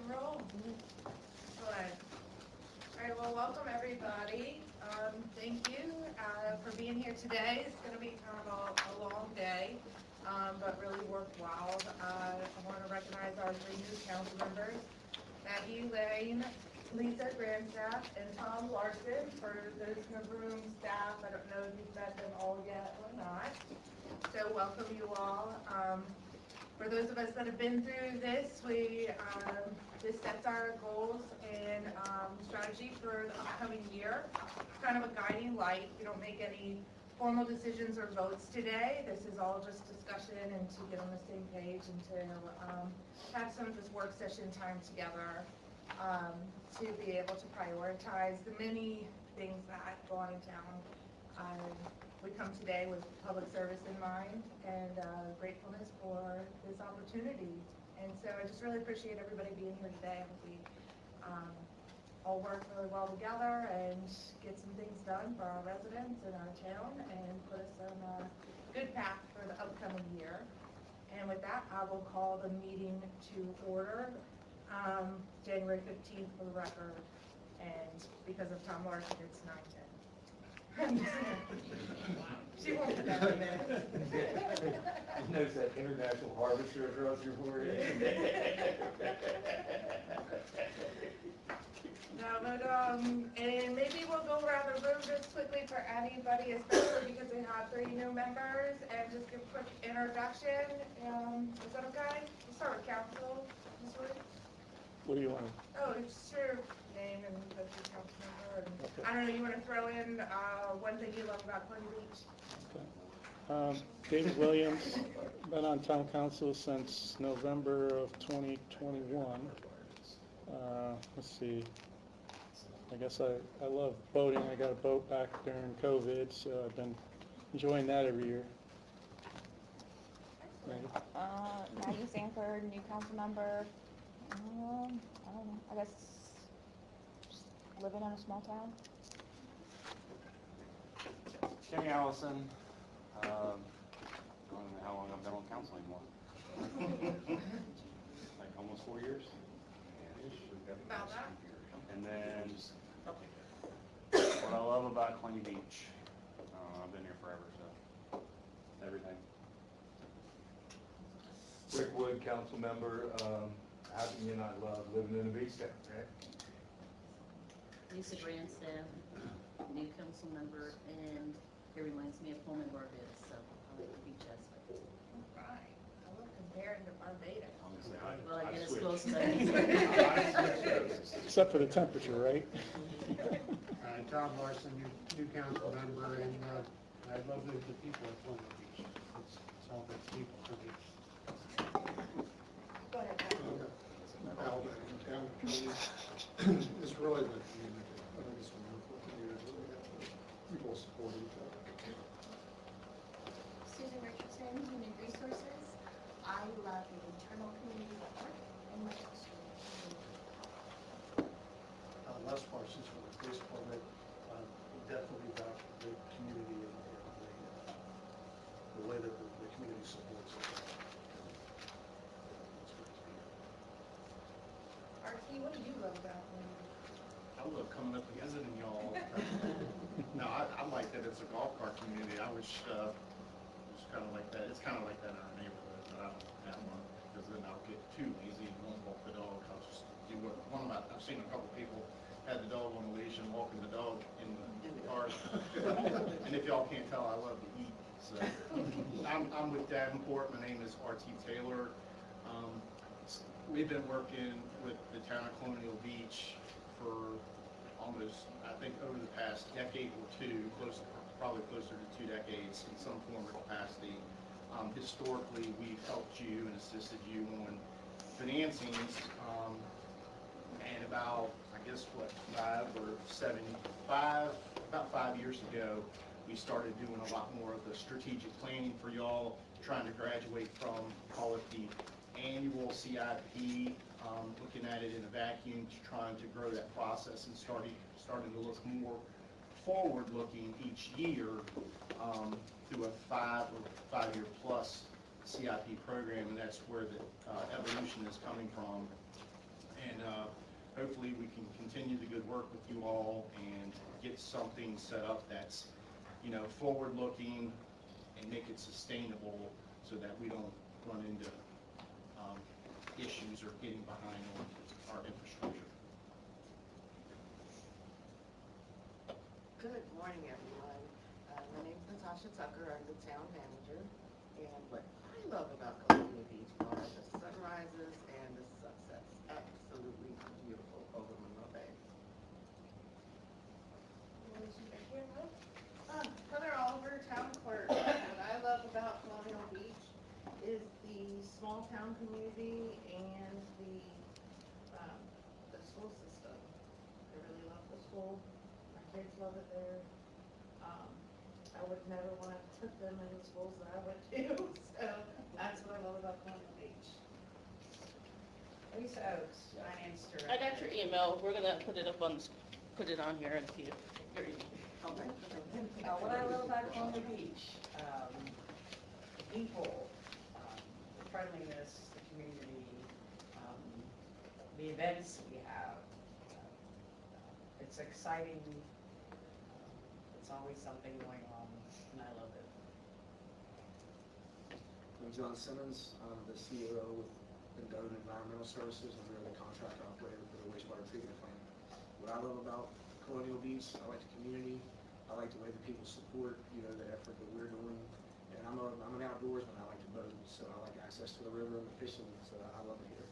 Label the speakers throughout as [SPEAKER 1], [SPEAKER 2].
[SPEAKER 1] roll. Good. All right, well, welcome everybody. Thank you for being here today. It's going to be kind of a long day, but really worthwhile. I want to recognize our three new council members, Maggie Lane, Lisa Grandstaff, and Tom Larson. For those in the room, staff, I don't know if you've met them all yet or not. So welcome you all. For those of us that have been through this, this sets our goals and strategy for the upcoming year. It's kind of a guiding light. We don't make any formal decisions or votes today. This is all just discussion and to get on the same page and to have some of this work session time together to be able to prioritize the many things that go on in town. We come today with public service in mind and gratefulness for this opportunity. And so I just really appreciate everybody being here today. I hope we all work really well together and get some things done for our residents and our town and put us on a good path for the upcoming year. And with that, I will call the meeting to order. January 15th for the record. And because of Tom Larson, it's 9:10. She won't put that in there.
[SPEAKER 2] Knows that International Harvester across your forehead.
[SPEAKER 1] No, but and maybe we'll go around the room just quickly for anybody, especially because we have three new members, and just give a quick introduction. Is that okay? We'll start with council.
[SPEAKER 3] What do you want?
[SPEAKER 1] Oh, it's your name and the council member. And okay. I don't know, you want to throw in one thing you love about Clinton Beach?
[SPEAKER 3] Okay. David Williams, been on town council since November of 2021. Let's see. I guess I love boating. I got a boat back during COVID, so I've been enjoying that every year.
[SPEAKER 4] Maggie Sanford, new council member. I don't know. I guess just living in a small town.
[SPEAKER 5] Jimmy Allison. I don't know how long I've been on council anymore. Like almost 4 years.
[SPEAKER 1] About that.
[SPEAKER 5] And then what I love about Clinton Beach. I've been here forever, so everything.
[SPEAKER 2] Rick Wood, council member. How can you not love living in a beach town, right?
[SPEAKER 6] Lisa Grandstaff, new council member, and it reminds me of home in Barbados, so I like the beach aspect.
[SPEAKER 1] Right. I love comparing to Barbados.
[SPEAKER 6] Well, I get as close to
[SPEAKER 3] Except for the temperature, right?
[SPEAKER 7] Tom Larson, new council member, and I love the people at Clinton Beach. It's all the people for me.
[SPEAKER 1] Go ahead.
[SPEAKER 8] Alvin, town community is really the community. I think it's a wonderful community. We have people support each other.
[SPEAKER 9] Susan Richardson, Human Resources. I love the internal community network and my external community.
[SPEAKER 7] Les Parsons from the police department. Definitely about the community and the way that the community supports it.
[SPEAKER 1] Archie, what do you love about him?
[SPEAKER 10] I love coming up and visiting y'all. No, I like that it's a golf cart community. I wish it's kind of like that. It's kind of like that in our neighborhood, but I don't have one because then I'll get too lazy and won't walk the dog. I'll just do one of my. I've seen a couple people had the dog on a leash and walking the dog in the cars. And if y'all can't tell, I love to eat. So I'm with Davenport. My name is R.T. Taylor. We've been working with the town of Colonial Beach for almost, I think, over the past decade or two, probably closer to 2 decades in some form or capacity. Historically, we've helped you and assisted you on financings, and about, I guess, about 5 years ago, we started doing a lot more of the strategic planning for y'all, trying to graduate from, call it the annual CIP, looking at it in a vacuum, trying to grow that process and starting to look more forward-looking each year through a 5-year plus CIP program, and that's where the evolution is coming from. And hopefully we can continue the good work with you all and get something set up that's, you know, forward-looking and make it sustainable so that we don't run into issues or getting behind on our infrastructure.
[SPEAKER 11] Good morning, everyone. My name's Natasha Tucker. I'm the town manager. And what I love about Columbia Beach are the sunrises and the sunsets. Absolutely beautiful over Monroe Bay.
[SPEAKER 1] Heather Oliver, town clerk. What I love about Colonial Beach is the small town community and the school system. I really love the school. My kids love it there. I would never want to put them in the schools that I went to, so that's what I love about Colonial Beach. Lisa Oaks, Finance Director.
[SPEAKER 12] I got your email. We're gonna put it up on, put it on here and see your email.
[SPEAKER 11] Okay.
[SPEAKER 13] What I love about Colonial Beach, people, the friendliness, the community, the events we have. It's exciting. It's always something going on, and I love it.
[SPEAKER 14] I'm John Simmons. I'm the CEO with Endowed Environmental Services. I'm the contractor operator for the wastewater treatment plant. What I love about Colonial Beach, I like the community. I like the way the people support, you know, the effort that we're doing. And I'm an outdoorsman. I like to boat, so I like access to the river and the fishing, so I love it here.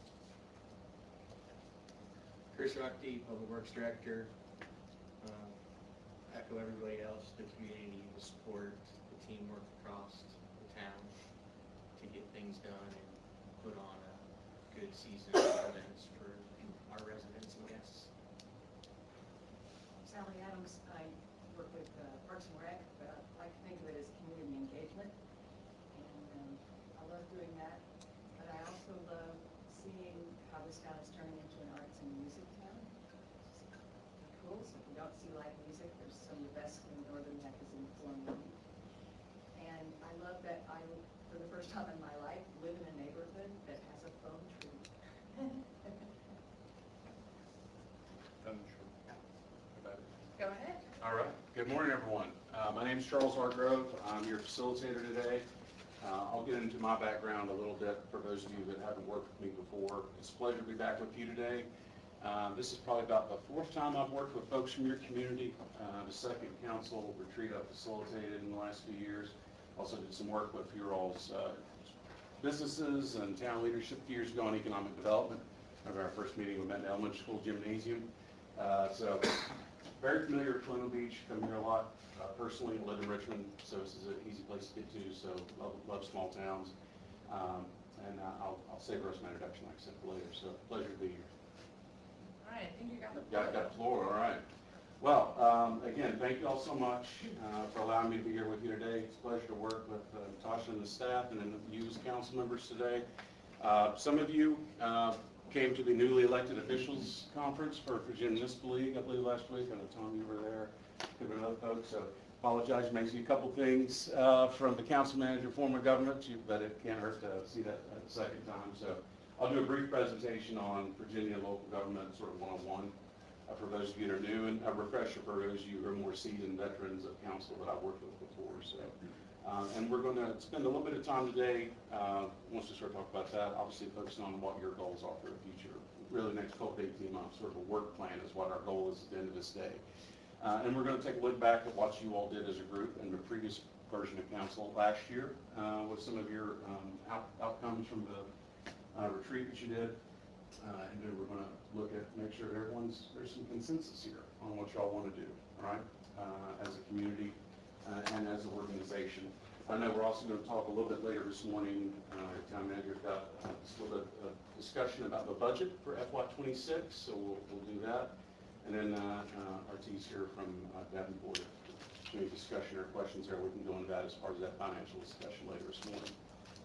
[SPEAKER 15] Chris Rockdeep, Public Works Director. Echo everybody else, the community, the support, the teamwork across the town to get things done and put on a good season of events for our residents and guests.
[SPEAKER 13] Sally Adams, I work with Parks and Rec, but I like to think of it as community engagement. And I love doing that. But I also love seeing how this town is turning into an arts and music town. It's cool. So if you don't see live music, there's some of the best in Northern Neck is in Colonial Beach. And I love that I, for the first time in my life, live in a neighborhood that has a phone tree.
[SPEAKER 1] Go ahead.
[SPEAKER 5] All right. Good morning, everyone. My name is Charles Hargrove. I'm your facilitator today. I'll get into my background a little bit for those of you that haven't worked with me before. It's a pleasure to be back with you today. This is probably about the fourth time I've worked with folks from your community. The second council retreat I've facilitated in the last few years. Also did some work with your all's businesses and town leadership years ago on economic development. Remember our first meeting, we met in the elementary school gymnasium. So very familiar with Colonial Beach, come here a lot. Personally, live in Richmond, so this is an easy place to get to, so love small towns. And I'll save the rest of my introduction, like I said, for later, so pleasure to be here.
[SPEAKER 1] All right, I think you got the floor.
[SPEAKER 5] Got the floor, all right. Well, again, thank you all so much for allowing me to be here with you today. It's a pleasure to work with Tasha and the staff and then you as council members today. Some of you came to the newly elected officials conference for Virginia Municipal League, I believe, last week. I know, Tom, you were there. Could have been other folks, so apologize. May see a couple things from the council manager form of government, but it can't hurt to see that at the second time. So I'll do a brief presentation on Virginia local government, sort of one-on-one, for those of you that are new, and a refresher for those of you who are more seasoned veterans of council that I've worked with before. So, and we're going to spend a little bit of time today, once we start talking about that, obviously focusing on what your goals are for the future. Really, the next 12 to 18 months, sort of a work plan is what our goal is at the end of this day. And we're going to take a look back at what you all did as a group in the previous version of council last year, with some of your outcomes from the retreat that you did. And then we're going to look at, make sure there's some consensus here on what y'all want to do, all right, as a community and as an organization. I know we're also going to talk a little bit later this morning, town manager's got just a little bit of discussion about the budget for FY26, so we'll do that. And then our team's here from Davenport. If any discussion or questions there, we can go into that as part of that financial discussion later this morning.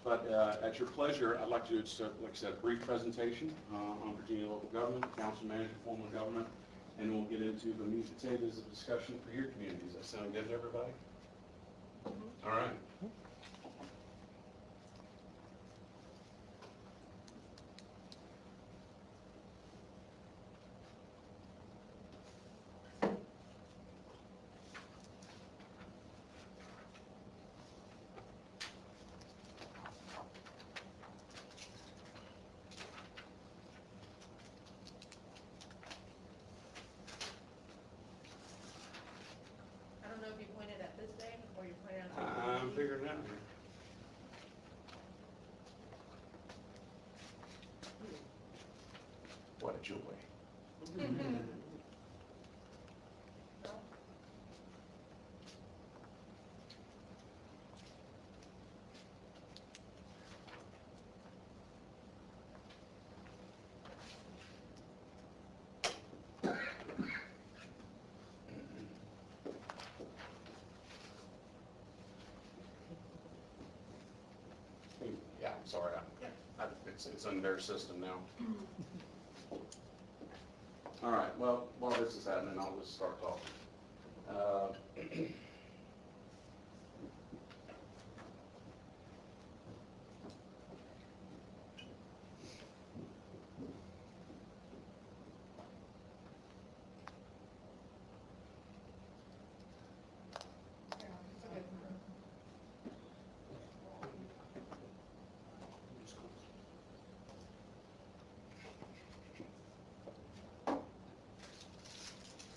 [SPEAKER 5] But at your pleasure, I'd like to do, like I said, a brief presentation on Virginia local government, council manager form of government, and we'll get into the meat and potatoes of discussion for your communities. That sound good to everybody? All right. out here. What a joy. Yeah, I'm sorry. It's in their system now. All right, well, while this is happening, I'll just start talking.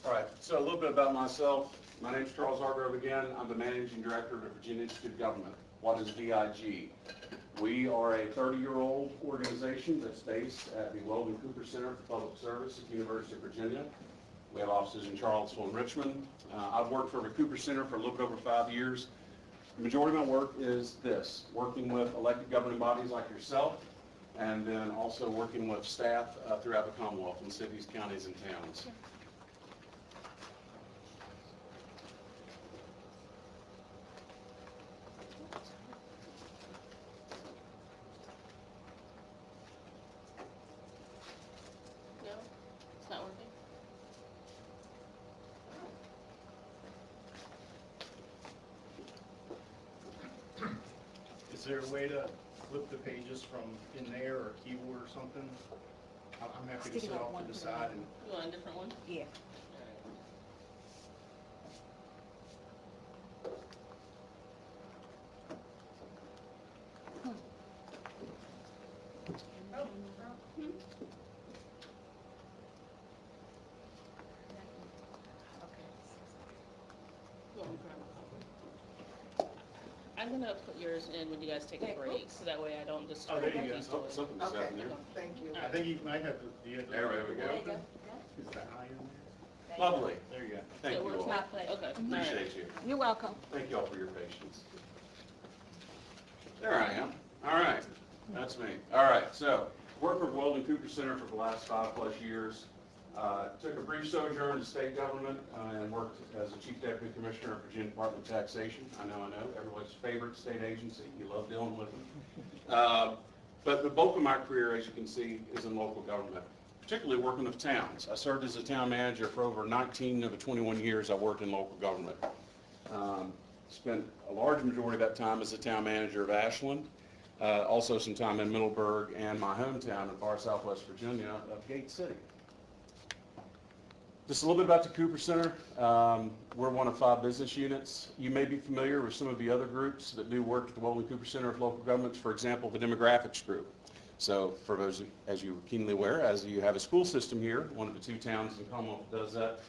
[SPEAKER 5] All right, so a little bit about myself. My name's Charles Hargrove again. I'm the Managing Director of the Virginia Institute of Government. What is VIG? We are a 30-year-old organization that's based at the Weldon Cooper Center for Public Service at the University of Virginia. We have offices in Charlottesville and Richmond. I've worked for the Cooper Center for a little bit over 5 years. The majority of my work is this, working with elected governing bodies like yourself, and then also working with staff throughout the Commonwealth in cities, counties, and towns.
[SPEAKER 12] No, it's not working.
[SPEAKER 10] Is there a way to flip the pages from in there or keyboard or something? I'm happy to sit off to the side and.
[SPEAKER 12] You want a different one?
[SPEAKER 11] Yeah.
[SPEAKER 12] You want me to grab a copy? I'm gonna put yours in when you guys take a break, so that way I don't disturb
[SPEAKER 10] there you go.
[SPEAKER 12] easily.
[SPEAKER 5] Something
[SPEAKER 11] Okay,
[SPEAKER 5] happened there.
[SPEAKER 11] thank you.
[SPEAKER 10] I think you might have the.
[SPEAKER 5] There we go.
[SPEAKER 10] Is that high in there?
[SPEAKER 5] Lovely.
[SPEAKER 10] There you go.
[SPEAKER 5] Thank
[SPEAKER 12] It
[SPEAKER 5] you
[SPEAKER 12] works
[SPEAKER 5] all.
[SPEAKER 12] now? Okay. All right.
[SPEAKER 5] Appreciate you.
[SPEAKER 4] You're welcome.
[SPEAKER 5] Thank you all for your patience. There I am. All right. That's me. All right. So, worked for Weldon Cooper Center for the last 5+ years. Took a brief sojourn to state government and worked as a Chief Deputy Commissioner of Virginia Department of Taxation. I know, everybody's favorite state agency. You love dealing with them. But the bulk of my career, as you can see, is in local government, particularly working with towns. I served as a town manager for over 19 of the 21 years I worked in local government. Spent a large majority of that time as a town manager of Ashland, also some time in Middleburg and my hometown in far southwest Virginia of Gate City. Just a little bit about the Cooper Center. We're one of 5 business units. You may be familiar with some of the other groups that do work at the Weldon Cooper Center of Local Governments, for example, the demographics group. So for those, as you're keenly aware, as you have a school system here, one of the 2 towns in Commonwealth does that.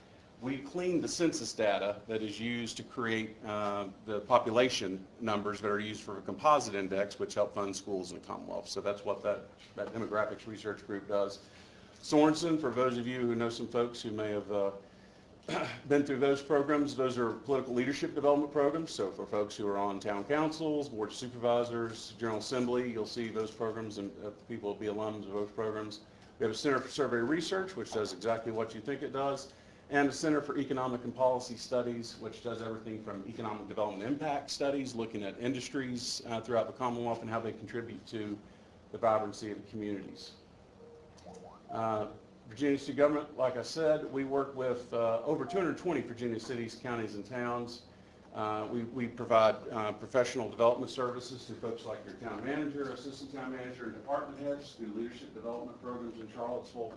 [SPEAKER 5] We clean the census data that is used to create the population numbers that are used for a composite index, which help fund schools in the Commonwealth. So that's what that demographics research group does. Sorensen, for those of you who know some folks who may have been through those programs, those are political leadership development programs. So for folks who are on town councils, board of supervisors, general assembly, you'll see those programs, and people will be alums of those programs. We have a Center for Survey Research, which does exactly what you think it does, and a Center for Economic and Policy Studies, which does everything from economic development impact studies, looking at industries throughout the Commonwealth and how they contribute to the vibrancy of the communities. Virginia City Government, like I said, we work with over 220 Virginia cities, counties, and towns. We provide professional development services to folks like your town manager, assistant town manager, and department heads through leadership development programs in Charlottesville.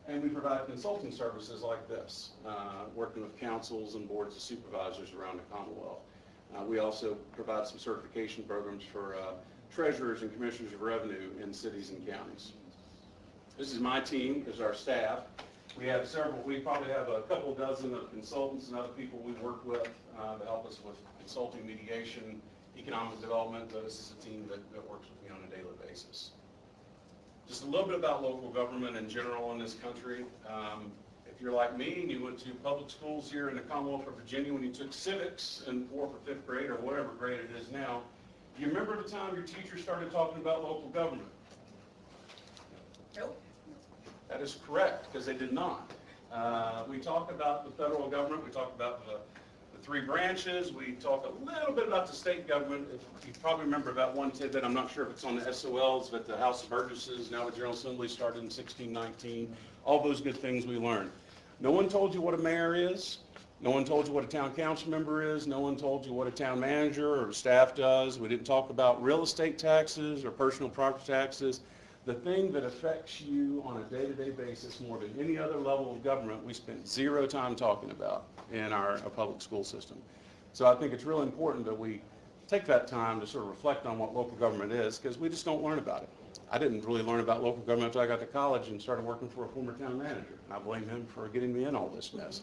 [SPEAKER 5] And we provide consulting services like this, working with councils and boards of supervisors around the Commonwealth. We also provide some certification programs for treasurers and commissioners of revenue in cities and counties. This is my team, is our staff. We probably have a couple dozen of consultants and other people we work with that help us with consulting, mediation, economic development. This is a team that works with me on a daily basis. Just a little bit about local government in general in this country. If you're like me and you went to public schools here in the Commonwealth of Virginia when you took civics in 4th or 5th grade or whatever grade it is now, do you remember the time your teacher started talking about local government?
[SPEAKER 1] Nope.
[SPEAKER 5] That is correct, because they did not. We talk about the federal government, we talk about the 3 branches, we talk a little bit about the state government. You probably remember about one tidbit, I'm not sure if it's on the SOLs, but the House of Burgesses, now the General Assembly started in 1619. All those good things we learned. No one told you what a mayor is. No one told you what a town council member is. No one told you what a town manager or staff does. We didn't talk about real estate taxes or personal property taxes. The thing that affects you on a day-to-day basis more than any other level of government, we spent 0 time talking about in our public school system. So I think it's really important that we take that time to sort of reflect on what local government is, because we just don't learn about it. I didn't really learn about local government until I got to college and started working for a former town manager. And I blame him for getting me in all this mess.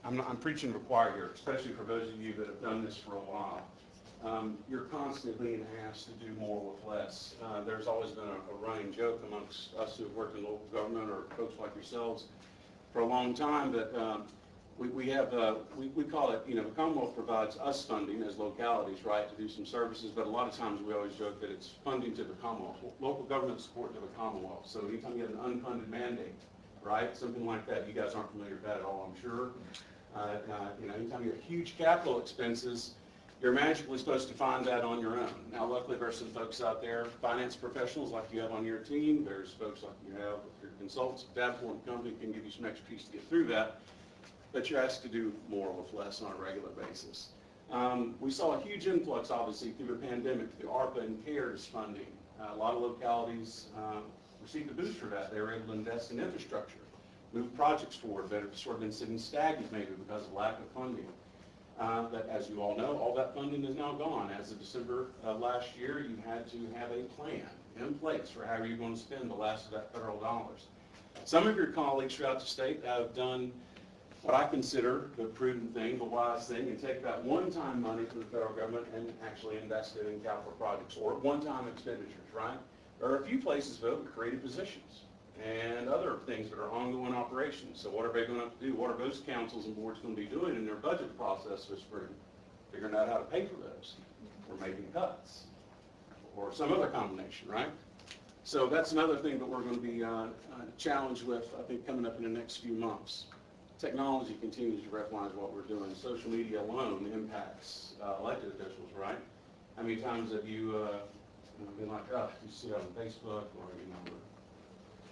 [SPEAKER 5] I'm preaching to the choir here, especially for those of you that have done this for a while. You're constantly being asked to do more with less. There's always been a running joke amongst us who have worked in local government or folks like yourselves for a long time that we call it, the Commonwealth provides us funding as localities, right, to do some services, but a lot of times we always joke that it's funding to the Commonwealth, local government support to the Commonwealth. So anytime you have an unfunded mandate, right, something like that, you guys aren't familiar with that at all, I'm sure. Anytime you have huge capital expenses, you're magically supposed to find that on your own. Now, luckily, there's some folks out there, finance professionals like you have on your team. There's folks like you have with your consultants. Davenport & Company can give you some expertise to get through that. But you're asked to do more with less on a regular basis. We saw a huge influx, obviously, through the pandemic, through ARPA and CARES funding. A lot of localities received a boost for that. They were able to invest in infrastructure, move projects forward that have sort of been sitting stagnant maybe because of lack of funding. But as you all know, all that funding is now gone. As of December last year, you had to have a plan in place for how you're going to spend the last of that federal dollars. Some of your colleagues throughout the state have done what I consider the prudent thing, the wise thing, and take that one-time money from the federal government and actually invest it in capital projects or one-time expenditures, right? There are a few places, though, that created positions and other things that are ongoing operations. So what are they going to have to do? What are those councils and boards going to be doing in their budget process this spring? Figuring out how to pay for those, or making cuts, or some other combination, right? So that's another thing that we're going to be challenged with, I think, coming up in the next few months. Technology continues to recognize what we're doing. Social media alone impacts elected officials, right? How many times have you been like, oh, you see it on Facebook, or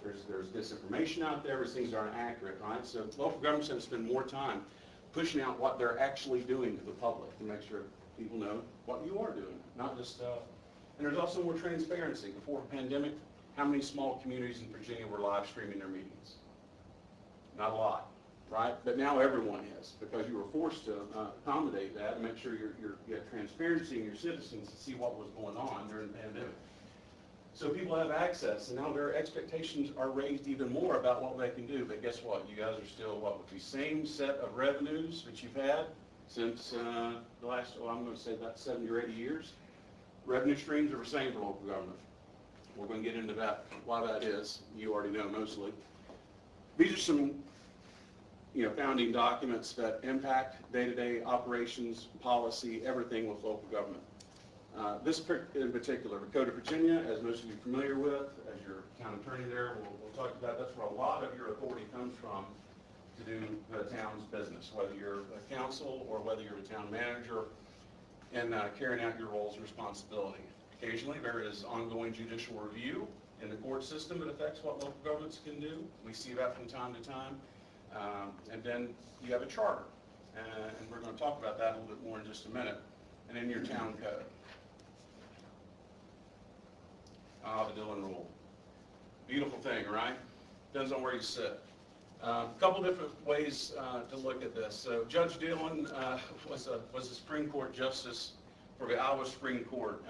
[SPEAKER 5] there's disinformation out there, things that aren't accurate, right? So local governments have to spend more time pushing out what they're actually doing to the public to make sure people know what you are doing, not just and there's also more transparency. Before the pandemic, how many small communities in Virginia were live streaming their meetings? Not a lot. Right? But now everyone is, because you were forced to accommodate that and make sure you have transparency in your citizens to see what was going on during the pandemic. So people have access, and now their expectations are raised even more about what they can do. But guess what? You guys are still, with the same set of revenues that you've had since the last, I'm going to say about 70 or 80 years. Revenue streams are the same for local government. We're going to get into that, why that is. You already know mostly. These are some founding documents that impact day-to-day operations, policy, everything with local government. This in particular, the Code of Virginia, as most of you are familiar with, as your town attorney there, we'll talk about, that's where a lot of your authority comes from to do the town's business, whether you're a council or whether you're a town manager, and carrying out your roles and responsibility. Occasionally, there is ongoing judicial review in the court system that affects what local governments can do. We see that from time to time. And then you have a charter, and we're going to talk about that a little bit more in just a minute, and then your town code. The Dillon Rule. Beautiful thing, right? Depends on where you sit. A couple different ways to look at this. So Judge Dillon was a Supreme Court justice for the Iowa Supreme Court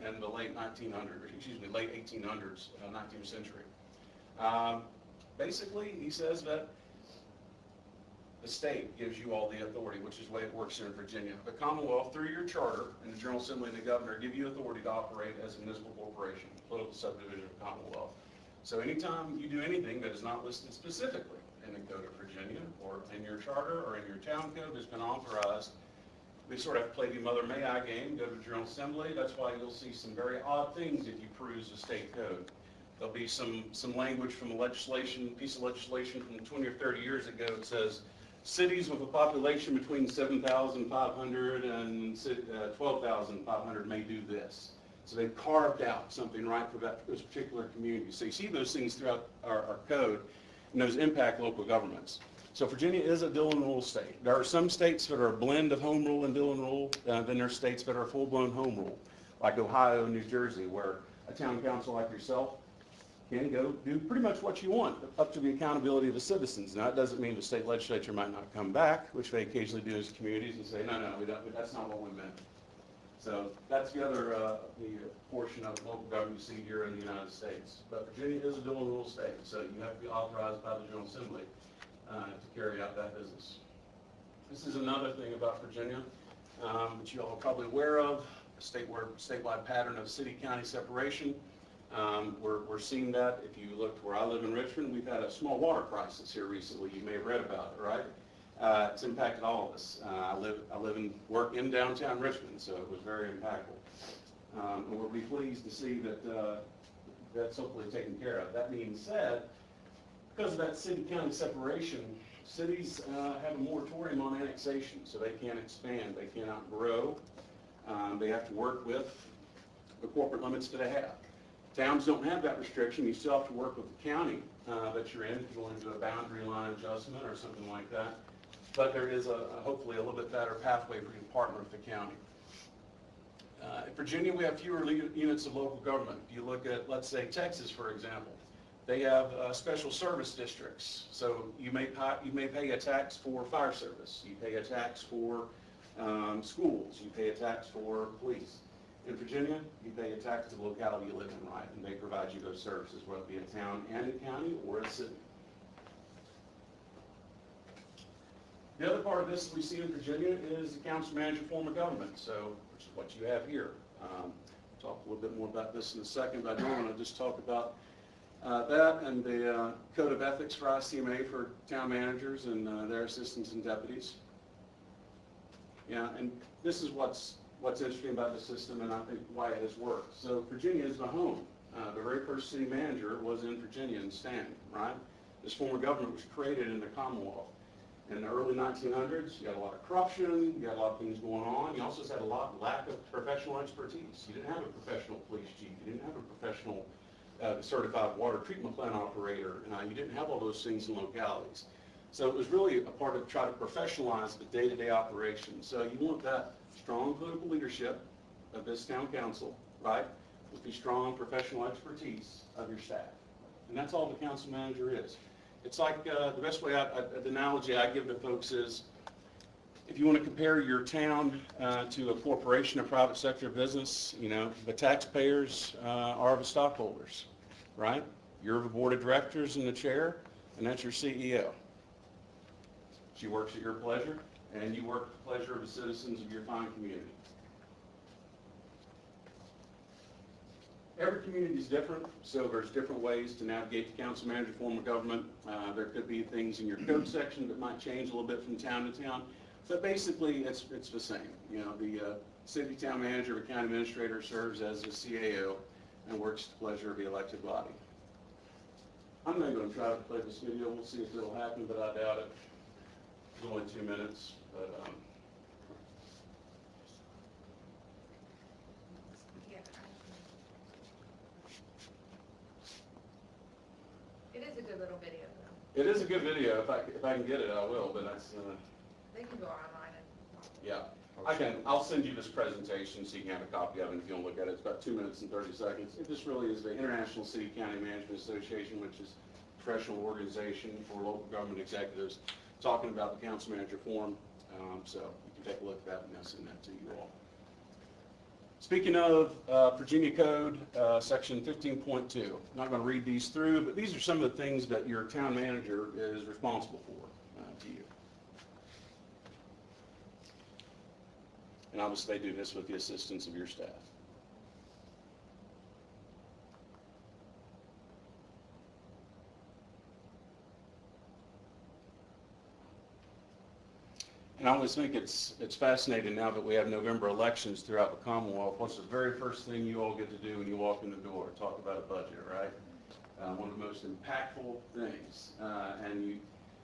[SPEAKER 5] in the late 1800s, 19th century. Basically, he says that the state gives you all the authority, which is the way it works here in Virginia. The Commonwealth, through your charter, and the General Assembly and the governor give you authority to operate as a municipal corporation, political subdivision of the Commonwealth. So anytime you do anything that is not listed specifically in the Code of Virginia, or in your charter, or in your town code that's been authorized, we sort of have to play the mother may I game, go to the General Assembly. That's why you'll see some very odd things if you peruse the state code. There'll be some language from a piece of legislation from 20 or 30 years ago. It says, cities with a population between 7,500 and 12,500 may do this. So they've carved out something right for those particular communities. So you see those things throughout our code, and those impact local governments. So Virginia is a Dillon rule state. There are some states that are a blend of home rule and Dillon rule. Then there are states that are full-blown home rule, like Ohio and New Jersey, where a town council like yourself can go do pretty much what you want, up to the accountability of the citizens. Now, it doesn't mean the state legislature might not come back, which they occasionally do as communities, and say, no, that's not what we meant. So that's the other the portion of local government you see here in the United States. But Virginia is a Dillon rule state, so you have to be authorized by the General Assembly to carry out that business. This is another thing about Virginia that you all are probably aware of, a statewide pattern of city-county separation. We're seeing that. If you look where I live in Richmond, we've had a small water crisis here recently. You may have read about it, right? It's impacted all of us. I live and work in downtown Richmond, so it was very impactful. And we'll be pleased to see that that's hopefully taken care of. That being said, because of that city-county separation, cities have a moratorium on annexation, so they can't expand, they cannot grow. They have to work with the corporate limits that they have. Towns don't have that restriction. You still have to work with the county that you're in if you want to do a boundary line adjustment or something like that. But there is hopefully a little bit better pathway for you to partner with the county. In Virginia, we have fewer units of local government. If you look at, let's say, Texas, for example, they have special service districts. So you may pay a tax for fire service. You pay a tax for schools. You pay a tax for police. In Virginia, you pay a tax to the locality you live in, right? And they provide you those services, whether it be a town and a county or a city. The other part of this that we see in Virginia is the council manager form of government, which is what you have here. Talk a little bit more about this in a second, but I do want to just talk about that and the code of ethics for ICMA for town managers and their assistants and deputies. Yeah, and this is what's interesting about the system, and I think why it has worked. So Virginia is the home. The very first city manager was in Virginia in Stanton, right? This form of government was created in the Commonwealth. In the early 1900s, you had a lot of corruption, you had a lot of things going on. You also had a lack of professional expertise. You didn't have a professional police chief. You didn't have a professional certified water treatment plant operator. You didn't have all those things in localities. So it was really a part of trying to professionalize the day-to-day operation. So you want that strong political leadership of this town council, right, with the strong professional expertise of your staff. And that's all the council manager is. It's like the best way, the analogy I give to folks is, if you want to compare your town to a corporation, a private sector business, the taxpayers are the stockholders, right? You're the board of directors and the chair, and that's your CEO. She works at your pleasure, and you work at the pleasure of the citizens of your fine community. Every community is different, so there's different ways to navigate the council manager form of government. There could be things in your code section that might change a little bit from town to town, but basically it's the same. The city town manager or county administrator serves as the CAO and works at the pleasure of the elected body. I'm not going to try to play this video. We'll see if it'll happen, but I doubt it. It's only 2 minutes, but
[SPEAKER 1] Yeah. It is a good little video, though.
[SPEAKER 5] it is a good video. If I can get it, I will. But that's
[SPEAKER 1] They can go online and.
[SPEAKER 5] yeah. I'll send you this presentation so you can have a copy of it if you want to look at it. It's about 2 minutes and 30 seconds. It just really is the International City County Management Association, which is a professional organization for local government executives, talking about the council manager form. So you can take a look at that and I'll send that to you all. Speaking of Virginia Code, section 15.2, I'm not going to read these through, but these are some of the things that your town manager is responsible for to you. And obviously, they do this with the assistance of your staff. And I always think it's fascinating now that we have November elections throughout the Commonwealth. What's the very first thing you all get to do when you walk in the door? Talk about a budget, right? One of the most impactful things. And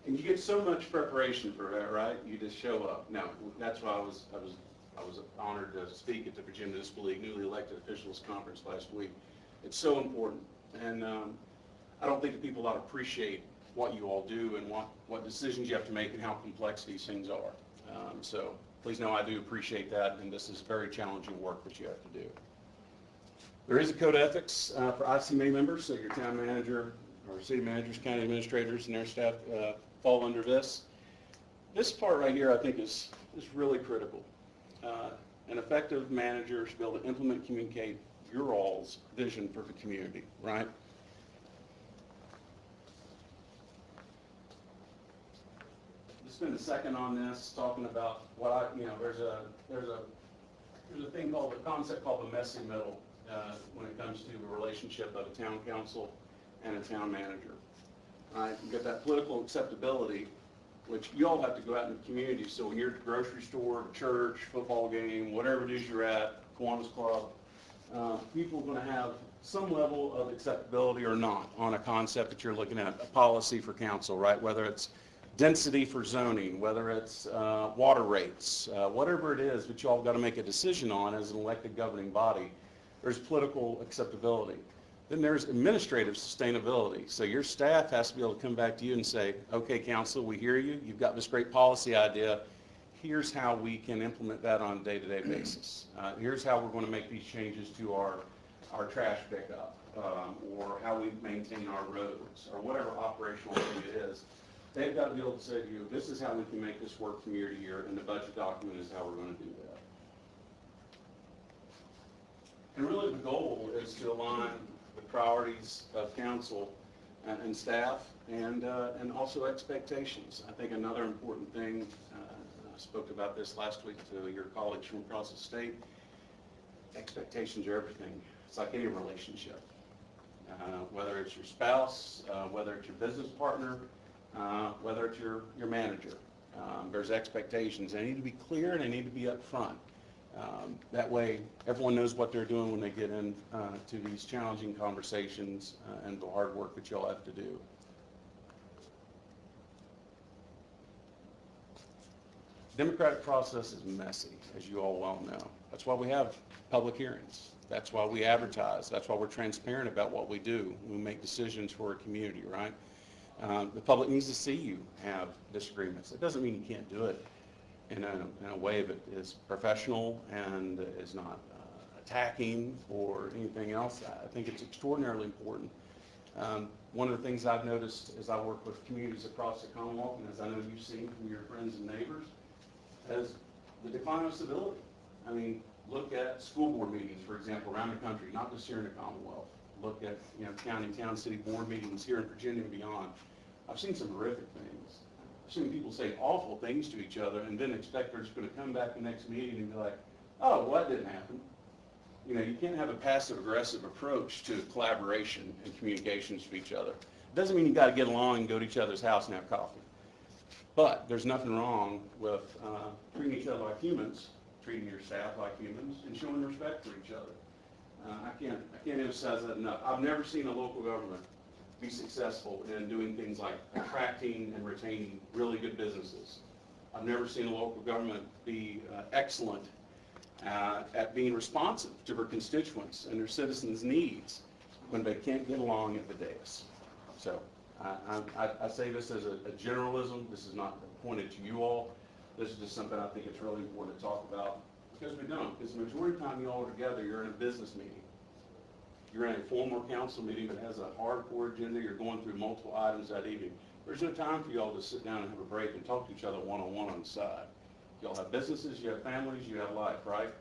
[SPEAKER 5] you get so much preparation for that, right? You just show up. Now, that's why I was honored to speak at the Virginia Municipal League Newly Elected Officials Conference last week. It's so important. And I don't think that people ought to appreciate what you all do and what decisions you have to make and how complex these things are. So please know I do appreciate that, and this is very challenging work that you have to do. There is a code of ethics for ICMA members, so your town manager or city managers, county administrators, and their staff fall under this. This part right here I think is really critical. An effective manager should be able to implement and communicate your all's vision for the community, right? Spend a second on this, talking about what there's a thing called, a concept called the messy middle when it comes to the relationship of a town council and a town manager. You get that political acceptability, which you all have to go out in the community. So when you're at the grocery store, church, football game, whatever it is you're at, Kiwanis Club, people are going to have some level of acceptability or not on a concept that you're looking at, a policy for council, right? Whether it's density for zoning, whether it's water rates, whatever it is that you all got to make a decision on as an elected governing body, there's political acceptability. Then there's administrative sustainability. So your staff has to be able to come back to you and say, okay, council, we hear you. You've got this great policy idea. Here's how we can implement that on a day-to-day basis. Here's how we're going to make these changes to our trash pickup, or how we maintain our roads, or whatever operational thing it is. They've got to be able to say to you, this is how we can make this work from year to year, and the budget document is how we're going to do that. And really the goal is to align the priorities of council and staff and also expectations. I think another important thing, I spoke about this last week to your colleagues from across the state, expectations are everything. It's like any relationship, whether it's your spouse, whether it's your business partner, whether it's your manager. There's expectations. They need to be clear and they need to be upfront. That way everyone knows what they're doing when they get in to these challenging conversations and the hard work that you'll have to do. The democratic process is messy, as you all well know. That's why we have public hearings. That's why we advertise. That's why we're transparent about what we do. We make decisions for a community, right? The public needs to see you have disagreements. It doesn't mean you can't do it in a way that is professional and is not attacking or anything else. I think it's extraordinarily important. One of the things I've noticed as I work with communities across the Commonwealth, and as I know you've seen from your friends and neighbors, is the decline of civility. I mean, look at school board meetings, for example, around the country, not just here in the Commonwealth. Look at county, town, city board meetings here in Virginia and beyond. I've seen some horrific things. I've seen people say awful things to each other and then expect they're just going to come back the next meeting and be like, oh, well, that didn't happen. You can't have a passive-aggressive approach to collaboration and communications with each other. It doesn't mean you got to get along and go to each other's house and have coffee. But there's nothing wrong with treating each other like humans, treating your staff like humans, and showing respect for each other. I can't emphasize that enough. I've never seen a local government be successful in doing things like attracting and retaining really good businesses. I've never seen a local government be excellent at being responsive to their constituents and their citizens' needs when they can't get along at the dais. So I say this as a generalism. This is not pointed to you all. This is just something I think it's really important to talk about, because we don't. Because the majority of the time you all are together, you're in a business meeting. You're in a formal council meeting that has a hardcore agenda. You're going through multiple items that evening. There's no time for you all to sit down and have a break and talk to each other one-on-one on the side. You all have businesses, you have families, you have life, right?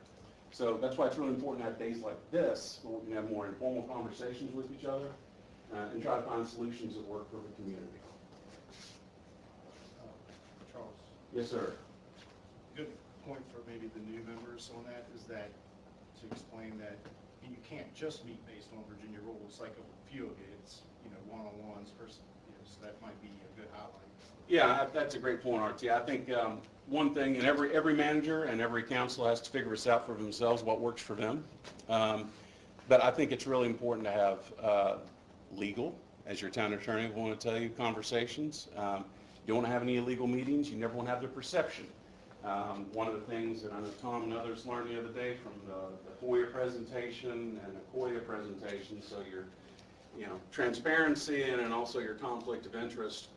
[SPEAKER 5] So that's why it's really important to have days like this where we can have more informal conversations with each other and try to find solutions that work for the community.
[SPEAKER 10] Charles.
[SPEAKER 5] Yes, sir.
[SPEAKER 10] Good point for maybe the new members on that is that to explain that you can't just meet based on Virginia rules, like a few of it, it's, one-on-ones versus, so that might be a good highlight.
[SPEAKER 5] Yeah, that's a great point, Artie. I think one thing, and every manager and every council has to figure this out for themselves, what works for them. But I think it's really important to have legal, as your town attorney will want to tell you, conversations. You don't want to have any illegal meetings. You never want to have the perception. One of the things that I know Tom and others learned the other day from the FOIA presentation and the COIA presentation, so your transparency and also your conflict of interest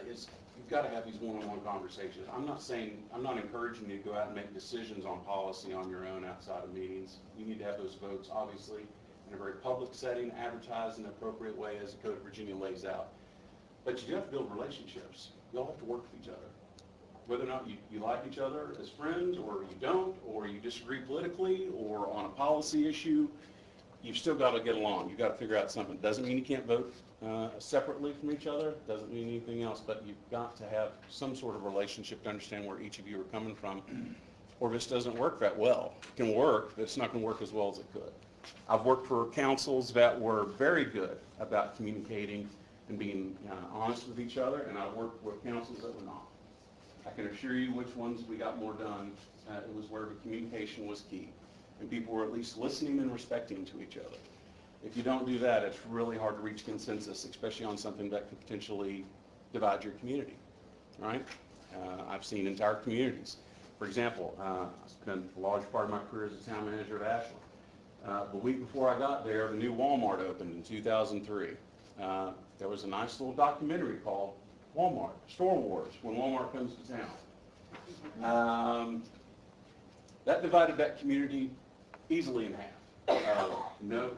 [SPEAKER 5] is you've got to have these one-on-one conversations. I'm not encouraging you to go out and make decisions on policy on your own outside of meetings. You need to have those votes, obviously, in a very public setting, advertised in an appropriate way as the Code of Virginia lays out. But you do have to build relationships. You all have to work with each other. Whether or not you like each other as friends, or you don't, or you disagree politically, or on a policy issue, you've still got to get along. You've got to figure out something. Doesn't mean you can't vote separately from each other. Doesn't mean anything else. But you've got to have some sort of relationship to understand where each of you are coming from. Or this doesn't work that well. It can work, but it's not going to work as well as it could. I've worked for councils that were very good about communicating and being honest with each other, and I've worked with councils that were not. I can assure you which ones we got more done. It was where the communication was key, and people were at least listening and respecting to each other. If you don't do that, it's really hard to reach consensus, especially on something that could potentially divide your community, right? I've seen entire communities. For example, I spent a large part of my career as a town manager of Ashland. The week before I got there, the new Walmart opened in 2003. There was a nice little documentary called Walmart, Store Wars, when Walmart comes to town. That divided that community easily in half. No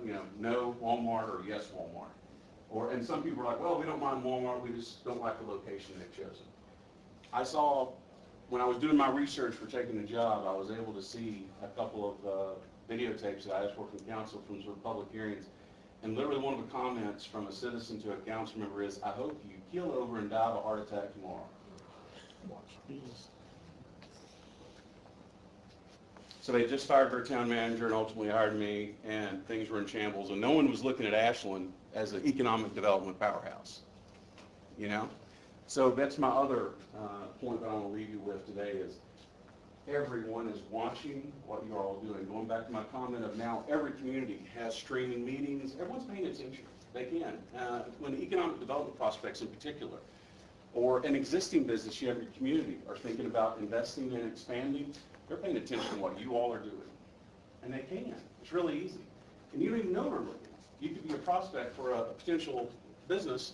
[SPEAKER 5] Walmart or yes Walmart. And some people were like, well, we don't mind Walmart, we just don't like the location they've chosen. I saw, when I was doing my research for taking the job, I was able to see a couple of videotapes that I was working council from sort of public hearings. And literally one of the comments from a citizen to a council member is, I hope you keel over and die of a heart attack tomorrow. So they just fired their town manager and ultimately hired me, and things were in shambles, and no one was looking at Ashland as an economic development powerhouse, So that's my other point that I want to leave you with today is everyone is watching what you're all doing. Going back to my comment of now every community has streaming meetings. Everyone's paying attention. They can. When economic development prospects in particular, or an existing business you have in your community are thinking about investing and expanding, they're paying attention to what you all are doing. And they can. It's really easy. And you don't even know they're looking. You could be a prospect for a potential business,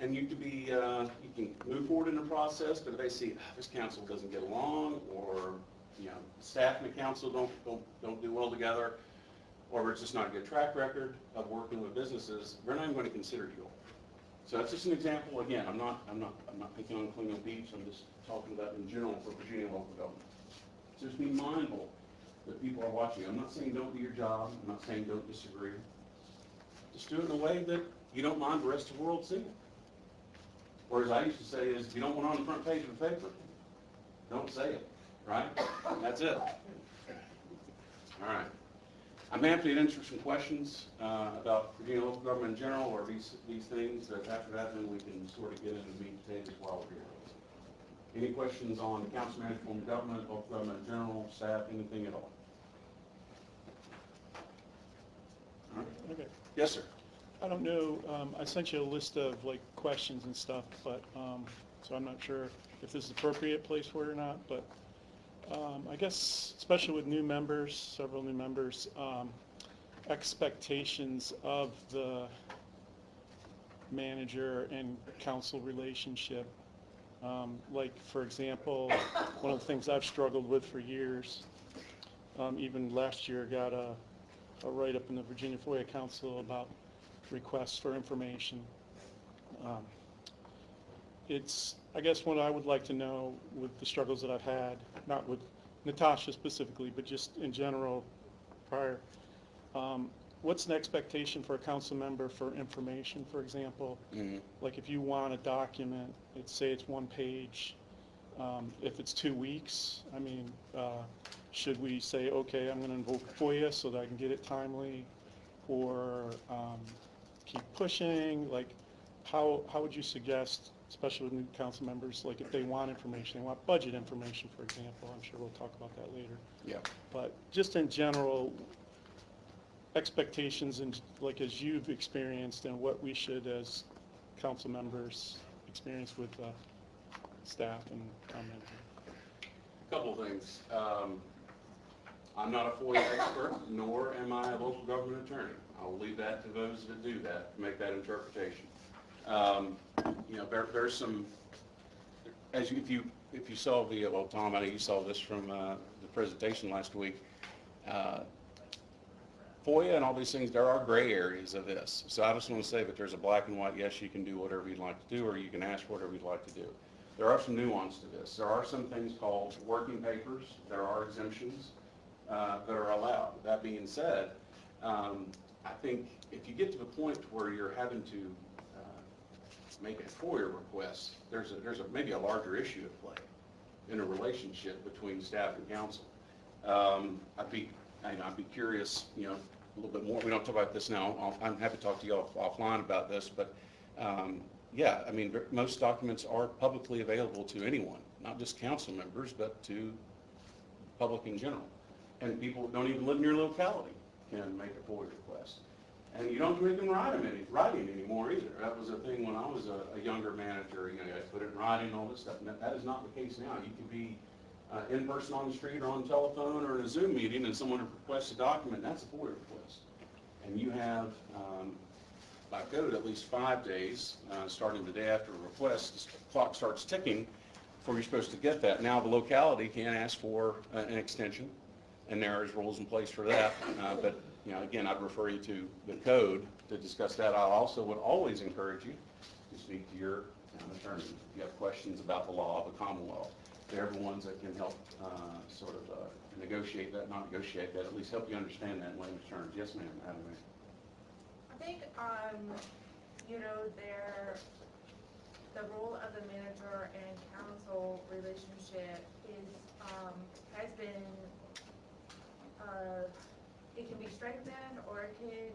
[SPEAKER 5] and you could be, you can move forward in the process, but if they see this council doesn't get along, or staff and the council don't do well together, or it's just not a good track record of working with businesses, we're not even going to consider you. So that's just an example. Again, I'm not picking on Colonial Beach. I'm just talking about in general for Virginia local government. So just be mindful that people are watching. I'm not saying don't do your job. I'm not saying don't disagree. Just do it in a way that you don't mind the rest of the world seeing it. Or as I used to say is, if you don't want it on the front page of the paper, don't say it, right? That's it. All right. I'm happy to answer some questions about Virginia local government in general, or these things. That after that, then we can sort of get into meat and potatoes while we're here. Any questions on council management, form of government, local government in general, staff, anything at all? All right.
[SPEAKER 3] Okay.
[SPEAKER 5] Yes, sir.
[SPEAKER 3] I don't know, I sent you a list of questions and stuff, but, so I'm not sure if this is the appropriate place for it or not, but I guess, especially with new members, several new members, expectations of the manager and council relationship. Like, for example, one of the things I've struggled with for years, even last year got a write-up in the Virginia FOIA Council about requests for information. I guess what I would like to know with the struggles that I've had, not with Natasha specifically, but just in general prior, what's an expectation for a council member for information, for example? Mm-hmm. Like if you want a document, say it's one page, If it's 2 weeks, I mean, should we say, okay, I'm going to invoke FOIA so that I can get it timely, or keep pushing? Like, how would you suggest, especially with new council members, like if they want information, they want budget information, for example, I'm sure we'll talk about that later.
[SPEAKER 5] Yeah.
[SPEAKER 3] But just in general, expectations and like as you've experienced and what we should as council members experience with staff and town manager.
[SPEAKER 5] Couple of things. I'm not a FOIA expert, nor am I a local government attorney. I'll leave that to those that do that, to make that interpretation. You know, there's some, as you, if you saw the, well, Tom, I know you saw this from the presentation last week. FOIA and all these things, there are gray areas of this. So I just want to say that there's a black and white, yes, you can do whatever you'd like to do, or you can ask for whatever you'd like to do. There are some nuance to this. There are some things called working papers. There are exemptions that are allowed. That being said, I think if you get to the point where you're having to make a FOIA request, there's maybe a larger issue at play in a relationship between staff and council. I'd be curious, you know, a little bit more. We don't talk about this now. I'm happy to talk to you offline about this, but yeah, I mean, most documents are publicly available to anyone, not just council members, but to public in general. And people who don't even live in your locality can make a FOIA request. And you don't have to make them writing anymore either. That was a thing when I was a younger manager. You know, you had to put it in writing and all this stuff. And that is not the case now. You could be in person on the street or on the telephone or in a Zoom meeting, and someone requests a document, that's a FOIA request. And you have, by code, at least 5 days, starting the day after a request, the clock starts ticking before you're supposed to get that. Now the locality can ask for an extension, and there is rules in place for that. But you know, again, I'd refer you to the code to discuss that. I also would always encourage you to speak to your town attorney if you have questions about the law of the Commonwealth. They're the ones that can help sort of negotiate that, not negotiate that, at least help you understand that in layman's terms. Yes, ma'am, Madam Mayor.
[SPEAKER 1] I think, you know, the role of the manager and council relationship is, has been, it can be strengthened or it can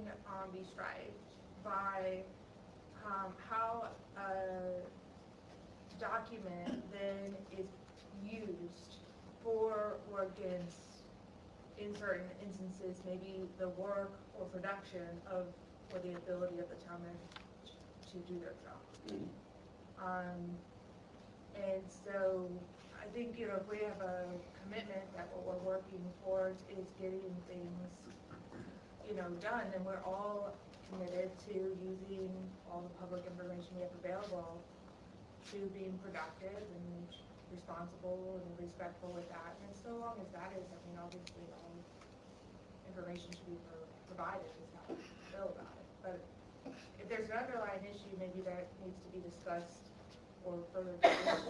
[SPEAKER 1] be strived by how a document then is used for or against, in certain instances, maybe the work or production of, or the ability of the town manager to do their job. And so I think, you know, if we have a commitment that what we're working towards is getting things, you know, done, then we're all committed to using all the public information we have available to being productive and responsible and respectful with that. And so long as that is, I mean, obviously all information should be provided, is how I feel about it. But if there's an underlying issue, maybe that needs to be discussed or further discussed.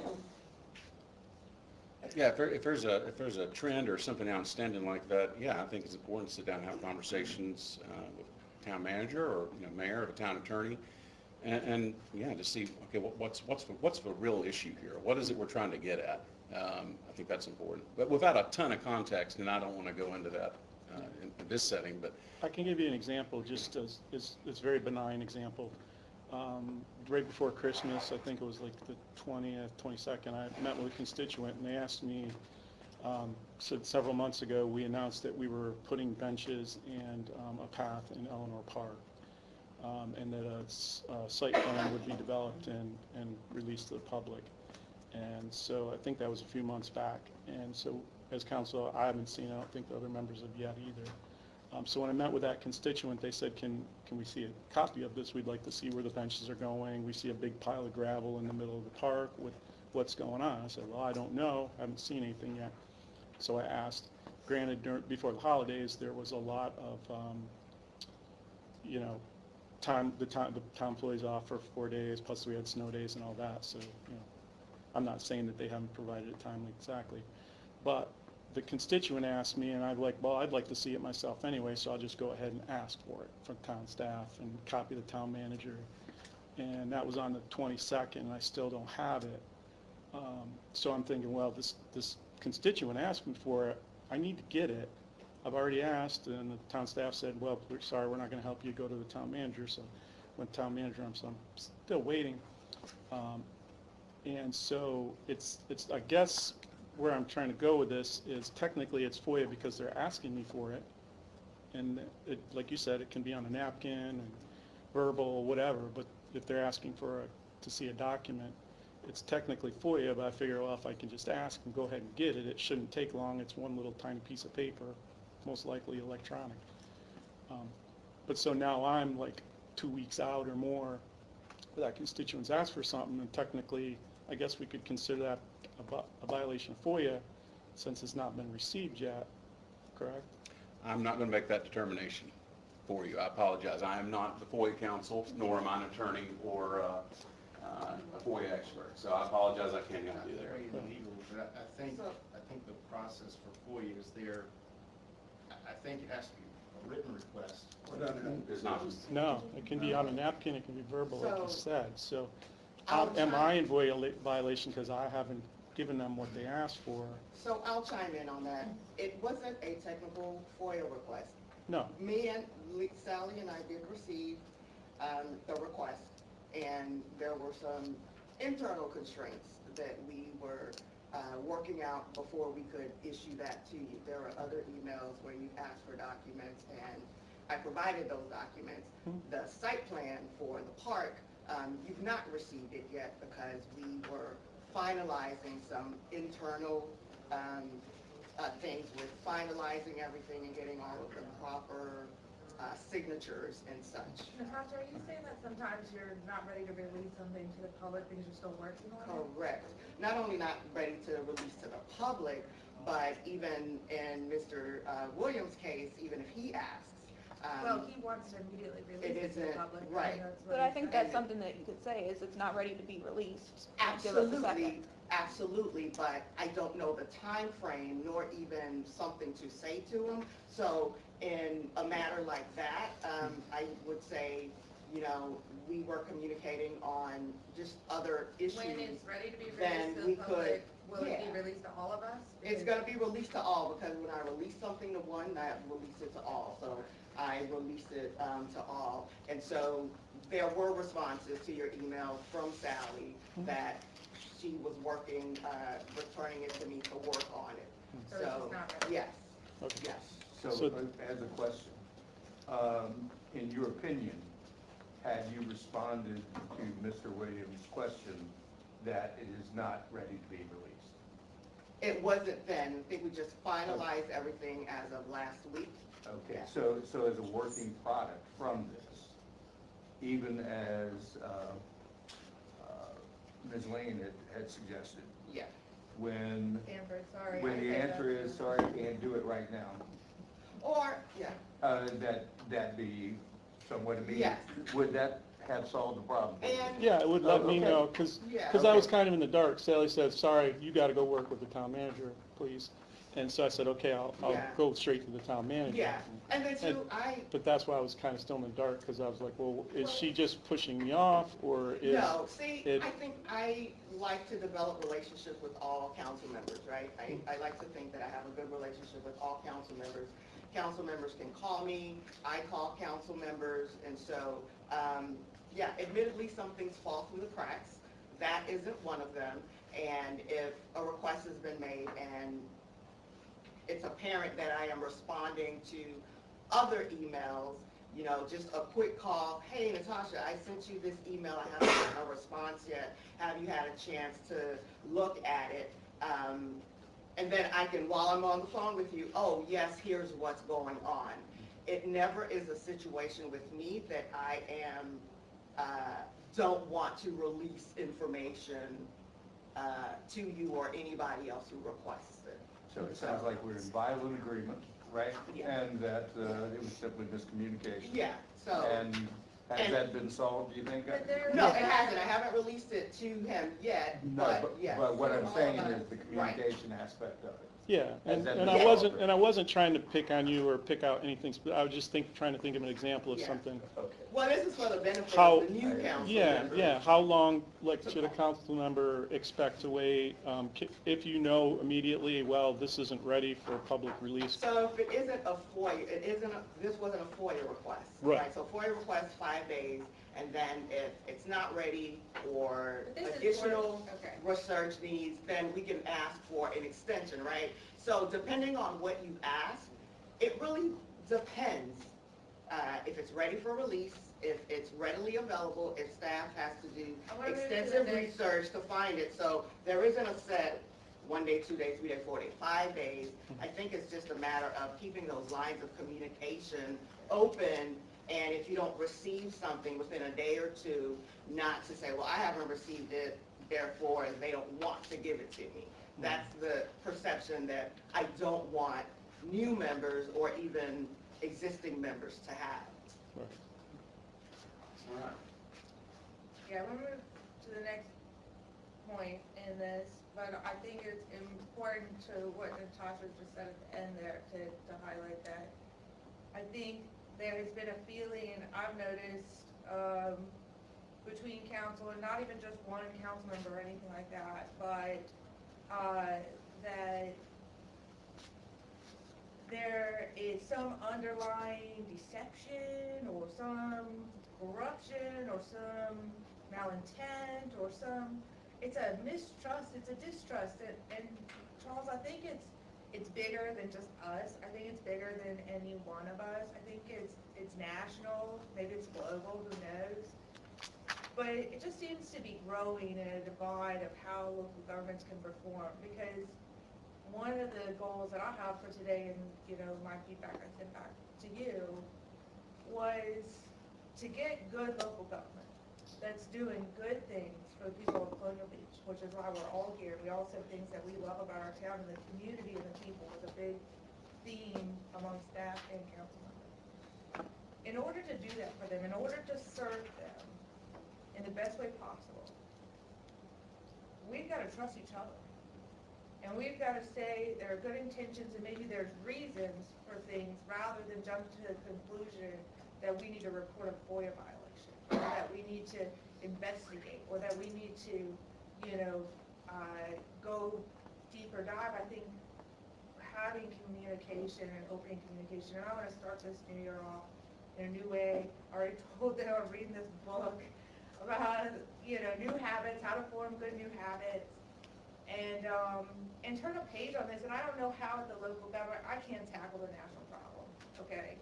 [SPEAKER 5] Yeah, if there's a trend or something outstanding like that, yeah, I think it's important to sit down and have conversations with the town manager or, you know, mayor or the town attorney, and yeah, to see, okay, what's the real issue here? What is it we're trying to get at? I think that's important, but without a ton of context, and I don't want to go into that in this setting, but
[SPEAKER 3] I can give you an example, just as it's a very benign example. Right before Christmas, I think it was like the 20th, 22nd, I met with a constituent and they asked me, said several months ago, we announced that we were putting benches and a path in Eleanor Park, and that a site plan would be developed and released to the public. And so I think that was a few months back. And so as council, I haven't seen it, I don't think the other members have yet either. So when I met with that constituent, they said, can we see a copy of this? We'd like to see where the benches are going. We see a big pile of gravel in the middle of the park with what's going on. I said, well, I don't know. I haven't seen anything yet. So I asked. Granted, before the holidays, there was a lot of, you know, the town employees off for 4 days, plus we had snow days and all that. So, you know, I'm not saying that they haven't provided it timely exactly. But the constituent asked me, and I'd like to see it myself anyway, so I'll just go ahead and ask for it from town staff and copy the town manager. And that was on the 22nd, and I still don't have it. So I'm thinking, well, this constituent asked me for it, I need to get it. I've already asked, and the town staff said, well, we're sorry, we're not going to help you, go to the town manager. So went to town manager, so I'm still waiting. And so it's I guess where I'm trying to go with this is technically it's FOIA because they're asking me for it. And it, like you said, it can be on a napkin and verbal, whatever, but if they're asking to see a document, it's technically FOIA, but I figure, well, if I can just ask and go ahead and get it, it shouldn't take long. It's one little tiny piece of paper, most likely electronic. But so now I'm like 2 weeks out or more that constituents ask for something, and technically, I guess we could consider that a violation of FOIA since it's not been received yet, correct?
[SPEAKER 5] I'm not going to make that determination for you. I apologize. I am not the FOIA counsel, nor am I an attorney or a FOIA expert. So I apologize. I can't help you there.
[SPEAKER 10] Very illegal, but I think the process for FOIA is there. I think it has to be a written request.
[SPEAKER 5] It's not.
[SPEAKER 3] No, it can be on a napkin, it can be verbal, like you said. So
[SPEAKER 11] I'll
[SPEAKER 3] am
[SPEAKER 11] chime-
[SPEAKER 3] I in violation because I haven't given them what they asked for?
[SPEAKER 11] So I'll chime in on that. It wasn't a technical FOIA request.
[SPEAKER 3] No.
[SPEAKER 11] Me and Sally and I did receive the request, and there were some internal constraints that we were working out before we could issue that to you. There were other emails where you asked for documents, and I provided those documents. The site plan for the park, you've not received it yet because we were finalizing some internal things with finalizing everything and getting all of the proper signatures and such.
[SPEAKER 1] Natasha, are you saying that sometimes you're not ready to release something to the public because you're still working on it?
[SPEAKER 11] Correct. Not only not ready to release to the public, but even in Mr. Williams' case, even if he asks.
[SPEAKER 1] Well, he wants to immediately release
[SPEAKER 11] It
[SPEAKER 1] it to the
[SPEAKER 11] isn't,
[SPEAKER 1] public.
[SPEAKER 11] right.
[SPEAKER 4] But I think that's something that you could say, is it's not ready to be released. Give us a second.
[SPEAKER 11] Absolutely, absolutely, but I don't know the time frame nor even something to say to him. So in a matter like that, I would say, you know, we were communicating on just other issues.
[SPEAKER 1] When it's ready to be
[SPEAKER 11] then
[SPEAKER 1] released to
[SPEAKER 11] we
[SPEAKER 1] the
[SPEAKER 11] could-
[SPEAKER 1] public, will it
[SPEAKER 11] yeah.
[SPEAKER 1] be released to all of us?
[SPEAKER 11] It's
[SPEAKER 1] Because-
[SPEAKER 11] gonna be released to all, because when I release something to one, I release it to all. So I released it to all. And so there were responses to your email from Sally that she was working, returning it to me to work on it.
[SPEAKER 1] So it's just not ready?
[SPEAKER 11] Yes,
[SPEAKER 3] Okay.
[SPEAKER 11] yes.
[SPEAKER 2] So as a question, in your opinion, had you responded to Mr. Williams' question that it is not ready to be released?
[SPEAKER 11] It wasn't then. I think we just finalized everything as of last week.
[SPEAKER 2] Okay,
[SPEAKER 11] Yeah.
[SPEAKER 2] so as a working product from this, even as Ms. Lane had suggested,
[SPEAKER 11] Yeah.
[SPEAKER 2] when
[SPEAKER 1] Stanford, sorry.
[SPEAKER 2] when
[SPEAKER 1] I
[SPEAKER 2] the
[SPEAKER 1] say that
[SPEAKER 2] answer
[SPEAKER 1] too.
[SPEAKER 2] is, sorry, I can't do it right now,
[SPEAKER 11] Or, yeah,
[SPEAKER 2] that be somewhat immediate?
[SPEAKER 11] Yes.
[SPEAKER 2] Would that have solved the problem?
[SPEAKER 11] and.
[SPEAKER 3] Yeah, it would let me
[SPEAKER 2] Okay.
[SPEAKER 3] know, because
[SPEAKER 11] Yeah.
[SPEAKER 3] I was kind of in the dark. Sally said, sorry, you got to go work with the town manager, please. And so I said, okay, I'll
[SPEAKER 11] Yeah.
[SPEAKER 3] go straight to the town manager.
[SPEAKER 11] Yeah, and then too,
[SPEAKER 3] But that's why I was kind of still in the dark, because I was like, well, is she just pushing me off, or is?
[SPEAKER 11] No, see,
[SPEAKER 3] it-
[SPEAKER 11] I think I like to develop relationships with all council members, right? I like to think that I have a good relationship with all council members. Council members can call me, I call council members, and so, yeah, admittedly, some things fall through the cracks. That isn't one of them, and if a request has been made and it's apparent that I am responding to other emails, you know, just a quick call, hey, Natasha, I sent you this email, I haven't gotten a response yet, have you had a chance to look at it? And then I can, while I'm on the phone with you, oh, yes, here's what's going on. It never is a situation with me that I am, don't want to release information to you or anybody else who requests it.
[SPEAKER 2] So it sounds like we're in violent agreement, right?
[SPEAKER 11] Yeah.
[SPEAKER 2] And that it was simply miscommunication.
[SPEAKER 11] Yeah, so.
[SPEAKER 2] And has that been solved, do you think?
[SPEAKER 1] But there-
[SPEAKER 11] No, it hasn't. I haven't released it to him yet,
[SPEAKER 2] No,
[SPEAKER 11] but yes.
[SPEAKER 2] but what I'm saying
[SPEAKER 11] All of
[SPEAKER 2] is
[SPEAKER 11] us-
[SPEAKER 2] the
[SPEAKER 11] right.
[SPEAKER 2] communication aspect of it.
[SPEAKER 3] Yeah, and
[SPEAKER 2] that
[SPEAKER 3] I
[SPEAKER 2] been
[SPEAKER 3] wasn't trying to pick on you or pick out anything, I was just trying to think of an example of
[SPEAKER 11] Yeah.
[SPEAKER 3] something.
[SPEAKER 2] Okay.
[SPEAKER 11] Well, this is for the benefit
[SPEAKER 3] How-
[SPEAKER 11] of the new council
[SPEAKER 3] Yeah,
[SPEAKER 11] members.
[SPEAKER 3] yeah, how long, like, should a council member expect to wait, if you know immediately, well, this isn't ready for public release?
[SPEAKER 11] So if it isn't a FOIA, this wasn't a FOIA request.
[SPEAKER 3] Right.
[SPEAKER 11] So FOIA request 5 days, and then if it's not ready or
[SPEAKER 1] But this is
[SPEAKER 11] additional
[SPEAKER 1] okay.
[SPEAKER 11] research needs, then we can ask for an extension, right? So depending on what you ask, it really depends. If it's ready for release, if it's readily available, if staff has to do
[SPEAKER 1] I wanna move to the
[SPEAKER 11] extensive
[SPEAKER 1] next-
[SPEAKER 11] research to find it. So there isn't a set 1 day, 2 days, 3 days, 4 days, 5 days. I think it's just a matter of keeping those lines of communication open, and if you don't receive something within a day or two, not to say, well, I haven't received it, therefore they don't want to give it to me. That's the perception that I don't want new members or even existing members to have.
[SPEAKER 5] All right.
[SPEAKER 1] Yeah, we'll move to the next point in this, but I think it's important to what Natasha just said at the end there, to highlight that. I think there has been a feeling, I've noticed, between council, and not even just one council member or anything like that, but, that there is some underlying deception or some corruption or some malintent or it's a mistrust, it's a distrust. And Charles, I think it's bigger than just us. I think it's bigger than any one of us. I think it's national, maybe it's global, who knows? But it just seems to be growing in a divide of how local governments can perform, because one of the goals that I have for today, and my feedback I sent back to you, was to get good local government that's doing good things for the people of Colonial Beach, which is why we're all here. We all said things that we love about our town, and the community and the people was a big theme among staff and council members. In order to do that for them, in order to serve them in the best way possible, we've got to trust each other. And we've got to say there are good intentions and maybe there's reasons for things, rather than jump to the conclusion that we need to report a FOIA violation, or that we need to investigate, or that we need to, go deeper dive. I think having communication and opening communication, and I want to start this new year off in a new way. I already told them I'm reading this book about, new habits, how to form good new habits. And turn a page on this, and I don't know how at the local government, I can't tackle the national problem, okay?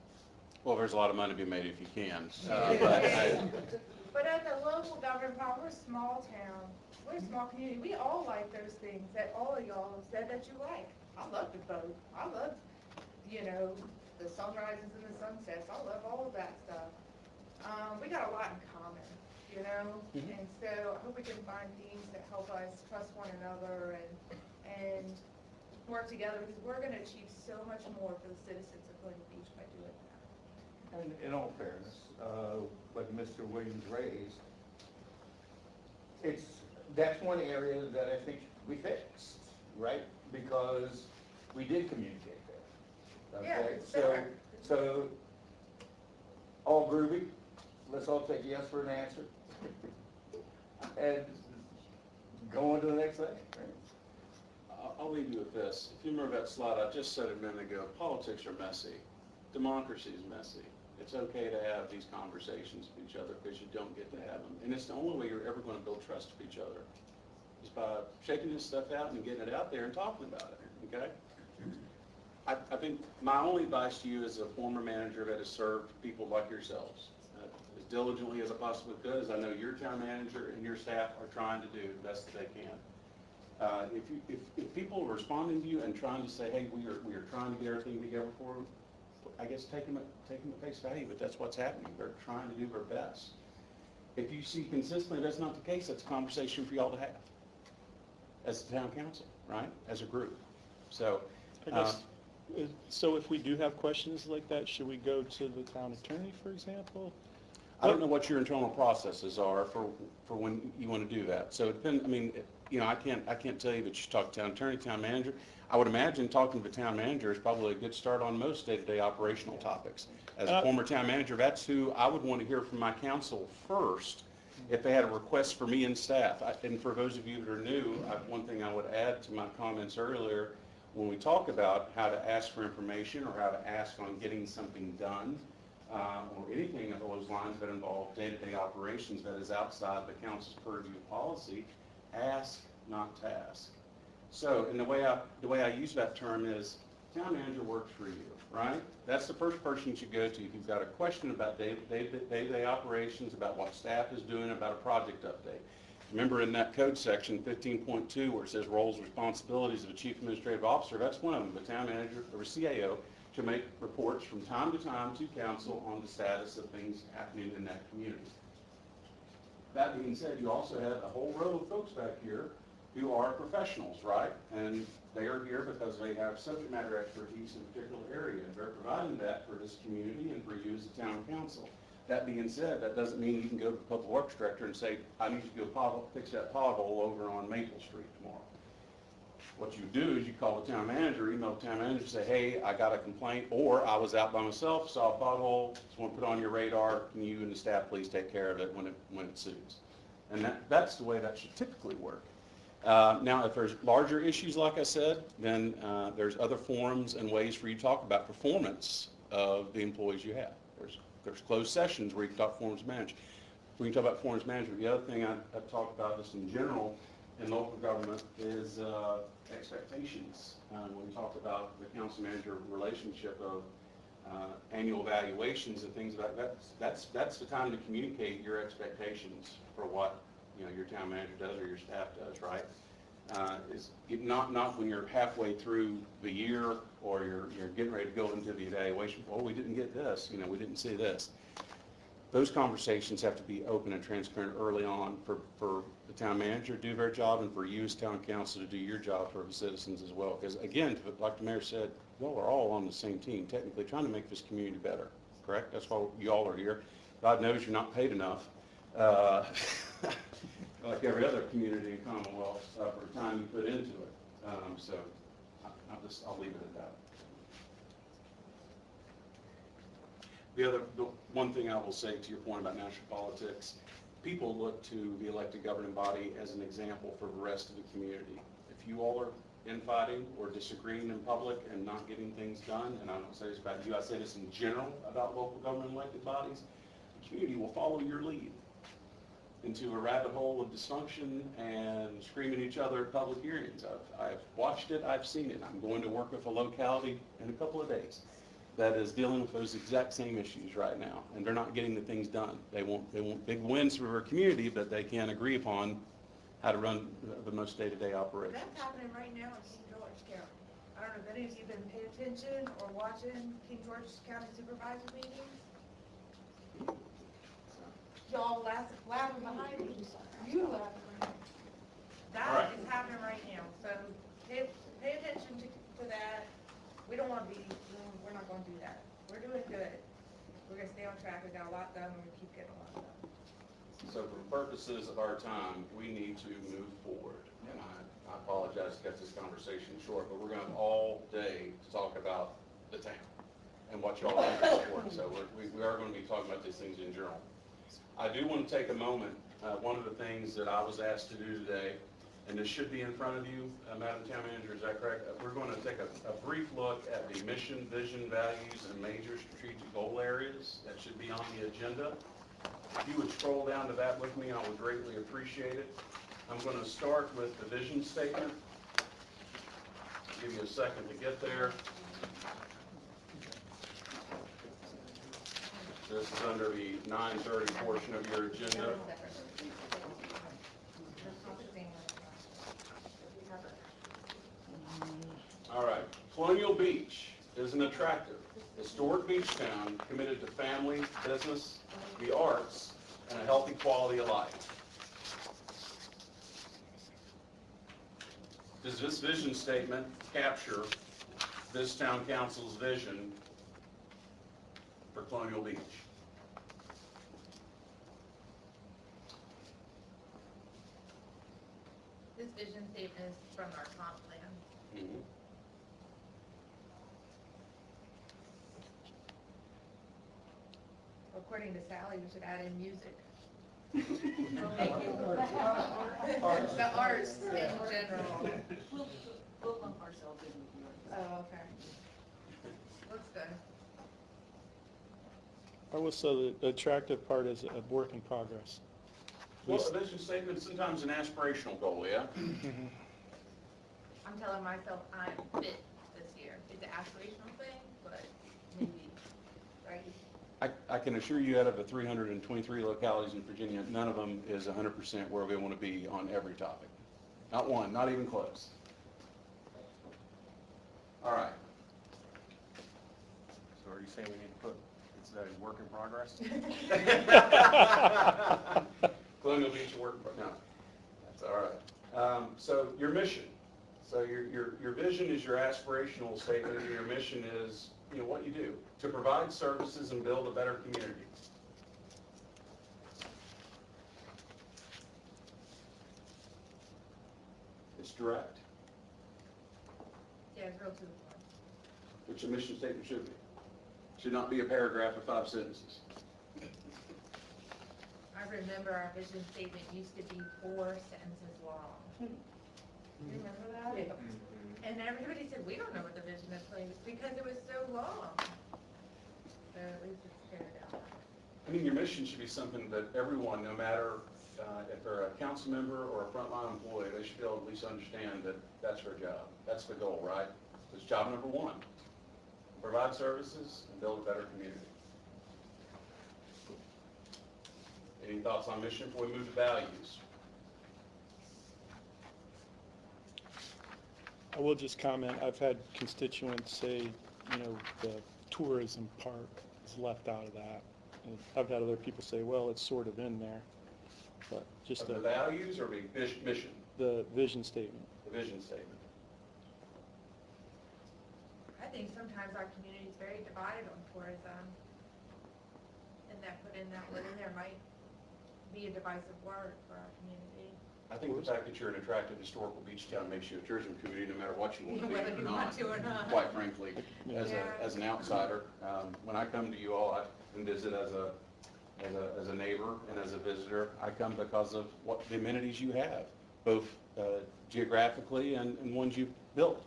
[SPEAKER 5] Well, there's a lot of money to be made if you can.
[SPEAKER 1] But at the local government problem, we're a small town, we're a small community, we all like those things that all of y'all have said that you like. I love to vote, I love, the sunrises and the sunsets, I love all of that stuff. We got a lot in common. And so I hope we can find themes that help us trust one another and work together, because we're going to achieve so much more for the citizens of Colonial Beach by doing that.
[SPEAKER 2] And in all fairness, like Mr. Williams raised, that's one area that I think we fixed, right? Because we did communicate there.
[SPEAKER 1] Yeah,
[SPEAKER 2] Okay,
[SPEAKER 1] it's better.
[SPEAKER 2] so all groovy. Let's all take yes for an answer. And go on to the next thing. Right?
[SPEAKER 5] I'll leave you with this. If you remember that slide I just said a minute ago, politics are messy. Democracy is messy. It's okay to have these conversations with each other, because you don't get to have them. And it's the only way you're ever going to build trust with each other, is by shaking this stuff out and getting it out there and talking about it, okay? I think my only advice to you as a former manager that has served people like yourselves, as diligently as I possibly could, as I know your town manager and your staff are trying to do the best that they can. If people are responding to you and trying to say, hey, we are trying to get everything together for them, I guess take them at face value, but that's what's happening. They're trying to do their best. If you see consistently that's not the case, that's a conversation for y'all to have as the town council, right? As a group. So,
[SPEAKER 3] I guess, so if we do have questions like that, should we go to the town attorney, for example?
[SPEAKER 5] I don't know what your internal processes are for when you want to do that. So it depends, I can't tell you that you talk to town attorney, town manager. I would imagine talking to the town manager is probably a good start on most day-to-day operational topics. As a former town manager, that's who I would want to hear from my council first if they had a request for me and staff. And for those of you that are new, one thing I would add to my comments earlier, when we talk about how to ask for information or how to ask on getting something done, or anything of those lines that involve day-to-day operations that is outside the council's purview policy, ask, not task. So, and the way I use that term is, town manager works for you, right? That's the first person you should go to if you've got a question about day-to-day operations, about what staff is doing, about a project update. Remember in that code section 15.2 where it says roles and responsibilities of a chief administrative officer, that's one of them. The town manager or CAO should make reports from time to time to council on the status of things happening in that community. That being said, you also have a whole row of folks back here who are professionals, right? And they are here because they have subject matter expertise in a particular area. And they're providing that for this community and for you as a town council. That being said, that doesn't mean you can go to the public works director and say, I need you to go fix that pothole over on Maple Street tomorrow. What you do is you call the town manager, email the town manager, say, hey, I got a complaint, or I was out by myself, saw a pothole, just want to put it on your radar, can you and the staff please take care of it when it suits? And that's the way that should typically work. Now, if there's larger issues, like I said, then there's other forums and ways for you to talk about performance of the employees you have. There's closed sessions where you can talk performance management. We can talk about performance management. The other thing I've talked about just in general in local government is expectations. When we talk about the council manager relationship of annual evaluations and things like that, that's the time to communicate your expectations for what your town manager does or your staff does, right? Is not when you're halfway through the year or you're getting ready to go into the evaluation. Oh, we didn't get this. We didn't see this. Those conversations have to be open and transparent early on for the town manager to do their job and for you as town council to do your job for the citizens as well. Because again, like the mayor said, y'all are all on the same team, technically trying to make this community better, correct? That's why y'all are here. God knows you're not paid enough. Like every other community in Commonwealth, for the time you put into it. So I'll leave it at that. The one thing I will say to your point about national politics, people look to the elected governing body as an example for the rest of the community. If you all are infighting or disagreeing in public and not getting things done, and I don't say this about you, I say this in general about local government elected bodies, the community will follow your lead into a rabbit hole of dysfunction and screaming at each other at public hearings. I've watched it, I've seen it. I'm going to work with a locality in a couple of days that is dealing with those exact same issues right now, and they're not getting the things done. They want big wins for their community, but they can't agree upon how to run the most day-to-day operations.
[SPEAKER 1] That's happening right now in King George County. I don't know if any of you have been paying attention or watching King George County Supervisor meetings. Y'all laughing behind me. You laughing. That is happening right now. So pay attention to that. We don't want to be, we're not going to do that. We're doing good. We're going to stay on track. We got a lot done. We're going to keep getting a lot done.
[SPEAKER 5] So for the purposes of our time, we need to move forward. And I apologize to cut this conversation short, but we're going to have all day to talk about the town and what y'all do to support. So we are going to be talking about these things in general. I do want to take a moment. One of the things that I was asked to do today, and this should be in front of you, Madam Town Manager, is that correct? We're going to take a brief look at the mission, vision, values, and major strategic goal areas that should be on the agenda. If you would scroll down to that with me, I would greatly appreciate it. I'm going to start with the vision statement. I'll give you a second to get there. This is under the 9:30 portion of your agenda. All right. Colonial Beach is an attractive, historic beach town committed to family, business, the arts, and a healthy quality of life. Does this vision statement capture this town council's vision for Colonial Beach?
[SPEAKER 1] this vision statement is from our comp plan.
[SPEAKER 5] Mhm.
[SPEAKER 1] According to Sally, we should add in music.
[SPEAKER 13] Arts.
[SPEAKER 1] The arts in general.
[SPEAKER 13] We'll lump ourselves in with yours.
[SPEAKER 1] Oh, okay. Looks good.
[SPEAKER 3] I will say the attractive part is a work in progress.
[SPEAKER 5] Well, a vision statement is sometimes an aspirational goal, yeah?
[SPEAKER 1] I'm telling myself I'm fit this year. It's an aspirational thing, but maybe, right?
[SPEAKER 5] I can assure you out of the 323 localities in Virginia, none of them is 100% where we want to be on every topic. Not one, not even close. All right.
[SPEAKER 10] So are you saying we need to put, it's a work in progress?
[SPEAKER 5] Colonial Beach work, no, that's all right. So your mission, so your vision is your aspirational statement, and your mission is, you know, what you do, to provide services and build a better community. It's direct,
[SPEAKER 1] Yeah, it's real to the point.
[SPEAKER 5] which a mission statement should be. Should not be a paragraph of 5 sentences.
[SPEAKER 1] I remember our vision statement used to be 4 sentences long. You remember that?
[SPEAKER 13] Yeah.
[SPEAKER 1] And everybody said, we don't know what the vision is, like, because it was so long. So at least it's pared down.
[SPEAKER 5] I mean, your mission should be something that everyone, no matter if they're a council member or a frontline employee, they should be able to at least understand that that's their job. That's the goal, right? It's job number 1. Provide services and build a better community. Any thoughts on mission before we move to values?
[SPEAKER 3] I will just comment, I've had constituents say, you know, the tourism part is left out of that. And I've had other people say, well, it's sort of in there, but just
[SPEAKER 5] Of the values or the mission?
[SPEAKER 3] the vision statement.
[SPEAKER 5] The vision statement.
[SPEAKER 1] I think sometimes our community is very divided on tourism. And that putting that word in there might be a divisive word for our community.
[SPEAKER 5] I think the fact that you're an attractive historical beach town makes you a tourism community no matter what you want to be
[SPEAKER 1] Whether you want to or not.
[SPEAKER 5] Quite frankly,
[SPEAKER 3] Yeah.
[SPEAKER 5] as an outsider. When I come to you all, I can visit as a neighbor and as a visitor. I come because of what the amenities you have, both geographically and ones you've built.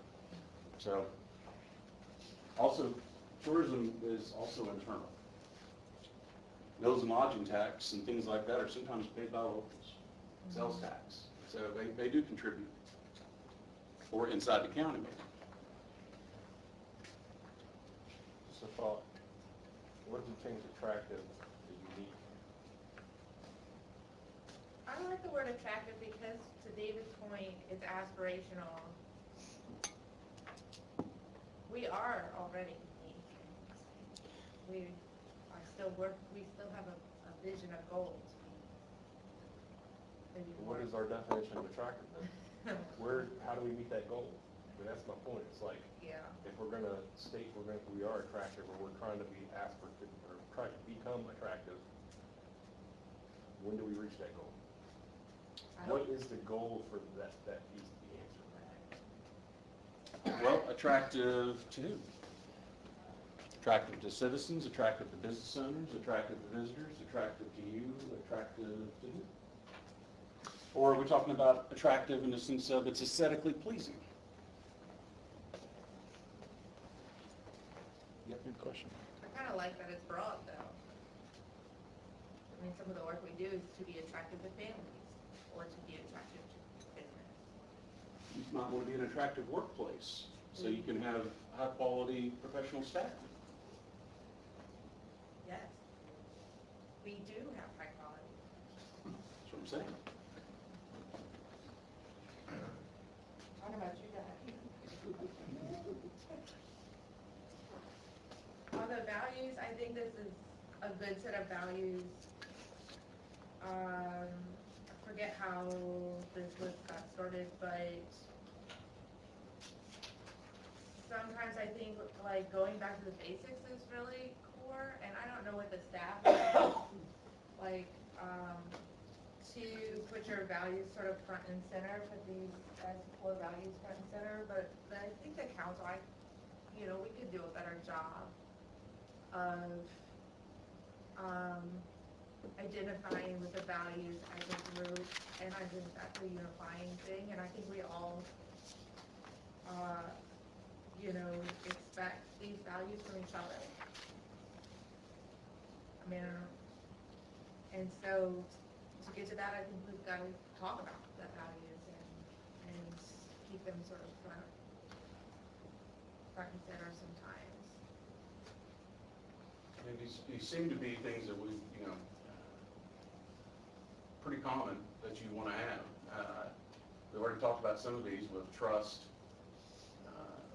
[SPEAKER 5] So, also, tourism is also internal. Meals and lodging tax and things like that are sometimes paid by locals. Sales tax. So they do contribute. Or inside the county maybe.
[SPEAKER 10] Just a thought. What do you think is attractive, is unique?
[SPEAKER 1] I like the word attractive because, to David's point, it's aspirational. We are already unique. We still have a vision of goals. Maybe
[SPEAKER 10] What
[SPEAKER 1] more.
[SPEAKER 10] is our definition of attractive then? How do we meet that goal? I mean, that's my point. It's like,
[SPEAKER 1] Yeah.
[SPEAKER 10] if we're gonna state we are attractive, or we're trying to be aspirative, or trying to become attractive, when do we reach that goal? What is the goal for that piece of the answer?
[SPEAKER 5] Well, attractive to who? Attractive to citizens, attractive to business owners, attractive to visitors, attractive to you, attractive to who? Or are we talking about attractive in the sense of it's aesthetically pleasing?
[SPEAKER 3] Yep, good question.
[SPEAKER 1] I kind of like that it's broad, though. I mean, some of the work we do is to be attractive to families, or to be attractive to business.
[SPEAKER 5] You might want to be an attractive workplace, so you can have high-quality professional staff.
[SPEAKER 1] Yes. We do have high quality.
[SPEAKER 5] That's what I'm saying.
[SPEAKER 1] What about you guys? On the values, I think this is a good set of values. I forget how this list got started, but sometimes I think like going back to the basics is really core, and I don't know what the staff is, like, to put your values sort of front and center, put these as core values front and center, but I think the council, we could do a better job of identifying with the values as a group, and I think that's a unifying thing, and I think we all, expect these values from each other. I mean, and so to get to that, I think we've got to talk about the values and keep them sort of front and center sometimes.
[SPEAKER 5] And these seem to be things that we, pretty common that you want to have. We already talked about some of these with trust,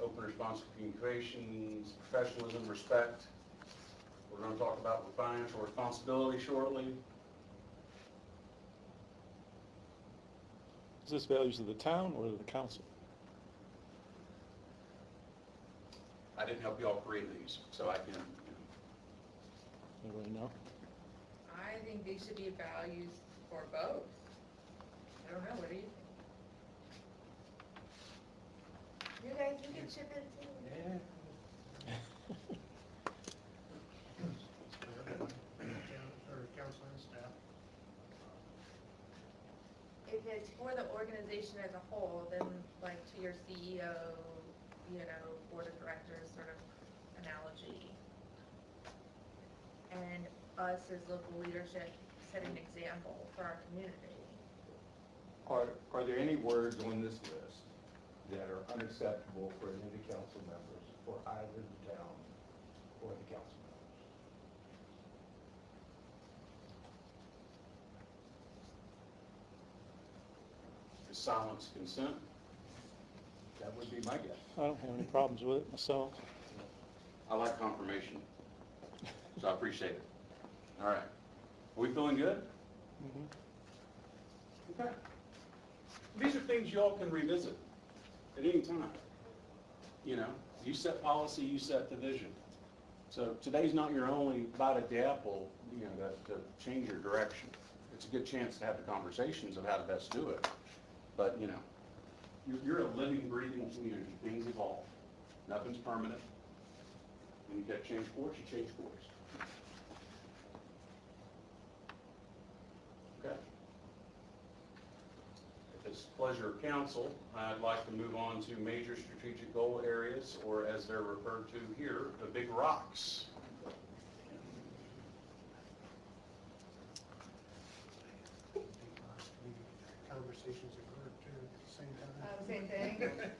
[SPEAKER 5] open responsive communications, professionalism, respect. We're going to talk about with financial responsibility shortly.
[SPEAKER 3] Is this values of the town or the council?
[SPEAKER 5] I didn't help you all create these, so I can,
[SPEAKER 3] Anybody know?
[SPEAKER 1] I think these should be values for both. I don't know, what do you think? You guys, you can chip in too.
[SPEAKER 7] Or council and staff.
[SPEAKER 1] If it's for the organization as a whole, then like to your CEO, board of directors sort of analogy. And us as local leadership set an example for our community.
[SPEAKER 2] Are there any words on this list that are unacceptable for any of the council members, for either the town or the council members?
[SPEAKER 5] Is silence consent?
[SPEAKER 2] That would be my guess.
[SPEAKER 3] I don't have any problems with it myself.
[SPEAKER 5] I like confirmation, so I appreciate it. All right. Are we feeling good?
[SPEAKER 3] Mhm.
[SPEAKER 5] Okay. These are things y'all can revisit at any time. You set policy, you set the vision. So today's not your only bite at the apple, to change your direction. It's a good chance to have the conversations of how to best do it. But, you're a living, breathing community. Things evolve. Nothing's permanent. When you got to change course, you change course. Okay. If it's pleasure of council, I'd like to move on to major strategic goal areas, or as they're referred to here, the big rocks.
[SPEAKER 7] Conversations occur too at the same time.
[SPEAKER 1] Same thing.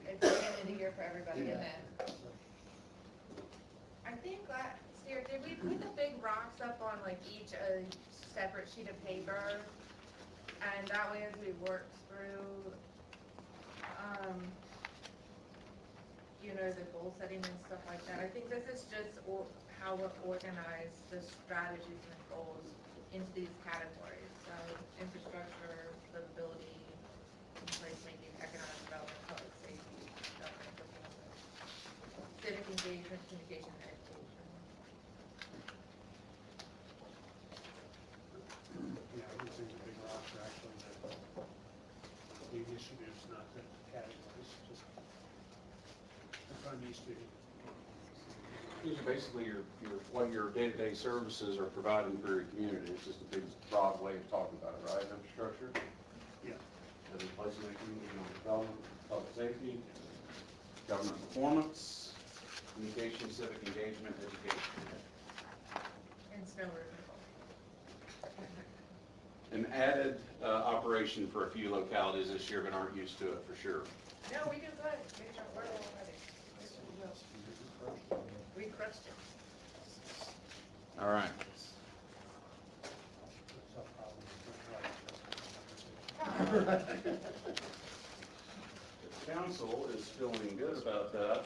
[SPEAKER 1] It's the end of the year for everybody, isn't it? I think Sarah, did we put the big rocks up on like each a separate sheet of paper? And that way as we work through, the goal setting and stuff like that. I think this is just how we'll organize the strategies and goals into these categories. So infrastructure, livability, placemaking, economic development, public safety, government performance, civic engagement, communication, and education.
[SPEAKER 7] Yeah, these things are big rocks are actually the initiatives, not the categories, just that's what I'm used to.
[SPEAKER 5] These are basically what your day-to-day services are providing for your community. It's just a big, broad way of talking about it, right? Infrastructure,
[SPEAKER 7] Yeah.
[SPEAKER 5] living, placemaking, economic development, public safety, government performance, communication, civic engagement, education.
[SPEAKER 1] And snow removal.
[SPEAKER 5] An added operation for a few localities this year, but aren't used to it for sure.
[SPEAKER 1] No, we do good. We're already. We crushed it.
[SPEAKER 5] All right. The council is feeling good about that.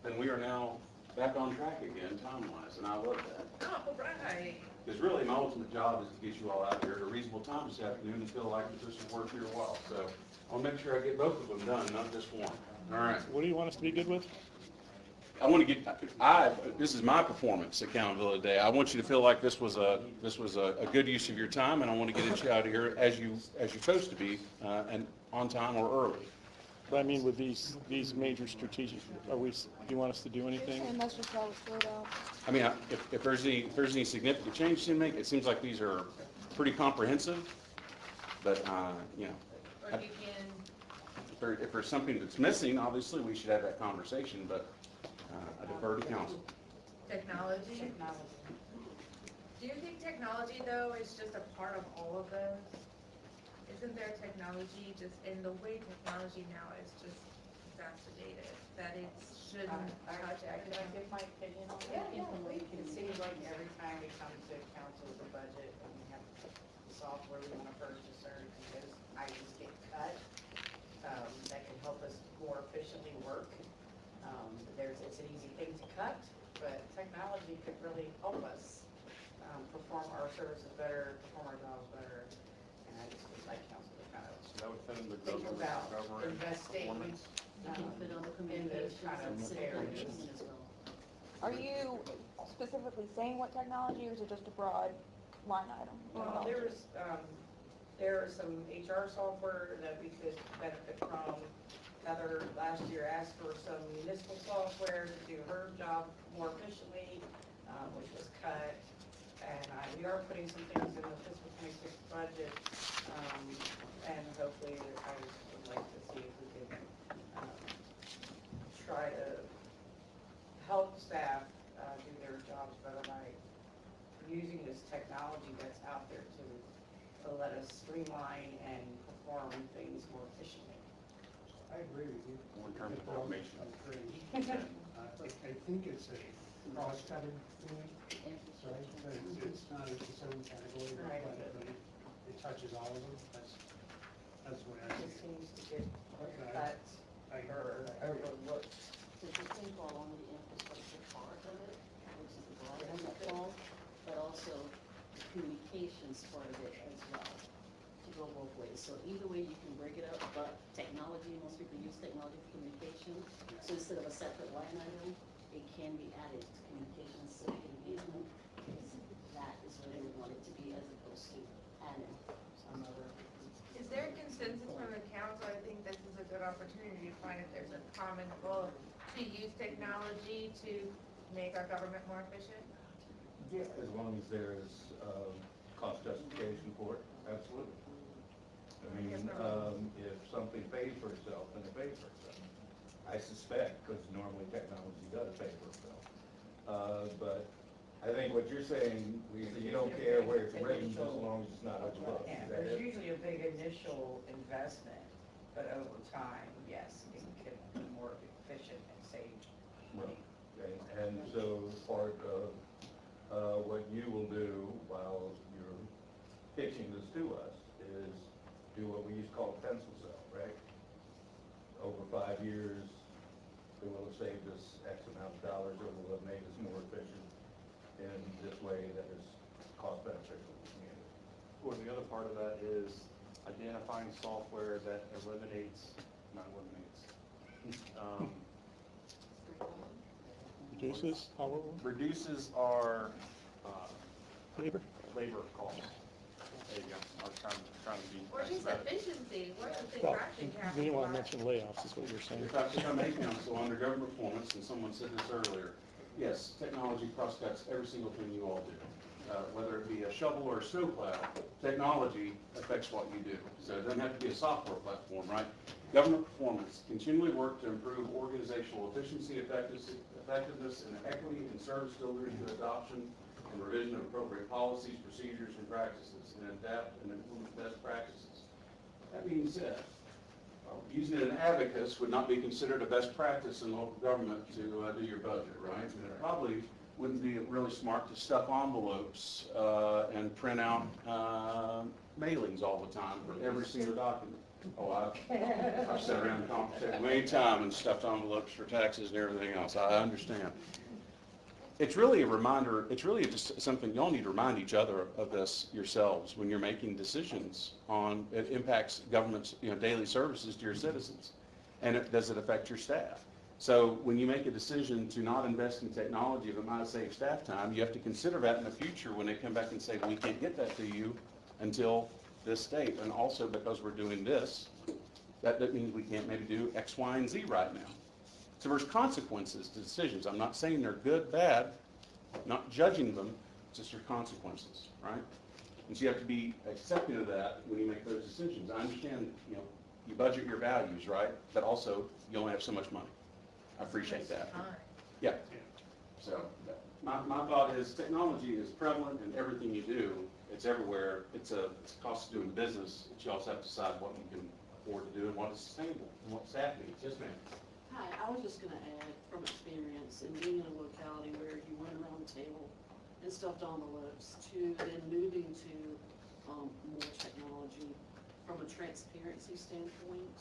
[SPEAKER 5] Then we are now back on track again, time-wise, and I love that.
[SPEAKER 1] Oh, right.
[SPEAKER 5] Because really, my ultimate job is to get you all out here at a reasonable time this afternoon and feel like that this is worth your while. So I'll make sure I get both of them done, not just one. All right.
[SPEAKER 3] What do you want us to be good with?
[SPEAKER 5] I want to get, this is my performance accountability day. I want you to feel like this was a good use of your time, and I want to get you out of here as you're supposed to be, and on time or early.
[SPEAKER 3] But I mean, with these major strategic, do you want us to do anything?
[SPEAKER 4] And that's just how it's laid out.
[SPEAKER 5] I mean, if there's any significant changes to make, it seems like these are pretty comprehensive, but, you know,
[SPEAKER 1] Or you can,
[SPEAKER 5] if there's something that's missing, obviously, we should have that conversation, but I defer to council.
[SPEAKER 1] technology. Do you think technology, though, is just a part of all of those? Isn't there technology just in the way technology now is just exacerbated, that it shouldn't touch
[SPEAKER 11] Can I
[SPEAKER 1] everything?
[SPEAKER 11] give my opinion on
[SPEAKER 1] Yeah,
[SPEAKER 11] that?
[SPEAKER 1] yeah, please.
[SPEAKER 11] It seems like every time we come to council with a budget and we have the software we want to purchase or those items get cut, that can help us more efficiently work. It's an easy thing to cut, but technology could really help us perform our services better, perform our jobs better. And I just would like council to kind of
[SPEAKER 10] That would fit in the
[SPEAKER 11] think about
[SPEAKER 10] government
[SPEAKER 11] investing
[SPEAKER 10] performance.
[SPEAKER 6] You can fit on the
[SPEAKER 11] in those
[SPEAKER 6] communications
[SPEAKER 11] kind of
[SPEAKER 6] and city
[SPEAKER 11] areas.
[SPEAKER 6] management as well.
[SPEAKER 4] Are you specifically saying what technology, or is it just a broad line item?
[SPEAKER 11] Well, there is some HR software that we could benefit from. Heather last year asked for some municipal software to do her job more efficiently, which was cut. And we are putting some things in the fiscal 26 budget, and hopefully I would like to see if we could try to help staff do their jobs better by using this technology that's out there to let us streamline and perform things more efficiently.
[SPEAKER 8] I agree with you.
[SPEAKER 5] More in terms of automation.
[SPEAKER 8] I think it's a cross-cutting thing, right? But it's not its own category,
[SPEAKER 11] Right.
[SPEAKER 8] but it touches all of them. That's what I
[SPEAKER 11] It
[SPEAKER 8] think.
[SPEAKER 11] just seems to get
[SPEAKER 8] Okay.
[SPEAKER 11] cut
[SPEAKER 8] I-
[SPEAKER 11] or overlooked.
[SPEAKER 6] So if you think all on the infrastructure part of it, which is the broad end of it all, but also the communications part of it as well, to go both ways. So either way, you can break it up, but technology, most people use technology for communication. So instead of a separate line item, it can be added to communications, civic engagement, because that is where they would want it to be as opposed to adding some other.
[SPEAKER 1] Is there a consensus from the council? I think this is a good opportunity to find if there's a common goal to use technology to make our government more efficient.
[SPEAKER 2] Yeah, as long as there's cost justification for it, absolutely. I mean, if something pays for itself, then it pays for itself. I suspect, because normally technology does pay for itself. But I think what you're saying, Lisa, you don't care where it's written as long as it's not overlooked.
[SPEAKER 11] Yeah,
[SPEAKER 2] Is that
[SPEAKER 11] there's
[SPEAKER 2] it?
[SPEAKER 11] usually a big initial investment, but over time, yes, it can be more efficient and save money.
[SPEAKER 2] And so part of what you will do while you're pitching this to us is do what we used to call a pencil sell, right? Over 5 years, it will have saved us X amount of dollars, or will have made us more efficient in this way that is cost beneficial to the community.
[SPEAKER 10] Or the other part of that is identifying software that
[SPEAKER 3] Reduces our
[SPEAKER 10] reduces our
[SPEAKER 3] labor?
[SPEAKER 10] labor costs. There you go. I was trying to be.
[SPEAKER 1] Or
[SPEAKER 10] nice
[SPEAKER 1] just
[SPEAKER 10] about it.
[SPEAKER 1] efficiency, what's the
[SPEAKER 3] Well,
[SPEAKER 1] contraction
[SPEAKER 3] you
[SPEAKER 1] happening?
[SPEAKER 3] didn't want to mention layoffs, is what you're saying.
[SPEAKER 5] If I may, council, under government performance, and someone said this earlier, yes, technology cross-cuts every single thing you all do. Whether it be a shovel or a snowplow, technology affects what you do. So it doesn't have to be a software platform, right? Government performance, continually work to improve organizational efficiency, effectiveness, and equity in service delivery to adoption and revision of appropriate policies, procedures, and practices, and adapt and implement best practices. That being said, using an abacus would not be considered a best practice in local government to do your budget, right? And it probably wouldn't be really smart to stuff envelopes and print out mailings all the time for every single document. Oh, I've sat around the conference table many times and stuffed envelopes for taxes and everything else. I understand. It's really a reminder, it's really just something, y'all need to remind each other of this yourselves when you're making decisions on, it impacts government's, daily services to your citizens. And does it affect your staff? So when you make a decision to not invest in technology that might save staff time, you have to consider that in the future when they come back and say, we can't get that to you until this date. And also because we're doing this, that means we can't maybe do X, Y, and Z right now. So there's consequences to decisions. I'm not saying they're good, bad, not judging them, it's just your consequences, right? And so you have to be accepting of that when you make those decisions. I understand, you budget your values, right? But also, you only have so much money. I appreciate that. Yeah. So my thought is technology is prevalent in everything you do. It's everywhere. It's a cost of doing business. But you also have to decide what you can afford to do and what is sustainable and what staff needs. Yes, ma'am.
[SPEAKER 6] Hi, I was just gonna add from experience in being in a locality where you went around the table and stuffed envelopes to then moving to more technology. From a transparency standpoint,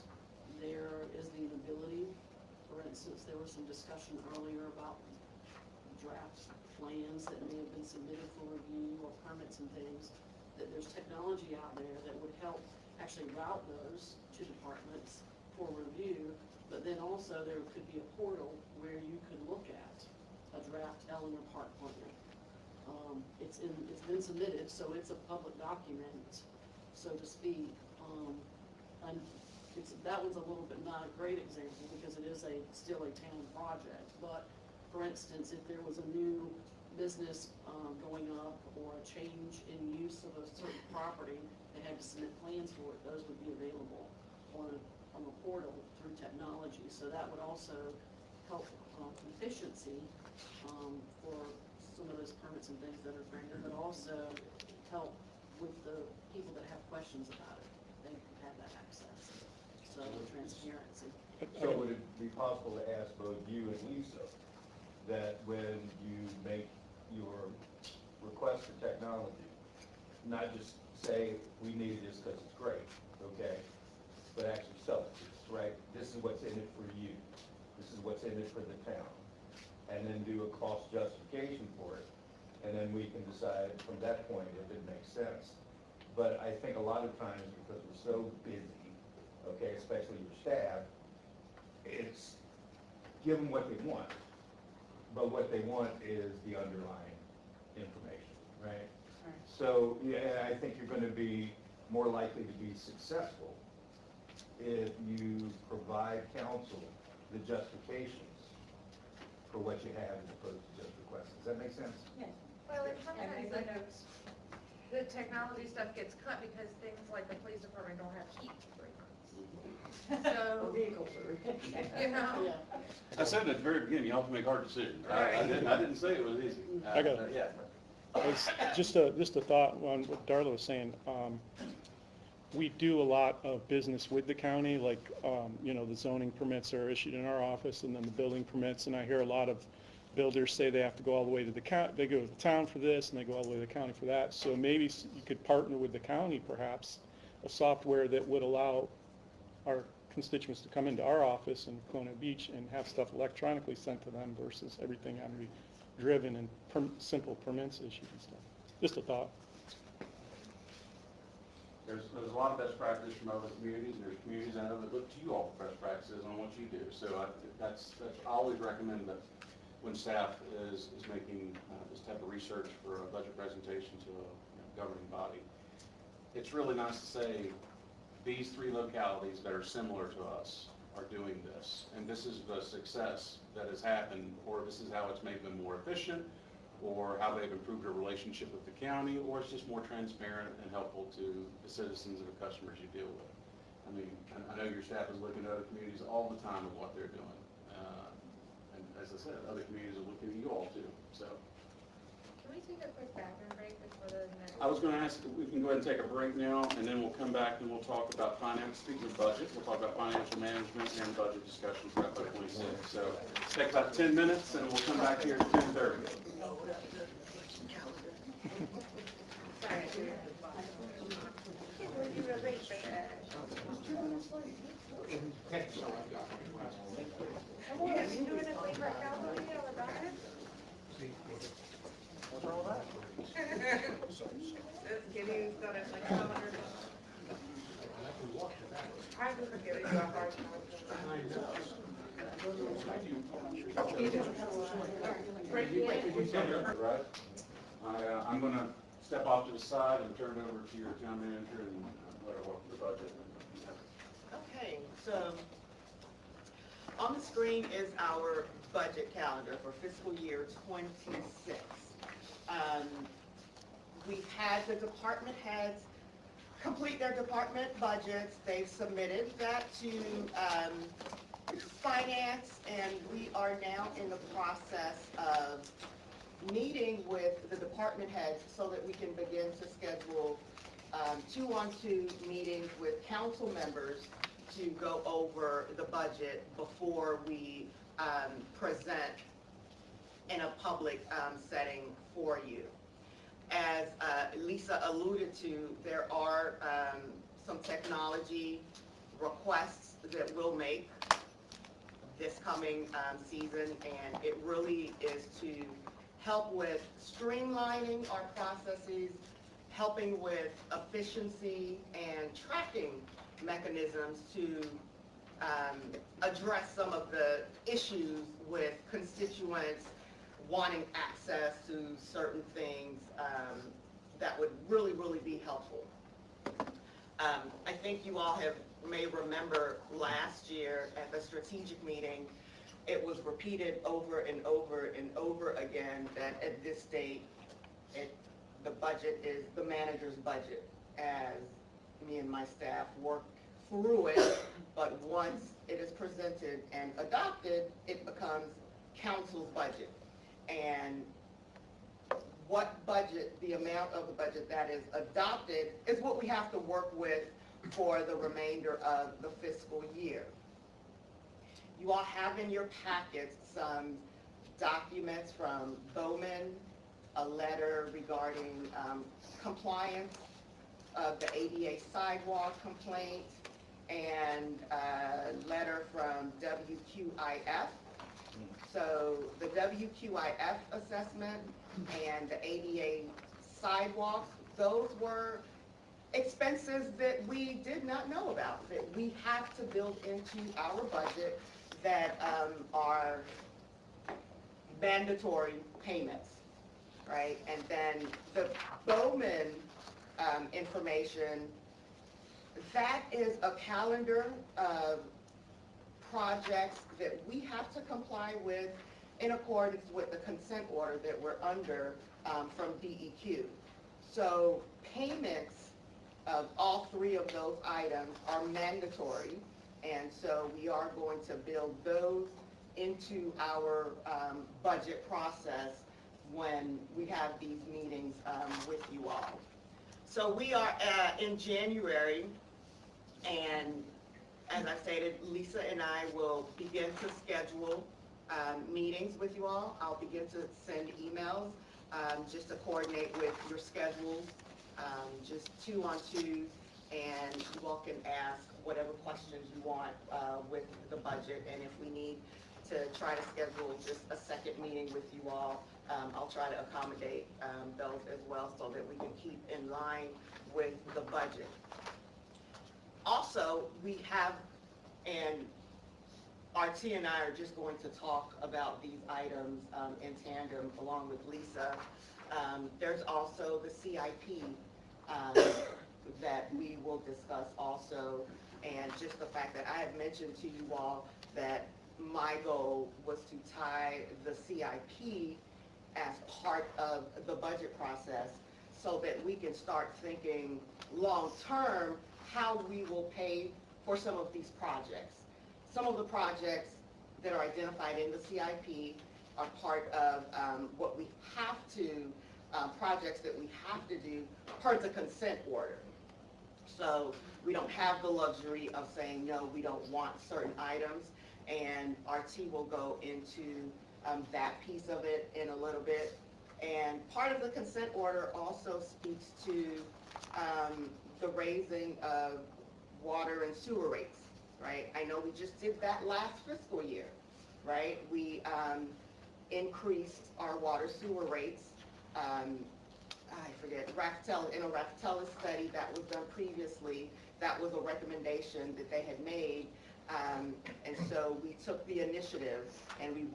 [SPEAKER 6] there is the ability, for instance, there was some discussion earlier about draft plans that may have been submitted for review or permits and things, that there's technology out there that would help actually route those to departments for review, but then also there could be a portal where you could look at a draft Eleanor Park plan. It's been submitted, so it's a public document, so to speak. And that was a little bit not a great example because it is still a town project. But for instance, if there was a new business going up or a change in use of a certain property, they had to submit plans for it. Those would be available on a portal through technology. So that would also help efficiency for some of those permits and things that are granted, but also help with the people that have questions about it. They have that access. So transparency.
[SPEAKER 2] So would it be possible to ask both you and Lisa that when you make your request for technology, not just say, we need this because it's great, okay? But actually sell it to us, right? This is what's in it for you. This is what's in it for the town. And then do a cost justification for it. And then we can decide from that point if it makes sense. But I think a lot of times, because we're so busy, okay, especially your staff, it's give them what they want. But what they want is the underlying information, right? So, yeah, I think you're going to be more likely to be successful if you provide counsel the justifications for what you have as opposed to just requests. Does that make sense?
[SPEAKER 6] Yes.
[SPEAKER 1] Well, and sometimes the technology stuff gets cut because things like the police department don't have heat for 3 months. So,
[SPEAKER 6] Vehicles
[SPEAKER 1] you know.
[SPEAKER 5] I said at the very beginning, you have to make hard decisions. I didn't say it was easy.
[SPEAKER 3] I got it.
[SPEAKER 5] Yeah.
[SPEAKER 3] It's just a thought on what Darla was saying. We do a lot of business with the county, like, the zoning permits are issued in our office and then the building permits. And I hear a lot of builders say they have to go all the way to the county, they go to the town for this and they go all the way to the county for that. So maybe you could partner with the county, perhaps, a software that would allow our constituents to come into our office in Colonial Beach and have stuff electronically sent to them versus everything having to be driven and simple permits issued and stuff. Just a thought.
[SPEAKER 5] There's a lot of best practice from other communities, and there's communities I know that look to you all for best practices on what you do. So I always recommend that when staff is making this type of research for a budget presentation to a governing body, it's really nice to say these 3 localities that are similar to us are doing this, and this is the success that has happened, or this is how it's made them more efficient, or how they've improved their relationship with the county, or it's just more transparent and helpful to the citizens and the customers you deal with. I mean, I know your staff is looking at other communities all the time at what they're doing. And as I said, other communities are looking at you all too, so.
[SPEAKER 1] Can we take a quick bathroom break before the next?
[SPEAKER 5] I was gonna ask if we can go ahead and take a break now, and then we'll come back and we'll talk about finance, speaking of budget, we'll talk about financial management and budget discussion for FY '26. So take about 10 minutes and we'll come back here at 10:30.
[SPEAKER 1] Sorry. You were late for that.
[SPEAKER 14] 2 minutes late.
[SPEAKER 1] Yeah, you doing it late right now, Olivia, or Brian?
[SPEAKER 14] What's wrong with that?
[SPEAKER 1] Giddy's done it like 100 times. I was giving you a hard time.
[SPEAKER 14] I know.
[SPEAKER 5] Right. I'm going to step off to the side and turn it over to your town manager and let her walk through the budget.
[SPEAKER 11] Okay, so on the screen is our budget calendar for fiscal year '26. We've had the department heads complete their department budgets. They've submitted that to finance, and we are now in the process of meeting with the department heads so that we can begin to schedule 2-on-2 meetings with council members to go over the budget before we present in a public setting for you. As Lisa alluded to, there are some technology requests that we'll make this coming season, and it really is to help with streamlining our processes, helping with efficiency and tracking mechanisms to address some of the issues with constituents wanting access to certain things that would really, really be helpful. I think you all may remember last year at the strategic meeting, it was repeated over and over and over again that at this date, the budget is the manager's budget, as me and my staff work through it, but once it is presented and adopted, it becomes council's budget. And what budget, the amount of the budget that is adopted, is what we have to work with for the remainder of the fiscal year. You all have in your packets some documents from Bowman, a letter regarding compliance of the ADA sidewalk complaint, and a letter from WQIF. So the WQIF assessment and the ADA sidewalks, those were expenses that we did not know about, that we have to build into our budget that are mandatory payments, right? And then the Bowman information, that is a calendar of projects that we have to comply with in accordance with the consent order that we're under from DEQ. So payments of all three of those items are mandatory, and so we are going to build those into our budget process when we have these meetings with you all. So we are in January, and as I stated, Lisa and I will begin to schedule meetings with you all. I'll begin to send emails just to coordinate with your schedules, just 2-on-2, and you all can ask whatever questions you want with the budget. And if we need to try to schedule just a second meeting with you all, I'll try to accommodate those as well so that we can keep in line with the budget. Also, we have, and RT and I are just going to talk about these items in tandem along with Lisa. There's also the CIP that we will discuss also, and just the fact that I have mentioned to you all that my goal was to tie the CIP as part of the budget process so that we can start thinking long-term how we will pay for some of these projects. Some of the projects that are identified in the CIP are part of what we have to, projects that we have to do per the consent order. So we don't have the luxury of saying, no, we don't want certain items, and RT will go into that piece of it in a little bit. And part of the consent order also speaks to the raising of water and sewer rates, right? I know we just did that last fiscal year, right? We increased our water sewer rates. I forget, in a Raftella study that was done previously, that was a recommendation that they had made And so we took the initiative and we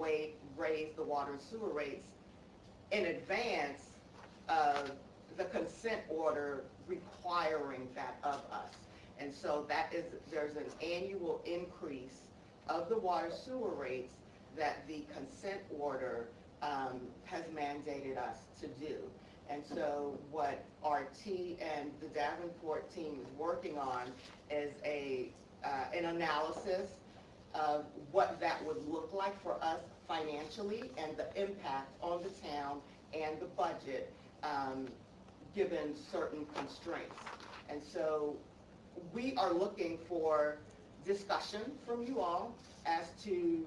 [SPEAKER 11] raised the water and sewer rates in advance of the consent order requiring that of us. And so there's an annual increase of the water sewer rates that the consent order has mandated us to do. And so what our and the Davenport team is working on is an analysis of what that would look like for us financially and the impact on the town and the budget given certain constraints. And so we are looking for discussion from you all as to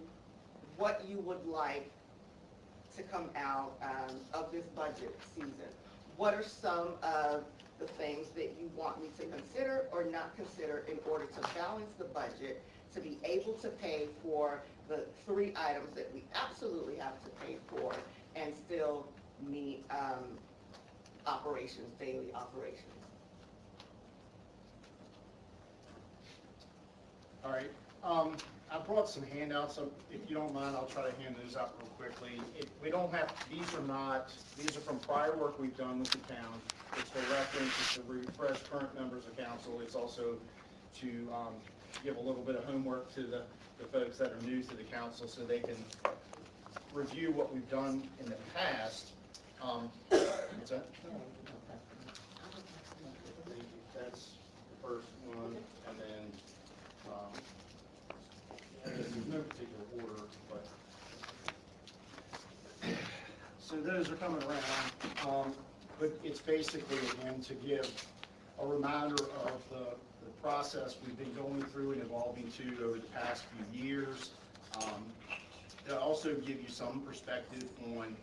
[SPEAKER 11] what you would like to come out of this budget season. What are some of the things that you want me to consider or not consider in order to balance the budget to be able to pay for the 3 items that we absolutely have to pay for and still meet daily operations?
[SPEAKER 10] All right, I brought some handouts, so if you don't mind, I'll try to hand those out real quickly. We don't have, these are from prior work we've done with the town. It's for reference, it's to refresh current members of council. It's also to give a little bit of homework to the folks that are new to the council so they can review what we've done in the past. What's that? That's the first one, and then there's no particular order, but so those are coming around. But it's basically, again, to give a reminder of the process we've been going through and evolving to over the past few years. To also give you some perspective on,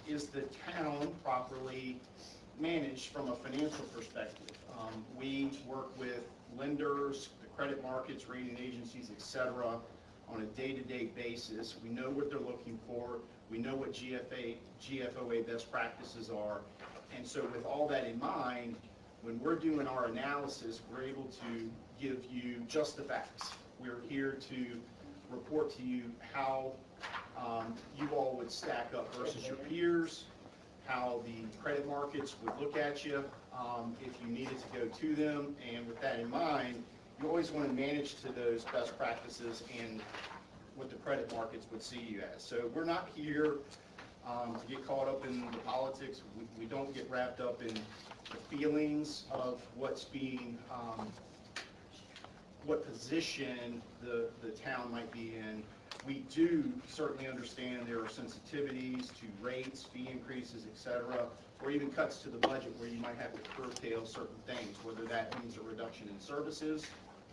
[SPEAKER 10] is the town properly managed from a financial perspective? We work with lenders, the credit markets, rating agencies, et cetera, on a day-to-day basis. We know what they're looking for. We know what GFOA best practices are. And so with all that in mind, when we're doing our analysis, we're able to give you just the facts. We're here to report to you how you all would stack up versus your peers, how the credit markets would look at you if you needed to go to them. And with that in mind, you always want to manage to those best practices and what the credit markets would see you as. So we're not here to get caught up in the politics. We don't get wrapped up in the feelings of what's being, what position the town might be in. We do certainly understand there are sensitivities to rates, fee increases, et cetera, or even cuts to the budget where you might have to curtail certain things, whether that means a reduction in services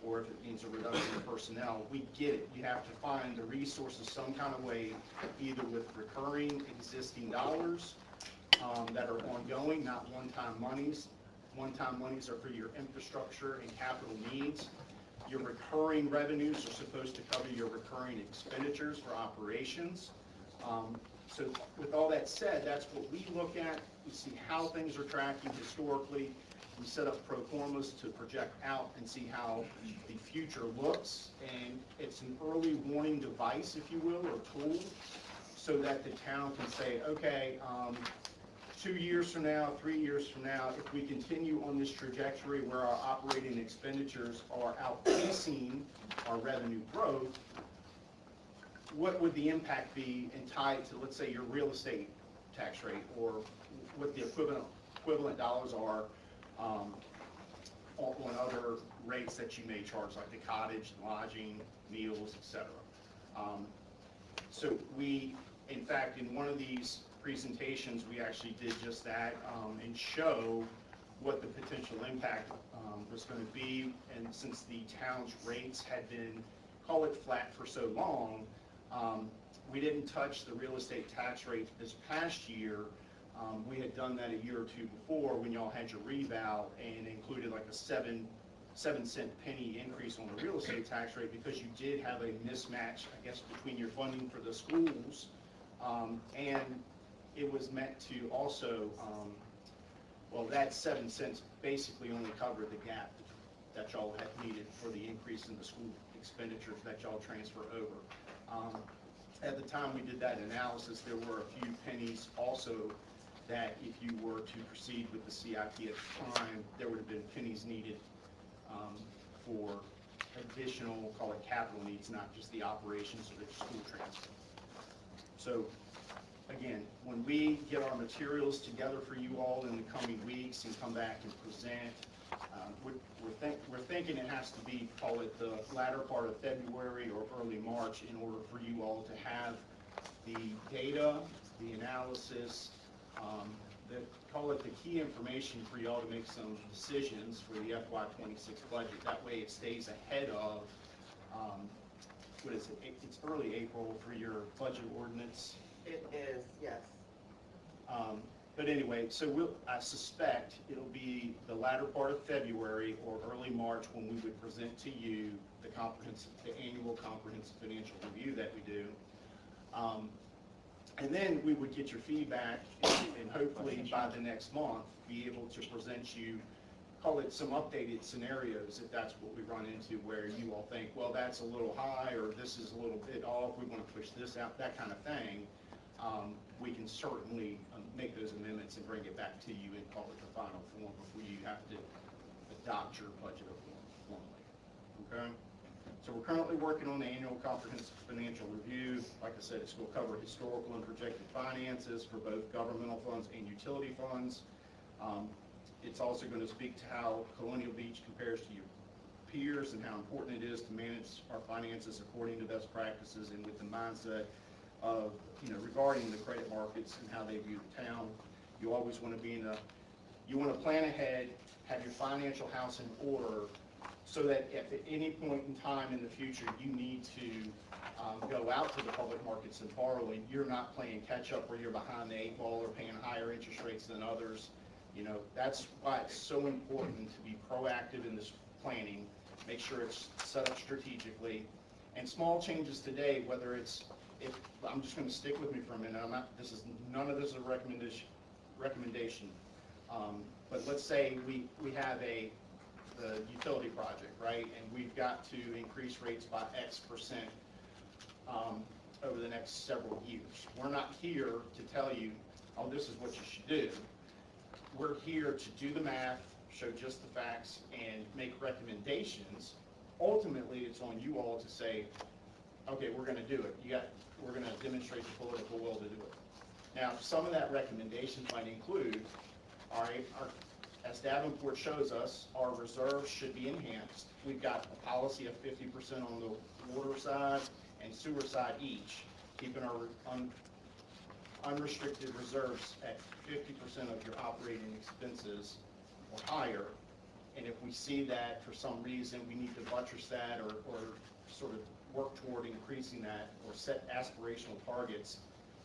[SPEAKER 10] or if it means a reduction in personnel. We get it. You have to find the resources some kind of way, either with recurring existing dollars that are ongoing, not one-time monies. One-time monies are for your infrastructure and capital needs. Your recurring revenues are supposed to cover your recurring expenditures for operations. So with all that said, that's what we look at. We see how things are tracking historically. We set up pro formas to project out and see how the future looks. And it's an early warning device, if you will, or tool, so that the town can say, okay, 2 years from now, 3 years from now, if we continue on this trajectory where our operating expenditures are outpacing our revenue growth, what would the impact be and tied to, let's say, your real estate tax rate, or what the equivalent dollars are on other rates that you may charge, like the cottage, lodging, meals, etc. So we, in fact, in one of these presentations, we actually did just that and show what the potential impact was going to be. And since the town's rates had been, call it flat for so long, we didn't touch the real estate tax rate this past year. We had done that a year or two before when y'all had your revow and included like a 7-cent penny increase on the real estate tax rate, because you did have a mismatch, I guess, between your funding for the schools and it was meant to also, well, that 7 cents basically only covered the gap that y'all had needed for the increase in the school
[SPEAKER 5] expenditures that y'all transfer over. At the time we did that analysis, there were a few pennies also that if you were to proceed with the CIP at the time, there would have been pennies needed for additional, call it capital needs, not just the operations of the school transfer. So again, when we get our materials together for you all in the coming weeks and come back and present, we're thinking it has to be, call it the latter part of February or early March in order for you all to have the data, the analysis, call it the key information for y'all to make some decisions for the FY26 budget. That way it stays ahead of, what is it, it's early April for your budget ordinance.
[SPEAKER 11] It is, yes.
[SPEAKER 5] But anyway, so I suspect it'll be the latter part of February or early March when we would present to you the annual comprehensive financial review that we do. And then we would get your feedback and hopefully by the next month be able to present you, call it some updated scenarios if that's what we run into where you all think, well, that's a little high or this is a little bit off, we want to push this out, that kind of thing. We can certainly make those amendments and bring it back to you and call it the final form before you have to adopt your budget formally. Okay? So we're currently working on the annual comprehensive financial review. Like I said, it's going to cover historical and projected finances for both governmental funds and utility funds. It's also going to speak to how Colonial Beach compares to your peers and how important it is to manage our finances according to best practices and with the mindset of, regarding the credit markets and how they view the town. You always want to you want to plan ahead, have your financial house in order, so that if at any point in time in the future you need to go out to the public markets and borrow, and you're not playing catch up where you're behind the 8 ball or paying higher interest rates than others. That's why it's so important to be proactive in this planning, make sure it's set up strategically. And small changes today, whether it's, I'm just going to stick with me for a minute, none of this is a recommendation. But let's say we have the utility project, right? And we've got to increase rates by X% over the next several years. We're not here to tell you, oh, this is what you should do. We're here to do the math, show just the facts, and make recommendations. Ultimately, it's on you all to say, okay, we're going to do it. We're going to demonstrate the political will to do it. Now, some of that recommendations might include, all right, as Davenport shows us, our reserves should be enhanced. We've got a policy of 50% on the water side and sewer side each, keeping our unrestricted reserves at 50% of your operating expenses or higher. And if we see that for some reason we need to buttress that or sort of work toward increasing that or set aspirational targets,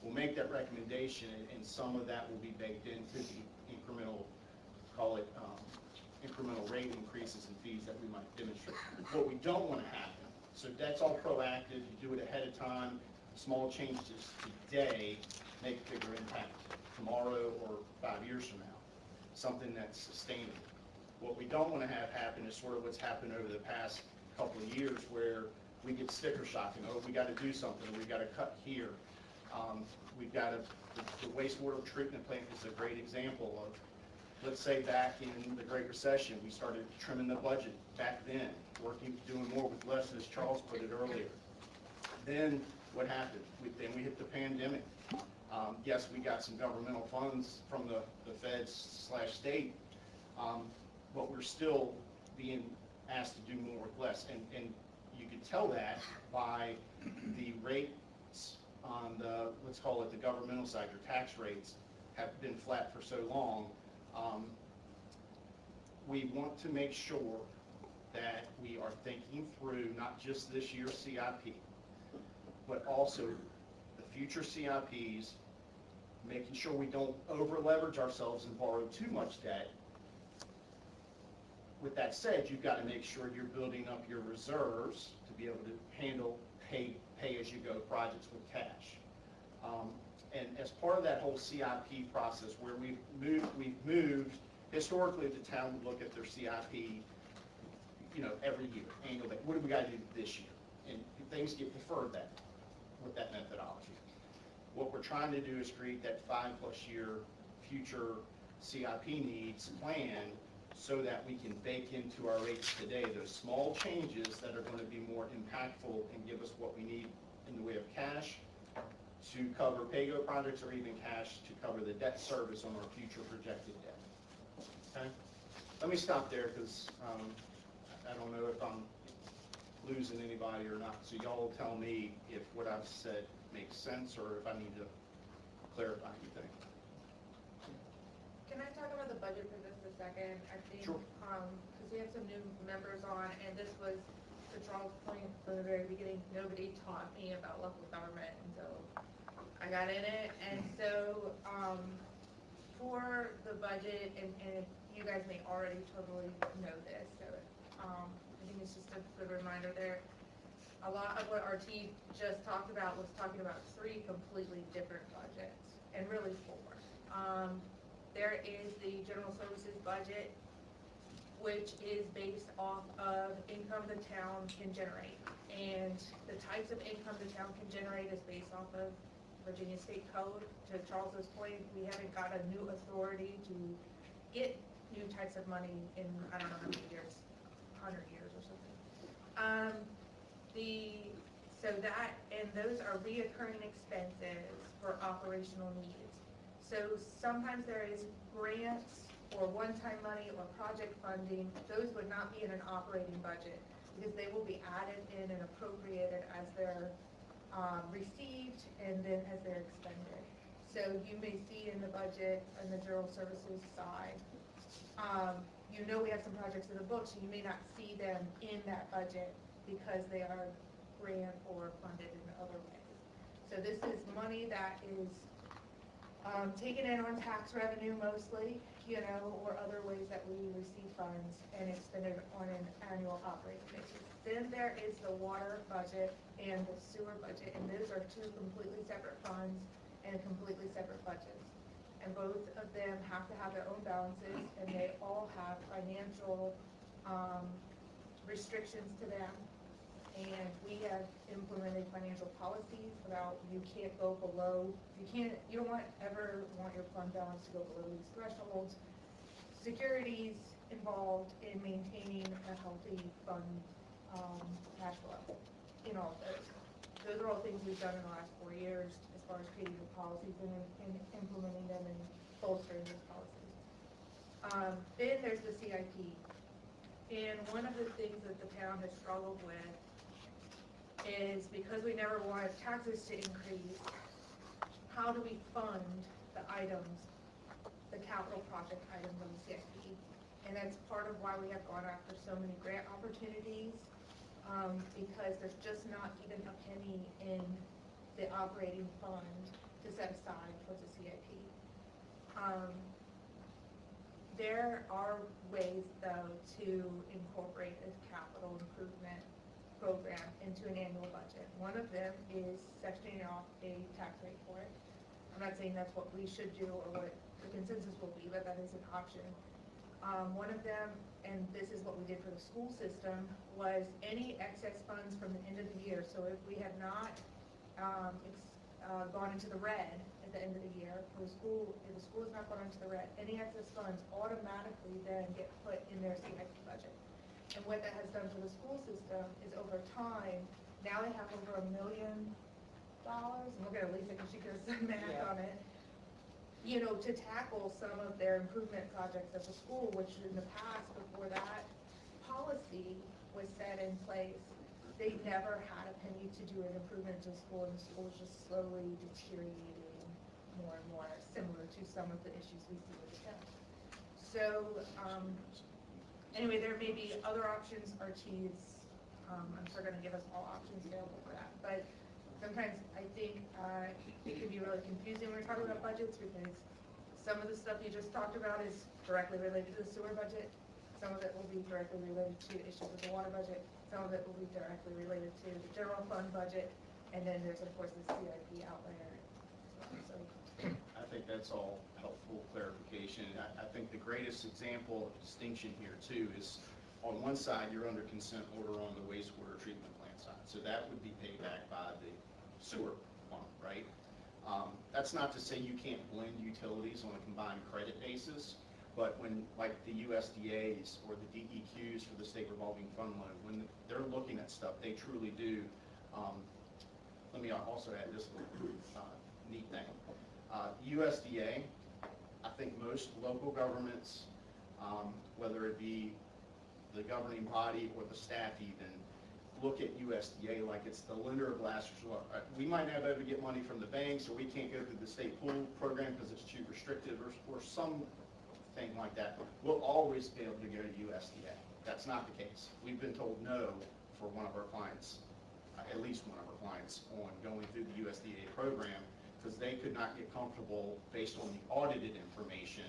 [SPEAKER 5] we'll make that recommendation, and some of that will be baked into the incremental, call it incremental rate increases and fees that we might demonstrate. What we don't want to happen, so that's all proactive, you do it ahead of time. Small changes today make bigger impact tomorrow or 5 years from now, something that's sustainable. What we don't want to have happen is sort of what's happened over the past couple of years where we get sticker shocking. Oh, we got to do something. We've got to cut here. We've got to, the wastewater treatment plant is a great example of, let's say back in the Great Recession, we started trimming the budget back then, doing more with less, as Charles put it earlier. Then what happened? Then we hit the pandemic. Yes, we got some governmental funds from the feds/state, but we're still being asked to do more with less. And you can tell that by the rates on the, let's call it the governmental side, your tax rates have been flat for so long. We want to make sure that we are thinking through not just this year's CIP, but also the future CIPs, making sure we don't over leverage ourselves and borrow too much debt. With that said, you've got to make sure you're building up your reserves to be able to handle pay-as-you-go projects with cash. And as part of that whole CIP process, where we've moved, historically the town would look at their CIP,
[SPEAKER 10] every year, annual, what do we gotta do this year? And things get deferred with that methodology. What we're trying to do is create that 5+ year future CIP needs plan so that we can bake into our rates today those small changes that are going to be more impactful and give us what we need in the way of cash to cover PAYGO projects or even cash to cover the debt service on our future projected debt. Okay? Let me stop there because I don't know if I'm losing anybody or not. So y'all tell me if what I've said makes sense or if I need to clarify anything.
[SPEAKER 1] Can I talk about the budget for just a second? I think,
[SPEAKER 10] Sure.
[SPEAKER 1] because we have some new members on, and this was, to Charles' point from the very beginning, nobody taught me about local government until I got in it. And so, for the budget, and you guys may already totally know this, so, I think it's just a good reminder there. A lot of what RT just talked about was talking about 3 completely different budgets, and really 4. There is the general services budget, which is based off of income the town can generate. And the types of income the town can generate is based off of Virginia State Code. To Charles's point, we haven't got a new authority to get new types of money in, I don't know how many years, 100 years or something. And those are reoccurring expenses for operational needs. So sometimes there is grants or one-time money or project funding. Those would not be in an operating budget because they will be added in and appropriated as they're received and then as they're expended. So you may see in the budget on the general services side, we have some projects in the books, so you may not see them in that budget because they are grant or funded in other ways. So this is money that is taken in on tax revenue mostly, or other ways that we receive funds and expended on an annual operating basis. Then there is the water budget and the sewer budget, and those are 2 completely separate funds and completely separate budgets. And both of them have to have their own balances, and they all have financial restrictions to them. And we have implemented financial policies about you can't go below, you don't ever want your fund balance to go below these thresholds. Securities involved in maintaining a healthy fund cash flow in all of those. Those are all things we've done in the last 4 years as far as creating the policies and implementing them and bolstering those policies. Then there's the CIP. And one of the things that the town has struggled with is because we never wanted taxes to increase, how do we fund the items, the capital project items on the CIP? And that's part of why we have gone after so many grant opportunities, because there's just not even a penny in the operating fund to set aside for the CIP. There are ways, though, to incorporate a capital improvement program into an annual budget. One of them is sectioning off a tax rate for it. I'm not saying that's what we should do or what the consensus will be, but that is an option. One of them, and this is what we did for the school system, was any excess funds from the end of the year. So if we have not gone into the red at the end of the year, for the school, if the school has not gone into the red, any excess funds automatically then get put in their CIP budget. And what that has done for the school system is over time, now they have over $1 million, and we'll get Lisa because she does some math on it, to tackle some of their improvement projects at the school, which in the past, before that policy was set in place, they never had a penny to do an improvement to the school, and the school was just slowly deteriorating more and more, similar to some of the issues we see with the town. So, anyway, there may be other options. RT's, I'm sure, going to give us all options available for that. But sometimes I think it can be really confusing when we're talking about budgets because some of the stuff you just talked about is directly related to the sewer budget. Some of it will be directly related to issues with the water budget. Some of it will be directly related to the general fund budget. And then there's, of course, the CIP outlayer. So,
[SPEAKER 10] I think that's all helpful clarification. I think the greatest example of distinction here too is on one side, you're under consent order on the wastewater treatment plant side. So that would be paid back by the sewer fund, right? That's not to say you can't blend utilities on a combined credit basis, but when, like the USDAs or the DEQs for the state revolving fund loan, when they're looking at stuff, they truly do. Let me also add this little neat thing. USDA, I think most local governments, whether it be the governing body or the staff even, look at USDA like it's the lender of last resort. We might not be able to get money from the banks, or we can't go through the state pool program because it's too restrictive, or something like that. We'll always be able to go to USDA. That's not the case. We've been told no for one of our clients, at least one of our clients, on going through the USDA program because they could not get comfortable based on the audited information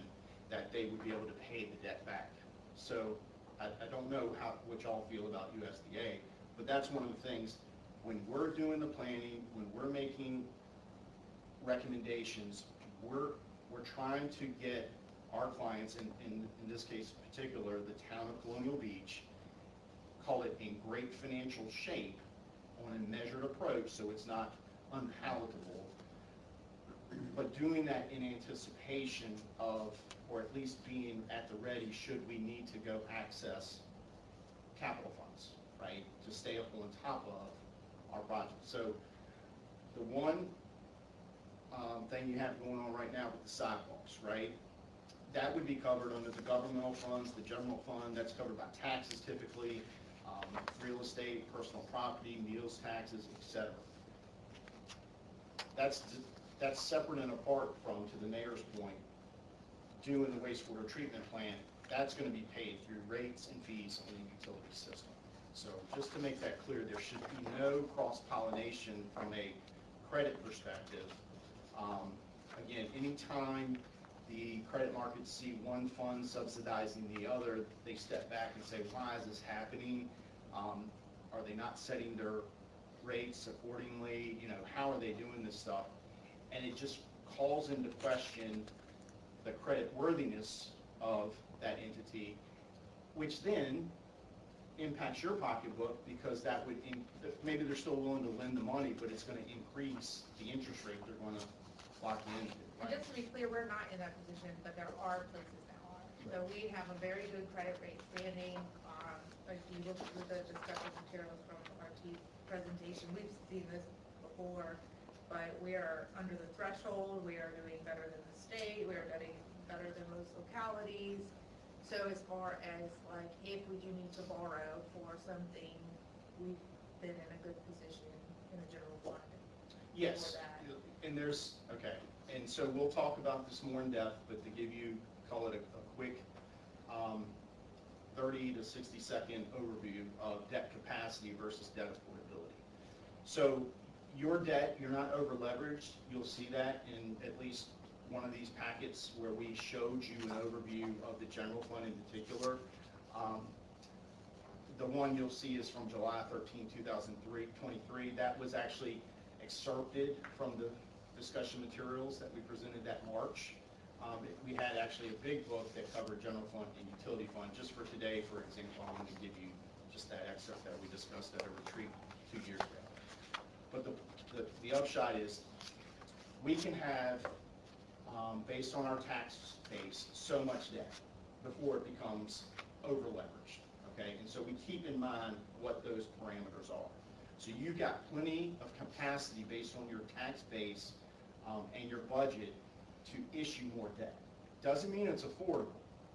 [SPEAKER 10] that they would be able to pay the debt back. So I don't know what y'all feel about USDA, but that's one of the things, when we're doing the planning, when we're making recommendations, we're trying to get our clients, in this case in particular, the town of Colonial Beach, call it in great financial shape on a measured approach so it's not unpalatable, but doing that in anticipation of, or at least being at the ready should we need to go access capital funds, right, to stay up on top of our project. So the one thing you have going on right now with the sidewalks, right, that would be covered under the governmental funds, the general fund, that's covered by taxes typically, real estate, personal property, meals taxes, etc. That's separate and apart from, to the mayor's point, doing the wastewater treatment plant. That's going to be paid through rates and fees on the utility system. So just to make that clear, there should be no cross-pollination from a credit perspective. Again, anytime the credit markets see one fund subsidizing the other, they step back and say, why is this happening? Are they not setting their rates accordingly? You know, how are they doing this stuff? And it just calls into question the credit worthiness of that entity, which then impacts your pocketbook because that would, maybe they're still willing to lend the money, but it's going to increase the interest rate they're going to lock you into.
[SPEAKER 1] And just to be clear, we're not in that position, but there are places that are. So we have a very good credit rate standing. If you look through the discussion materials from our chief presentation, we've seen this before, but we are under the threshold. We are doing better than the state. We are doing better than most localities. So as far as like, if we do need to borrow for something, we've been in a good position in the general fund.
[SPEAKER 10] Yes, and there's, okay, and so we'll talk about this more in depth, but to give you, call it a quick 30 to 60 second overview of debt capacity versus debt affordability. So your debt, you're not over leveraged. You'll see that in at least one of these packets where we showed you an overview of the general fund in particular. The one you'll see is from July 13, 2023. That was actually excerpted from the discussion materials that we presented that March. We had actually a big book that covered general fund and utility fund. Just for today, for example, I'm going to give you just that excerpt that we discussed at a retreat 2 years ago. But the upshot is we can have, based on our tax base, so much debt before it becomes over leveraged. Okay, and so we keep in mind what those parameters are. So you've got plenty of capacity based on your tax base and your budget to issue more debt. Doesn't mean it's affordable.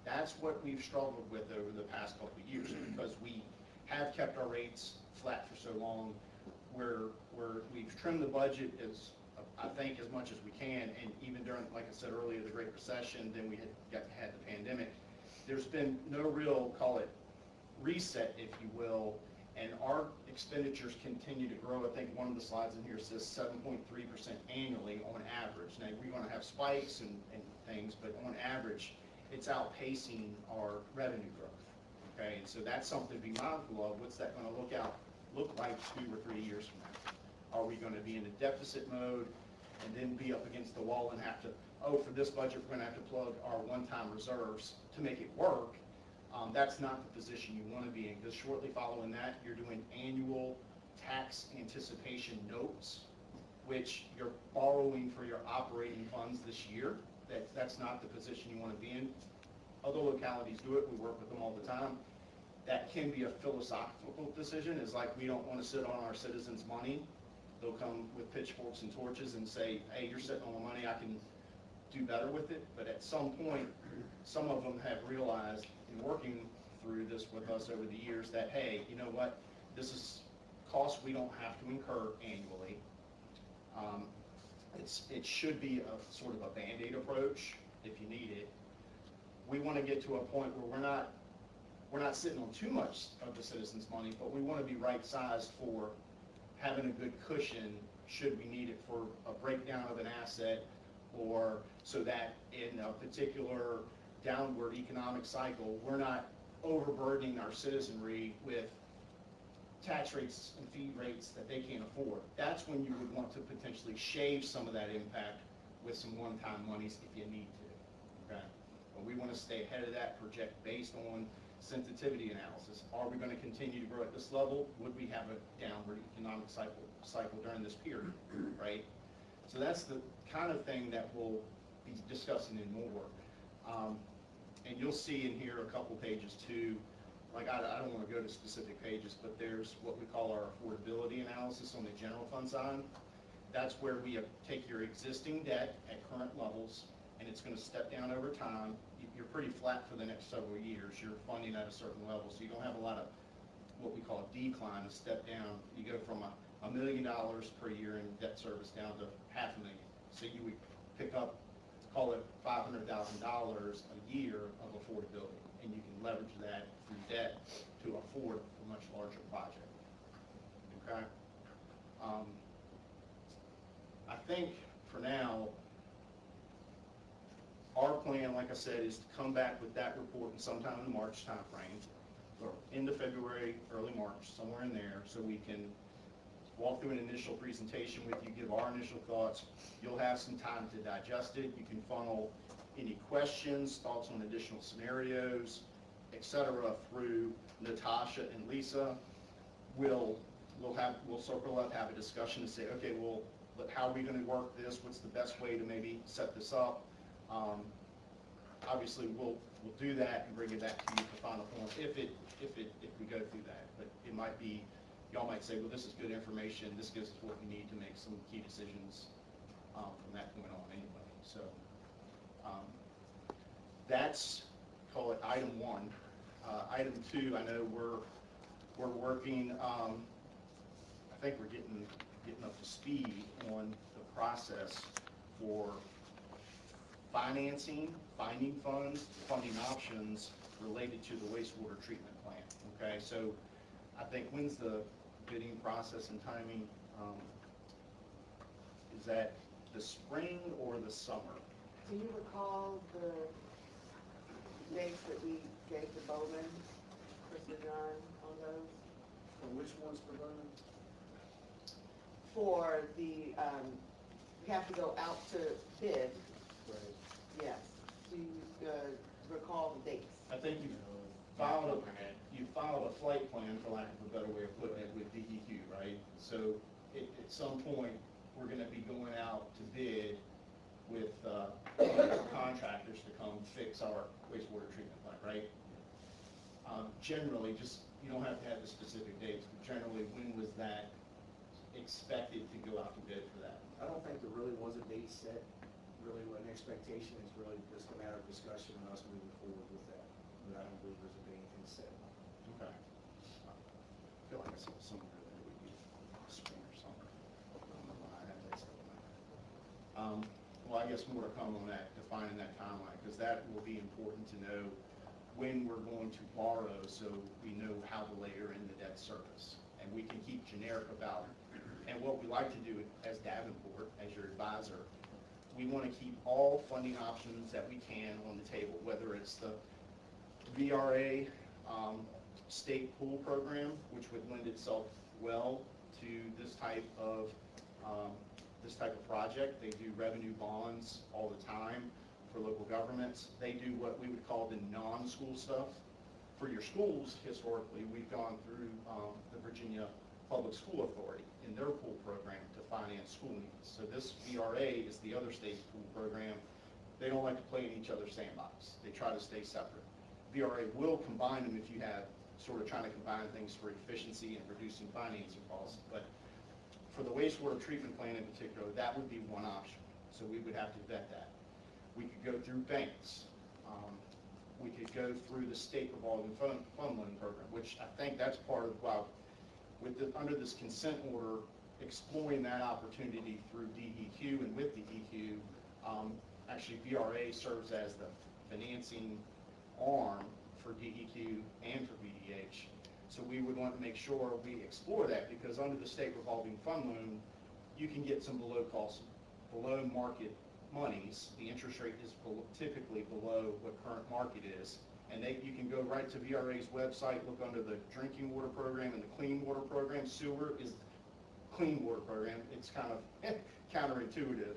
[SPEAKER 10] That's what we've struggled with over the past couple of years because we have kept our rates flat for so long. We've trimmed the budget as I think as much as we can, and even during, like I said earlier, the Great Recession, then we had the pandemic. There's been no real, call it, reset, if you will, and our expenditures continue to grow. I think one of the slides in here says 7.3% annually on average. Now, we're going to have spikes and things, but on average, it's outpacing our revenue growth. Okay, and so that's something to be mindful of. What's that going to look like 2 or 3 years from now? Are we going to be in a deficit mode and then be up against the wall and have to, oh, for this budget, we're going to have to plug our one-time reserves to make it work?
[SPEAKER 14] That's not the position you want to be in, because shortly following that, you're doing annual tax anticipation notes, which you're borrowing for your operating funds this year. That's not the position you want to be in. Other localities do it, we work with them all the time. That can be a philosophical decision, is like, we don't want to sit on our citizens' money. They'll come with pitchforks and torches and say, hey, you're sitting on the money, I can do better with it. But at some point, some of them have realized, in working through this with us over the years, that, hey, you know what, this is costs we don't have to incur annually. It should be a sort of a Band-Aid approach if you need it. We want to get to a point where we're not sitting on too much of the citizens' money, but we want to be right-sized for having a good cushion should we need it for a breakdown of an asset, or so that in a particular downward economic cycle, we're not overburdening our citizenry with tax rates and fee rates that they can't afford. That's when you would want to potentially shave some of that impact with some one-time monies if you need to, okay? But we want to stay ahead of that, project based on sensitivity analysis. Are we going to continue to grow at this level? Would we have a downward economic cycle during this period, right? So that's the kind of thing that we'll be discussing in more. And you'll see in here a couple pages too, like I don't want to go to specific pages, but there's what we call our affordability analysis on the general fund side. That's where we take your existing debt at current levels, and it's going to step down over time. You're pretty flat for the next several years. You're funding at a certain level, so you don't have a lot of what we call a decline, a step down. You go from $1 million per year in debt service down to $500,000. So you would pick up, call it $500,000 a year of affordability, and you can leverage that through debt to afford a much larger project. Okay? I think for now, our plan, like I said, is to come back with that report in sometime in the March timeframe, or end of February, early March, somewhere in there, so we can walk through an initial presentation with you, give our initial thoughts. You'll have some time to digest it. You can funnel any questions, thoughts on additional scenarios, etc., through Natasha and Lisa. We'll circle up, have a discussion, and say, okay, well, how are we going to work this? What's the best way to maybe set this up? Obviously, we'll do that and bring it back to you for final form if we go through that. But it might be, y'all might say, well, this is good information. This gives us what we need to make some key decisions from that point on anyway. So that's, call it item 1. Item 2, I know we're working. I think we're getting up to speed on the process for financing, finding funds, funding options related to the wastewater treatment plant. Okay, so I think when's the bidding process and timing? Is that the spring or the summer?
[SPEAKER 11] Do you recall the dates that we gave to Bowman, Chris and John, on those?
[SPEAKER 14] For which one's for Bowman?
[SPEAKER 11] For the, we have to go out to bid.
[SPEAKER 14] Right.
[SPEAKER 11] Yes. Do you recall the dates?
[SPEAKER 14] I think you filed a flight plan, for lack of a better way of putting it, with DEQ, right? So at some point, we're going to be going out to bid with contractors to come fix our wastewater treatment plant, right? Generally, just, you don't have to have the specific dates, but generally, when was that expected to go out to bid for that? I don't think there really was a date set. Really, what an expectation is really just a matter of discussion and us moving forward with that. But I don't believe there's anything set. Okay. I feel like I saw somewhere that it would be spring or summer. I don't know why I have that stuff in my head. Well, I guess more to come on that, defining that timeline, because that will be important to know when we're going to borrow, so we know how to layer in the debt service. And we can keep generic about it. And what we like to do as Davenport, as your advisor, we want to keep all funding options that we can on the table, whether it's the VRA state pool program, which would lend itself well to this type of project. They do revenue bonds all the time for local governments. They do what we would call the non-school stuff.
[SPEAKER 10] For your schools, historically, we've gone through the Virginia Public School Authority in their pool program to finance school needs. So this VRA is the other state's pool program. They don't like to play in each other's sandbox. They try to stay separate. VRA will combine them if you have sort of trying to combine things for efficiency and reducing financing costs. But for the wastewater treatment plant in particular, that would be one option. So we would have to vet that. We could go through banks. We could go through the state revolving fund loan program, which I think that's part of why, under this consent order, exploring that opportunity through DEQ and with DEQ, actually VRA serves as the financing arm for DEQ and for VDH. So we would want to make sure we explore that, because under the state revolving fund loan, you can get some below market monies. The interest rate is typically below what current market is. And you can go right to VRA's website, look under the drinking water program and the clean water program. Sewer is clean water program. It's kind of counterintuitive,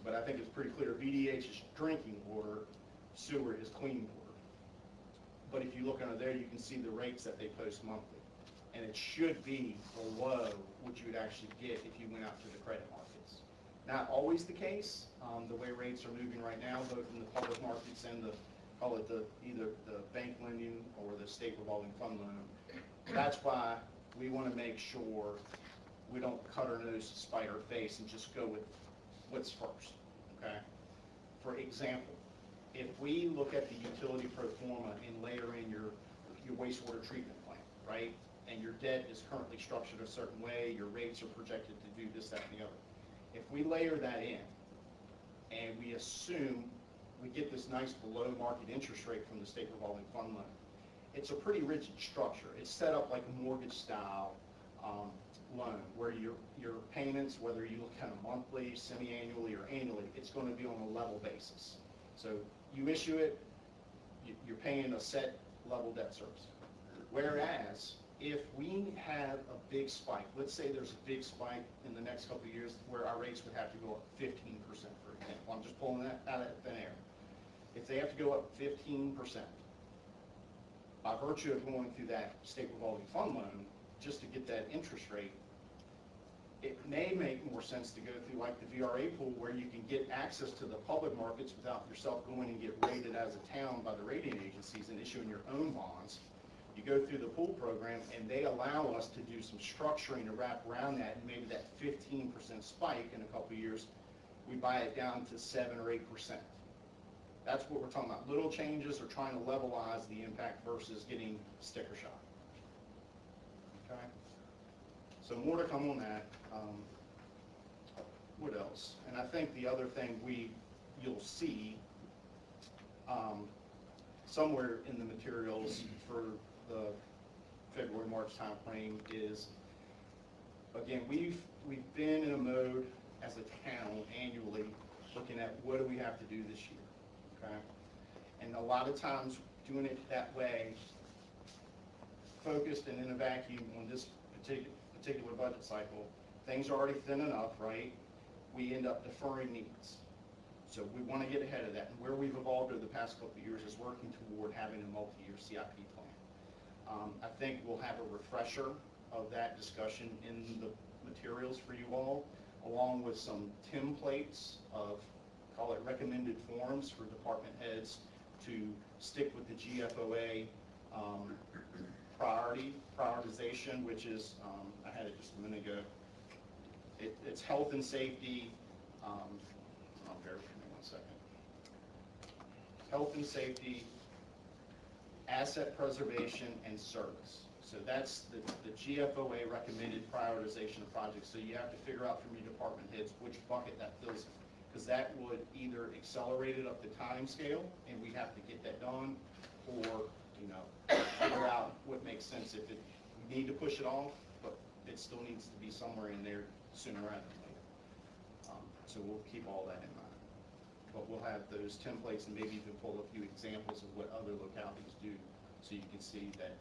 [SPEAKER 10] but I think it's pretty clear. VDH is drinking water, sewer is clean water. But if you look under there, you can see the rates that they post monthly. And it should be below what you would actually get if you went out to the credit markets. Not always the case, the way rates are moving right now, both in the public markets and either the bank lending or the state revolving fund loan. That's why we want to make sure we don't cut our nose to spite our face and just go with what's first, okay? For example, if we look at the utility pro forma and layer in your wastewater treatment plant, right? And your debt is currently structured a certain way, your rates are projected to do this, that, and the other. If we layer that in and we assume we get this nice below market interest rate from the state revolving fund loan, it's a pretty rigid structure. It's set up like a mortgage style loan where your payments, whether you look kind of monthly, semi-annually, or annually, it's going to be on a level basis. So you issue it, you're paying a set level debt service. Whereas if we have a big spike, let's say there's a big spike in the next couple of years where our rates would have to go up 15%, for example. I'm just pulling that out of thin air. If they have to go up 15%, by virtue of going through that state revolving fund loan, just to get that interest rate, it may make more sense to go through like the VRA pool, where you can get access to the public markets without yourself going and get rated as a town by the rating agencies and issuing your own bonds. You go through the pool program, and they allow us to do some structuring to wrap around that, and maybe that 15% spike in a couple of years, we buy it down to 7 or 8%. That's what we're talking about. Little changes or trying to levelize the impact versus getting sticker shock. Okay? So more to come on that. What else? And I think the other thing you'll see somewhere in the materials for the February, March timeframe is, again, we've been in a mode as a town annually looking at what do we have to do this year, okay? And a lot of times doing it that way, focused and in a vacuum on this particular budget cycle, things are already thin enough, right? We end up deferring needs. So we want to get ahead of that. And where we've evolved over the past couple of years is working toward having a multi-year CIP plan. I think we'll have a refresher of that discussion in the materials for you all, along with some templates of, call it recommended forms for department heads to stick with the GFOA prioritization, which is, I had it just a minute ago, it's health and safety, bear with me 1 second. Health and safety, asset preservation, and service. So that's the GFOA recommended prioritization of projects. So you have to figure out from your department heads which bucket that fills in, because that would either accelerate it up the time scale, and we have to get that done, or figure out what makes sense. If we need to push it off, but it still needs to be somewhere in there sooner rather than later. So we'll keep all that in mind. But we'll have those templates and maybe even pull a few examples of what other localities do, so you can see that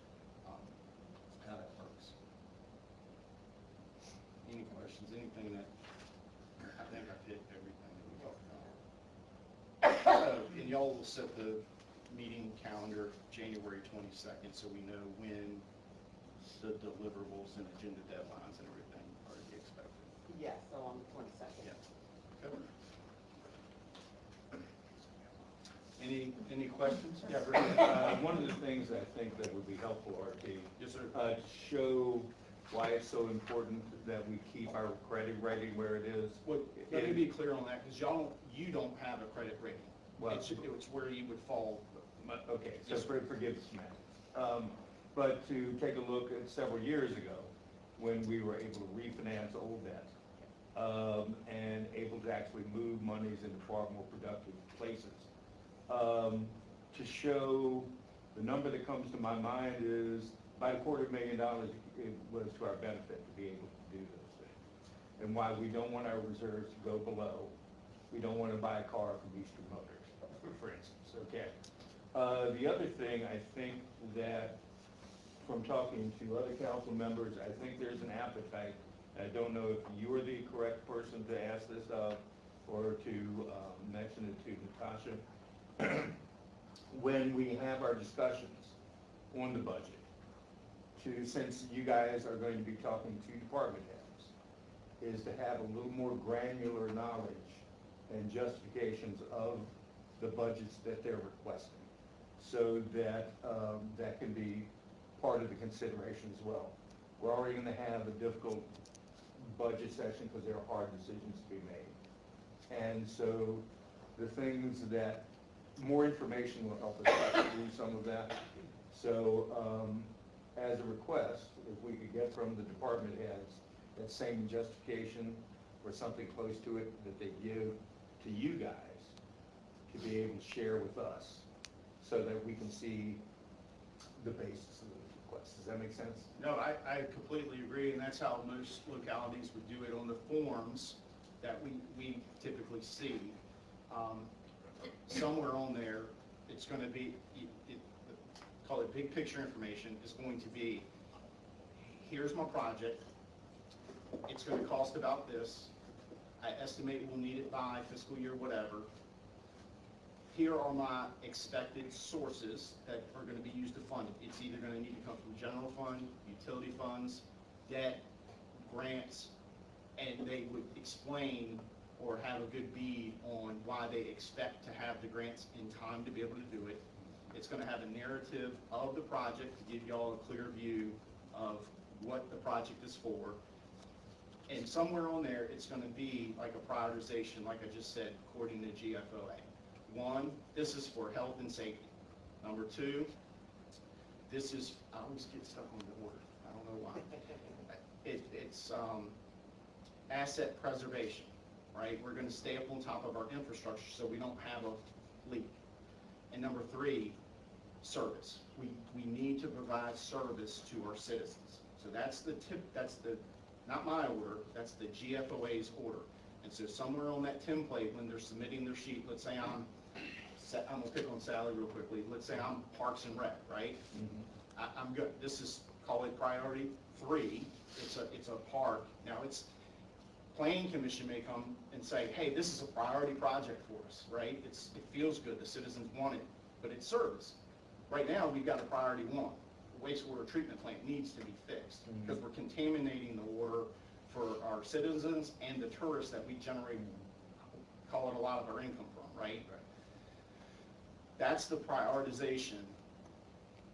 [SPEAKER 10] how that works. Any questions? Anything that I think I've hit everything that we talked about. And y'all will set the
[SPEAKER 5] meeting calendar January 22nd, so we know when the deliverables and agenda deadlines and everything are to be expected.
[SPEAKER 11] Yes, so on the 22nd.
[SPEAKER 5] Yeah. Okay. Any questions?
[SPEAKER 2] Yeah, one of the things I think that would be helpful, RT,
[SPEAKER 5] Yes, sir.
[SPEAKER 2] to show why it's so important that we keep our credit rating where it is.
[SPEAKER 5] Well, let me be clear on that, because you don't have a credit rating.
[SPEAKER 2] Well-
[SPEAKER 5] It's where you would fall.
[SPEAKER 2] Okay, so
[SPEAKER 5] Yes, sir.
[SPEAKER 2] forgive us, Matt. But to take a look at several years ago, when we were able to refinance old debt, and able to actually move monies into far more productive places. To show, the number that comes to my mind is about $250,000, it was to our benefit to be able to do those things. And why we don't want our reserves to go below, we don't want to buy a car from Eastern Motors, for instance, okay? The other thing, I think that from talking to other council members, I think there's an appetite. I don't know if you are the correct person to ask this of, or to mention it to Natasha. When we have our discussions on the budget, since you guys are going to be talking to department heads, is to have a little more granular knowledge and justifications of the budgets that they're requesting, so that that can be part of the consideration as well. We're already going to have a difficult budget session because there are hard decisions to be made. And so the things that, more information will help us cut through some of that. So as a request, if we could get from the department heads that same justification or something close to it that they give to you guys to be able to share with us, so that we can see the basis of those requests. Does that make sense?
[SPEAKER 5] No, I completely agree, and that's how most localities would do it on the forms that we typically see. Somewhere on there, it's going to be, call it big picture information, is going to be, here's my project, it's going to cost about this, I estimate we'll need it by fiscal year whatever. Here are my expected sources that are going to be used to fund it. It's either going to need to come from general fund, utility funds, debt, grants, and they would explain or have a good bead on why they expect to have the grants in time to be able to do it. It's going to have a narrative of the project to give y'all a clear view of what the project is for. And somewhere on there, it's going to be like a prioritization, like I just said, according to GFOA. One, this is for health and safety. Number two, this is, I always get stuck on the order. I don't know why. It's asset preservation, right? We're going to stay up on top of our infrastructure so we don't have a leak. And number three, service. We need to provide service to our citizens. So that's the tip, that's the, not my order, that's the GFOA's order. And so somewhere on that template, when they're submitting their sheet, let's say I'm gonna pick on Sally real quickly. Let's say I'm Parks and Rec, right? Mm-hmm. I'm good. This is, call it priority 3. It's a park. Now Planning Commission may come and say, hey, this is a priority project for us, right? It feels good. The citizens want it, but it's service. Right now, we've got a priority 1. The wastewater treatment plant needs to be fixed because we're contaminating the water for our citizens and the tourists that we generate, call it a lot of our income from, right? That's the prioritization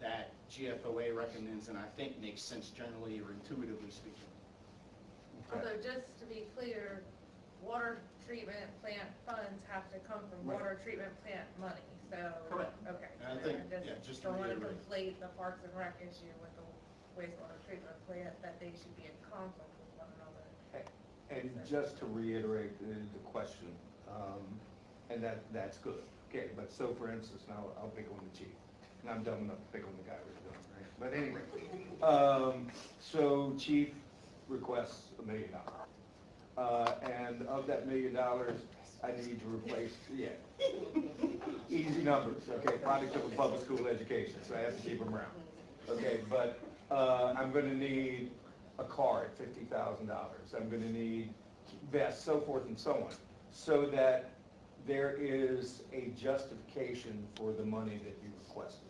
[SPEAKER 5] that GFOA recommends, and I think makes sense generally or intuitively speaking.
[SPEAKER 1] Although, just to be clear, water treatment plant funds have to come from water treatment plant money, so.
[SPEAKER 5] Correct.
[SPEAKER 1] Okay.
[SPEAKER 5] And I
[SPEAKER 1] So
[SPEAKER 5] think,
[SPEAKER 1] I
[SPEAKER 5] yeah, just to
[SPEAKER 1] don't want to
[SPEAKER 5] reiterate.
[SPEAKER 1] conflate the Parks and Rec issue with the wastewater treatment plant, that they should be in conflict with one another.
[SPEAKER 2] And just to reiterate the question, and that's good. Okay, but so for instance, now I'll pick on the chief. And I'm dumb enough to pick on the guy we're doing, right? But anyway, so chief requests $1 million. And of that $1 million, I need to replace, easy numbers, okay, product of a public school education, so I have to keep them around. Okay, but I'm gonna need a car at $50,000. I'm gonna need vests, so forth and so on, so that there is a justification for the money that you requested.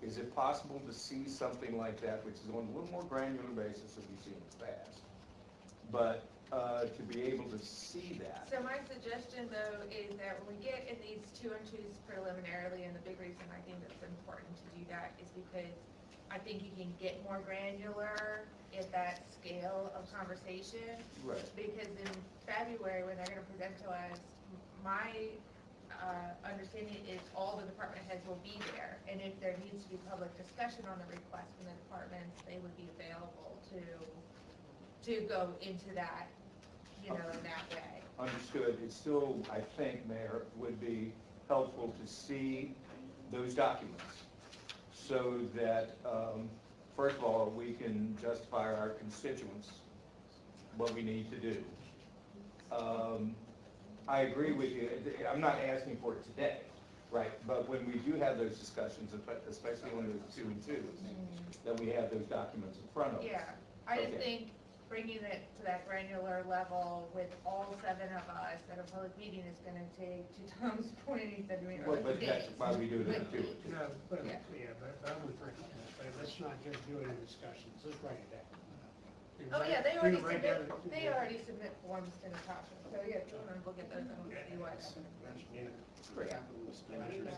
[SPEAKER 2] Is it possible to see something like that, which is on a little more granular basis than we've seen in the past? But to be able to see that.
[SPEAKER 1] So my suggestion though is that when we get in these 2 and 2s preliminarily, and the big reason I think it's important to do that is because I think you can get more granular at that scale of conversation.
[SPEAKER 2] Right.
[SPEAKER 1] Because in February, when they're gonna present to us, my understanding is all the department heads will be there. And if there needs to be public discussion on the request from the departments, they would be available to go into that, you know, in that way.
[SPEAKER 2] Understood. It still, I think, Mayor, would be helpful to see those documents so that, first of all, we can justify our constituents what we need to do. I agree with you. I'm not asking for it today, right? But when we do have those discussions, especially when there's 2 and 2s, that we have those documents in front of us.
[SPEAKER 1] Yeah, I just
[SPEAKER 2] Okay.
[SPEAKER 1] think bringing it to that granular level with all 7 of us at a public meeting is gonna take, to Tom's point, he said, we
[SPEAKER 2] Well, but that's why we do it in 2 and 2.
[SPEAKER 16] No, but,
[SPEAKER 1] Yeah.
[SPEAKER 16] yeah, but I would let's not just do it in discussions, let's write it down.
[SPEAKER 1] Oh, yeah,
[SPEAKER 16] We write down the-
[SPEAKER 1] they already submit forms to Natasha, so yeah, children look at those and we'll see what.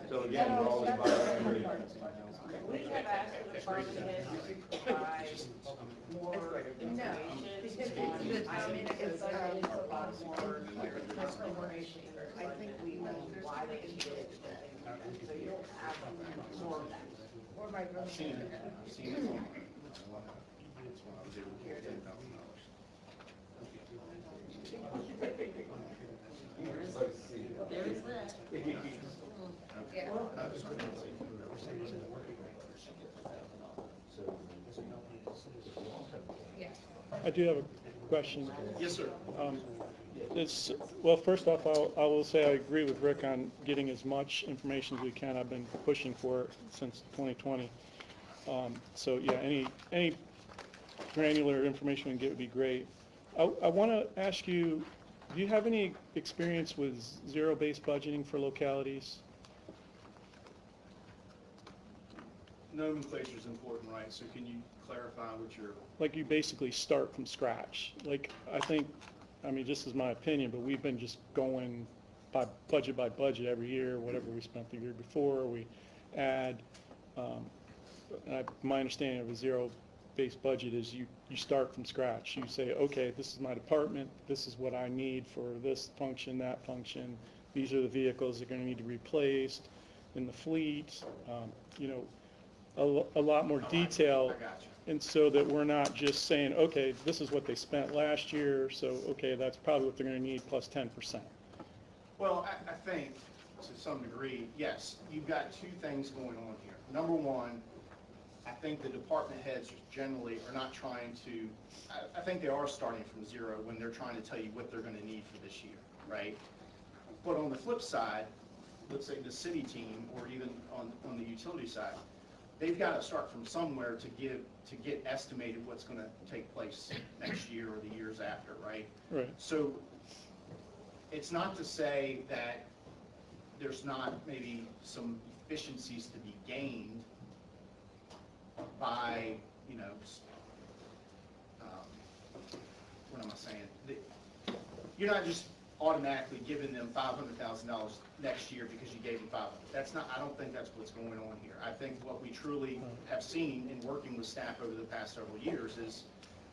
[SPEAKER 2] So again, we're always buying.
[SPEAKER 6] We have asked the department heads to provide more information.
[SPEAKER 1] No, because
[SPEAKER 6] on-
[SPEAKER 1] it's,
[SPEAKER 6] I mean,
[SPEAKER 1] it's,
[SPEAKER 6] it's a lot more information. I think we know why they did it, so you'll have more of that.
[SPEAKER 1] or my brother.
[SPEAKER 6] There is that.
[SPEAKER 1] Yeah. Yeah.
[SPEAKER 3] I do have a question.
[SPEAKER 10] Yes, sir.
[SPEAKER 3] Well, first off, I will say I agree with Rick on getting as much information as we can. I've been pushing for it since 2020. So yeah, any granular information we can get would be great. I want to ask you, do you have any experience with zero-based budgeting for localities?
[SPEAKER 7] Nomenclature is important, right? So can you clarify what you're?
[SPEAKER 3] Like you basically start from scratch. Like I mean, just as my opinion, but we've been just going by budget every year, whatever we spent the year before, we add. My understanding of a zero-based budget is you start from scratch. You say, okay, this is my department, this is what I need for this function, that function, these are the vehicles that are going to need to be replaced in the fleet, you know, a lot more detail.
[SPEAKER 7] I got you.
[SPEAKER 3] And so that we're not just saying, okay, this is what they spent last year, so, okay, that's probably what they're going to need plus 10%.
[SPEAKER 7] Well, I think to some degree, yes, you've got 2 things going on here. Number one, I think the department heads generally are not trying to, I think they are starting from zero when they're trying to tell you what they're going to need for this year, right? But on the flip side, let's say the city team or even on the utility side, they've got to start from somewhere to get estimated what's going to take place next year or the years after, right?
[SPEAKER 3] Right.
[SPEAKER 7] So it's not to say that there's not maybe some efficiencies to be gained by, you know, what am I saying? You're not just automatically giving them $500,000 next year because you gave them $500,000. That's not, I don't think that's what's going on here. I think what we truly have seen in working with staff over the past several years is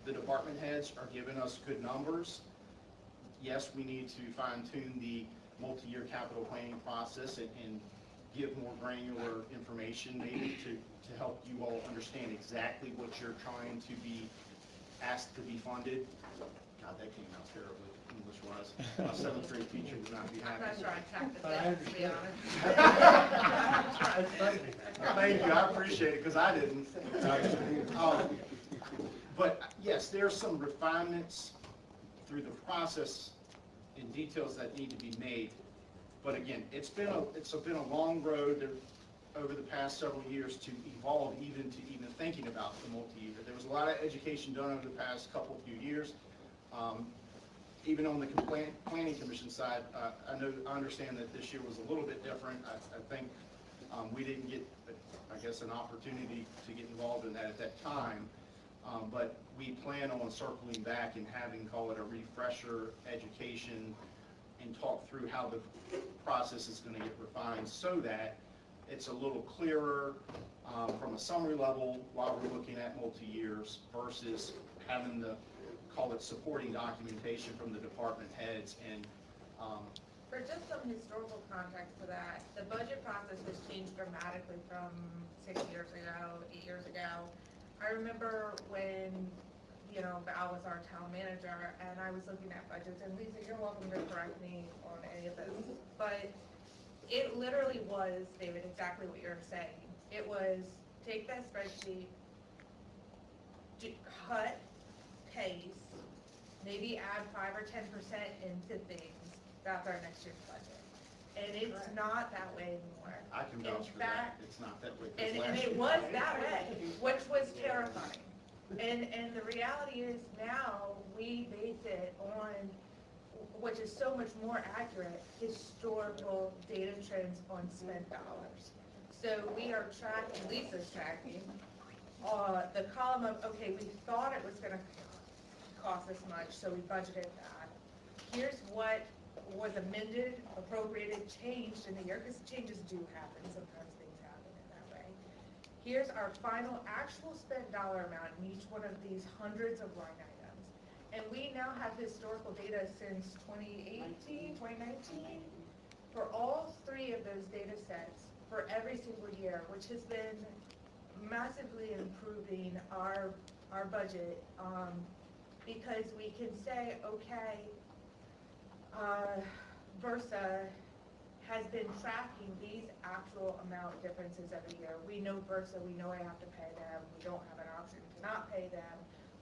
[SPEAKER 7] the department heads are giving us good numbers. Yes, we need to fine tune the multi-year capital planning process and give more granular information maybe to help you all understand exactly what you're trying to be asked to be funded. God, that came out terribly. Was. My 7th grade teacher would not be happy.
[SPEAKER 1] I'm not trying to tack this out, to be honest.
[SPEAKER 7] Thank you, I appreciate it, because I didn't. But yes, there are some refinements through the process and details that need to be made. But again, it's been a long road over the past several years to evolve even thinking about the multi-year. There was a lot of education done over the past few years. even on the planning commission side, I understand that this year was a little bit different. I think we didn't get, I guess, an opportunity to get involved in that at that time. But we plan on circling back and having, call it a refresher education, and talk through how the process is going to get refined so that it's a little clearer from a summary level while we're looking at multi-years versus having the, call it supporting documentation from the department heads. And
[SPEAKER 1] For just some historical context to that, the budget process has changed dramatically from 6 years ago, 8 years ago. I remember when, you know, Val was our town manager, and I was looking at budgets, and Lisa, you're welcome to correct me on any of this, but it literally was, David, exactly what you're saying. It was take that spreadsheet, cut, paste, maybe add 5 or 10% into things. That's our next year's budget. And it's not that way anymore.
[SPEAKER 7] I can vouch for that. It's not that way.
[SPEAKER 1] And it was that way, which was terrifying. And the reality is now we base it on, which is so much more accurate, historical data trends on spent dollars. So we are tracking, Lisa's tracking, the column of, okay, we thought it was gonna cost this much, so we budgeted that. Here's what was amended, appropriated, changed in the year, because changes do happen, sometimes things happen in that way. Here's our final actual spent dollar amount in each one of these hundreds of line items. And we now have historical data since 2018, 2019, for all 3 of those data sets for every single year, which has been massively improving our budget, because we can say, okay, Versa has been tracking these actual amount differences every year. We know Versa, we know I have to pay them, we don't have an option to not pay them,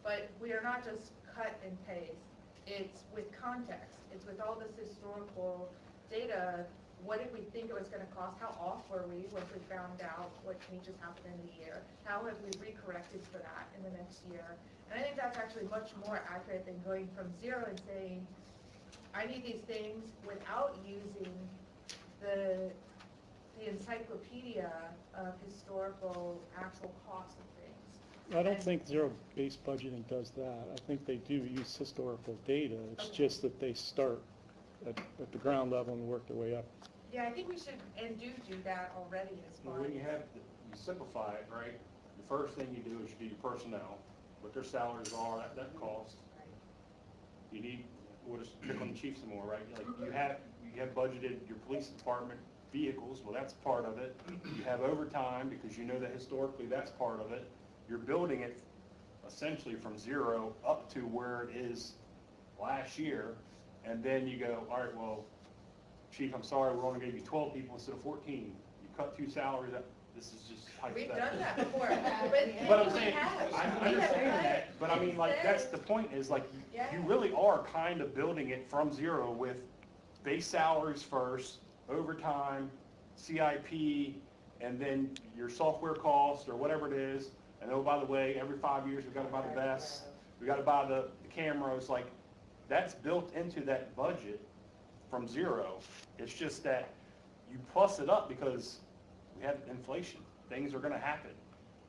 [SPEAKER 1] but we are not just cut and paste. It's with context. It's with all this historical data. What did we think it was going to cost? How off were we once we found out what changes happened in the year? How have we recorrected for that in the next year? And I think that's actually much more accurate than going from 0 and saying, I need these things without using the encyclopedia of historical actual costs of things.
[SPEAKER 3] I don't think zero-based budgeting does that. I think they do use historical data. It's just that they start at the ground level and work their way up.
[SPEAKER 1] Yeah, I think we should and do that already as far
[SPEAKER 17] When
[SPEAKER 1] as.
[SPEAKER 17] you simplify it, right, the first thing you do is you do your personnel, what their salaries are, that cost. You need, we'll just pick on the chief some more, right? Like you have budgeted your police department vehicles, well, that's part of it. You have overtime because you know that historically that's part of it. You're building it essentially from 0 up to where it is last year, and then you go, all right, well, chief, I'm sorry, we're only going to give you 12 people instead of 14. You cut 2 salaries. This is just hypothetical.
[SPEAKER 1] We've done that before,
[SPEAKER 17] But I'm saying, I understand that, but I mean, like, that's the point is, like, you really are kind of building it from 0 with base salaries first, overtime, CIP, and then your software cost or whatever it is. And oh, by the way, every 5 years, we've got to buy the vests, we got to buy the cameras. Like, that's built into that budget from 0. It's just that you plus it up because we have inflation. Things are going to happen.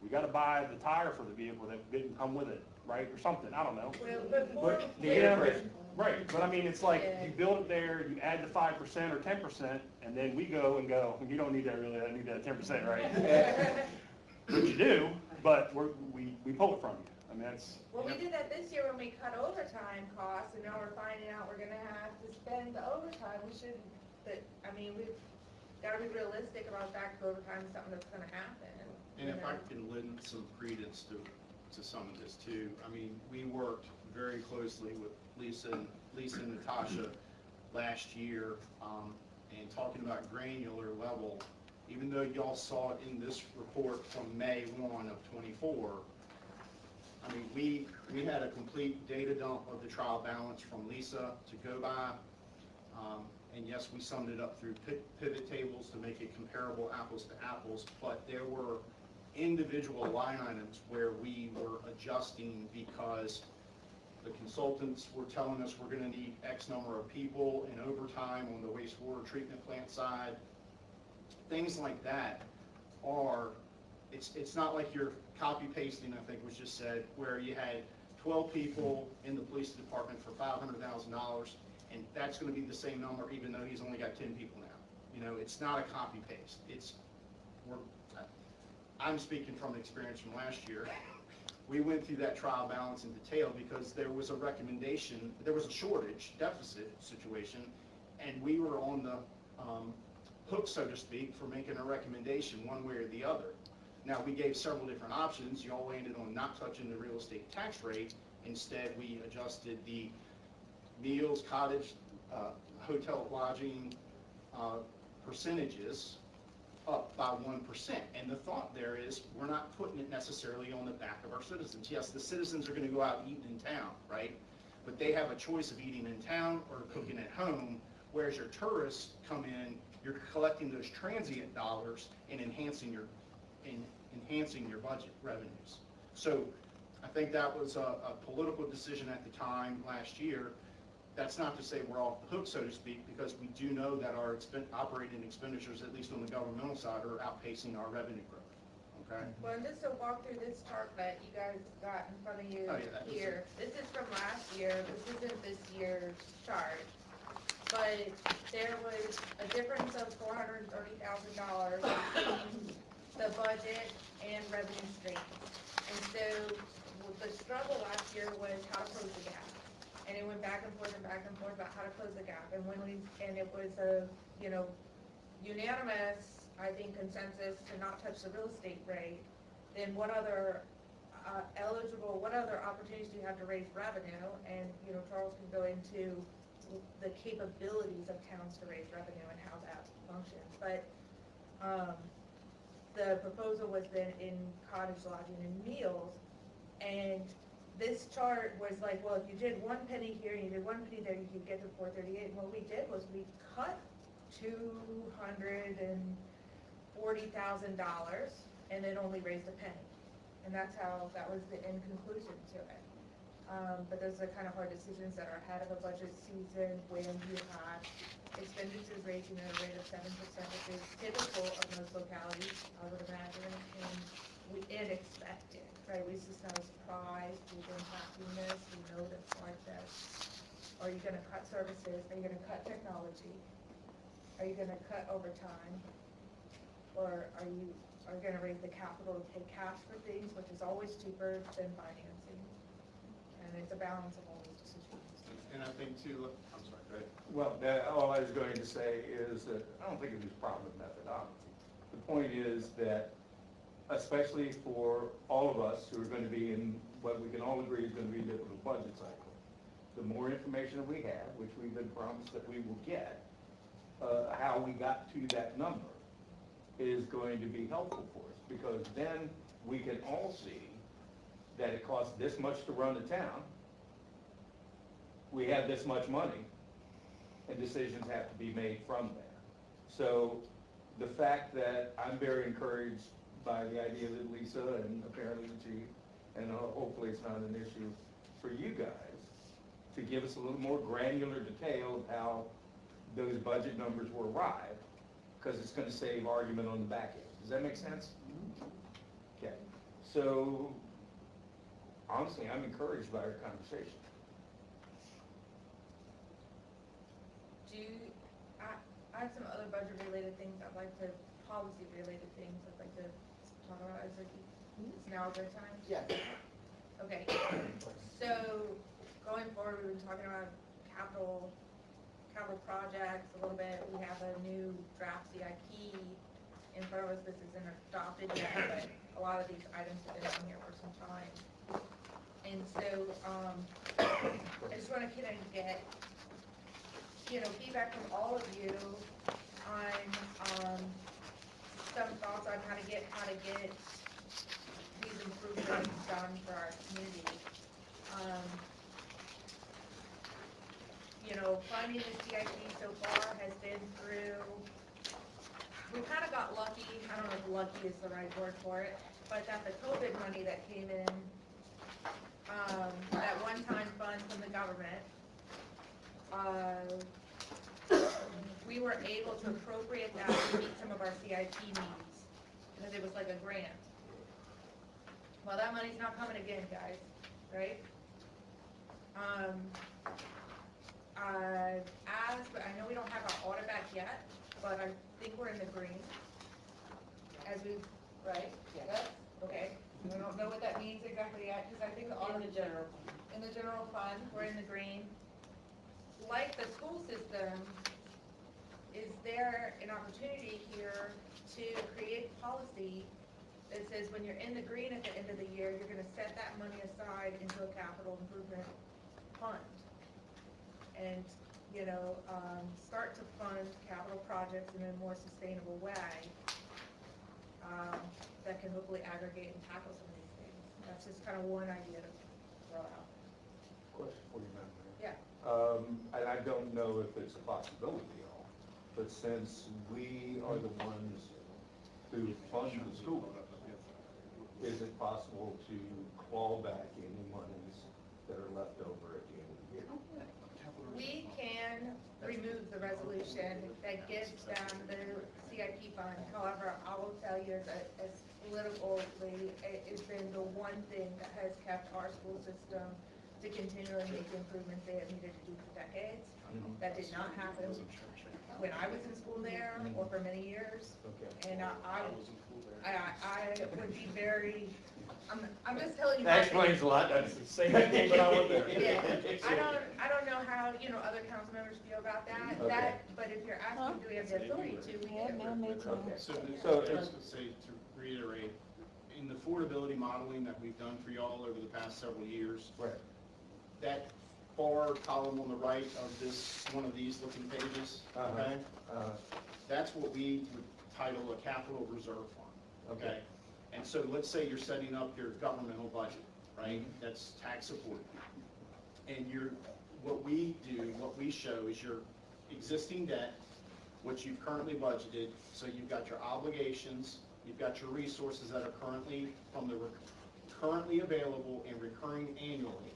[SPEAKER 17] We got to buy the tire for the vehicle that didn't come with it, right, or something. I don't know. Right. But I mean, it's like you build it there, you add the 5% or 10%, and then we go, you don't need that really. I need that 10%, right? But you do. But we pull it from you. I mean, that's.
[SPEAKER 1] Well, we did that this year when we cut overtime costs, and now we're finding out we're gonna have to spend the overtime. We shouldn't, but, I mean, we've gotta be realistic about back to overtime, something that's gonna happen.
[SPEAKER 7] And if I can lend some credence to some of this too, I mean, we worked very closely with Lisa and Natasha last year, and talking about granular level, even though y'all saw it in this report from May 1 of 24, I mean, we had a complete data dump of the trial balance from Lisa to go by. And yes, we summed it up through pivot tables to make it comparable apples to apples, but there were individual line items where we were adjusting because The consultants were telling us we're gonna need X number of people and overtime on the wastewater treatment plant side. Things like that are, it's not like you're copy pasting, I think was just said, where you had 12 people in the police department for $500,000, and that's gonna be the same number even though he's only got 10 people now. You know, it's not a copy paste. I'm speaking from experience from last year. We went through that trial balance in detail because there was a recommendation, there was a shortage, deficit situation, and we were on the hook, so to speak, for making a recommendation one way or the other. Now, we gave several different options. Y'all landed on not touching the real estate tax rate. Instead, we adjusted the meals, cottage, hotel lodging percentages up by 1%. And the thought there is we're not putting it necessarily on the back of our citizens. Yes, the citizens are going to go out eating in town, right? But they have a choice of eating in town or cooking at home, whereas your tourists come in, you're collecting those transient dollars and enhancing your budget revenues. So I think that was a political decision at the time last year. That's not to say we're off the hook, so to speak, because we do know that our operating expenditures, at least on the governmental side, are outpacing our revenue growth, okay?
[SPEAKER 1] Well, and just to walk through this chart that you guys got in front of you here, this is from last year, this isn't this year's chart. But there was a difference of $430,000 between the budget and revenue streams. And so the struggle last year was how to close the gap. And it went back and forth about how to close the gap. And it was a, unanimous, I think, consensus to not touch the real estate rate. Then what other what other opportunities do you have to raise revenue? And, Charles can go into the capabilities of towns to raise revenue and how that functions. But the proposal was then in cottage lodging and meals. And this chart was like, well, if you did 1 penny here and you did 1 penny there, you could get to 438. And what we did was we cut $240,000 and then only raised a penny. And that was the end conclusion to it. But those are kind of hard decisions that are ahead of a budget season when you have expenditures raising at a rate of 7%, which is typical of most localities, I would imagine, and expected, right? It's just not a surprise. We've been tracking this. We know that part that. Are you going to cut services? Are you going to cut technology? Are you going to cut overtime? Or are you going to raise the capital to pay cash for things, which is always cheaper than financing? And it's a balance of all those decisions.
[SPEAKER 7] And I think too, I'm sorry, go ahead.
[SPEAKER 2] Well, all I was going to say is that I don't think it was a problem with methodology. The point is that, especially for all of us who are going to be in what we can all agree is going to be a difficult budget cycle, the more information that we have, which we've been promised that we will get, how we got to that number is going to be helpful for us, because then we can all see that it costs this much to run the town, we have this much money, and decisions have to be made from there. So the fact that I'm very encouraged by the idea that Lisa and apparently the chief, and hopefully it's not an issue for you guys, to give us a little more granular detail of how those budget numbers were arrived, because it's going to save argument on the back end. Does that make sense? Okay. So honestly, I'm encouraged by our conversation.
[SPEAKER 1] I have some other budget-related things I'd like to, policy-related things I'd like to talk about. Is now a good time?
[SPEAKER 11] Yes.
[SPEAKER 1] Okay. So going forward, we've been talking about capital projects a little bit. We have a new draft CIP in front of us. This isn't adopted yet, but a lot of these items have been on here for some time. And so I just want to kind of get feedback from all of you on some thoughts on how to get these improvements done for our community. Funding the CIP so far has been through, we kind of got lucky, I don't know if lucky is the right word for it, but that the COVID money that came in that one-time fund from the government, we were able to appropriate that to meet some of our CIP needs, because it was like a grant. Well, that money's not coming again, guys, right? I've asked, but I know we don't have our audit back yet, but I think we're in the green. As we, right? Yes. Okay. I don't know what that means exactly yet, because I think the audit.
[SPEAKER 6] In the general fund.
[SPEAKER 1] In the general fund, we're in the green. Like the school system, is there an opportunity here to create policy that says when you're in the green at the end of the year, you're gonna set that money aside into a capital improvement fund? And, you know, start to fund capital projects in a more sustainable way, that can hopefully aggregate and tackle some of these things. That's just kind of one idea to throw out.
[SPEAKER 2] Question for you, Madam Mayor.
[SPEAKER 1] Yeah.
[SPEAKER 2] And I don't know if it's a possibility at all, but since we are the ones who fund the school, is it possible to claw back any monies that are left over at the end of the year?
[SPEAKER 1] We can remove the resolution that gives them the CIP fund. However, I will tell you that as politically, it has been the one thing that has kept our school system to continually make the improvements they have needed to do for decades. That did not happen when I was in school there or for many years.
[SPEAKER 2] Okay.
[SPEAKER 1] And I would be very, I'm just telling you.
[SPEAKER 17] That explains a lot, that's the same thing, but I wasn't there.
[SPEAKER 1] Yeah, I don't know how, you know, other council members feel about that,
[SPEAKER 2] Okay.
[SPEAKER 1] But if you're asking, do we have the authority to, we
[SPEAKER 4] Yeah,
[SPEAKER 1] do.
[SPEAKER 4] man, me too.
[SPEAKER 2] Okay.
[SPEAKER 7] So,
[SPEAKER 2] So
[SPEAKER 7] just to say, to reiterate, in the affordability modeling that we've done for y'all over the past several years,
[SPEAKER 2] Right.
[SPEAKER 7] that far column on the right of this, one of these looking pages, okay? That's what we would title a capital reserve fund, okay? And so let's say you're setting up your governmental budget, right? That's tax supported. And what we do, what we show is your existing debt, what you've currently budgeted, so you've got your obligations, you've got your resources that are currently available and recurring annually.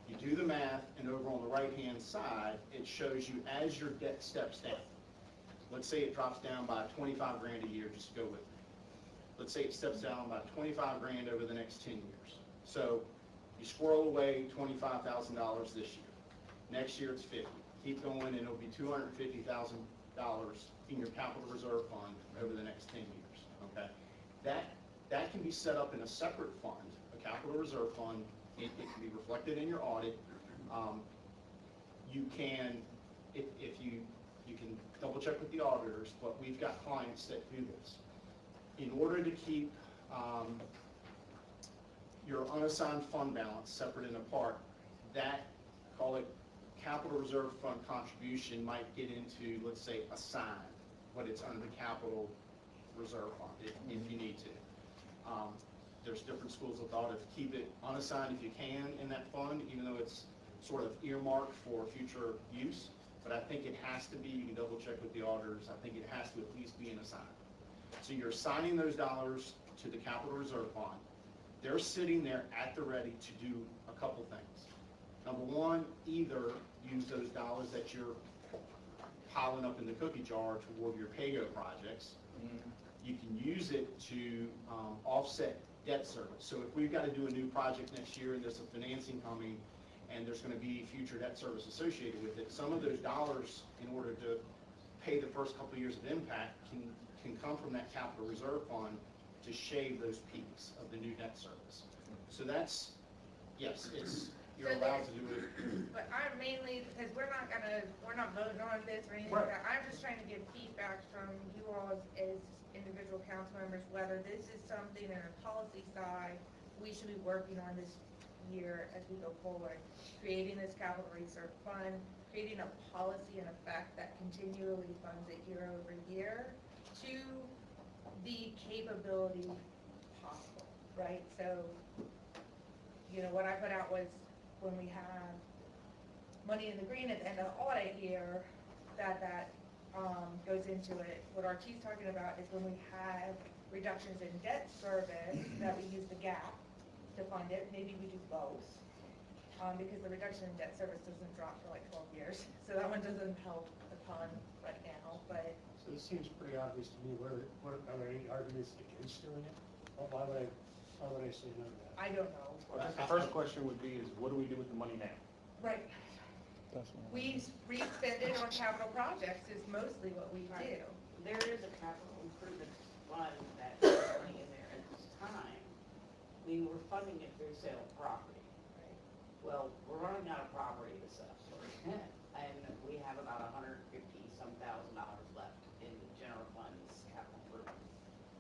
[SPEAKER 7] You do the math, and over on the right-hand side, it shows you as your debt steps down. Let's say it drops down by 25 grand a year, just go with me. Let's say it steps down by 25 grand over the next 10 years. So you squirrel away $25,000 this year. Next year it's 50. Keep going, and it'll be $250,000 in your capital reserve fund over the next 10 years, okay? That can be set up in a separate fund, a capital reserve fund. It can be reflected in your audit. You can, if you can double check with the auditors, but we've got clients that do this. In order to keep your unassigned fund balance separate and apart, that, call it capital reserve fund contribution, might get into, let's say, assigned, but it's under the capital reserve fund if you need to. There's different schools of thought of keep it unassigned if you can in that fund, even though it's sort of earmarked for future use. But I think it has to be, you can double check with the auditors, I think it has to at least be an assigned. So you're assigning those dollars to the capital reserve fund. They're sitting there at the ready to do a couple things. Number one, either use those dollars that you're piling up in the cookie jar toward your PAYGO projects. You can use it to offset debt service. So if we've got to do a new project next year and there's a financing coming and there's going to be future debt service associated with it, some of those dollars, in order to pay the first couple of years of impact, can come from that capital reserve fund to shave those peaks of the new debt service. So that's, yes, you're allowed to do it.
[SPEAKER 1] But I'm mainly, because we're not voting on this or anything like that. I'm just trying to get feedback from you all as individual council members, whether this is something in a policy side we should be working on this year as we go forward. Creating this capital reserve fund, creating a policy in effect that continually funds it year over year to the capability possible, right? So, you know, what I put out was when we have money in the green at the end of the audit year, that goes into it. What Artie's talking about is when we have reductions in debt service, that we use the gap to fund it, maybe we do both. Because the reduction in debt service doesn't drop for like 12 years, so that one doesn't help a ton right now, but.
[SPEAKER 16] So this seems pretty obvious to me. Are there any arguments against doing it? Well, why would I say no to that?
[SPEAKER 1] I don't know.
[SPEAKER 17] Well, I guess the first question would be is, what do we do with the money now?
[SPEAKER 1] Right. We spend it on capital projects is mostly what we do.
[SPEAKER 11] There is a capital improvement fund that's money in there at this time. We were funding it through sale of property. Well, we're running out of property to sell, and we have about $150-some thousand left in the general fund's capital improvement.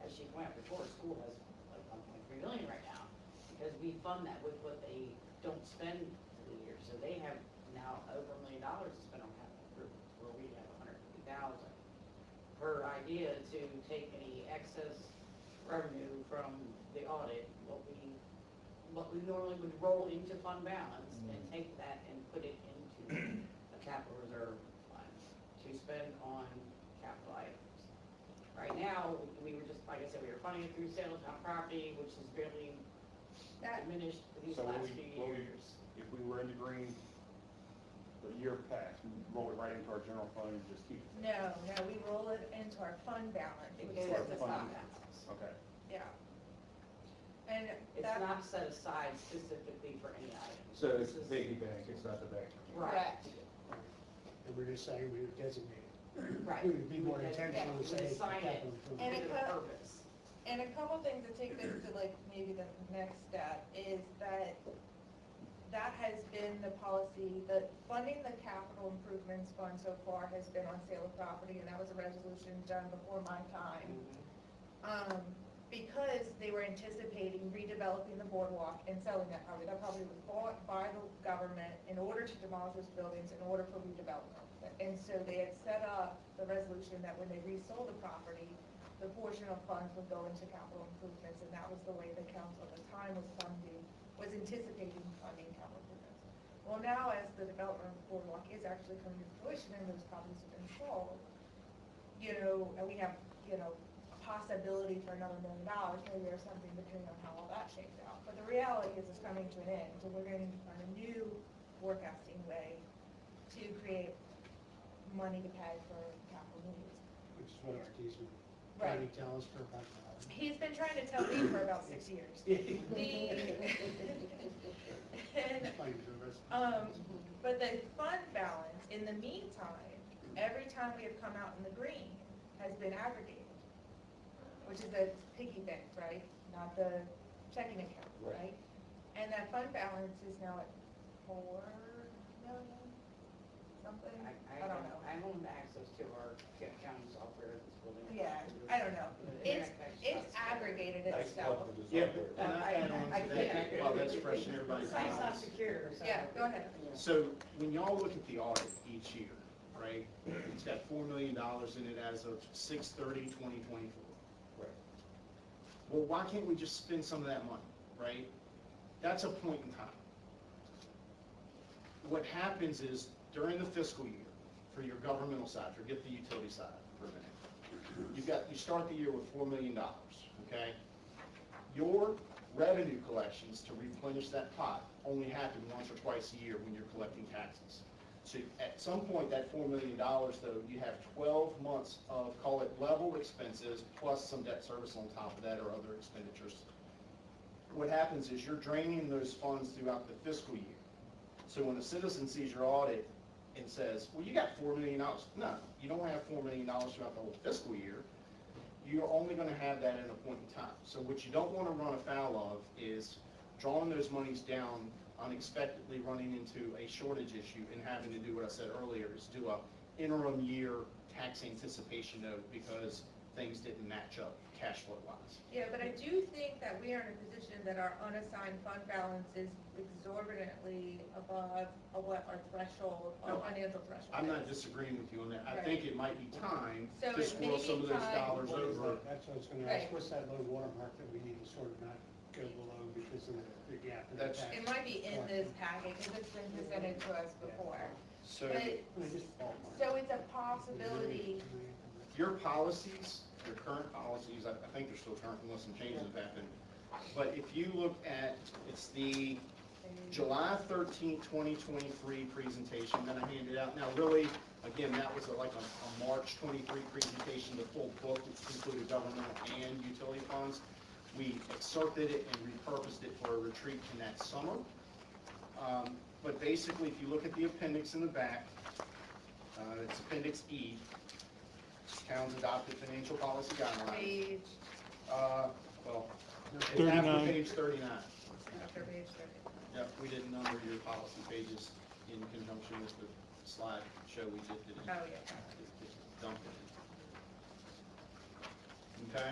[SPEAKER 11] As she went before, school has like 1.3 million right now, because we fund that with what they don't spend for the year. So they have now over $1 million to spend on capital improvements, where we have 150,000. Her idea to take any excess revenue from the audit, what we normally would roll into fund balance, and take that and put it into a capital reserve fund to spend on capital items. Right now, we were just, like I said, we were funding it through sale of town property, which has barely diminished for these
[SPEAKER 17] So
[SPEAKER 11] last few years.
[SPEAKER 17] If we were in the green, the year passed, we roll it right into our general fund and just keep it.
[SPEAKER 1] No, we roll it into our fund balance, which
[SPEAKER 11] It
[SPEAKER 1] is
[SPEAKER 11] goes
[SPEAKER 1] the
[SPEAKER 11] to
[SPEAKER 1] fund
[SPEAKER 11] fund
[SPEAKER 1] balance.
[SPEAKER 17] Okay.
[SPEAKER 1] Yeah. And
[SPEAKER 11] It's
[SPEAKER 1] that.
[SPEAKER 11] not set aside specifically for any item.
[SPEAKER 2] So it's
[SPEAKER 11] This is-
[SPEAKER 2] piggy bank, it's not the bank.
[SPEAKER 11] Right.
[SPEAKER 16] And we're just saying we would designate it.
[SPEAKER 11] Right.
[SPEAKER 16] We would be more
[SPEAKER 11] We would
[SPEAKER 16] intentional to say
[SPEAKER 11] designate-
[SPEAKER 16] it's for
[SPEAKER 11] assign it
[SPEAKER 16] capital improvement.
[SPEAKER 1] And
[SPEAKER 11] to
[SPEAKER 1] it
[SPEAKER 11] the
[SPEAKER 1] co-
[SPEAKER 11] purpose.
[SPEAKER 1] And a couple things to take this to like maybe the next step is that has been the policy, that funding the capital improvements fund so far has been on sale of property, and that was a resolution done before my time. Because they were anticipating redeveloping the boardwalk and selling that property. That property was bought by the government in order to demolish those buildings, in order for redevelopment. And so they had set up the resolution that when they resold the property, the portion of funds would go into capital improvements, and that was the way the council at the time was anticipating funding capital improvements. Well, now as the development of the boardwalk is actually coming to fruition and those properties have been sold, and we have, a possibility for another $1 million, maybe or something, depending on how all that shakes out. But the reality is it's coming to an end, so we're going to need to find a new forecasting way to create money to pay for capital needs.
[SPEAKER 16] Which is what Ortiz been
[SPEAKER 1] Right.
[SPEAKER 16] trying to tell us for about an hour.
[SPEAKER 1] He's been trying to tell me for about 6 years.
[SPEAKER 16] Explain to the rest of us.
[SPEAKER 1] But the fund balance, in the meantime, every time we have come out in the green, has been aggregated, which is a piggy bank, right? Not the checking account, right? And that fund balance is now at 4 million, something? I don't know.
[SPEAKER 11] I don't have access to our accounting software at this building.
[SPEAKER 1] Yeah, I don't know. It's aggregated itself.
[SPEAKER 7] Yeah, and I add on
[SPEAKER 11] I
[SPEAKER 7] to
[SPEAKER 11] can't-
[SPEAKER 7] that, while that's fresh in everybody's
[SPEAKER 11] It's not
[SPEAKER 7] minds.
[SPEAKER 11] secure, so.
[SPEAKER 1] Yeah, go ahead.
[SPEAKER 7] So when y'all look at the audit each year, right, it's got $4 million in it as of 6/30/2024.
[SPEAKER 2] Right.
[SPEAKER 7] Well, why can't we just spend some of that money, right? That's a point in time. What happens is during the fiscal year, for your governmental side, forget the utility side for a minute, you start the year with $4 million, okay? Your revenue collections to replenish that pot only happen once or twice a year when you're collecting taxes. So at some point, that $4 million, though, you have 12 months of, call it level expenses, plus some debt service on top of that or other expenditures. What happens is you're draining those funds throughout the fiscal year. So when a citizen sees your audit and says, well, you got $4 million. No, you don't have $4 million throughout the whole fiscal year. You're only going to have that at a point in time. So what you don't want to run afoul of is drawing those monies down unexpectedly, running into a shortage issue and having to do what I said earlier, is do a interim year tax anticipation note because things didn't match up cash flow wise.
[SPEAKER 1] Yeah, but I do think that we are in a position that our unassigned fund balance is exorbitantly above what our threshold, our
[SPEAKER 7] No,
[SPEAKER 1] financial threshold
[SPEAKER 7] I'm not
[SPEAKER 1] is.
[SPEAKER 7] disagreeing with you on that. I
[SPEAKER 1] Right.
[SPEAKER 7] think it might be time
[SPEAKER 1] So
[SPEAKER 7] to
[SPEAKER 1] it may
[SPEAKER 7] squirrel some
[SPEAKER 1] be
[SPEAKER 7] of those
[SPEAKER 1] time-
[SPEAKER 7] dollars
[SPEAKER 16] What is
[SPEAKER 7] over.
[SPEAKER 16] that? That's what I was gonna
[SPEAKER 1] Right.
[SPEAKER 16] ask. What's that low water mark that we need to sort of not go below because of the gap in the
[SPEAKER 7] That's-
[SPEAKER 16] tax?
[SPEAKER 1] It might be in this packet, because it's been presented to us before.
[SPEAKER 7] So
[SPEAKER 1] But,
[SPEAKER 16] I mean, just ballpark.
[SPEAKER 1] so it's a possibility,
[SPEAKER 7] your policies, your current policies, I think they're still current unless some changes have happened, But if you look at, it's the July 13th, 2023 presentation that I handed out. Now, really, again, that was like a March 23 presentation. The full book, which included governmental and utility funds. We excerpted it and repurposed it for a retreat in that summer. But basically, if you look at the appendix in the back, it's Appendix E, Town's Adopted Financial Policy Guidelines.
[SPEAKER 1] Page,
[SPEAKER 7] Well, it's
[SPEAKER 3] 39.
[SPEAKER 7] after page 39.
[SPEAKER 1] after page 30.
[SPEAKER 7] Yep, we didn't number your policy pages in conjunction with the slide show we did today.
[SPEAKER 1] Oh, yeah.
[SPEAKER 7] Just dumped it. Okay?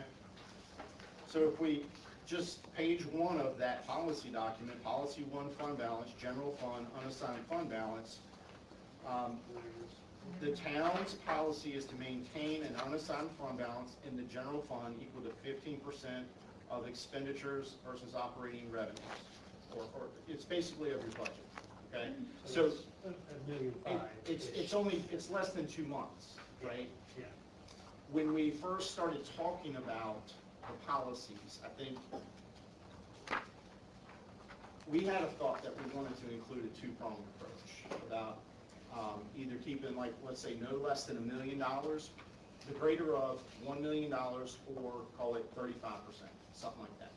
[SPEAKER 7] So if we, just page 1 of that policy document, Policy 1 Fund Balance, General Fund, Unassigned Fund Balance, the town's policy is to maintain an unassigned fund balance in the general fund equal to 15% of expenditures versus operating revenues. Or it's basically of your budget, okay? So it's less than 2 months, right?
[SPEAKER 16] Yeah.
[SPEAKER 7] When we first started talking about the policies, I think we had a thought that we wanted to include a two-pronged approach about either keeping, like, let's say no less than $1 million, the greater of $1 million, or call it 35%, something like that.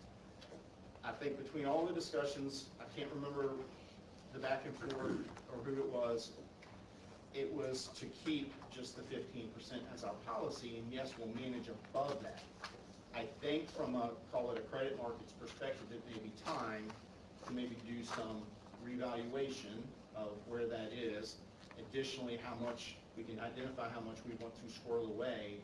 [SPEAKER 7] I think between all the discussions, I can't remember the back and forth or who it was to keep just the 15% as our policy, and yes, we'll manage above that. I think from a, call it a credit markets perspective, it may be time to maybe do some revaluation of where that is. Additionally, how much, we can identify how much we want to squirrel away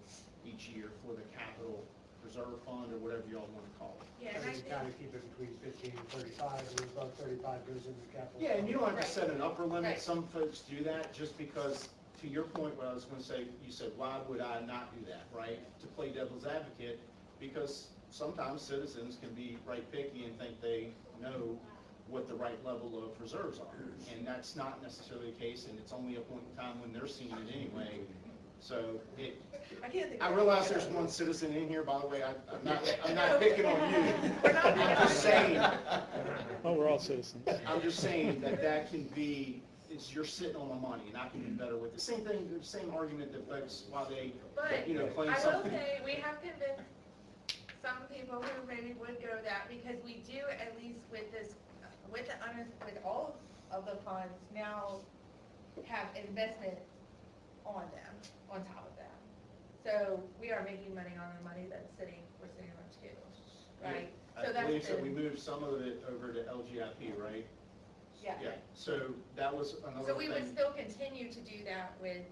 [SPEAKER 7] each year for the capital reserve fund or whatever y'all want to call it.
[SPEAKER 1] Yeah, and I
[SPEAKER 16] You
[SPEAKER 1] think,
[SPEAKER 16] kind of keep it between 15 and 35, and above 35 goes into capital.
[SPEAKER 7] Yeah, and you don't have to set an upper limit.
[SPEAKER 1] Right.
[SPEAKER 7] Some folks do that just because, to your point, what I was going to say, you said, why would I not do that, right? To play devil's advocate, because sometimes citizens can be right picky and think they know what the right level of reserves are. And that's not necessarily the case, and it's only a point in time when they're seeing it anyway. So
[SPEAKER 1] I can't think.
[SPEAKER 7] I
[SPEAKER 1] of
[SPEAKER 7] realize
[SPEAKER 1] it.
[SPEAKER 7] there's one citizen in here, by the way, I'm not picking on you. I'm just saying,
[SPEAKER 3] Oh, we're all citizens.
[SPEAKER 7] I'm just saying that can be, you're sitting on the money, and I can do better with it. Same thing, the same argument that folks, while they,
[SPEAKER 1] But
[SPEAKER 7] claim
[SPEAKER 1] I will
[SPEAKER 7] something.
[SPEAKER 1] say, we have convinced some people who maybe would go that, because we do, at least with this, with all of the funds now have investment on them, on top of them. So we are making money on the money that's we're sitting on too, right? So
[SPEAKER 7] I
[SPEAKER 1] that's
[SPEAKER 7] believe so, we
[SPEAKER 1] been-
[SPEAKER 7] moved some of it over to LGIP, right?
[SPEAKER 1] Yeah.
[SPEAKER 7] Yeah, so that was another
[SPEAKER 1] So we would
[SPEAKER 7] thing.
[SPEAKER 1] still continue to do that with,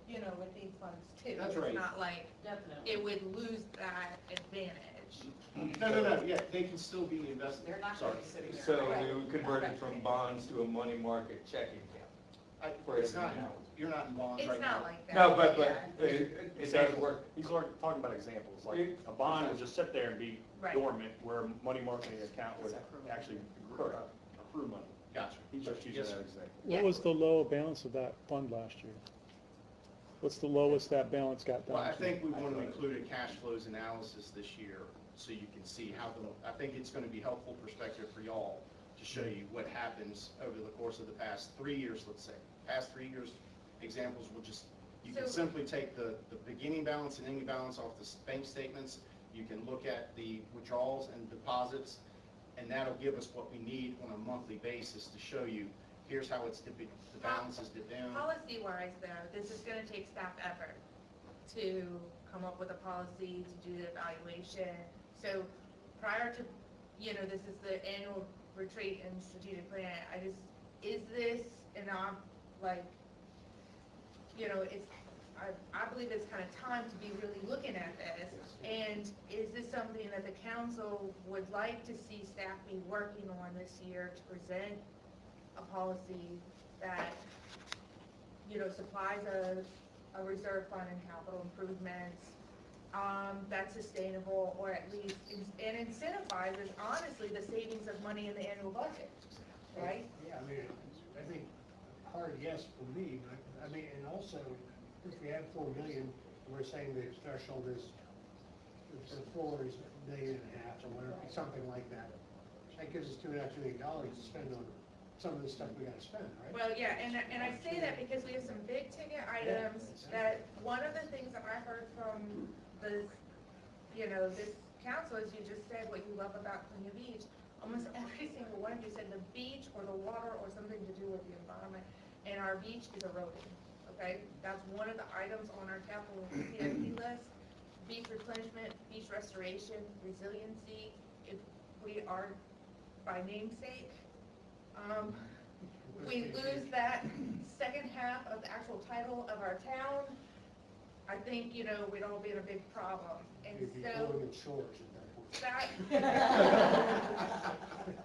[SPEAKER 1] with these funds too.
[SPEAKER 7] That's right.
[SPEAKER 1] It's not like
[SPEAKER 6] Definitely.
[SPEAKER 1] it would lose that advantage.
[SPEAKER 7] No, yeah, they can still be invested.
[SPEAKER 11] They're not
[SPEAKER 7] Sorry.
[SPEAKER 11] going to be sitting there.
[SPEAKER 2] So we would convert it from bonds to a money market checking account.
[SPEAKER 7] It's not, you're not in bonds
[SPEAKER 1] It's
[SPEAKER 7] right now.
[SPEAKER 1] not like that.
[SPEAKER 2] No, but
[SPEAKER 1] yeah.
[SPEAKER 2] it does work.
[SPEAKER 17] He's talking about examples, like a bond would just sit there and be
[SPEAKER 1] Right.
[SPEAKER 17] dormant, where a money marketing account would actually accrue money.
[SPEAKER 7] Gotcha.
[SPEAKER 17] He's just using
[SPEAKER 7] Yes,
[SPEAKER 17] that
[SPEAKER 7] sir.
[SPEAKER 17] example.
[SPEAKER 3] What was the low balance of that fund last year? What's the lowest that balance got down
[SPEAKER 7] Well,
[SPEAKER 3] to?
[SPEAKER 7] I think we want to include a cash flows analysis this year, so you can see how I think it's going to be helpful perspective for y'all to show you what happens over the course of the past 3 years, let's say. Past 3 years, examples will just, you can
[SPEAKER 1] So-
[SPEAKER 7] simply take the beginning balance and ending balance off the bank statements. You can look at the withdrawals and deposits, and that'll give us what we need on a monthly basis to show you, here's how it's the balances dip down.
[SPEAKER 1] Policy-wise, though, this is gonna take staff effort to come up with a policy, to do the evaluation. So prior to, this is the annual retreat and strategic plan, is this enough, like, I believe it's kind of time to be really looking at this. And is this something that the council would like to see staff be working on this year to present a policy that, supplies a reserve fund and capital improvements, that's sustainable, or at least, and incentivizes, honestly, the savings of money in the annual budget, right?
[SPEAKER 16] Yeah, I mean, I think hard yes for me, but, and also, if we have 4 million, we're saying the threshold is the floor is $1.5 million or whatever, something like that. That gives us $2.5 million to spend on some of the stuff we gotta spend, right?
[SPEAKER 1] Well, yeah, and I say that because we have some big ticket items that, one of the things that I heard from this, this council is you just said what you love about Columbia Beach. Almost every single one of you said the beach or the water or something to do with the environment, and our beach is eroding, okay? That's one of the items on our capital CIP list. Beach replenishment, beach restoration, resiliency. If we are, by namesake, we lose that second half of the actual title of our town, I think, we'd all be in a big problem. And
[SPEAKER 16] You'd be
[SPEAKER 1] so
[SPEAKER 16] pulling at shores at that point.
[SPEAKER 1] that,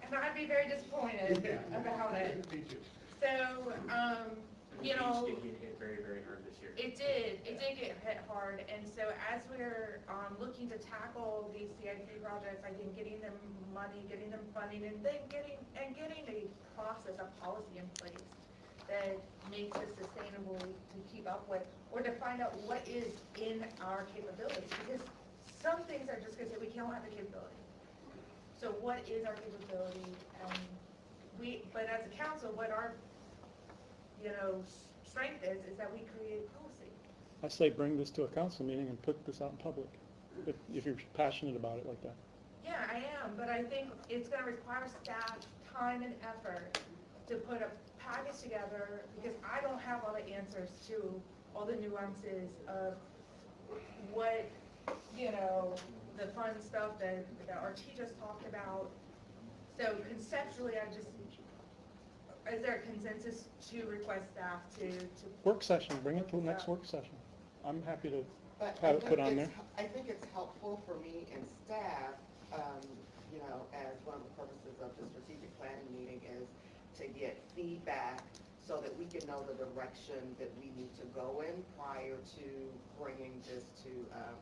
[SPEAKER 1] and I'd be very disappointed about it.
[SPEAKER 16] Me too.
[SPEAKER 1] So,
[SPEAKER 15] The beach did get hit very, very hard this year.
[SPEAKER 1] it did get hit hard, and so as we're, looking to tackle these CIP projects, I think getting them money, getting them funding, and then getting a process, a policy in place that makes it sustainable to keep up with, or to find out what is in our capabilities, because some things are just gonna say, we don't have the capability. So what is our capability, and but as a council, what our, strength is that we create policy.
[SPEAKER 3] I say bring this to a council meeting and put this out in public, if you're passionate about it like that.
[SPEAKER 1] Yeah, I am, but I think it's gonna require staff time and effort to put a package together, because I don't have all the answers to all the nuances of what, the fun stuff that RT just talked about. So conceptually, is there a consensus to request staff to?
[SPEAKER 3] Work session, bring it to the next work session. I'm happy to
[SPEAKER 11] But
[SPEAKER 3] have it put on there.
[SPEAKER 11] I think it's helpful for me and staff, as one of the purposes of the strategic planning meeting is to get feedback so that we can know the direction that we need to go in prior to bringing this to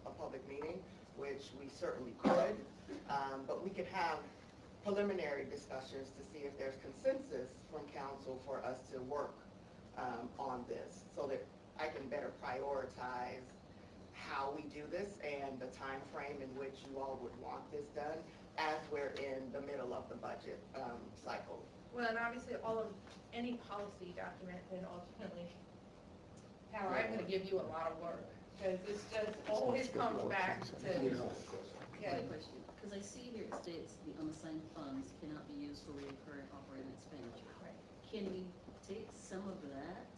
[SPEAKER 11] a public meeting, which we certainly could. But we could have preliminary discussions to see if there's consensus from council for us to work on this, so that I can better prioritize how we do this and the time frame in which you all would want this done as we're in the middle of the budget cycle.
[SPEAKER 1] Well, and obviously any policy document then ultimately, Howard, I'm gonna give you a lot of work, because this just always comes back to,
[SPEAKER 6] I have a question, because I see here it states the unassigned funds cannot be used for recurring operating expenditure. Can we take some of that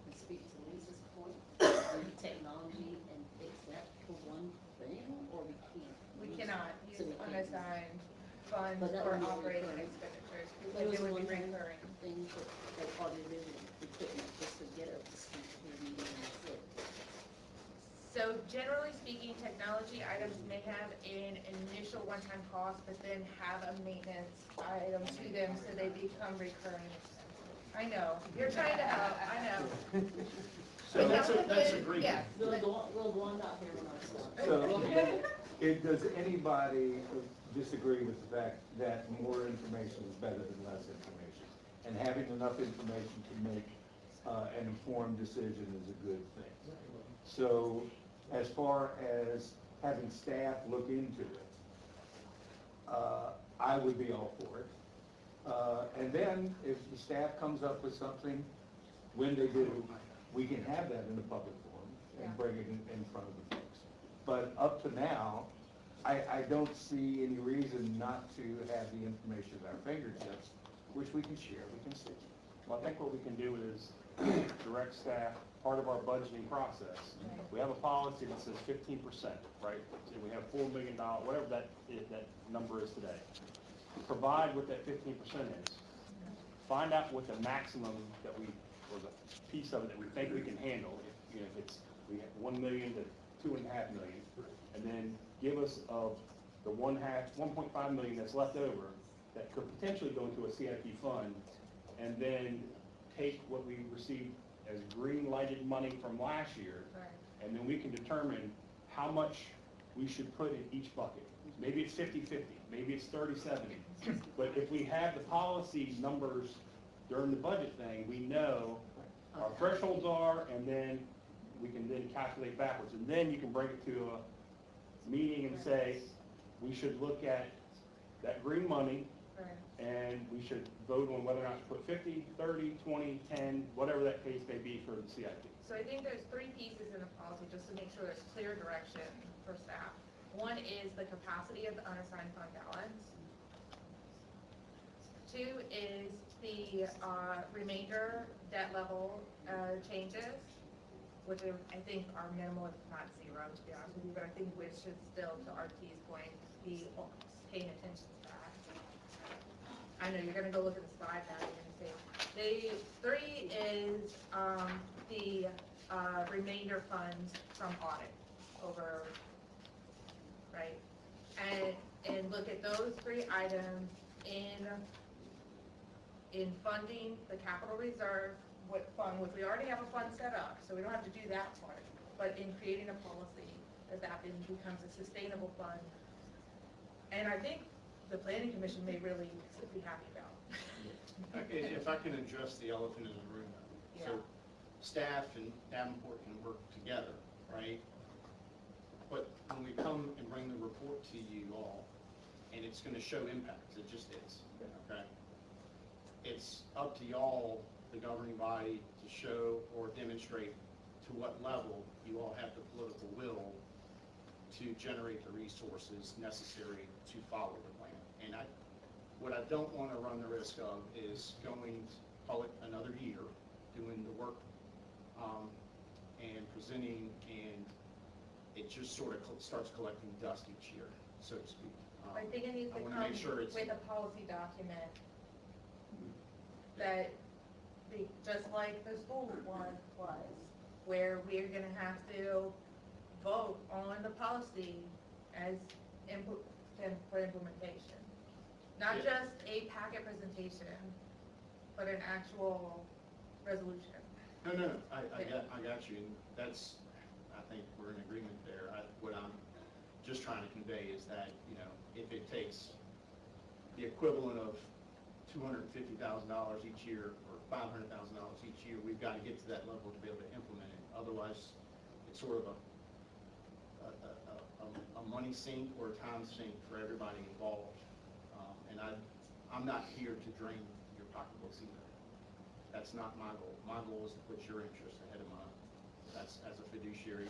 [SPEAKER 6] and speak to Lisa's point, maybe technology, and fix that for one thing, or we can't?
[SPEAKER 1] we cannot use
[SPEAKER 6] So we can't.
[SPEAKER 1] unassigned funds
[SPEAKER 6] But that
[SPEAKER 1] for
[SPEAKER 6] would be
[SPEAKER 1] operating
[SPEAKER 6] recurring.
[SPEAKER 1] expenditures,
[SPEAKER 6] There
[SPEAKER 1] because
[SPEAKER 6] was
[SPEAKER 1] it would be
[SPEAKER 6] one
[SPEAKER 1] recurring.
[SPEAKER 6] thing for, like, audited equipment, just to get up to speed to the meeting and that's it.
[SPEAKER 1] So generally speaking, technology items may have an initial one-time cost, but then have a maintenance item to them, so they become recurring expenses. I know, you're trying to help, I know.
[SPEAKER 7] So that's a great.
[SPEAKER 1] Yeah.
[SPEAKER 6] We'll go on out here on our stuff.
[SPEAKER 2] So, does anybody disagree with the fact that more information is better than less information? And having enough information to make an informed decision is a good thing. So, as far as having staff look into it, I would be all for it. And then, if the staff comes up with something, when they do, we can have that in the public forum and bring it in front of the folks. But up to now, I don't see any reason not to have the information at our fingertips, which we can share, we can see.
[SPEAKER 17] Well, I think what we can do is direct staff, part of our budgeting process. We have a policy that says 15%, right? So we have $4 million, whatever that number is today. Provide what that 15% is. Find out what the maximum that we, or the piece of it that we think we can handle. If it's, we have 1 million to 2.5 million, and then give us of the 1.5 million that's left over that could potentially go into a CIP fund, and then take what we received as green lighted money from last year, and then we can determine how much we should put in each bucket. Maybe it's 50-50, maybe it's 30-70, but if we have the policy numbers during the budget thing, we know our thresholds are, and then we can then calculate backwards, and then you can bring it to meeting and say, we should look at that green money
[SPEAKER 1] Right.
[SPEAKER 17] and we should vote on whether or not to put 50, 30, 20, 10, whatever that case may be for the CIP.
[SPEAKER 1] So I think there's 3 pieces in the policy, just to make sure there's clear direction for staff. One is the capacity of the unassigned fund balance. 2 is the remainder debt level changes, which I think are minimal, if not zero, to be honest with you, but I think we should still, to RT's point, be paying attention to that. I know, you're gonna go look at the slide now, you're gonna see. The 3 is the remainder funds from audit over, right? And look at those 3 items in funding the capital reserve, what fund, which we already have a fund set up, so we don't have to do that part, but in creating a policy that becomes a sustainable fund. And I think the planning commission may really be happy about.
[SPEAKER 7] If I can address the elephant in the room, though. So staff and Davenport can work together, right? But when we come and bring the report to you all, and it's gonna show impacts, it just is, okay? It's up to y'all, the governing body, to show or demonstrate to what level you all have the political will to generate the resources necessary to follow the plan. And what I don't want to run the risk of is going, call it another year, doing the work and presenting, and it just sort of starts collecting dust each year, so to speak.
[SPEAKER 1] I think it needs to
[SPEAKER 7] I wanna
[SPEAKER 1] come
[SPEAKER 7] make sure it's-
[SPEAKER 1] with a policy document that, just like the school one was, where we're gonna have to vote on the policy as for implementation. Not just a packet presentation, but an actual resolution.
[SPEAKER 7] No, I got you, and that's, I think we're in agreement there. What I'm just trying to convey is that, if it takes the equivalent of $250,000 each year, or $500,000 each year, we've got to get to that level to be able to implement it. Otherwise, it's sort of a money sink or a time sink for everybody involved. And I'm not here to drain your pocketbooks either. That's not my goal. My goal is to put your interest ahead of mine. That's, as a fiduciary,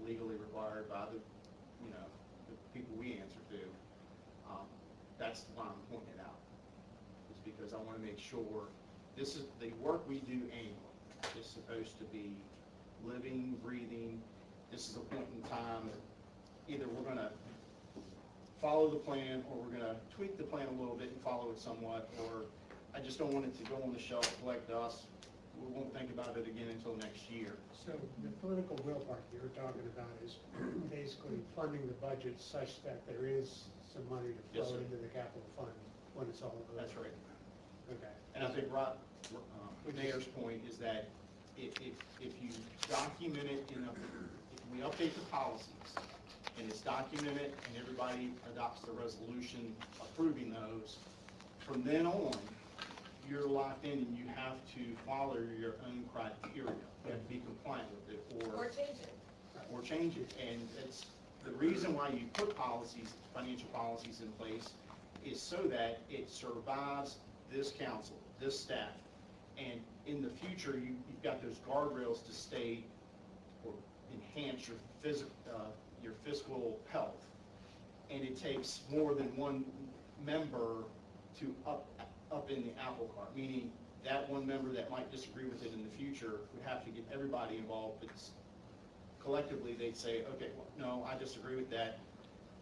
[SPEAKER 7] legally required by the people we answer to. That's why I'm pointing it out. It's because I want to make sure this is the work we do annually is supposed to be living, breathing. This is a point in time. Either we're going to follow the plan, or we're going to tweak the plan a little bit and follow it somewhat, or I just don't want it to go on the shelf, collect dust. We won't think about it again until next year.
[SPEAKER 16] So the political will part you're talking about is basically funding the budget such that there is some money to
[SPEAKER 7] Yes,
[SPEAKER 16] flow
[SPEAKER 7] sir.
[SPEAKER 16] into the capital fund when it's all over.
[SPEAKER 7] That's right.
[SPEAKER 16] Okay.
[SPEAKER 7] And I think Mayor's point is that if you document it if we update the policies and it's documented and everybody adopts the resolution approving those, from then on, you're locked in and you have to follow your own criteria. You have to be compliant with it
[SPEAKER 1] Or change it.
[SPEAKER 7] or change it. And it's the reason why you put policies, financial policies in place, is so that it survives this council, this staff. And in the future, you've got those guardrails to stay or enhance your fiscal health. And it takes more than one member to up in the apple cart, meaning that one member that might disagree with it in the future would have to get everybody involved, but collectively they'd say, okay, well, no, I disagree with that.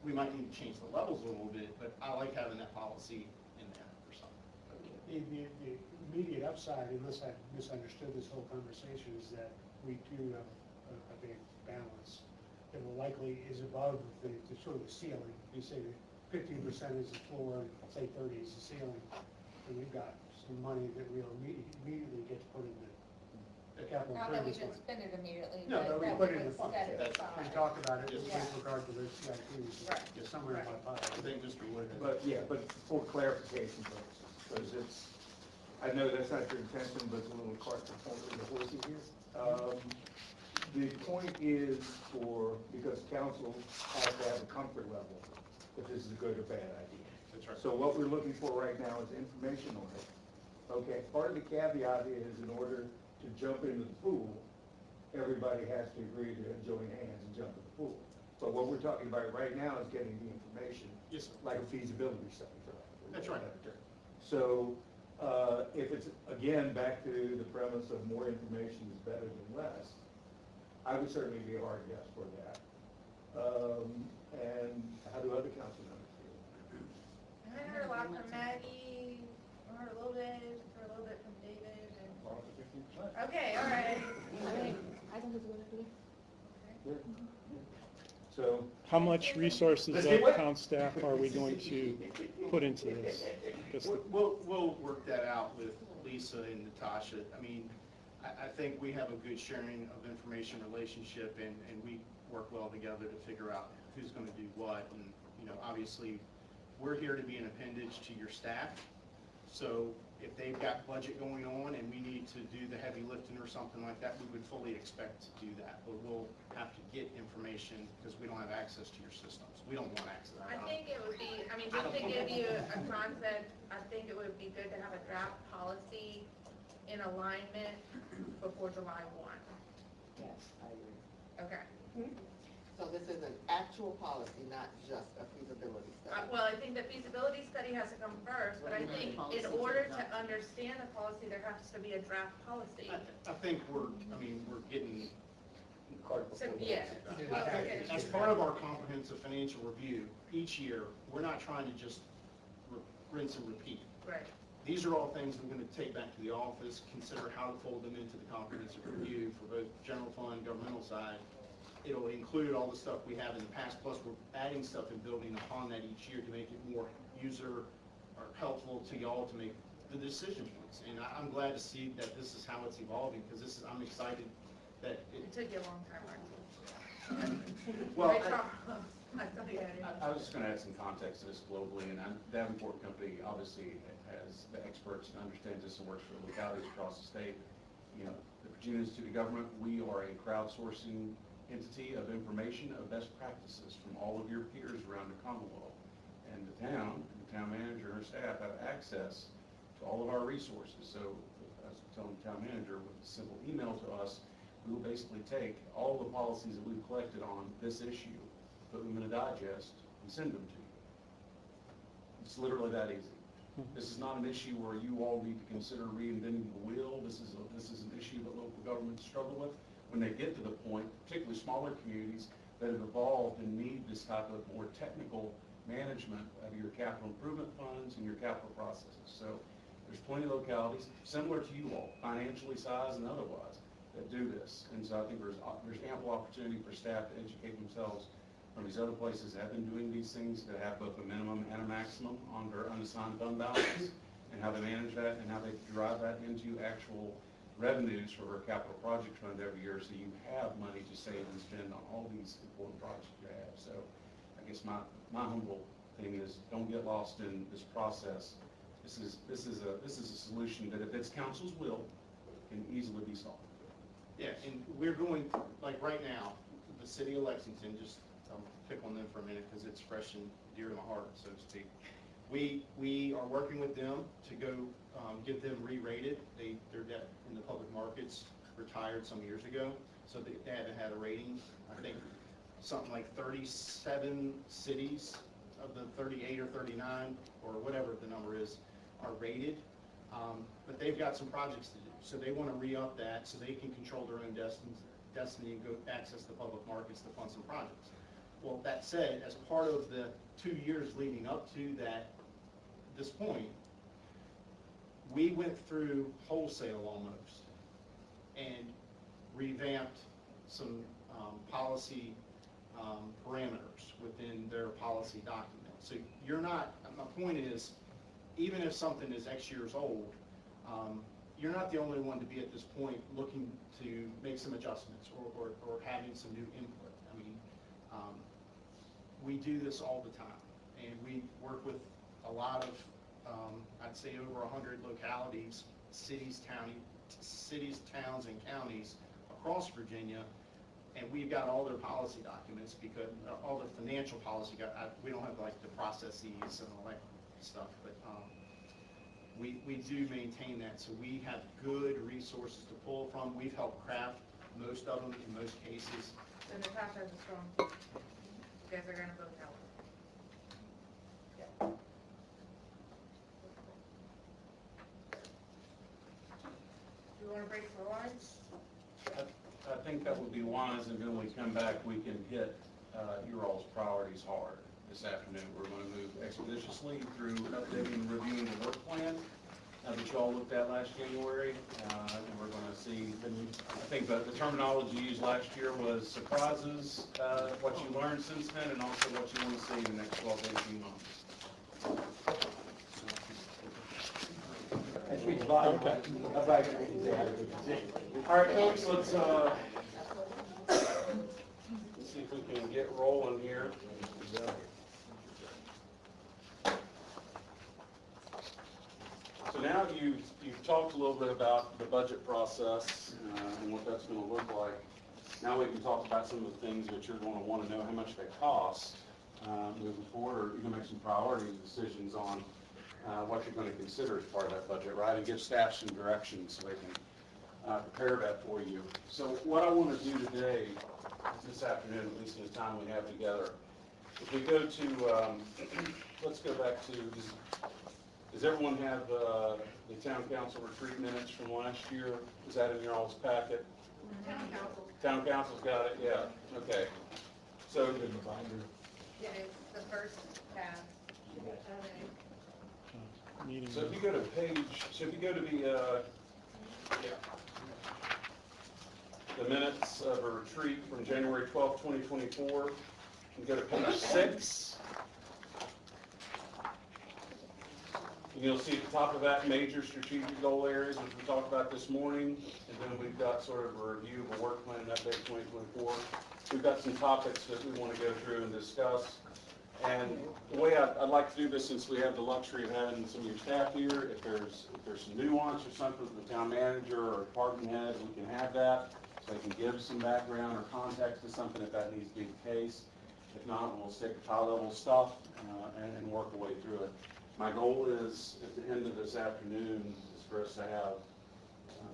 [SPEAKER 7] We might need to change the levels a little bit, but I like having that policy in there or something.
[SPEAKER 16] The immediate upside, unless I misunderstood this whole conversation, is that we do have a big balance that will likely is above the sort of the ceiling. You say that 15% is the floor, and say 30 is the ceiling, and we've got some money that we'll immediately get to put in the capital
[SPEAKER 1] Not that we
[SPEAKER 16] improvements
[SPEAKER 1] should
[SPEAKER 16] fund.
[SPEAKER 1] spend it immediately,
[SPEAKER 16] No, but we
[SPEAKER 1] that
[SPEAKER 16] put
[SPEAKER 1] we
[SPEAKER 16] it in
[SPEAKER 1] would
[SPEAKER 16] the fund.
[SPEAKER 1] set it
[SPEAKER 7] That's-
[SPEAKER 1] aside.
[SPEAKER 16] And talk about it
[SPEAKER 7] Yes.
[SPEAKER 16] with regard to the CIPs,
[SPEAKER 1] Right.
[SPEAKER 16] somewhere in my
[SPEAKER 7] I
[SPEAKER 16] pocket.
[SPEAKER 7] think Mr. Wood has.
[SPEAKER 2] But for clarification purposes, because I know that's not your intention, but it's a little cart before the horses here. the point is because council has to have a comfort level if this is a good or bad idea.
[SPEAKER 7] That's right.
[SPEAKER 2] So what we're looking for right now is information on it. Okay, part of the caveat is in order to jump into the pool, everybody has to agree to join hands and jump in the pool. But what we're talking about right now is getting the information.
[SPEAKER 7] Yes, sir.
[SPEAKER 2] Like a feasibility study. for lack of a
[SPEAKER 7] That's right.
[SPEAKER 2] better term. So, if it's, again, back to the premise of more information is better than less, I would certainly be a hard yes for that. And how do other council members feel?
[SPEAKER 1] I heard a lot from Maggie, I heard a little bit from David, and, okay, all right.
[SPEAKER 4] I think it's a good idea.
[SPEAKER 2] So.
[SPEAKER 3] How much resources
[SPEAKER 7] Let's
[SPEAKER 3] of
[SPEAKER 7] get-
[SPEAKER 3] town staff are we going to put into this? Because the-
[SPEAKER 7] We'll work that out with Lisa and Natasha. I mean, I think we have a good sharing of information relationship, and we work well together to figure out who's going to do what. And, you know, obviously, we're here to be an appendage to your staff. So if they've got budget going on and we need to do the heavy lifting or something like that, we would fully expect to do that. But we'll have to get information because we don't have access to your systems. We don't want access.
[SPEAKER 1] I think it would be, I mean, just to give you a concept, I think it would be good to have a draft policy in alignment before July 1.
[SPEAKER 11] Yes, I agree.
[SPEAKER 1] Okay.
[SPEAKER 11] So this is an actual policy, not just a feasibility study.
[SPEAKER 1] Well, I think the feasibility study has to come first, but I think in order to understand the policy, there has to be a draft policy.
[SPEAKER 7] I think we're getting,
[SPEAKER 1] So, yeah.
[SPEAKER 7] as part of our comprehensive financial review, each year, we're not trying to just rinse and repeat.
[SPEAKER 1] Right.
[SPEAKER 7] These are all things we're going to take back to the office, consider how to fold them into the comprehensive review for both general fund, governmental side. It'll include all the stuff we have in the past, plus we're adding stuff and building upon that each year to make it more user or helpful to y'all to make the decision points. And I'm glad to see that this is how it's evolving, because I'm excited that
[SPEAKER 1] It took you a long time, Mark.
[SPEAKER 5] Well,
[SPEAKER 1] I
[SPEAKER 5] I was just going to add some context to this globally, and Davenport Company obviously has the experts and understands this and works for localities across the state. You know, the Virginia Institute of Government, we are a crowdsourcing entity of information of best practices from all of your peers around the Commonwealth. And the town manager, and her staff have access to all of our resources. So I was telling the town manager, with a simple email to us, we will basically take all the policies that we've collected on this issue, put them in a digest, and send them to you. It's literally that easy. This is not an issue where you all need to consider reinventing the wheel. This is an issue that local governments struggle with. When they get to the point, particularly smaller communities that have evolved and need this type of more technical management of your capital improvement funds and your capital processes. So there's plenty of localities, similar to you all, financially sized and otherwise, that do this. And so I think there's ample opportunity for staff to educate themselves from these other places that have been doing these things, that have both a minimum and a maximum on their unassigned fund balance, and how they manage that and how they drive that into actual revenues for our capital project fund every year, so you have money to save and spend on all these important projects you have. So I guess my humble thing is, don't get lost in this process. This is a solution that, if it's council's will, can easily be solved.
[SPEAKER 7] Yeah, and we're going, like right now, the city of Lexington, just pick on them for a minute because it's fresh and dear to my heart, so to speak. We are working with them to go get them re-rated. Their debt in the public markets retired some years ago, so they haven't had a rating. I think something like 37 cities of the 38 or 39, or whatever the number is, are rated. But they've got some projects to do, so they want to re-up that so they can control their own destiny and go access the public markets to fund some projects. Well, that said, as part of the 2 years leading up to this point, we went through wholesale almost and revamped some policy parameters within their policy document. So you're not, my point is, even if something is X years old, you're not the only one to be at this point looking to make some adjustments or having some new input. I mean, we do this all the time, and we work with a lot of, I'd say over 100 localities, cities, towns, and counties across Virginia and we've got all their policy documents, because, all the financial policy, we don't have like the processes and all that stuff, but, we do maintain that, so we have good resources to pull from. We've helped craft most of them in most cases.
[SPEAKER 1] So Natasha has a strong, you guys are gonna both help. Do you wanna break for lunch?
[SPEAKER 5] I think that would be wise, and then when we come back, we can hit your all's priorities hard this afternoon. We're going to move expeditiously through updating and reviewing the work plan that you all looked at last January, and we're going to see, I think the terminology used last year was surprises, what you learned since then, and also what you want to see in the next 12 to 18 months. All right, folks, let's see if we can get rolling here. So now you've talked a little bit about the budget process and what that's going to look like. Now we can talk about some of the things that you're going to want to know how much they cost moving forward, or you can make some priority decisions on what you're going to consider as part of that budget, right? And give staff some direction so they can prepare that for you. So what I want to do today, this afternoon, at least in the time we have together, if we go to, let's go back to, does everyone have the town council retreat minutes from last year? Is that in your all's packet?
[SPEAKER 1] Town council.
[SPEAKER 5] Town council's got it, yeah, okay. So,
[SPEAKER 1] Yeah, it's the first tab.
[SPEAKER 3] Meeting.
[SPEAKER 5] so if you go to the minutes of a retreat from January 12, 2024, you go to page 6. And you'll see at the top of that major strategic goal areas, which we talked about this morning, and then we've got sort of a review of a work plan and update 2024. We've got some topics that we want to go through and discuss. And the way I'd like to do this, since we have the luxury of having some of your staff here, if there's some nuance or something from the town manager or department head, we can have that, so they can give some background or context to something if that needs to be the case. If not, we'll stick with high-level stuff and work our way through it. My goal is, at the end of this afternoon, is for us to have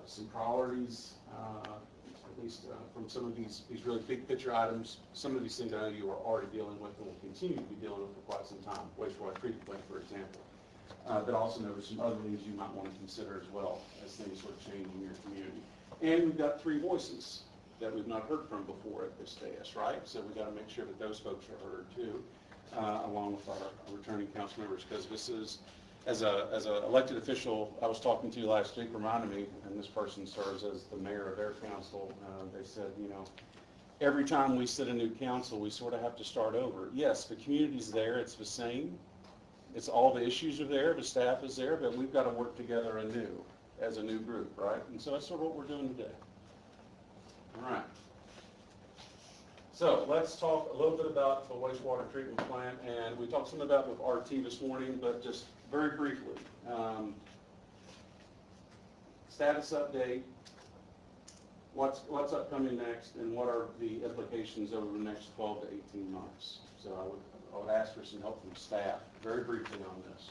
[SPEAKER 5] some priorities, at least from some of these really big picture items. Some of these things I know you are already dealing with and will continue to be dealing with for quite some time, wastewater treatment plant, for example. But also there are some other things you might want to consider as well as things sort of change in your community. And we've got 3 voices that we've not heard from before at this dais, right? So we've got to make sure that those folks are heard too. Along with our returning council members, because this is, as a elected official I was talking to last week reminded me, and this person serves as the mayor of their council, they said, you know, every time we sit a new council, we sort of have to start over. Yes, the community's there, it's the same, it's all the issues are there, the staff is there, but we've got to work together anew as a new group, right? And so that's sort of what we're doing today. All right. So let's talk a little bit about the wastewater treatment plant, and we talked some about with RT this morning, but just very briefly. Status update, what's upcoming next, and what are the implications over the next 12 to 18 months. So I would ask for some help from staff, very briefly on this.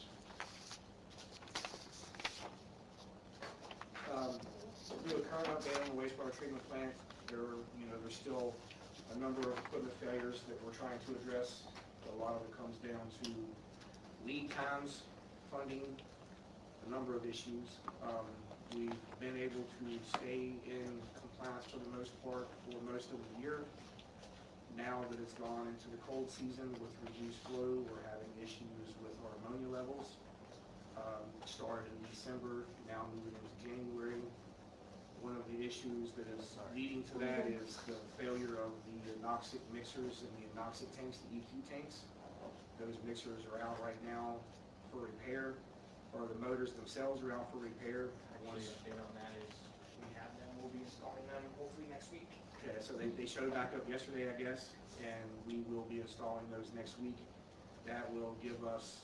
[SPEAKER 14] Do a current update on the wastewater treatment plant. There's still a number of equipment failures that we're trying to address. A lot of it comes down to lead times, funding, a number of issues. We've been able to stay in compliance for the most part for most of the year. Now that it's gone into the cold season with reduced flow, we're having issues with our ammonia levels. Started in December, now moving into January. One of the issues that is leading to that is the failure of the anoxic mixers and the anoxic tanks, the EQ tanks. Those mixers are out right now for repair, or the motors themselves are out for repair.
[SPEAKER 15] Actually, the update on that is we have them, we'll be installing them hopefully next week.
[SPEAKER 14] Okay, so they showed back up yesterday, I guess, and we will be installing those next week. That will give us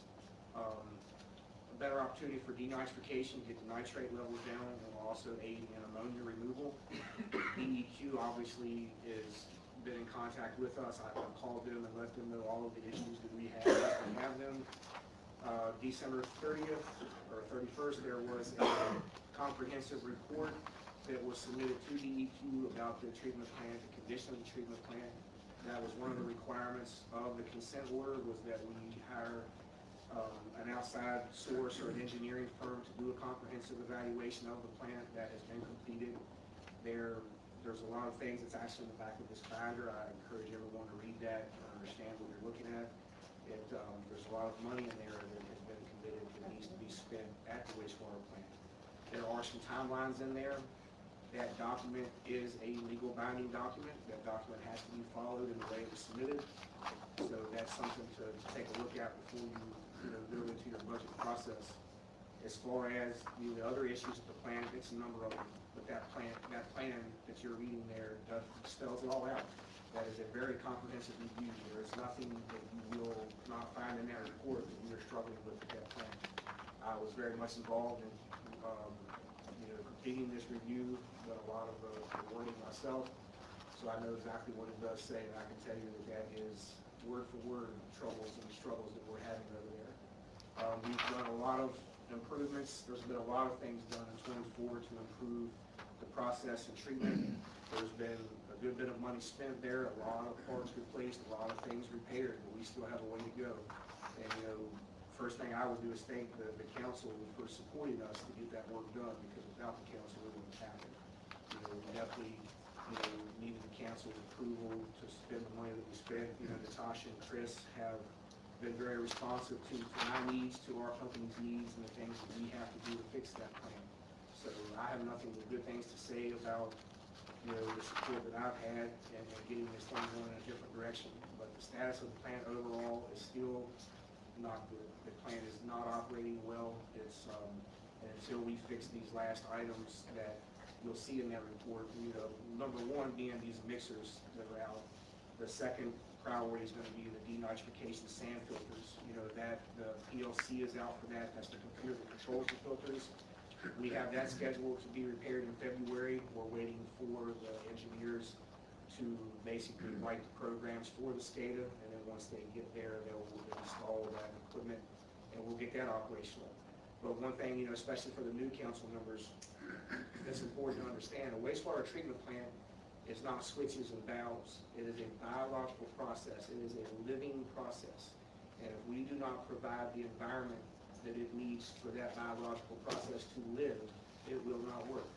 [SPEAKER 14] a a better opportunity for denitrification, get the nitrate levels down, and will also aid in ammonia removal. DEQ obviously has been in contact with us. I've called them and let them know all of the issues that we have them. December 30th or 31st, there was a comprehensive report that was submitted to DEQ about the treatment plant, the condition of the treatment plant. That was one of the requirements of the consent order, was that we hire an outside source or an engineering firm to do a comprehensive evaluation of the plant. That has been completed. There's a lot of things that's actually in the back of this binder. I encourage everyone to read that and understand what you're looking at. There's a lot of money in there that has been committed that needs to be spent at the wastewater plant. There are some timelines in there. That document is a legal binding document. That document has to be followed in the way it was submitted. So that's something to take a look at before you go into your budget process. As far as the other issues with the plan, it's a number of them. But that plan that you're reading there spells it all out. That is a very comprehensive review. There is nothing that you will not find in that report that you're struggling with that plan. I was very much involved in completing this review, but a lot of the wording myself, so I know exactly what it does say, and I can tell you that is word for word troubles and struggles that we're having over there. We've done a lot of improvements. There's been a lot of things done in '24 to improve the process and treatment. There's been a good bit of money spent there, a lot of parts replaced, a lot of things repaired, but we still have a way to go. And first thing I would do is thank the council for supporting us to get that work done, because without the council, it wouldn't happen. We definitely needed the council's approval to spend the money that we spent. Natasha and Chris have been very responsive to my needs, to our company's needs, and the things that we have to do to fix that plan. So I have nothing but good things to say about the support that I've had and getting this thing going in a different direction. But the status of the plant overall is still not good. The plant is not operating well. It's and until we fix these last items that you'll see in that report, number one being these mixers that are out. The second priority is going to be the denitrification sand filters. That the PLC is out for that. That's the computer that controls the filters. We have that scheduled to be repaired in February. We're waiting for the engineers to basically write the programs for the SCADA, and then once they get there, they'll install that equipment, and we'll get that operational. But one thing, especially for the new council members, that's important to understand, a wastewater treatment plant is not switches and valves. It is a biological process. It is a living process. And if we do not provide the environment that it needs for that biological process to live, it will not work.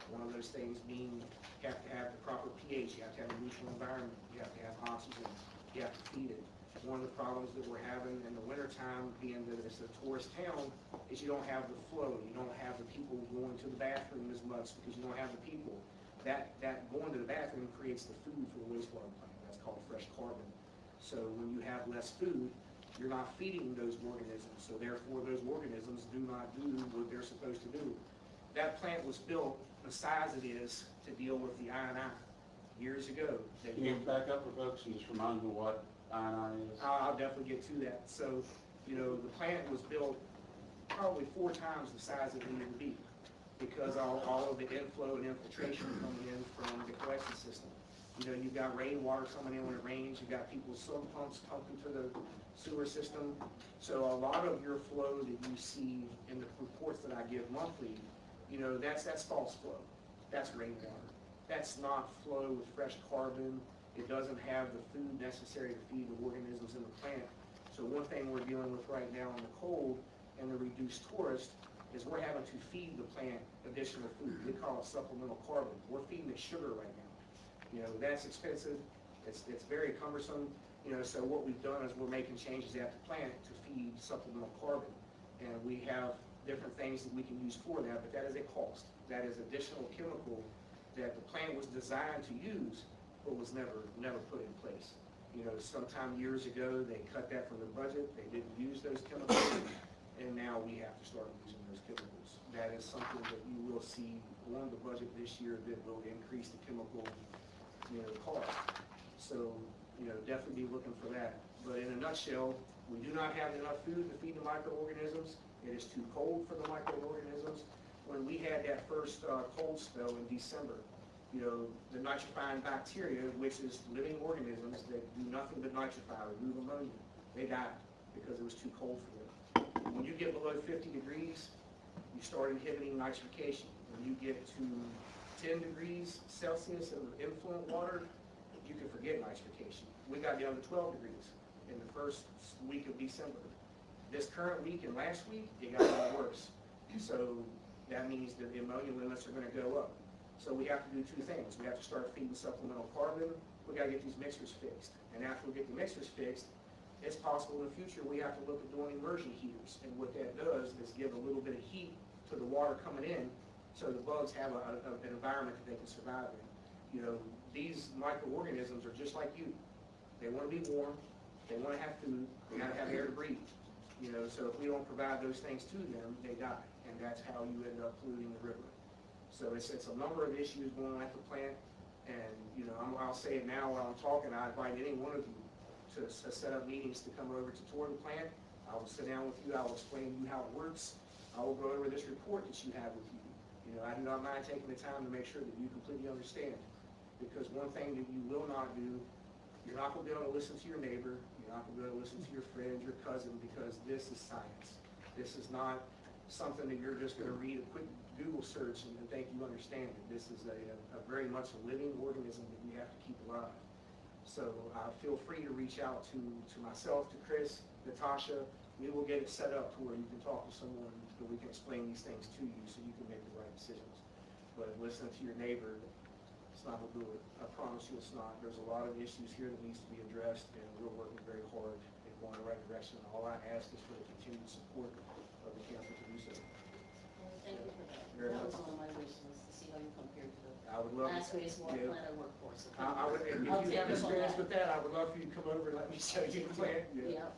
[SPEAKER 14] One of those things being, you have to have the proper pH, you have to have a neutral environment, you have to have oxygen, you have to feed it. One of the problems that we're having in the wintertime, being that it's a tourist town, is you don't have the flow. You don't have the people going to the bathroom as much because you don't have the people. That going to the bathroom creates the food for the wastewater plant. That's called fresh carbon. So when you have less food, you're not feeding those organisms. So therefore, those organisms do not do what they're supposed to do. That plant was built the size it is to deal with the I&I years ago.
[SPEAKER 5] Can you back up for folks and just remind them what I&I is?
[SPEAKER 14] I'll definitely get to that. So, the plant was built probably 4 times the size it needed to be, because all of the inflow and infiltration coming in from the collection system. You've got rainwater coming in when it rains. You've got people's sump pumps pumping to the sewer system. So a lot of your flow that you see in the reports that I give monthly, that's false flow. That's rainwater. That's not flow with fresh carbon. It doesn't have the food necessary to feed the organisms in the plant. So one thing we're dealing with right now in the cold and the reduced tourist is we're having to feed the plant additional food. We call it supplemental carbon. We're feeding it sugar right now. That's expensive. It's very cumbersome. So what we've done is we're making changes at the plant to feed supplemental carbon. And we have different things that we can use for that, but that is a cost. That is additional chemical that the plant was designed to use, but was never put in place. Sometime years ago, they cut that from the budget. They didn't use those chemicals, and now we have to start using those chemicals. That is something that you will see on the budget this year that will increase the chemical, cost. So, definitely be looking for that. But in a nutshell, we do not have enough food to feed the microorganisms, It is too cold for the microorganisms. When we had that first cold spell in December, you know, the nitrifying bacteria, which is living organisms that do nothing but nitrify, remove ammonia, they died because it was too cold for them. When you get below 50 degrees, you start inhibiting nitrification. When you get to 10 degrees Celsius of influent water, you can forget nitrification. We got down to 12 degrees in the first week of December. This current week and last week, it got even worse. So that means that the ammonia limits are going to go up. So we have to do two things. We have to start feeding supplemental carbon. We got to get these mixers fixed. And after we get the mixers fixed, it's possible in the future we have to look at doing immersion heaters. And what that does is give a little bit of heat to the water coming in so the bugs have an environment that they can survive in. You know, these microorganisms are just like you. They want to be warm. They want to have food. They got to have air to breathe. You know, so if we don't provide those things to them, they die. And that's how you end up polluting the river. So it's a number of issues going on at the plant. And, you know, I'll say it now while I'm talking. I invite any one of you to set up meetings to come over to tour the plant. I will sit down with you. I will explain to you how it works. I will go over this report that you have with you. You know, I do not mind taking the time to make sure that you completely understand. Because one thing that you will not do, you're not going to be able to listen to your neighbor. You're not going to be able to listen to your friend, your cousin, because this is science. This is not something that you're just going to read a quick Google search and think you understand it. This is a very much a living organism that we have to keep alive. So feel free to reach out to myself, to Chris, Natasha. We will get it set up to where you can talk to someone, that we can explain these things to you so you can make the right decisions. But listening to your neighbor, it's not going to do it. I promise you it's not. There's a lot of issues here that needs to be addressed, and we're working very hard in going in the right direction. All I ask is for the continued support of the council to do so.
[SPEAKER 6] Thank you for that.
[SPEAKER 14] Very
[SPEAKER 6] That
[SPEAKER 14] much.
[SPEAKER 6] was on my wish list, to see how you compare to
[SPEAKER 14] I would love
[SPEAKER 6] the last wastewater
[SPEAKER 14] yeah.
[SPEAKER 6] plant I worked for. So
[SPEAKER 14] I would, if
[SPEAKER 6] I'll
[SPEAKER 14] you
[SPEAKER 6] take
[SPEAKER 14] have
[SPEAKER 6] this on
[SPEAKER 14] experience
[SPEAKER 6] that.
[SPEAKER 14] with that, I would love for you to come over and let me show you the plant.
[SPEAKER 6] Yeah.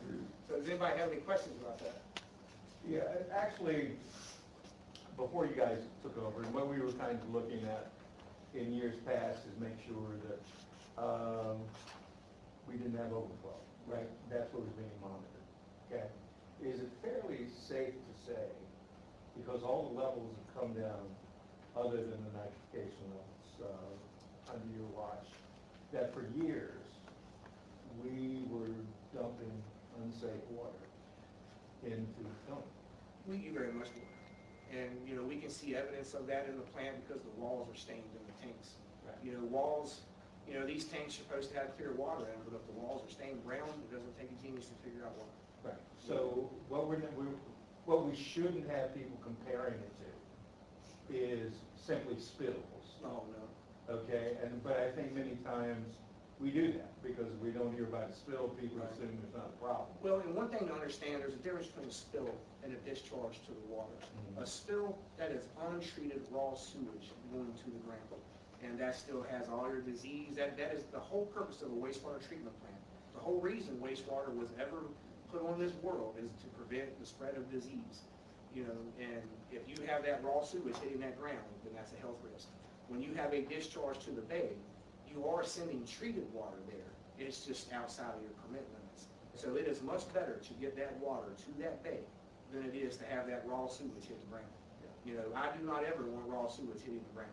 [SPEAKER 14] So does anybody have any questions about that?
[SPEAKER 2] Yeah, actually, before you guys took over, and what we were kind of looking at in years past is make sure that we didn't have overflow, right? That's what was being monitored, okay? Is it fairly safe to say, because all the levels have come down other than the nitrification levels under your watch, that for years, we were dumping unsafe water into the film?
[SPEAKER 14] We very much would. And, you know, we can see evidence of that in the plant because the walls are stained in the tanks.
[SPEAKER 2] Right.
[SPEAKER 14] You know, walls, you know, these tanks are supposed to have clear water in them, but if the walls are stained brown, it doesn't take a genius to figure out why.
[SPEAKER 2] Right. So what we shouldn't have people comparing it to is simply spills.
[SPEAKER 14] Oh, no.
[SPEAKER 2] Okay, but I think many times we do that because we don't hear about a spill, people assume there's not a problem.
[SPEAKER 14] Well, and one thing to understand, there's a difference between a spill and a discharge to the water.
[SPEAKER 2] Mhm.
[SPEAKER 14] A spill, that is untreated raw sewage going to the ground. And that still has all your disease. That is the whole purpose of a wastewater treatment plant. The whole reason wastewater was ever put on this world is to prevent the spread of disease. You know, and if you have that raw sewage hitting that ground, then that's a health risk. When you have a discharge to the bay, you are sending treated water there. It's just outside of your permit limits. So it is much better to get that water to that bay than it is to have that raw sewage hit the ground. You know, I do not ever want raw sewage hitting the ground.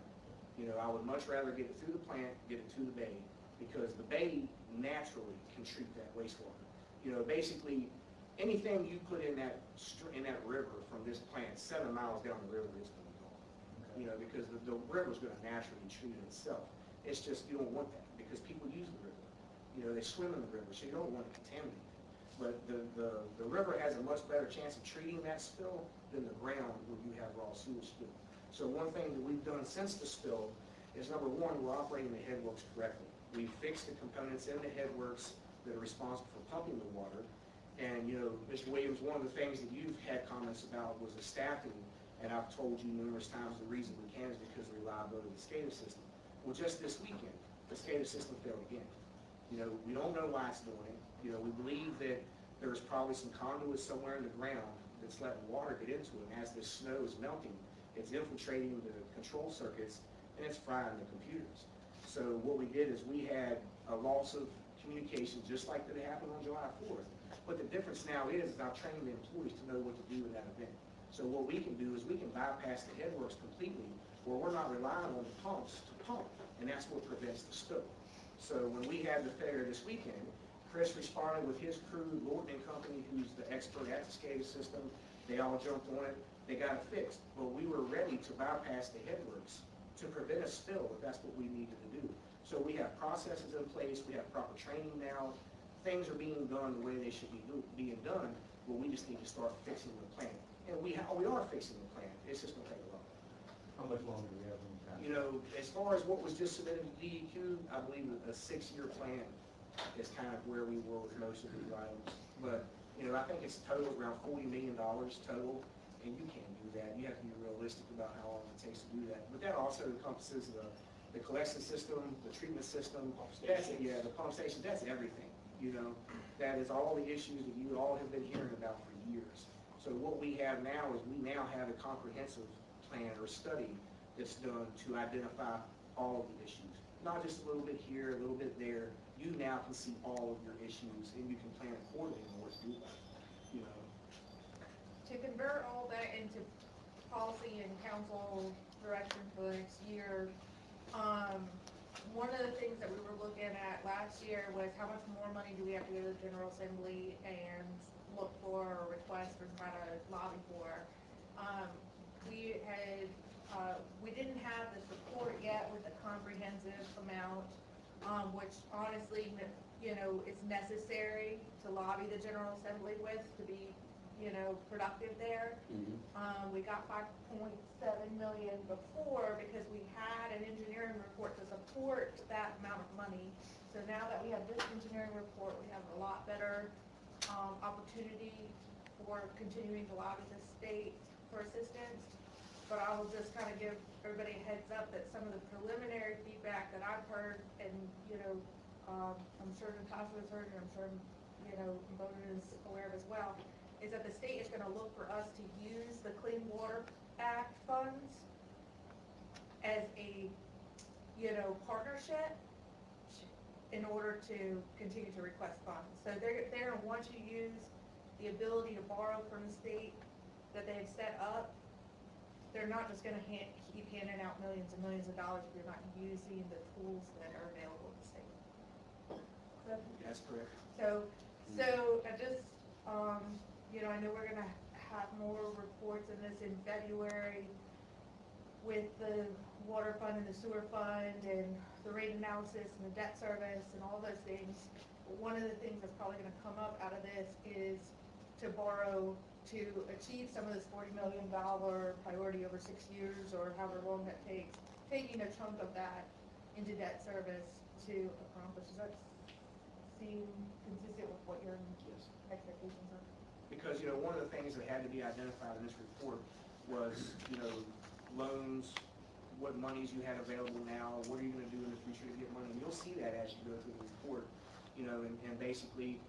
[SPEAKER 14] You know, I would much rather get it through the plant, get it to the bay, because the bay naturally can treat that wastewater. You know, basically, anything you put in that river from this plant 7 miles down the river is going to go. You know, because the river's going to naturally treat it itself. It's just, you don't want that because people use the river. You know, they swim in the river, so you don't want to contaminate it. But the river has a much better chance of treating that spill than the ground where you have raw sewage spill. So one thing that we've done since the spill is, number one, we're operating the headworks correctly. We fixed the components in the headworks that are responsible for pumping the water. And, you know, Mr. Williams, one of the things that you've had comments about was the staffing. And I've told you numerous times the reason we can is because of the reliability of the SCADA system. Well, just this weekend, the SCADA system failed again. You know, we don't know why it's doing it. You know, we believe that there's probably some conduit somewhere in the ground that's letting water get into it. And as this snow is melting, it's infiltrating the control circuits and it's frying the computers. So what we did is we had a loss of communication, just like that happened on July 4th. But the difference now is I've trained the employees to know what to do in that event. So what we can do is we can bypass the headworks completely, where we're not relying on the pumps to pump, and that's what prevents the spill. So when we had the failure this weekend, Chris responded with his crew, Lorton and Company, who's the expert at the SCADA system. They all jumped on it. They got it fixed. But we were ready to bypass the headworks to prevent a spill if that's what we needed to do. So we have processes in place. We have proper training now. Things are being done the way they should be being done, but we just need to start fixing the plant. And we are fixing the plant. It's just going to take a while.
[SPEAKER 2] How much longer do we have in time?
[SPEAKER 14] You know, as far as what was just submitted to DEQ, I believe a 6-year plan is kind of where we were with most of these items. But, you know, I think it's total around $40 million total, and you can't do that. You have to be realistic about how long it takes to do that. But that also encompasses the collection system, the treatment system. That's it, yeah, the pump station, that's everything. You know, that is all the issues that you all have been hearing about for years. So what we have now is we now have a comprehensive plan or study that's done to identify all of the issues. Not just a little bit here, a little bit there. You now can see all of your issues and you can plan accordingly on what to do about it, you know.
[SPEAKER 1] To convert all that into policy and council direction for the next year, one of the things that we were looking at last year was how much more money do we have to go to the General Assembly and look for or request or try to lobby for. We didn't have the support yet with the comprehensive amount, which honestly, you know, is necessary to lobby the General Assembly with to be, you know, productive there. We got 5.7 million before because we had an engineering report to support that amount of money. So now that we have this engineering report, we have a lot better opportunity for continuing to lobby the state for assistance. But I will just kind of give everybody a heads up that some of the preliminary feedback that I've heard, and you know, I'm sure Natasha has heard, and I'm sure you know Bowden is aware of as well, is that the state is going to look for us to use the Clean Water Act funds as a, you know, partnership in order to continue to request funds. So they're going to want you to use the ability to borrow from the state that they've set up. They're not just going to keep handing out millions and millions of dollars if you're not using the tools that are available at the state.
[SPEAKER 14] That's correct.
[SPEAKER 1] So I just, you know, I know we're gonna have more reports in this in February with the water fund and the sewer fund and the rate analysis and the debt service and all those things. But one of the things that's probably gonna come up out of this is to borrow to achieve some of this $40 million priority over 6 years or however long that takes, taking a chunk of that into debt service to accomplish. Does that seem consistent with what your expectations are?
[SPEAKER 14] Because, you know, one of the things that had to be identified in this report was, you know, loans, what monies you had available now, what are you going to do in the future to get money. And you'll see that as you go through the report, you know, and basically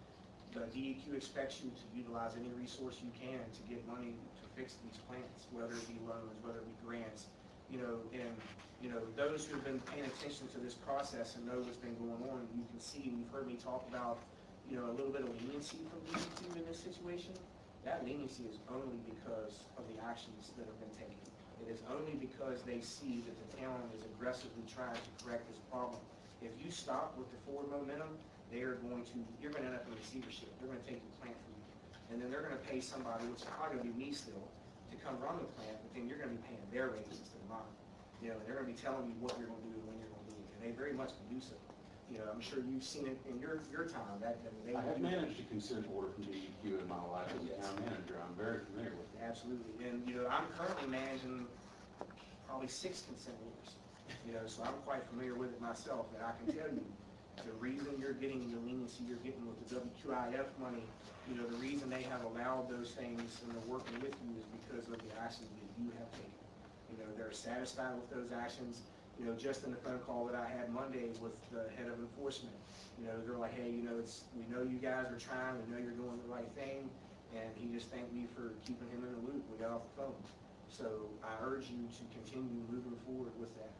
[SPEAKER 14] the DEQ expects you to utilize any resource you can to get money to fix these plants, whether it be loans, whether it be grants, you know, and, you know, those who have been paying attention to this process and know what's been going on, you can see, and you've heard me talk about, you know, a little bit of leniency from DEQ in this situation. That leniency is only because of the actions that have been taken. It is only because they see that the town is aggressively trying to correct this problem. If you stop with the forward momentum, you're going to end up in receivership. They're going to take the plant from you. And then they're going to pay somebody, which is probably going to be me still, to come run the plant, but then you're going to be paying their rates instead of mine. You know, and they're going to be telling you what you're going to do and when you're going to do it. And they very much can do so. You know, I'm sure you've seen it in your time. I
[SPEAKER 5] have managed a consent order from DEQ in my life as a town manager. I'm very familiar with it.
[SPEAKER 14] Absolutely. And, you know, I'm currently managing probably 6 consent orders. You know, so I'm quite familiar with it myself. And I can tell you, the reason you're getting the leniency you're getting with the WQIF money, you know, the reason they have allowed those things and they're working with you is because of the actions that you have taken. You know, they're satisfied with those actions. You know, just in the phone call that I had Monday with the head of enforcement, you know, they're like, hey, you know, we know you guys are trying, we know you're doing the right thing, and he just thanked me for keeping him in the loop. We got off the phone. So I urge you to continue moving forward with that.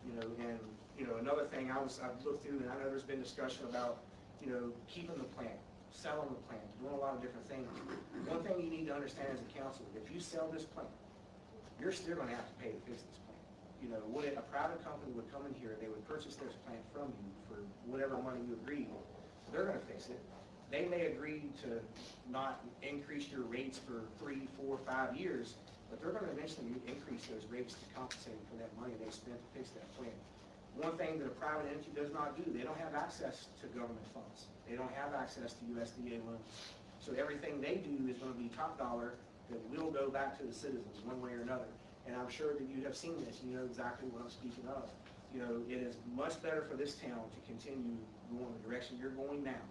[SPEAKER 14] You know, and, you know, another thing I've looked through, and I know there's been discussion about, you know, keeping the plant. selling the plant, doing a lot of different things. One thing you need to understand as a council, if you sell this plant, you're still gonna have to pay to fix this plant. You know, would a private company would come in here, they would purchase this plant from you for whatever money you agreed, they're gonna fix it. They may agree to not increase your rates for 3, 4, 5 years, but they're gonna eventually increase those rates to compensate for that money they spent to fix that plant. One thing that a private entity does not do, they don't have access to government funds. They don't have access to USDA loans. So everything they do is gonna be top dollar that will go back to the citizens one way or another. And I'm sure that you have seen this, you know exactly what I'm speaking of. You know, it is much better for this town to continue going the direction you're going now,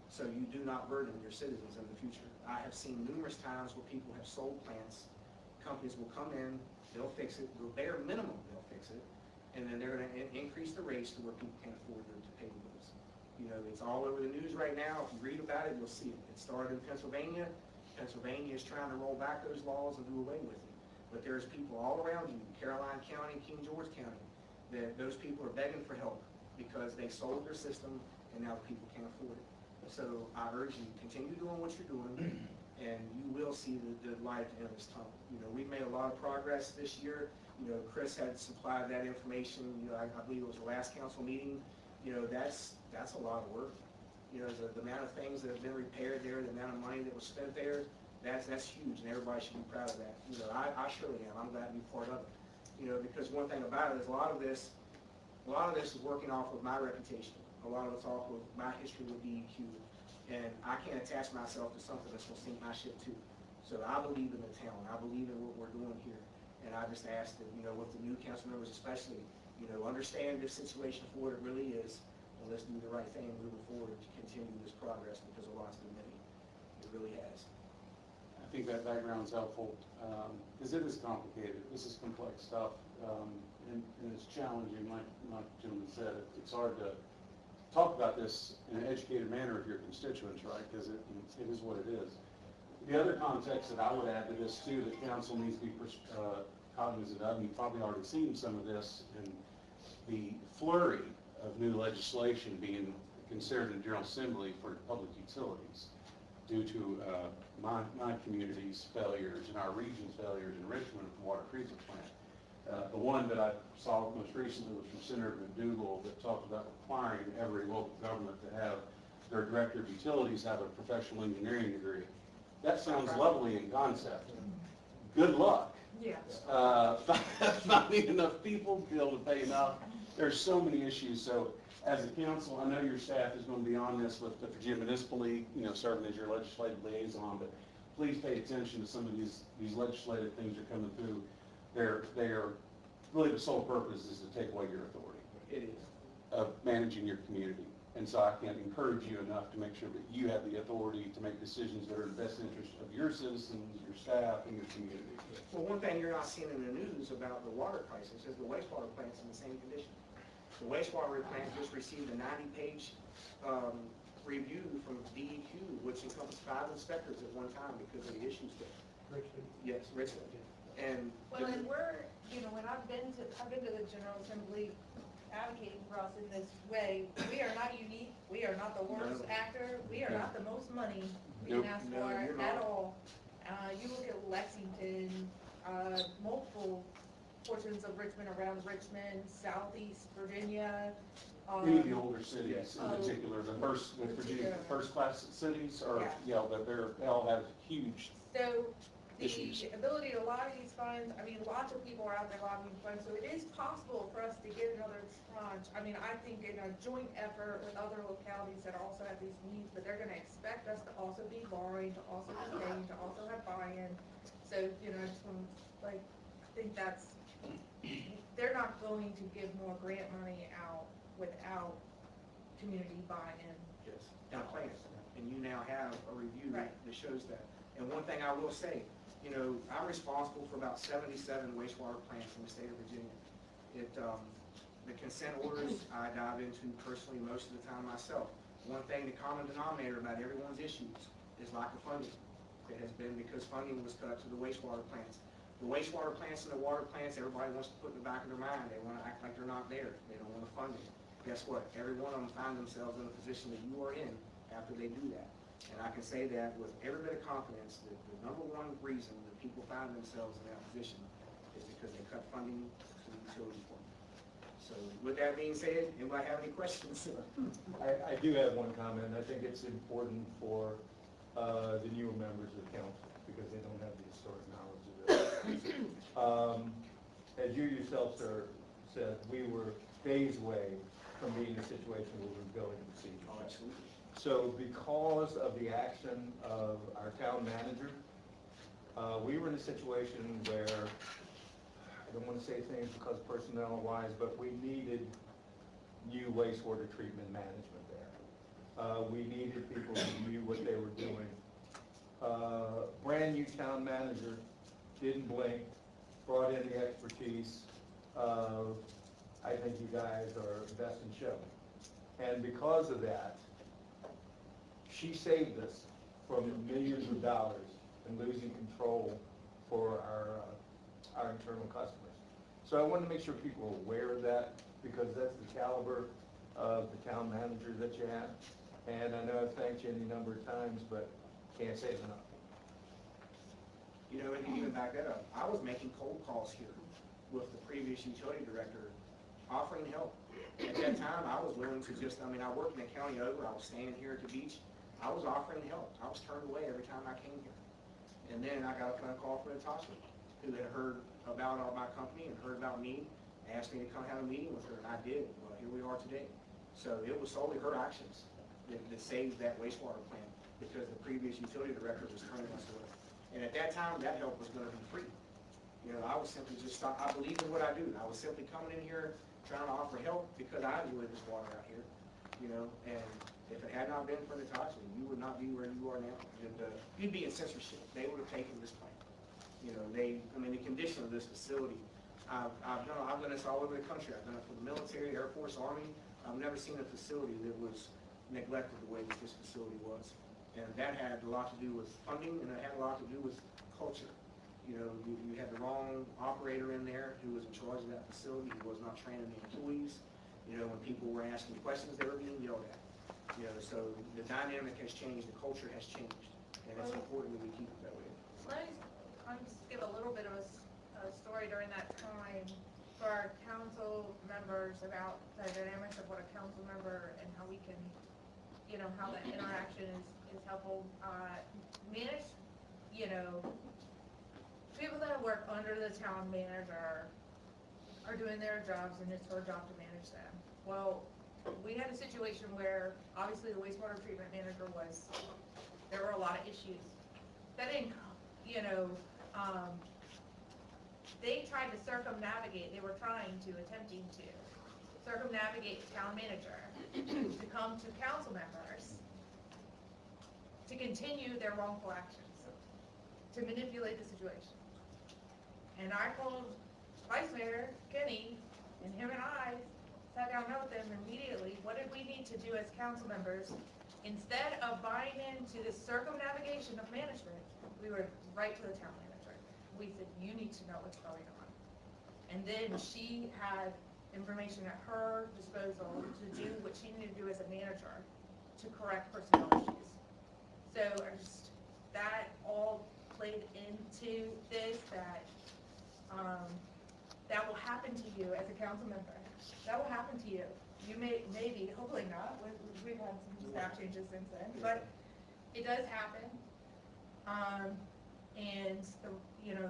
[SPEAKER 14] so you do not burden your citizens in the future. I have seen numerous times where people have sold plants, companies will come in, they'll fix it, the bare minimum they'll fix it, and then they're gonna increase the rates to where people can't afford to pay the bills. You know, it's all over the news right now. If you read about it, you'll see it. It started in Pennsylvania. Pennsylvania is trying to roll back those laws and do away with it. But there's people all around you, Caroline County, King George County, that those people are begging for help because they sold their system and now the people can't afford it. So I urge you, continue doing what you're doing, and you will see the light at the end of this tunnel. You know, we've made a lot of progress this year. You know, Chris had supplied that information, you know, I believe it was the last council meeting. You know, that's a lot of work. You know, the amount of things that have been repaired there, the amount of money that was spent there, that's huge, and everybody should be proud of that. You know, I surely am. I'm glad to be part of it. You know, because one thing about it is a lot of this is working off of my reputation. A lot of it's off of my history with DEQ, and I can't attach myself to something that's gonna sink my ship too. So I believe in the town. I believe in what we're doing here, and I just ask that, you know, with the new council members especially, you know, understand this situation for what it really is, and let's do the right thing moving forward to continue this progress, because a lot's been made. It really has.
[SPEAKER 5] I think that background's helpful, because it is complicated. This is complex stuff, and it's challenging, like the gentleman said. It's hard to talk about this in an educated manner with your constituents, right? Because it is what it is. The other context that I would add to this too, that council needs to be cognizant of, and you've probably already seen some of this in the flurry of new legislation being considered in General Assembly for public utilities due to my community's failures and our region's failures in Richmond with the water treatment plant. The one that I saw most recently was from Senator McDougal that talked about requiring every local government to have their director of utilities have a professional engineering degree. That sounds lovely in concept. Good luck.
[SPEAKER 1] Yeah.
[SPEAKER 5] Finding enough people to be able to pay enough. There's so many issues. So as a council, I know your staff is going to be on this with the Virginia Municipal League, you know, serving as your legislative liaison, but please pay attention to some of these legislative things that are coming through. They're really, the sole purpose is to take away your authority.
[SPEAKER 14] It is.
[SPEAKER 5] Of managing your community. And so I can't encourage you enough to make sure that you have the authority to make decisions that are in the best interest of your citizens, your staff, and your community.
[SPEAKER 14] Well, one thing you're not seeing in the news about the water crisis is the wastewater plant's in the same condition. The wastewater plant just received a 90-page review from DEQ, which encompassed 5 inspectors at one time because of the issues there.
[SPEAKER 16] Richmond?
[SPEAKER 14] Yes, Richmond. And
[SPEAKER 1] Well, and we're, you know, when I've been to the General Assembly advocating for us in this way, we are not unique, we are not the worst actor, we are not the most money being asked
[SPEAKER 14] No,
[SPEAKER 1] for
[SPEAKER 14] you're
[SPEAKER 1] at
[SPEAKER 14] not.
[SPEAKER 1] all. You look at Lexington, multiple portions of Richmond, around Richmond, southeast Virginia.
[SPEAKER 5] Many of the older cities in
[SPEAKER 1] Oh.
[SPEAKER 5] particular, the Virginia first-class cities are,
[SPEAKER 1] Yeah.
[SPEAKER 5] they all have huge
[SPEAKER 1] So
[SPEAKER 5] issues.
[SPEAKER 1] the ability to lobby these funds, I mean, lots of people are out there lobbying funds, so it is possible for us to get another tranche. I mean, I think in a joint effort with other localities that also have these needs, but they're gonna expect us to also be borrowing, to also be paying, to also have buy-in. So, you know, I just want, like, I think that's, they're not going to give more grant money out without community buy-in.
[SPEAKER 14] Yes, and a plan, and you now have a review
[SPEAKER 1] Right.
[SPEAKER 14] that shows that. And one thing I will say, you know, I'm responsible for about 77 wastewater plants in the state of Virginia. The consent orders I dive into personally most of the time myself. One thing, the common denominator about everyone's issues is lack of funding. It has been because funding was cut to the wastewater plants. The wastewater plants and the water plants, everybody wants to put in the back of their mind, they want to act like they're not there. They don't want to fund it. Guess what? Every one of them find themselves in the position that you are in after they do that. And I can say that with every bit of confidence, that the number one reason that people find themselves in that position is because they cut funding to the utility department. So with that being said, anybody have any questions?
[SPEAKER 2] I do have one comment. I think it's important for the newer members of council because they don't have the historic knowledge of this. As you yourself, sir, said, we were days away from being in a situation where we were going to the
[SPEAKER 14] Oh, absolutely.
[SPEAKER 2] So because of the action of our town manager, we were in a situation where, I don't want to say things because personnel wise, but we needed new wastewater treatment management there. We needed people who knew what they were doing. Brand new town manager, didn't blink, brought in the expertise. I think you guys are best in show. And because of that, she saved us from millions of dollars and losing control for our internal customers. So I wanted to make sure people are aware of that because that's the caliber of the town manager that you have. And I know I've thanked you any number of times, but can't say it enough.
[SPEAKER 14] You know, and to even back that up, I was making cold calls here with the previous utility director offering help. At that time, I was willing to just, I worked in the county over, I was standing here at the beach, I was offering help. I was turned away every time I came here. And then I got a phone call from Natasha, who had heard about my company and heard about me, asked me to come have a meeting with her, and I did. Well, here we are today. So it was solely her actions that saved that wastewater plant because the previous utility director was turning us away. And at that time, that help was going to be free. You know, I was simply just, I believe in what I do. I was simply coming in here trying to offer help because I enjoy this water out here, you know, and if it had not been for Natasha, you would not be where you are now. You'd be in censorship. They would have taken this plant. You know, the condition of this facility, I've done this all over the country. I've done it for the military, Air Force, Army. I've never seen a facility that was neglected the way that this facility was. And that had a lot to do with funding, and it had a lot to do with culture. You know, you had the wrong operator in there who was in charge of that facility. He was not training the employees. You know, when people were asking questions, they were being yelled at. You know, so the dynamic has changed, the culture has changed, and it's important that we keep it that way.
[SPEAKER 1] Let me just give a little bit of a story during that time for our council members about the dynamics of what a council member and how we can, you know, how that interaction is helpful. Manage, you know, people that work under the town manager are doing their jobs and it's her job to manage them. Well, we had a situation where obviously the wastewater treatment manager there were a lot of issues. That didn't, you know, they tried to attempting to circumnavigate the town manager to come to council members to continue their wrongful actions, to manipulate the situation. And I called Vice Mayor Kenny, and him and I sat down with them immediately. What did we need to do as council members? Instead of buying into the circumnavigation of management, we were right to the town manager. We said, you need to know what's going on. And then she had information at her disposal to do what she needed to do as a manager to correct personnel issues. So that all played into this, that will happen to you as a council member. That will happen to you. You maybe, hopefully not. We've had some staff changes since then, but it does happen. And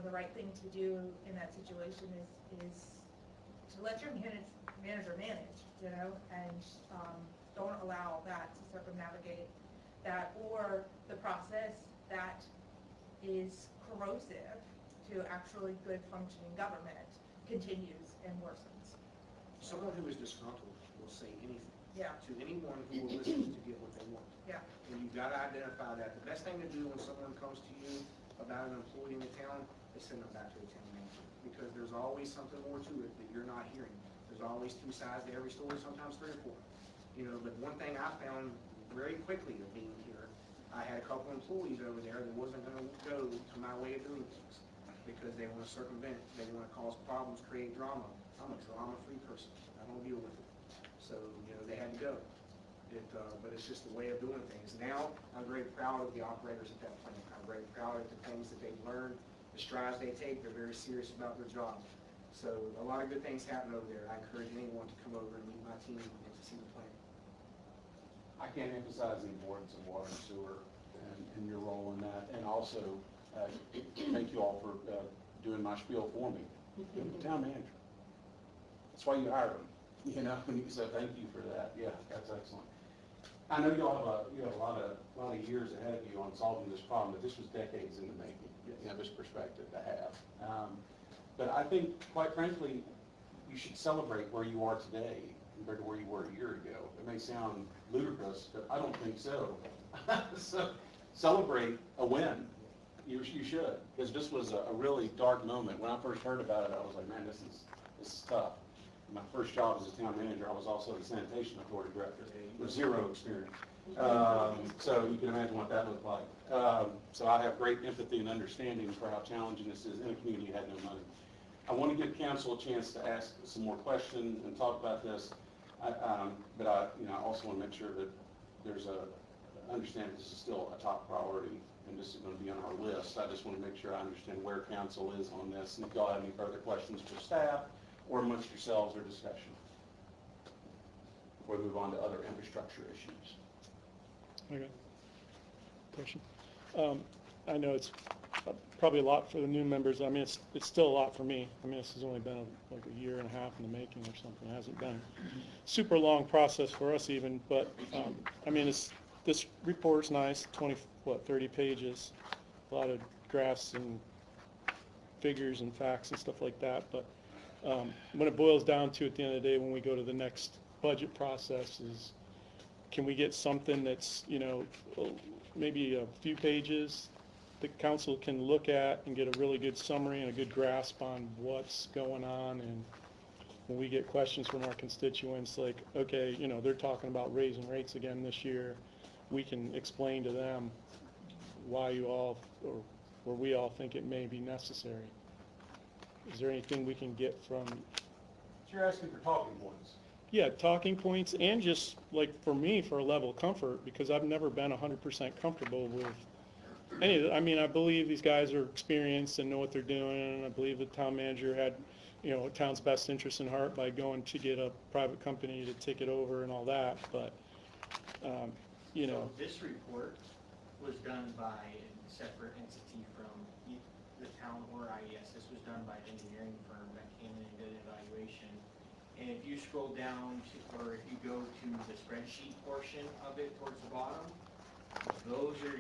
[SPEAKER 1] the right thing to do in that situation is to let your manager manage, and don't allow that to circumnavigate that or the process that is corrosive to actually good functioning government continues and worsens.
[SPEAKER 14] Someone who is disgruntled will say anything to anyone who will listen to get what they want.
[SPEAKER 1] Yeah.
[SPEAKER 14] And you've got to identify that. The best thing to do when someone comes to you about an employee in the town is send them back to the town manager, because there's always something more to it that you're not hearing. There's always two sides to every story, sometimes three or four. But one thing I found very quickly of being here, I had a couple employees over there that wasn't going to go to my way of doing things because they want to circumvent, they want to cause problems, create drama. I'm a drama-free person. I don't deal with it. So, they had to go. But it's just the way of doing things. Now, I'm very proud of the operators at that plant. I'm very proud of the things that they've learned, the strides they take. They're very serious about their job. So a lot of good things happen over there. I encourage anyone to come over and meet my team and to see the plant.
[SPEAKER 5] I can't emphasize the importance of water and sewer and your role in that. And also, thank you all for doing my spiel for me. You're the town manager. That's why you hired him. You know, so thank you for that. Yeah, that's excellent. I know you all have a lot of years ahead of you on solving this problem, but this was decades in the making. You know, this perspective to have. But I think, quite frankly, you should celebrate where you are today compared to where you were a year ago. It may sound ludicrous, but I don't think so. So celebrate a win. You should, because this was a really dark moment. When I first heard about it, I was like, man, this is tough. My first job as a town manager, I was also the sanitation authority director with zero experience. So you can imagine what that looked like. So I have great empathy and understanding for how challenging this is in a community that had no money. I want to give council a chance to ask some more questions and talk about this, but I also want to make sure that there's understand this is still a top priority and this is going to be on our list. I just want to make sure I understand where council is on this, and if y'all have any further questions for staff or amongst yourselves or discussion before we move on to other infrastructure issues.
[SPEAKER 3] Okay. Question. I know it's probably a lot for the new members. I mean, it's still a lot for me. I mean, this has only been like a year and a half in the making or something. It hasn't been a super long process for us even, but I mean, this report's nice, 30 pages, a lot of graphs and figures and facts and stuff like that, but when it boils down to at the end of the day, when we go to the next budget process, is can we get something that's, maybe a few pages the council can look at and get a really good summary and a good grasp on what's going on, and when we get questions from our constituents like, okay, they're talking about raising rates again this year, we can explain to them why you all, or we all think it may be necessary. Is there anything we can get from?
[SPEAKER 5] So you're asking for talking points.
[SPEAKER 3] Yeah, talking points, and just like for me, for a level of comfort, because I've never been 100% comfortable with any of it. I mean, I believe these guys are experienced and know what they're doing, and I believe the town manager had, a town's best interest in heart by going to get a private company to take it over and all that, but,
[SPEAKER 15] So this report was done by a separate entity from the town or IES. This was done by an engineering firm that came in and did an evaluation. And if you scroll down to, or if you go to the spreadsheet portion of it towards the bottom, those are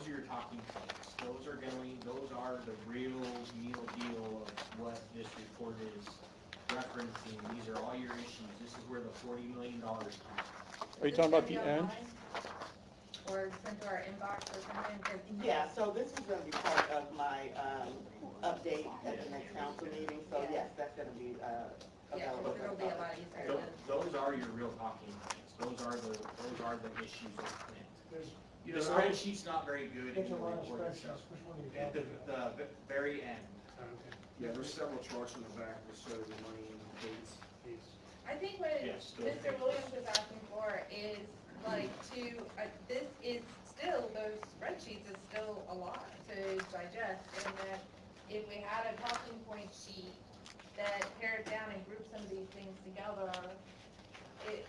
[SPEAKER 15] your talking points. Those are the real deal of what this report is referencing. These are all your issues. This is where the $40 million comes from.
[SPEAKER 3] are you talking about the end?
[SPEAKER 1] Or sent to our inbox or something? 'Cause
[SPEAKER 11] Yeah, so this is gonna be part of my, update at the next council meeting, so yes, that's gonna be,
[SPEAKER 1] Yeah,
[SPEAKER 11] available.
[SPEAKER 1] it'll be a lot easier
[SPEAKER 15] Those,
[SPEAKER 1] to.
[SPEAKER 15] those are your real talking points. Those are the issues of the plant. The
[SPEAKER 16] There's
[SPEAKER 15] spreadsheet's not very good in
[SPEAKER 16] There's a
[SPEAKER 15] the
[SPEAKER 16] lot of
[SPEAKER 15] report itself.
[SPEAKER 16] spreadsheets, which one are you
[SPEAKER 15] At
[SPEAKER 16] talking about?
[SPEAKER 15] the very end.
[SPEAKER 16] Okay.
[SPEAKER 14] Yeah, there's several charts in the back that show the money and the dates.
[SPEAKER 1] I think what
[SPEAKER 15] Yes, those
[SPEAKER 1] Mr. Williams is asking for is like this is still, those spreadsheets is still a lot to digest, and that if we had a talking point sheet that pared down and grouped some of these things together, it,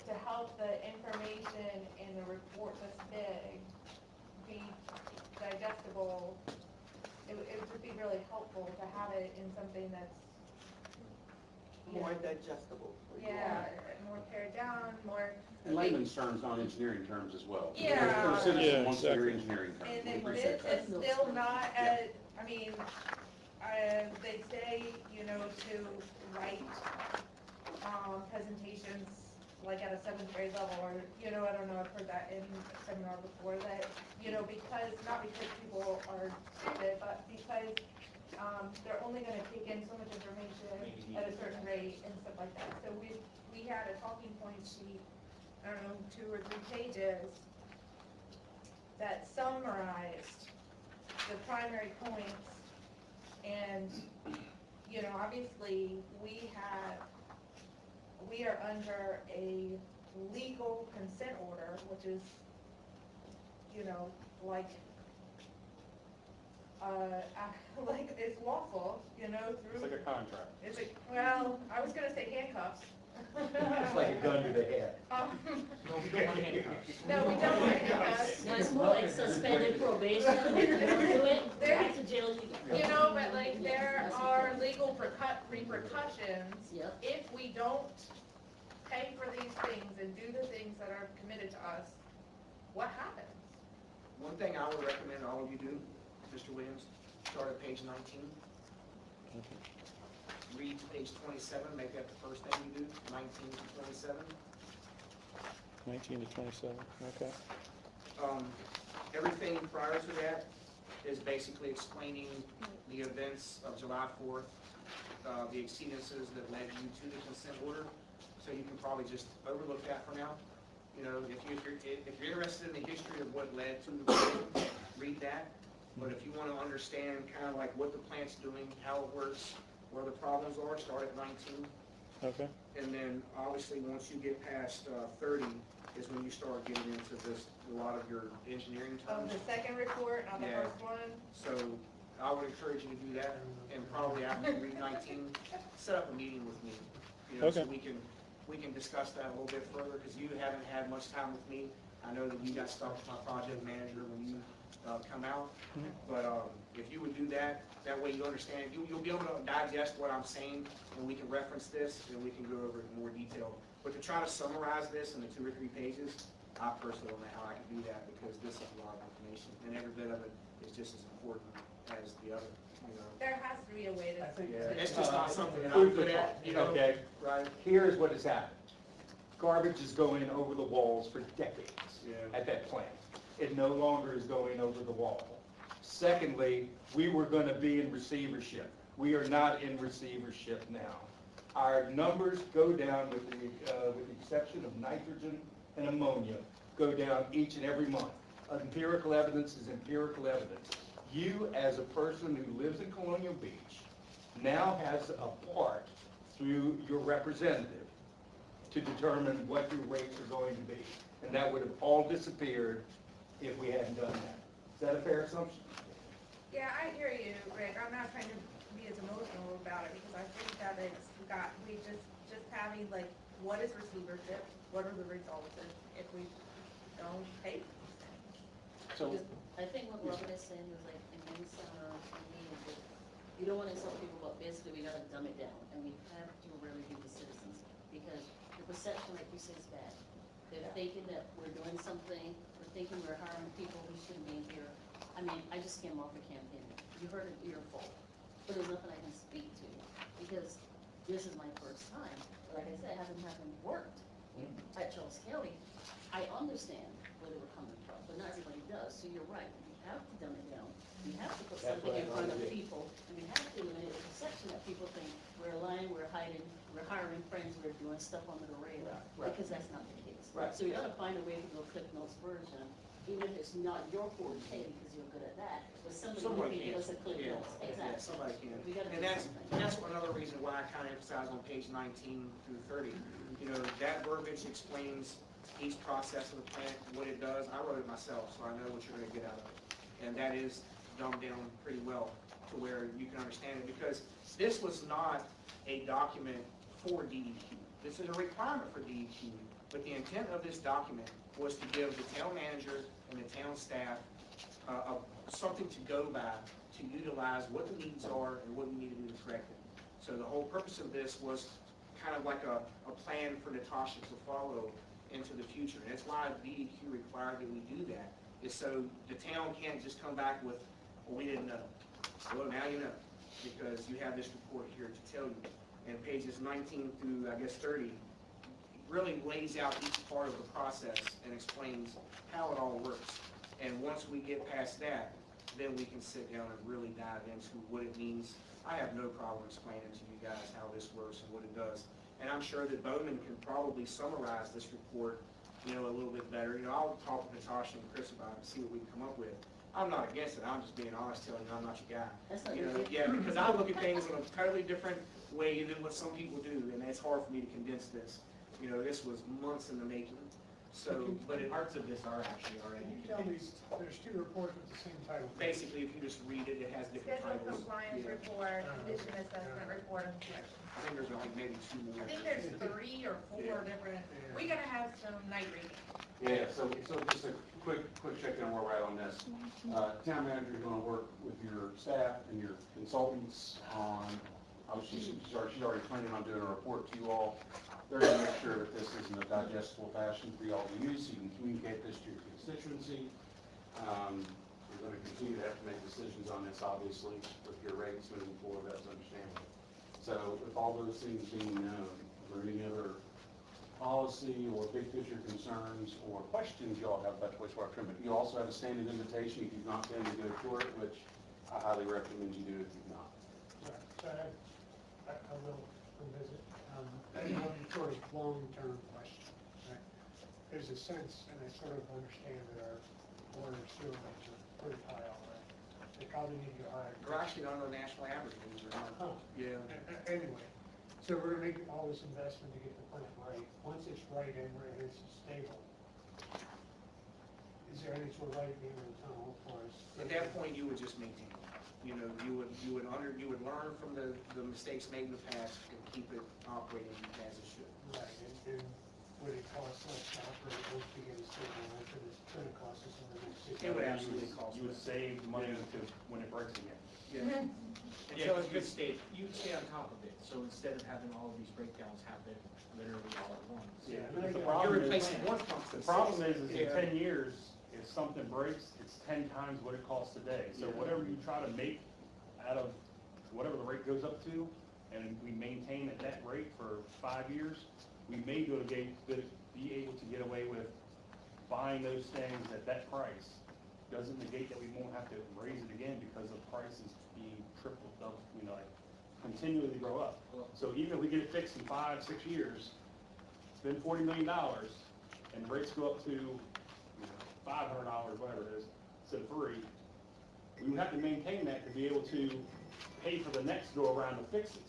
[SPEAKER 1] to help the information in the report this big be digestible, it would be really helpful to have it in something that's
[SPEAKER 11] More digestible. for you.
[SPEAKER 1] yeah, more pared down, more.
[SPEAKER 5] In layman's terms, not engineering terms as well.
[SPEAKER 1] Yeah.
[SPEAKER 5] Our citizen
[SPEAKER 3] Yeah,
[SPEAKER 5] wants to hear
[SPEAKER 3] exactly.
[SPEAKER 5] engineering terms.
[SPEAKER 1] And
[SPEAKER 5] We
[SPEAKER 1] then
[SPEAKER 5] appreciate
[SPEAKER 1] this
[SPEAKER 5] that.
[SPEAKER 1] is still not as, I mean, they say, to write, presentations like at a 7th grade level, or, I don't know, I've heard that in a seminar before, that, because, not because people are stupid, but because, they're only gonna take in so much information at a certain rate and stuff like that. So we had a talking point sheet, I don't know, 2 or 3 pages that summarized the primary points, and, obviously, we are under a legal consent order, which is, you know, like, like it's lawful, you know,
[SPEAKER 17] It's
[SPEAKER 1] through,
[SPEAKER 17] like a contract.
[SPEAKER 1] it's a, well, I was gonna say handcuffs.
[SPEAKER 2] It's like a gun to the head.
[SPEAKER 17] No, we don't want handcuffs.
[SPEAKER 1] No, we don't want handcuffs.
[SPEAKER 6] No, it's more like suspended probation, if you don't do it, back to jail you go.
[SPEAKER 1] You know, but like, there are legal repercussions
[SPEAKER 6] Yep.
[SPEAKER 1] if we don't pay for these things and do the things that are committed to us. What happens?
[SPEAKER 14] One thing I would recommend all of you do, Mr. Williams, start at page 19. Read to page 27, make that the first thing you do, 19 to 27.
[SPEAKER 3] 19 to 27, okay.
[SPEAKER 14] Everything prior to that is basically explaining the events of July 4th, the exceedances that led you to the consent order. So you can probably just overlook that for now. You know, if you're interested in the history of what led to the vote, read that. But if you want to understand kind of like what the plant's doing, how it works, where the problems are, start at 19.
[SPEAKER 3] Okay.
[SPEAKER 14] And then obviously once you get past 30 is when you start getting into this, a lot of your engineering
[SPEAKER 1] Of
[SPEAKER 14] terms.
[SPEAKER 1] the second report, not the
[SPEAKER 14] Yeah.
[SPEAKER 1] first one?
[SPEAKER 14] So I would encourage you to do that, and probably after you read 19, set up a meeting with me. You know, so
[SPEAKER 3] Okay.
[SPEAKER 14] we can discuss that a little bit further, because you haven't had much time with me. I know that you got stuck with my project manager when you come out, but if you would do that, that way you understand, you'll be able to digest what I'm saying, and we can reference this, and we can go over it in more detail. But to try to summarize this into 2 or 3 pages, I personally don't know how I can do that, because this is a lot of information, and every bit of it is just as important as the other, you know.
[SPEAKER 1] There has to be a way to.
[SPEAKER 14] Yeah, it's just not something that I'm good at, you know.
[SPEAKER 2] Okay,
[SPEAKER 14] Right?
[SPEAKER 2] here's what has happened. Garbage is going over the walls for decades
[SPEAKER 14] Yeah.
[SPEAKER 2] at that plant. It no longer is going over the wall. Secondly, we were going to be in receivership. We are not in receivership now. Our numbers go down with the exception of nitrogen and ammonia, go down each and every month. Empirical evidence is empirical evidence. You, as a person who lives in Colonial Beach, now has a part through your representative to determine what your rates are going to be. And that would have all disappeared if we hadn't done that. Is that a fair assumption?
[SPEAKER 1] Yeah, I hear you, Rick. I'm not trying to be as emotional about it because I think that we just having like, what is receivership? What are the results if we don't pay for these things?
[SPEAKER 17] So,
[SPEAKER 6] I think what Robin is saying is like, in Minnesota, you don't want to insult people, but basically we gotta dumb it down, and we have to really be the citizens, because the perception, like you say, is bad. They're thinking that we're doing something, we're thinking we're hiring people who shouldn't be here. I mean, I just came off a campaign, you heard an earful, but there's nothing I can speak to, because this is my first time. Like I said, I haven't worked at Charles County. I understand where they were coming from, but not everybody does, so you're right, we have to dumb it down. We have to put
[SPEAKER 2] That's
[SPEAKER 6] something
[SPEAKER 2] what I
[SPEAKER 6] in front of
[SPEAKER 2] wanted to do.
[SPEAKER 6] people, and we have to eliminate the perception that people think we're lying, we're hiding, we're hiring friends, we're doing stuff under the radar,
[SPEAKER 2] Right.
[SPEAKER 6] because that's not the case.
[SPEAKER 2] Right.
[SPEAKER 6] So we gotta find a way to do a Cliff Notes version, even if it's not your forte, because you're good at that, but somebody can give us a Cliff
[SPEAKER 14] Yeah,
[SPEAKER 6] Notes,
[SPEAKER 14] yeah,
[SPEAKER 6] exactly.
[SPEAKER 14] somebody can.
[SPEAKER 6] We gotta
[SPEAKER 14] And
[SPEAKER 6] do
[SPEAKER 14] that's,
[SPEAKER 6] something.
[SPEAKER 14] and that's another reason why I kind of emphasize on page 19 through 30. You know, that verbiage explains each process of the plant, what it does. I wrote it myself, so I know what you're gonna get out of it. And that is dumbed down pretty well to where you can understand it, because this was not a document for DEQ. This is a requirement for DEQ, but the intent of this document was to give the town manager and the town staff something to go by, to utilize what the needs are and what we need to do to correct it. So the whole purpose of this was kind of like a plan for Natasha to follow into the future. And that's why DEQ required that we do that, is so the town can't just come back with, well, we didn't know. Well, now you know, because you have this report here to tell you. And pages 19 through, I guess, 30 really lays out each part of the process and explains how it all works. And once we get past that, then we can sit down and really dive into what it means. I have no problem explaining to you guys how this works and what it does. And I'm sure that Bowman can probably summarize this report, you know, a little bit better. You know, I'll talk with Natasha and Chris about it and see what we can come up with. I'm not against it. I'm just being honest, telling you I'm not your guy.
[SPEAKER 6] That's not
[SPEAKER 14] You
[SPEAKER 6] your
[SPEAKER 14] know,
[SPEAKER 6] gift.
[SPEAKER 14] yeah, because I look at things in a totally different way than what some people do, and it's hard for me to condense this. You know, this was months in the making, so, but it,
[SPEAKER 15] Parts of this are actually already.
[SPEAKER 16] Can you tell me, there's two reports with the same title?
[SPEAKER 14] basically, if you just read it, it has different
[SPEAKER 1] Schedule
[SPEAKER 14] titles.
[SPEAKER 1] compliance
[SPEAKER 14] Yeah.
[SPEAKER 1] report, condition assessment report, and inspection.
[SPEAKER 14] I think there's like maybe two
[SPEAKER 1] I
[SPEAKER 14] more.
[SPEAKER 1] think there's 3 or 4 different, we gotta have some night reading.
[SPEAKER 5] Yeah, so just a quick check-in where we're at on this. Town manager is gonna work with your staff and your consultants on, she's already planning on doing a report to you all. They're gonna make sure that this is in a digestible fashion for you all to use, so you can communicate this to your constituency. We're gonna continue to have to make decisions on this, obviously, with your rates moving forward, that's understandable. So with all those things being known, are there any other policy or big picture concerns or questions y'all have about the wastewater treatment? You also have a standing invitation if you've not been to go tour it, which I highly recommend you do if you've not.
[SPEAKER 16] So I will visit. One sort of long-term question. Right? There's a sense, and I sort of understand that our water and sewer rates are pretty high already. They probably need to go higher.
[SPEAKER 14] We're actually on the national average, believe it or not.
[SPEAKER 16] Huh.
[SPEAKER 14] Yeah.
[SPEAKER 16] Anyway, so we're gonna make all this investment to get the plant right. Once it's right and it's stable, is there any sort of light at the end of the tunnel as far as?
[SPEAKER 14] At that point, you would just maintain it. You know, you would learn from the mistakes made in the past and keep it operating as it should.
[SPEAKER 16] Right, and would it cost less to operate once we get it stabilized, or is it gonna cost us in the next 6 years?
[SPEAKER 14] It would absolutely cost.
[SPEAKER 17] You would save money to when it breaks again.
[SPEAKER 14] Yeah.
[SPEAKER 15] And so you stay on top of it, so instead of having all of these breakdowns happen literally all at once.
[SPEAKER 17] Yeah,
[SPEAKER 16] but
[SPEAKER 17] the
[SPEAKER 16] you're
[SPEAKER 17] problem is,
[SPEAKER 14] replacing one pump.
[SPEAKER 17] the problem is in
[SPEAKER 14] Yeah.
[SPEAKER 17] 10 years, if something breaks, it's 10 times what it costs today. So
[SPEAKER 14] Yeah.
[SPEAKER 17] whatever you try to make out of whatever the rate goes up to, and we maintain at that rate for 5 years, we may be able to get away with buying those things at that price. Doesn't negate that we won't have to raise it again because the prices being tripled, doubled, like continually grow up. So even if we get it fixed in 5, 6 years, spend $40 million, and rates go up to $500, whatever it is, instead of $3, we would have to maintain that to be able to pay for the next go around to fix it.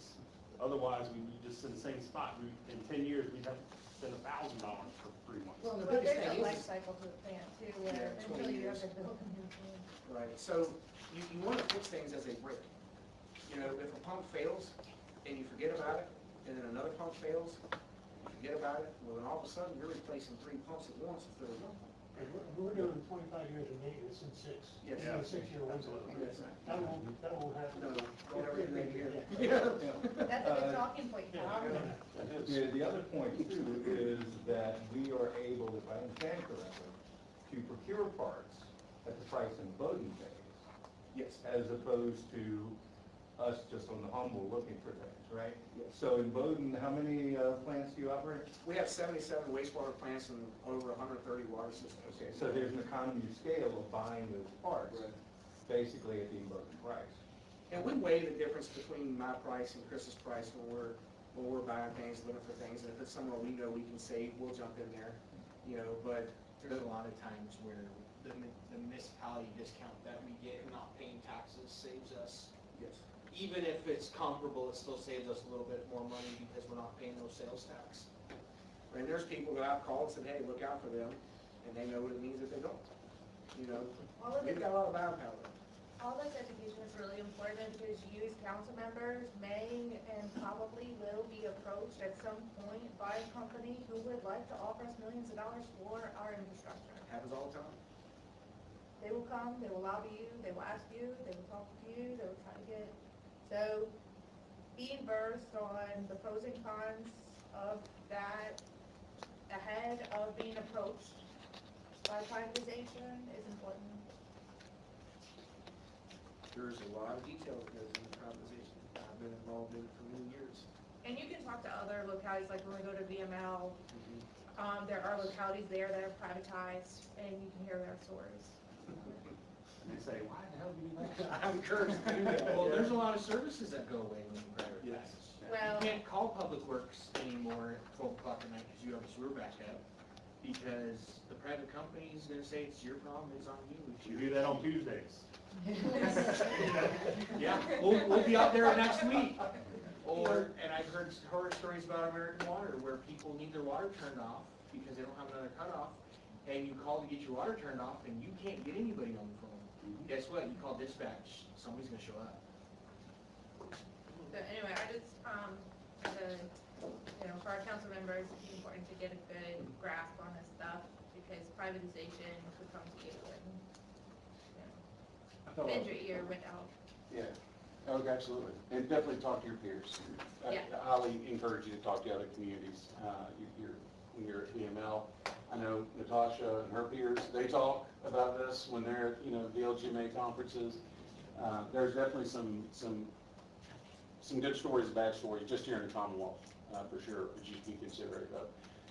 [SPEAKER 17] Otherwise, we'd be just in the same spot. In 10 years, we'd have to spend $1,000 for 3 months.
[SPEAKER 14] Well, the
[SPEAKER 1] Well,
[SPEAKER 14] biggest
[SPEAKER 1] there's
[SPEAKER 14] thing
[SPEAKER 1] a life
[SPEAKER 14] is,
[SPEAKER 1] cycle to the plant too,
[SPEAKER 14] Yeah,
[SPEAKER 1] where
[SPEAKER 14] 20
[SPEAKER 1] until you
[SPEAKER 14] years.
[SPEAKER 1] have to build a new plant.
[SPEAKER 14] right, so you want to fix things as they break. You know, if a pump fails and you forget about it, and then another pump fails, you forget about it, well, then all of a sudden, you're replacing 3 pumps at once instead of one.
[SPEAKER 16] And we're doing 25 years of maintenance in 6.
[SPEAKER 14] Yes.
[SPEAKER 16] In a 6-year window.
[SPEAKER 14] Yes.
[SPEAKER 16] That won't happen.
[SPEAKER 14] No, don't ever do that again.
[SPEAKER 1] That's a good talking point, Tom.
[SPEAKER 2] Yeah, the other point too is that we are able, if I understand correctly, to procure parts at the price in Bowden pays,
[SPEAKER 14] Yes.
[SPEAKER 2] as opposed to us just on the humble looking for things, right?
[SPEAKER 14] Yes.
[SPEAKER 2] So in Bowden, how many plants do you operate?
[SPEAKER 14] We have 77 wastewater plants and over 130 water systems.
[SPEAKER 2] Okay, so there's an economy of scale of buying those parts, basically at the Bowden price.
[SPEAKER 14] And we weigh the difference between my price and Chris's price when we're buying things, looking for things, and if it's somewhere we know we can save, we'll jump in there, but
[SPEAKER 15] There's a lot of times where the municipality discount that we get and not paying taxes saves us.
[SPEAKER 14] yes.
[SPEAKER 15] Even if it's comparable, it still saves us a little bit more money because we're not paying those sales tax.
[SPEAKER 14] And there's people that I've called and said, hey, look out for them, and they know what it means if they don't.
[SPEAKER 1] All of
[SPEAKER 14] We've
[SPEAKER 1] this,
[SPEAKER 14] got a lot of buying power.
[SPEAKER 1] all this education is really important because you as council members may and probably will be approached at some point by a company who would like to offer us millions of dollars for our infrastructure.
[SPEAKER 14] Happens all the time.
[SPEAKER 1] They will come, they will lobby you, they will ask you, they will talk to you, they will try to get, so being versed on the pros and cons of that ahead of being approached by privatization is important.
[SPEAKER 14] There's a lot of detail that goes into privatization. I've been involved in it for many years.
[SPEAKER 1] And you can talk to other localities, like when we go to VML, there are localities there that are privatized, and you can hear their stories.
[SPEAKER 17] And they say, why the hell do you do that?
[SPEAKER 14] I'm encouraged to do that.
[SPEAKER 15] Well, there's a lot of services that go away when you privatize.
[SPEAKER 1] Well-
[SPEAKER 15] You can't call Public Works anymore at 12 o'clock at night because you have a sewer backup, because the private company is gonna say it's your problem, it's on you.
[SPEAKER 17] We do that on Tuesdays.
[SPEAKER 15] Yeah, we'll be out there next week.
[SPEAKER 14] And I've heard horror stories about American Water where people need their water turned off because they don't have another cutoff, and you call to get your water turned off, and you can't get anybody on the phone. Guess what? You call dispatch, somebody's gonna show up.
[SPEAKER 1] So anyway, I just, for our council members, it's important to get a good grasp on this stuff because privatization could come to you and, bend your ear without.
[SPEAKER 5] Yeah, oh, absolutely. And definitely talk to your peers.
[SPEAKER 1] Yeah.
[SPEAKER 5] I highly encourage you to talk to other communities. When you're at EML, I know Natasha and her peers, they talk about this when they're at, the LGMA conferences. There's definitely some good stories, bad stories, just here in the Commonwealth, for sure, which you can be considerate of.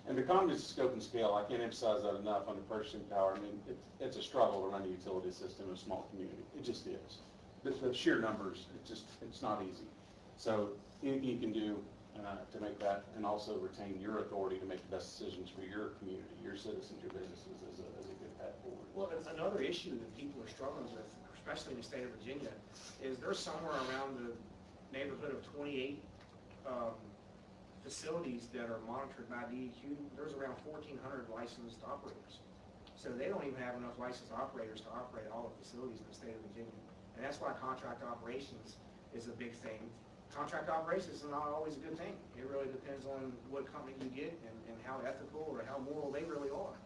[SPEAKER 5] And the economy's scope and scale, I can't emphasize that enough on the purchasing power. I mean, it's a struggle to run a utility system in a small community. It just is. The sheer numbers, it's not easy. So anything you can do to make that, and also retain your authority to make the best decisions for your community, your citizens, your businesses, is a good path forward.
[SPEAKER 14] Well, it's another issue that people are struggling with, especially in the state of Virginia, is there's somewhere around the neighborhood of 28 facilities that are monitored by DEQ. There's around 1,400 licensed operators. So they don't even have enough licensed operators to operate all the facilities in the state of Virginia. And that's why contract operations is a big thing. Contract operations is not always a good thing. It really depends on what company you get and how ethical or how moral they really are.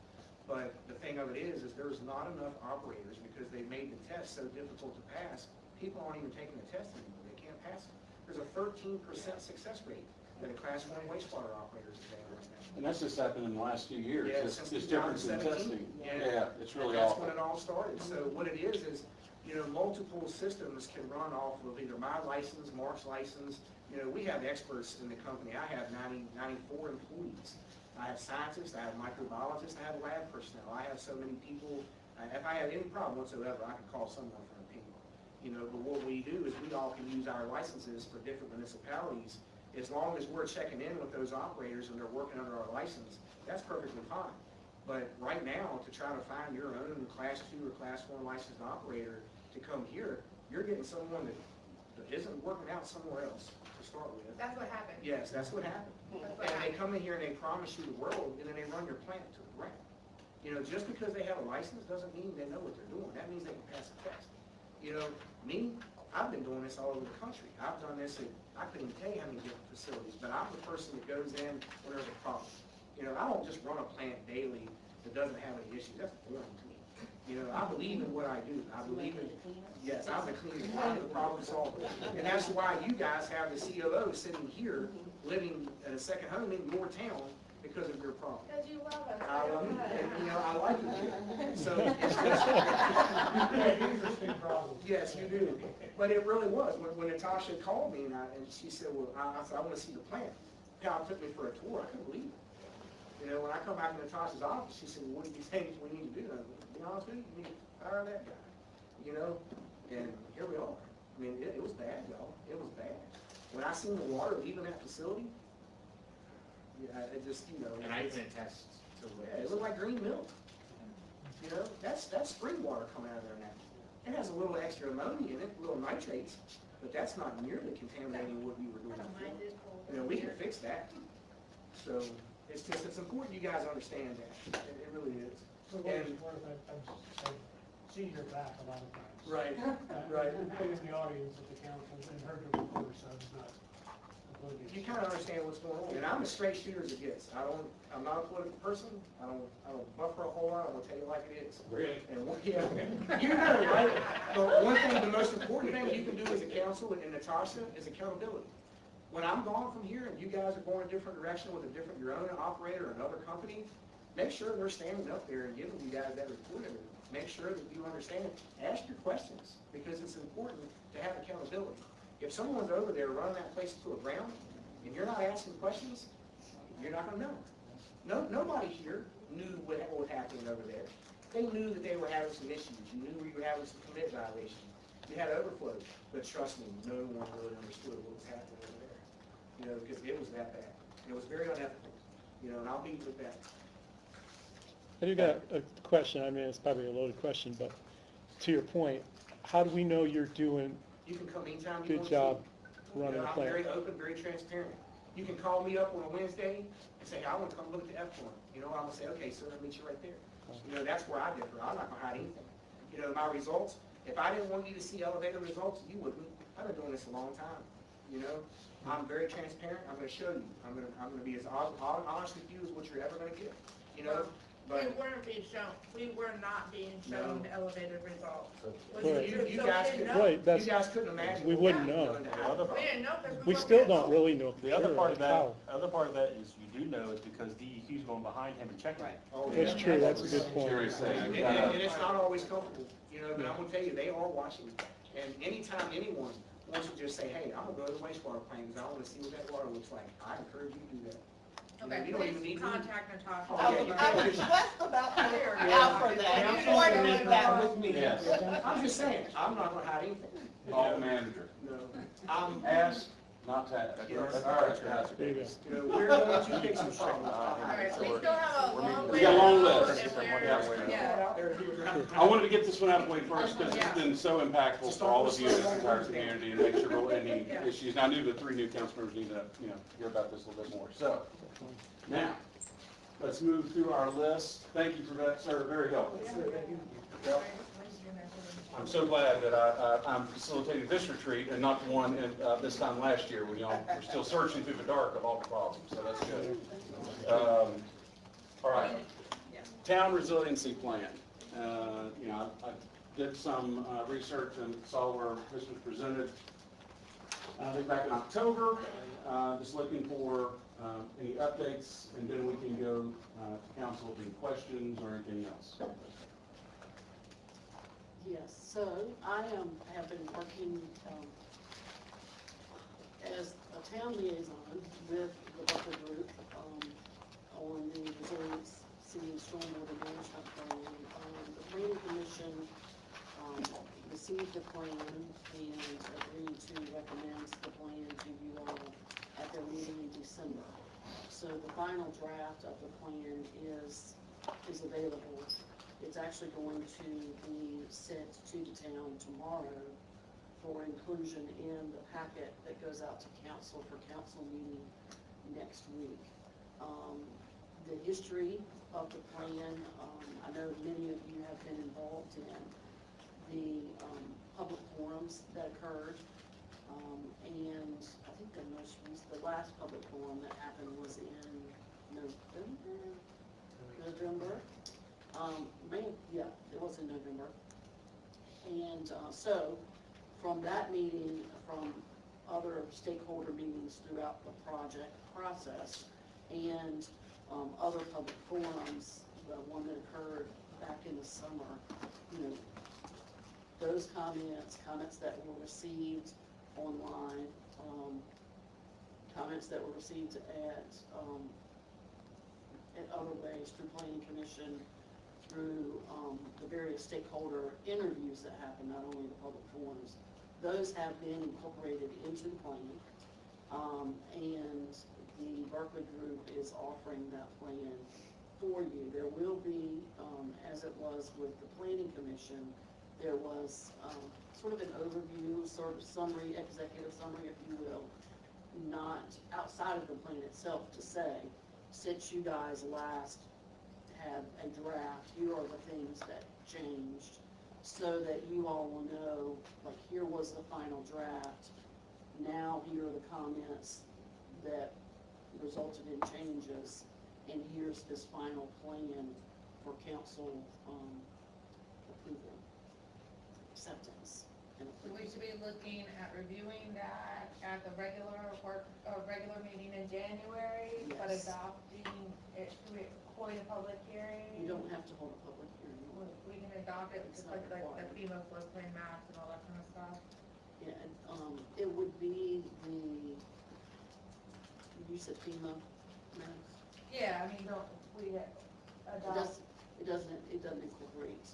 [SPEAKER 14] But the thing of it is there's not enough operators because they made the test so difficult to pass. People aren't even taking the test anymore. They can't pass it. There's a 13% success rate that a Class 1 wastewater operators today right now.
[SPEAKER 5] And that's just happened in the last few years.
[SPEAKER 14] Yeah,
[SPEAKER 5] It's
[SPEAKER 14] since
[SPEAKER 5] difference in
[SPEAKER 14] 2017.
[SPEAKER 5] testing. Yeah, it's really
[SPEAKER 14] That's
[SPEAKER 5] awful.
[SPEAKER 14] when it all started. So what it is, multiple systems can run off of either my license, Mark's license. We have experts in the company. I have 94 employees. I have scientists, I have microbiologists, I have lab personnel. I have so many people. If I have any problem whatsoever, I can call someone for an opinion. But what we do is we all can use our licenses for different municipalities. As long as we're checking in with those operators and they're working under our license, that's perfectly fine. But right now, to try to find your own Class 2 or Class 1 licensed operator to come here, you're getting someone that isn't working out somewhere else to start with.
[SPEAKER 1] That's what happened.
[SPEAKER 14] Yes, that's what happened. And they come in here and they promise you the world, and then they run your plant to the ground. Just because they have a license doesn't mean they know what they're doing. That means they can pass the test. Me, I've been doing this all over the country. I've done this at, I couldn't even tell you how many different facilities, but I'm the person that goes in when there's a problem. I don't just run a plant daily that doesn't have any issues. That's boring to me. I believe in what I do. I believe in, yes, I'm the cleaner, I'm the problem solver. And that's why you guys have the COO sitting here, living at a second home in your town because of your problem.
[SPEAKER 1] Because you love us.
[SPEAKER 14] I love you, and, I like you. So, yes, you do. But it really was. When Natasha called me and she said, well, I said, I want to see the plant. Pal took me for a tour. I couldn't believe it. When I come back to Natasha's office, she said, well, what do you think we need to do? And I said, to be honest with you, you need to fire that guy. And here we are. I mean, it was bad, y'all. It was bad. When I seen the water leaving that facility, it just,
[SPEAKER 15] And I can attest to what
[SPEAKER 14] yeah, it looked like green milk. That's spring water coming out of there now. It has a little extra ammonia in it, little nitrates, but that's not nearly contaminating what we were doing before. We can fix that. So it's important you guys understand that. It really is.
[SPEAKER 16] For what it's worth, I've seen your back a lot of times.
[SPEAKER 14] Right,
[SPEAKER 16] right. I've been in the audience at the council and heard your report, so it's not oblivious.
[SPEAKER 14] You kind of understand what's going on. And I'm as straight shooter as it gets. I'm not a political person. I don't buffer a whole lot. I'm gonna tell you like it is.
[SPEAKER 5] Really?
[SPEAKER 14] And right? But one thing, the most important thing you can do as a council and Natasha is accountability. When I'm gone from here and you guys are going a different direction with your own operator or another company, make sure they're standing up there and giving you guys that report. Make sure that you understand. Ask your questions because it's important to have accountability. If someone's over there running that place to the ground and you're not asking questions, you're not going to know. Nobody here knew what was happening over there. They knew that they were having some issues. You knew you were having some commit violations. You had overflow. But trust me, no one really understood what was happening over there. Because it was that bad. It was very unethical. And I'll be with that.
[SPEAKER 3] I do got a question. I mean, it's probably a loaded question, but to your point, how do we know you're doing
[SPEAKER 14] You can come anytime you
[SPEAKER 3] good
[SPEAKER 14] want
[SPEAKER 3] job?
[SPEAKER 14] to.
[SPEAKER 3] running the
[SPEAKER 14] I'm
[SPEAKER 3] plant.
[SPEAKER 14] very open, very transparent. You can call me up on a Wednesday and say, I want to come look at the effluent. You know, I'm gonna say, okay, sir, I'll meet you right there. You know, that's where I differ. I'm not gonna hide anything. You know, my results, if I didn't want you to see elevated results, you wouldn't. I've been doing this a long time, you know? I'm very transparent. I'm gonna show you. I'm gonna be as honest with you as what you're ever gonna get, you know?
[SPEAKER 1] We
[SPEAKER 14] But
[SPEAKER 1] weren't being shown, we were not being shown
[SPEAKER 14] No.
[SPEAKER 1] elevated results.
[SPEAKER 3] Right.
[SPEAKER 14] you
[SPEAKER 1] So
[SPEAKER 14] guys
[SPEAKER 1] we
[SPEAKER 14] could,
[SPEAKER 1] didn't know.
[SPEAKER 3] Right,
[SPEAKER 14] you
[SPEAKER 3] that's,
[SPEAKER 14] guys couldn't imagine.
[SPEAKER 3] we
[SPEAKER 14] what
[SPEAKER 3] wouldn't
[SPEAKER 14] was
[SPEAKER 3] know.
[SPEAKER 14] going to
[SPEAKER 5] The
[SPEAKER 14] happen.
[SPEAKER 5] other
[SPEAKER 1] We didn't know because we
[SPEAKER 3] we
[SPEAKER 1] weren't
[SPEAKER 3] still
[SPEAKER 1] being
[SPEAKER 3] don't
[SPEAKER 1] told.
[SPEAKER 3] really know for
[SPEAKER 17] The other
[SPEAKER 3] sure,
[SPEAKER 17] part of
[SPEAKER 3] like,
[SPEAKER 17] that,
[SPEAKER 3] how.
[SPEAKER 17] other part of that is you do know is because DEQ's going behind him and checking it.
[SPEAKER 14] Oh,
[SPEAKER 3] That's
[SPEAKER 14] yeah.
[SPEAKER 3] true, that's a good point.
[SPEAKER 5] Jerry's saying,
[SPEAKER 14] And it's not always comfortable, you know, but I'm gonna tell you, they are watching. And anytime anyone wants to just say, hey, I'm gonna go to the wastewater plant, because I wanna see what that water looks like, I encourage you to do that. You know,
[SPEAKER 1] Okay,
[SPEAKER 14] you don't even
[SPEAKER 1] please
[SPEAKER 14] need me.
[SPEAKER 1] contact Natasha.
[SPEAKER 14] Oh, yeah, you
[SPEAKER 11] I
[SPEAKER 14] can.
[SPEAKER 11] was just about to
[SPEAKER 1] Yeah.
[SPEAKER 11] out for that.
[SPEAKER 14] Yeah.
[SPEAKER 11] You coordinate that with me.
[SPEAKER 5] Yes.
[SPEAKER 14] I'm just saying, I'm not gonna hide anything.
[SPEAKER 5] Call the manager.
[SPEAKER 14] No.
[SPEAKER 5] Ask, not to ask.
[SPEAKER 14] Yes.
[SPEAKER 5] All right, guys.
[SPEAKER 3] There you go.
[SPEAKER 14] You know, we're going to fix some problems.
[SPEAKER 1] All right, we still have a long
[SPEAKER 5] We
[SPEAKER 1] way
[SPEAKER 5] got
[SPEAKER 1] to
[SPEAKER 5] a long
[SPEAKER 1] go,
[SPEAKER 5] list.
[SPEAKER 1] and we're,
[SPEAKER 5] Yeah.
[SPEAKER 1] yeah.
[SPEAKER 5] I wanted to get this one out of the way first because it's been so impactful for all of you in this entire community and make sure there weren't any issues. Now, I knew the 3 new council members need to, hear about this a little bit more. So, now, let's move through our list. Thank you for that, sir, very helpful. Yep. I'm so glad that I'm facilitating this retreat and not the one this time last year when y'all were still searching through the dark of all the problems, so that's good. All right, town resiliency plan. I did some research and saw where this was presented, I think back in October, just looking for any updates, and then we can go to council with any questions or anything else.
[SPEAKER 6] Yes, so I have been working as a town liaison with the Butler Group on the Resilience City and Stormwater Management Plan. The Planning Commission received the plan and agreed to recommend the plan to you all at their meeting in December. So the final draft of the plan is available. It's actually going to be sent to the town tomorrow for inclusion in the packet that goes out to council for council meeting next week. The history of the plan, I know many of you have been involved in the public forums that occurred. And I think the last public forum that happened was in November. It was in November. And so from that meeting, from other stakeholder meetings throughout the project process, and other public forums, the one that occurred back in the summer, those comments that were received online, comments that were received at other ways through Planning Commission, through the various stakeholder interviews that happened, not only the public forums. Those have been incorporated into the plan, and the Berkeley Group is offering that plan for you. There will be, as it was with the Planning Commission, there was sort of an overview, sort of summary, executive summary, if you will, not outside of the plan itself to say, since you guys last had a draft, here are the things that changed, so that you all will know, like, here was the final draft, now here are the comments that resulted in changes, and here's this final plan for council approval, acceptance.
[SPEAKER 1] So we should be looking at reviewing that at the regular meeting in January, but
[SPEAKER 6] Yes.
[SPEAKER 1] adopting it, holding a public hearing.
[SPEAKER 6] You don't have to hold a public hearing.
[SPEAKER 1] We can adopt it,
[SPEAKER 6] It's
[SPEAKER 1] just
[SPEAKER 6] not
[SPEAKER 1] like the
[SPEAKER 6] required.
[SPEAKER 1] FEMA floodplain maps and all that kind of stuff.
[SPEAKER 6] Yeah, it would be you said FEMA, Max?
[SPEAKER 1] Yeah, I mean, we adopt.
[SPEAKER 6] It doesn't incorporate,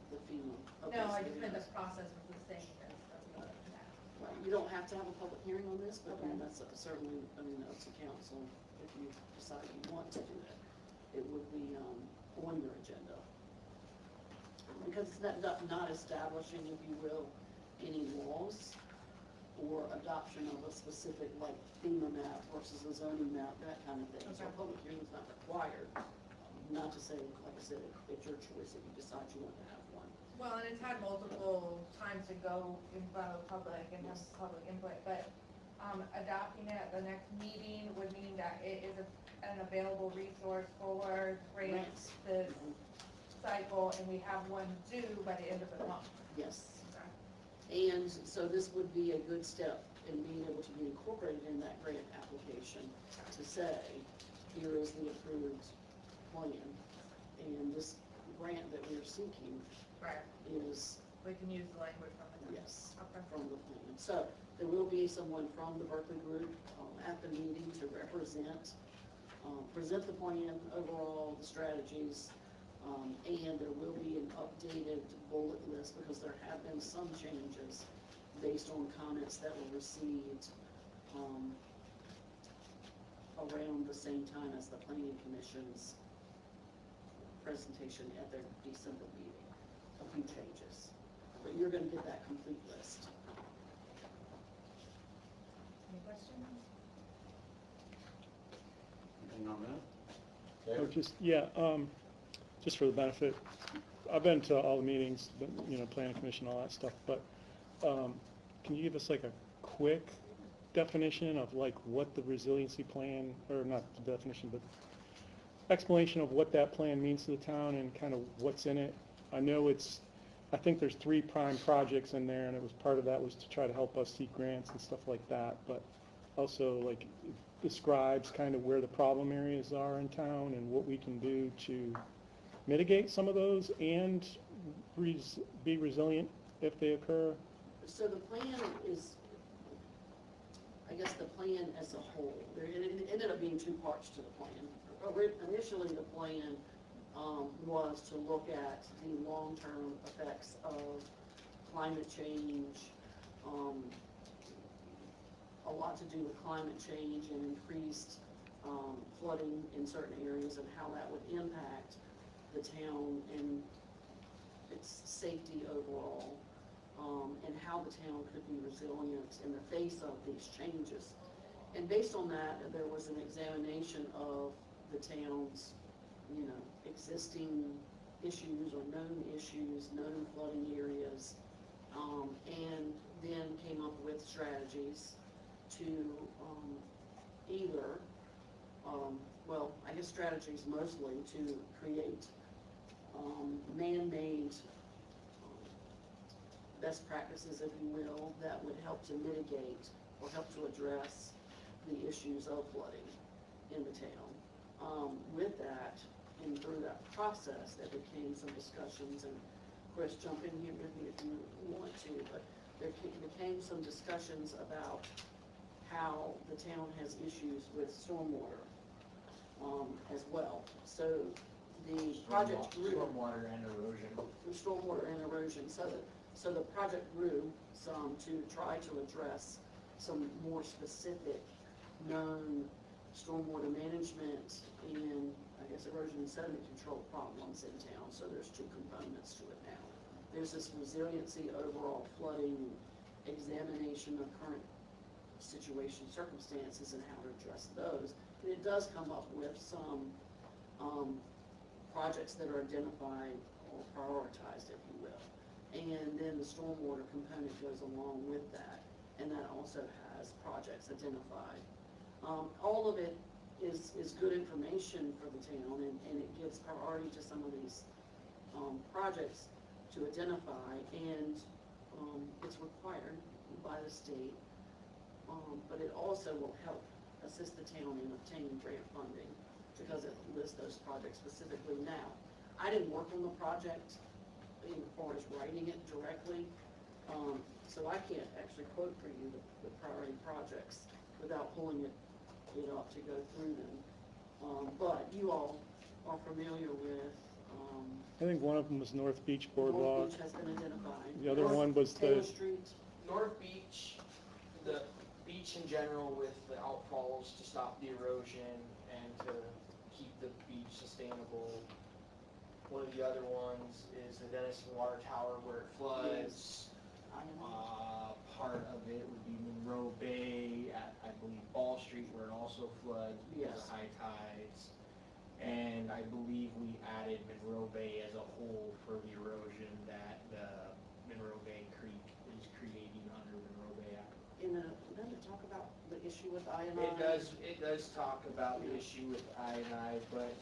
[SPEAKER 6] the FEMA. Okay,
[SPEAKER 1] No,
[SPEAKER 6] so
[SPEAKER 1] I just
[SPEAKER 6] it
[SPEAKER 1] meant the
[SPEAKER 6] is.
[SPEAKER 1] process was the same as the other map.
[SPEAKER 6] Right, you don't have to have a public hearing on this, but
[SPEAKER 1] Okay.
[SPEAKER 6] that's certainly, up to council if you decide you want to do it. It would be, on your agenda. Because it's not establishing, if you will, any laws or adoption of a specific, like FEMA map versus a zoning map, that kind of thing. So a
[SPEAKER 1] Okay.
[SPEAKER 6] public hearing's not required, not to say, like I said, it's your choice if you decide you want to have one.
[SPEAKER 1] Well, and it's had multiple times to go in front of the public and have public input, but, adopting it at the next meeting would mean that it is an available resource for grants this cycle, and we have one due by the end of the month.
[SPEAKER 6] Yes.
[SPEAKER 1] Okay.
[SPEAKER 6] And so this would be a good step in being able to be incorporated in that grant application to say, here is the approved plan. And this grant that we're seeking
[SPEAKER 1] Right,
[SPEAKER 6] is,
[SPEAKER 1] we can use the language from the.
[SPEAKER 6] yes,
[SPEAKER 1] Okay.
[SPEAKER 6] from the plan. So there will be someone from the Berkeley group at the meeting to represent, present the plan overall, the strategies, and there will be an updated bullet list because there have been some changes based on comments that were received around the same time as the Planning Commission's presentation at their December meeting. A few changes, but you're going to get that complete list.
[SPEAKER 1] Any questions?
[SPEAKER 5] Anything on that?
[SPEAKER 3] Oh, just for the benefit, I've been to all the meetings, planning commission, all that stuff, but, can you give us like a quick definition of like what the resiliency plan, or not the definition, but explanation of what that plan means to the town and kind of what's in it? I think there's 3 prime projects in there, and it was part of that was to try to help us seek grants and stuff like that, but also like it describes kind of where the problem areas are in town and what we can do to mitigate some of those and be resilient if they occur.
[SPEAKER 6] So the plan is, I guess the plan as a whole, it ended up being 2 parts to the plan. Initially, the plan was to look at the long-term effects of climate change, a lot to do with climate change and increased flooding in certain areas and how that would impact the town and its safety overall, and how the town could be resilient in the face of these changes. And based on that, there was an examination of the town's, existing issues or known issues, known flooding areas, and then came up with strategies to either, I guess strategies mostly to create man-made best practices, if you will, that would help to mitigate or help to address the issues of flooding in the town. With that, and through that process, there became some discussions, and Chris, jump in here with me if you want to, but there became some discussions about how the town has issues with stormwater as well. So the project grew.
[SPEAKER 15] Stormwater and erosion.
[SPEAKER 6] Stormwater and erosion. So the project grew some to try to address some more specific known stormwater management and, I guess, erosion and sediment control problems in town. So there's 2 components to it now. There's this resiliency, overall flooding, examination of current situation, circumstances, and how to address those. And it does come up with some projects that are identified or prioritized, if you will. And then the stormwater component goes along with that, and that also has projects identified. All of it is good information for the town, and it gives priority to some of these projects to identify, and it's required by the state, but it also will help assist the town in obtaining grant funding because it lists those projects specifically. Now, I didn't work on the project as far as writing it directly, so I can't actually quote for you the priority projects without pulling it up to go through them. But you all are familiar with.
[SPEAKER 3] I think one of them was North Beach Boardwalk.
[SPEAKER 6] North Beach has been identified.
[SPEAKER 3] The other one was
[SPEAKER 6] Taylor Street.
[SPEAKER 14] North Beach, the beach in general with the outfalls to stop the erosion and to keep the beach sustainable. One of the other ones is the Denison Water Tower where it floods. part of it would be Monroe Bay at, I believe, Ball Street, where it also floods because
[SPEAKER 6] Yes.
[SPEAKER 14] of high tides. And I believe we added Monroe Bay as a whole for the erosion that the Monroe Bay Creek is creating under Monroe Bay.
[SPEAKER 6] Doesn't it talk about the issue with I and I?
[SPEAKER 14] It does talk about the issue with I&I, but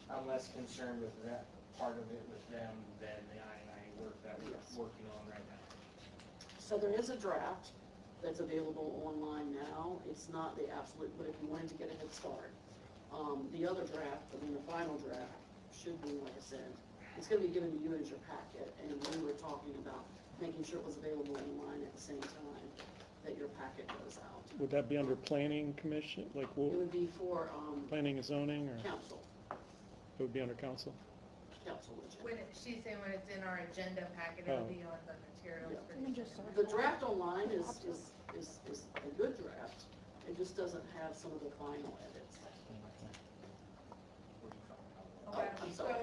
[SPEAKER 14] I'm less concerned with that part of it with them than the I&I work that we're
[SPEAKER 6] Yes.
[SPEAKER 14] working on right now.
[SPEAKER 6] So there is a draft that's available online now. It's not the absolute, but if you wanted to get a head start. The other draft, the final draft, should be, like I said, it's gonna be given to you as your packet, and we were talking about making sure it was available online at the same time that your packet goes out.
[SPEAKER 3] Would that be under planning commission, like,
[SPEAKER 6] It would be for,
[SPEAKER 3] planning and zoning, or it
[SPEAKER 6] council,
[SPEAKER 3] would be under council?
[SPEAKER 1] When she's saying when it's in our agenda packet, it'll be on the materials for
[SPEAKER 6] The draft online is a good draft. It just doesn't have some of the final edits.
[SPEAKER 1] Okay,
[SPEAKER 6] I'm sorry.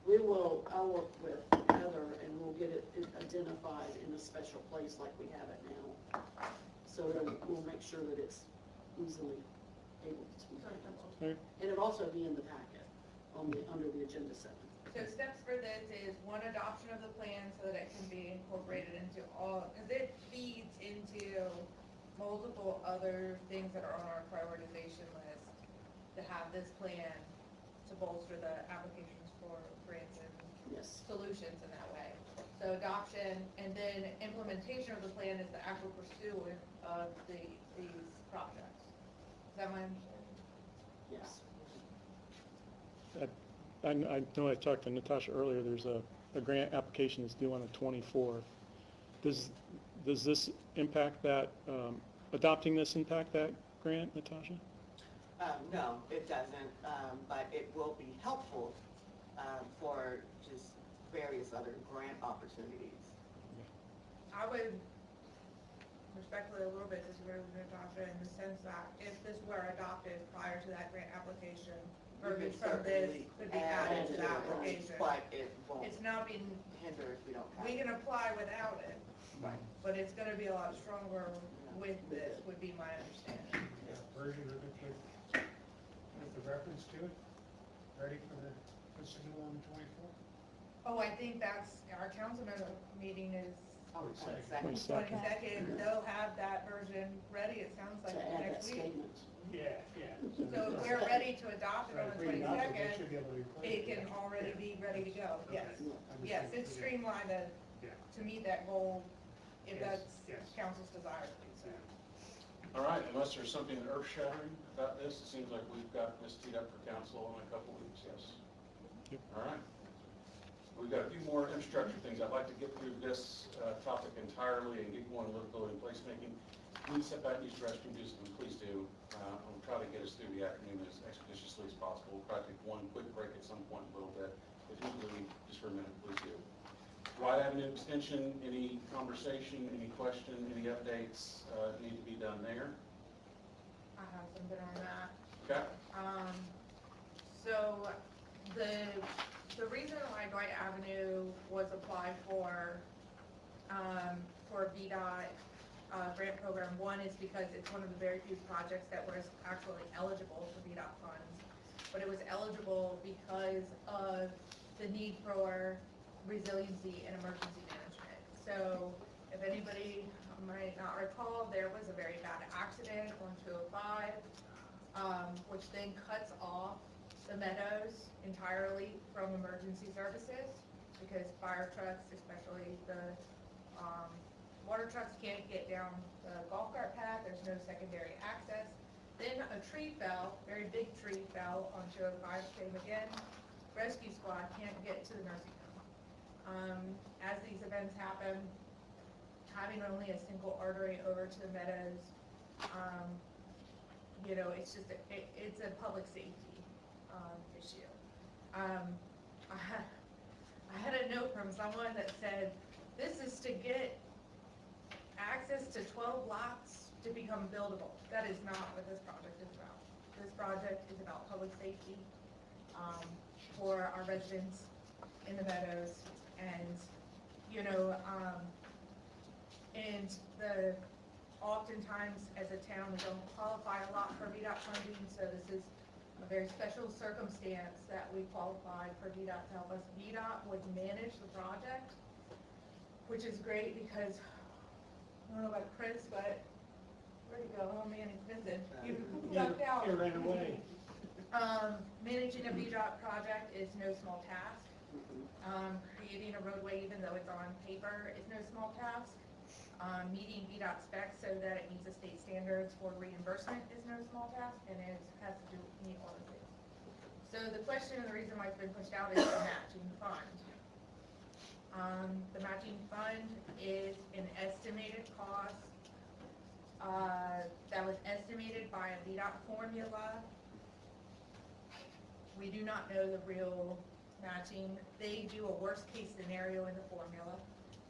[SPEAKER 1] so
[SPEAKER 6] I'll work with Heather and we'll get it identified in a special place like we have it now. So that we'll make sure that it's easily able to be found.
[SPEAKER 3] Okay.
[SPEAKER 6] And it'll also be in the packet under the agenda section.
[SPEAKER 1] So steps for this is one, adoption of the plan so that it can be incorporated into all, because it feeds into multiple other things that are on our prioritization list to have this plan to bolster the applications for grants and
[SPEAKER 6] Yes.
[SPEAKER 1] solutions in that way. So adoption and then implementation of the plan is the actual pursuit of these projects. Is that my understanding?
[SPEAKER 6] Yes.
[SPEAKER 3] I know I talked to Natasha earlier, there's a grant application that's due on the 24th. Does this impact that, adopting this impact that grant, Natasha?
[SPEAKER 11] No, it doesn't, but it will be helpful for just various other grant opportunities.
[SPEAKER 1] I would respectfully a little bit disagree with Natasha in the sense that if this were adopted prior to that grant application, verbiage from this could be added to the application.
[SPEAKER 11] But it won't
[SPEAKER 1] It's not being,
[SPEAKER 11] hinder if we don't have
[SPEAKER 1] we
[SPEAKER 11] it.
[SPEAKER 1] can apply without it,
[SPEAKER 11] Right.
[SPEAKER 1] but it's gonna be a lot stronger with this, would be my understanding.
[SPEAKER 16] Version of it with the reference to it, ready for the submittal on the 24th?
[SPEAKER 1] Oh, I think that's, our council member meeting is
[SPEAKER 11] Oh,
[SPEAKER 16] Second.
[SPEAKER 1] 22nd, they'll have that version ready, it sounds like
[SPEAKER 6] To add that
[SPEAKER 1] next week.
[SPEAKER 6] statement.
[SPEAKER 16] Yeah.
[SPEAKER 1] So if we're ready to adopt it on the
[SPEAKER 16] Right, we adopt it, we
[SPEAKER 1] 22nd,
[SPEAKER 16] should be able to include
[SPEAKER 1] it can already be ready to go, yes.
[SPEAKER 16] Okay.
[SPEAKER 1] Yes, it's streamlined
[SPEAKER 16] Yeah.
[SPEAKER 1] to meet that goal, if
[SPEAKER 16] Yes,
[SPEAKER 1] that's
[SPEAKER 16] yes.
[SPEAKER 1] council's desire, please.
[SPEAKER 5] All right, unless there's something earth-shattering about this, it seems like we've got this teed up for council in a couple weeks, yes?
[SPEAKER 3] Yep.
[SPEAKER 5] All right. We've got a few more infrastructure things. I'd like to get through this topic entirely and get going with building placemaking. Please sit back, use the restroom, please do. I'll try to get us through the afternoon as expeditiously as possible. We'll probably take one quick break at some point a little bit. If you could leave just for a minute, please do. Dwight Avenue Extension, any conversation, any question, any updates need to be done there?
[SPEAKER 1] I have something on that.
[SPEAKER 5] Okay.
[SPEAKER 1] So the reason why Dwight Avenue was applied for VDOT grant program, one is because it's one of the very few projects that was actually eligible for VDOT funds. But it was eligible because of the need for resiliency and emergency management. So if anybody might not recall, there was a very bad accident on 205, which then cuts off the meadows entirely from emergency services because fire trucks, especially the water trucks, can't get down the golf cart path. There's no secondary access. Then a tree fell, very big tree fell on 205, same again. Rescue squad can't get to the nursing home. As these events happen, having only a single artery over to the meadows, it's just, it's a public safety issue. I had a note from someone that said, this is to get access to 12 lots to become buildable. That is not what this project is about. This project is about public safety for our residents in the meadows. And, And oftentimes as a town, we don't qualify a lot for VDOT funding, so this is a very special circumstance that we qualified for VDOT to help us. VDOT would manage the project, which is great because, I don't know about Chris, but where'd he go? Oh man, he's missing. He ducked out.
[SPEAKER 16] He ran away.
[SPEAKER 1] Managing a VDOT project is no small task. Creating a roadway, even though it's on paper, is no small task. Meeting VDOT specs so that it meets the state standards for reimbursement is no small task, and it has to meet all of things. So the question and the reason why it's been pushed out is the matching fund. The matching fund is an estimated cost that was estimated by a VDOT formula. We do not know the real matching. They do a worst case scenario in the formula,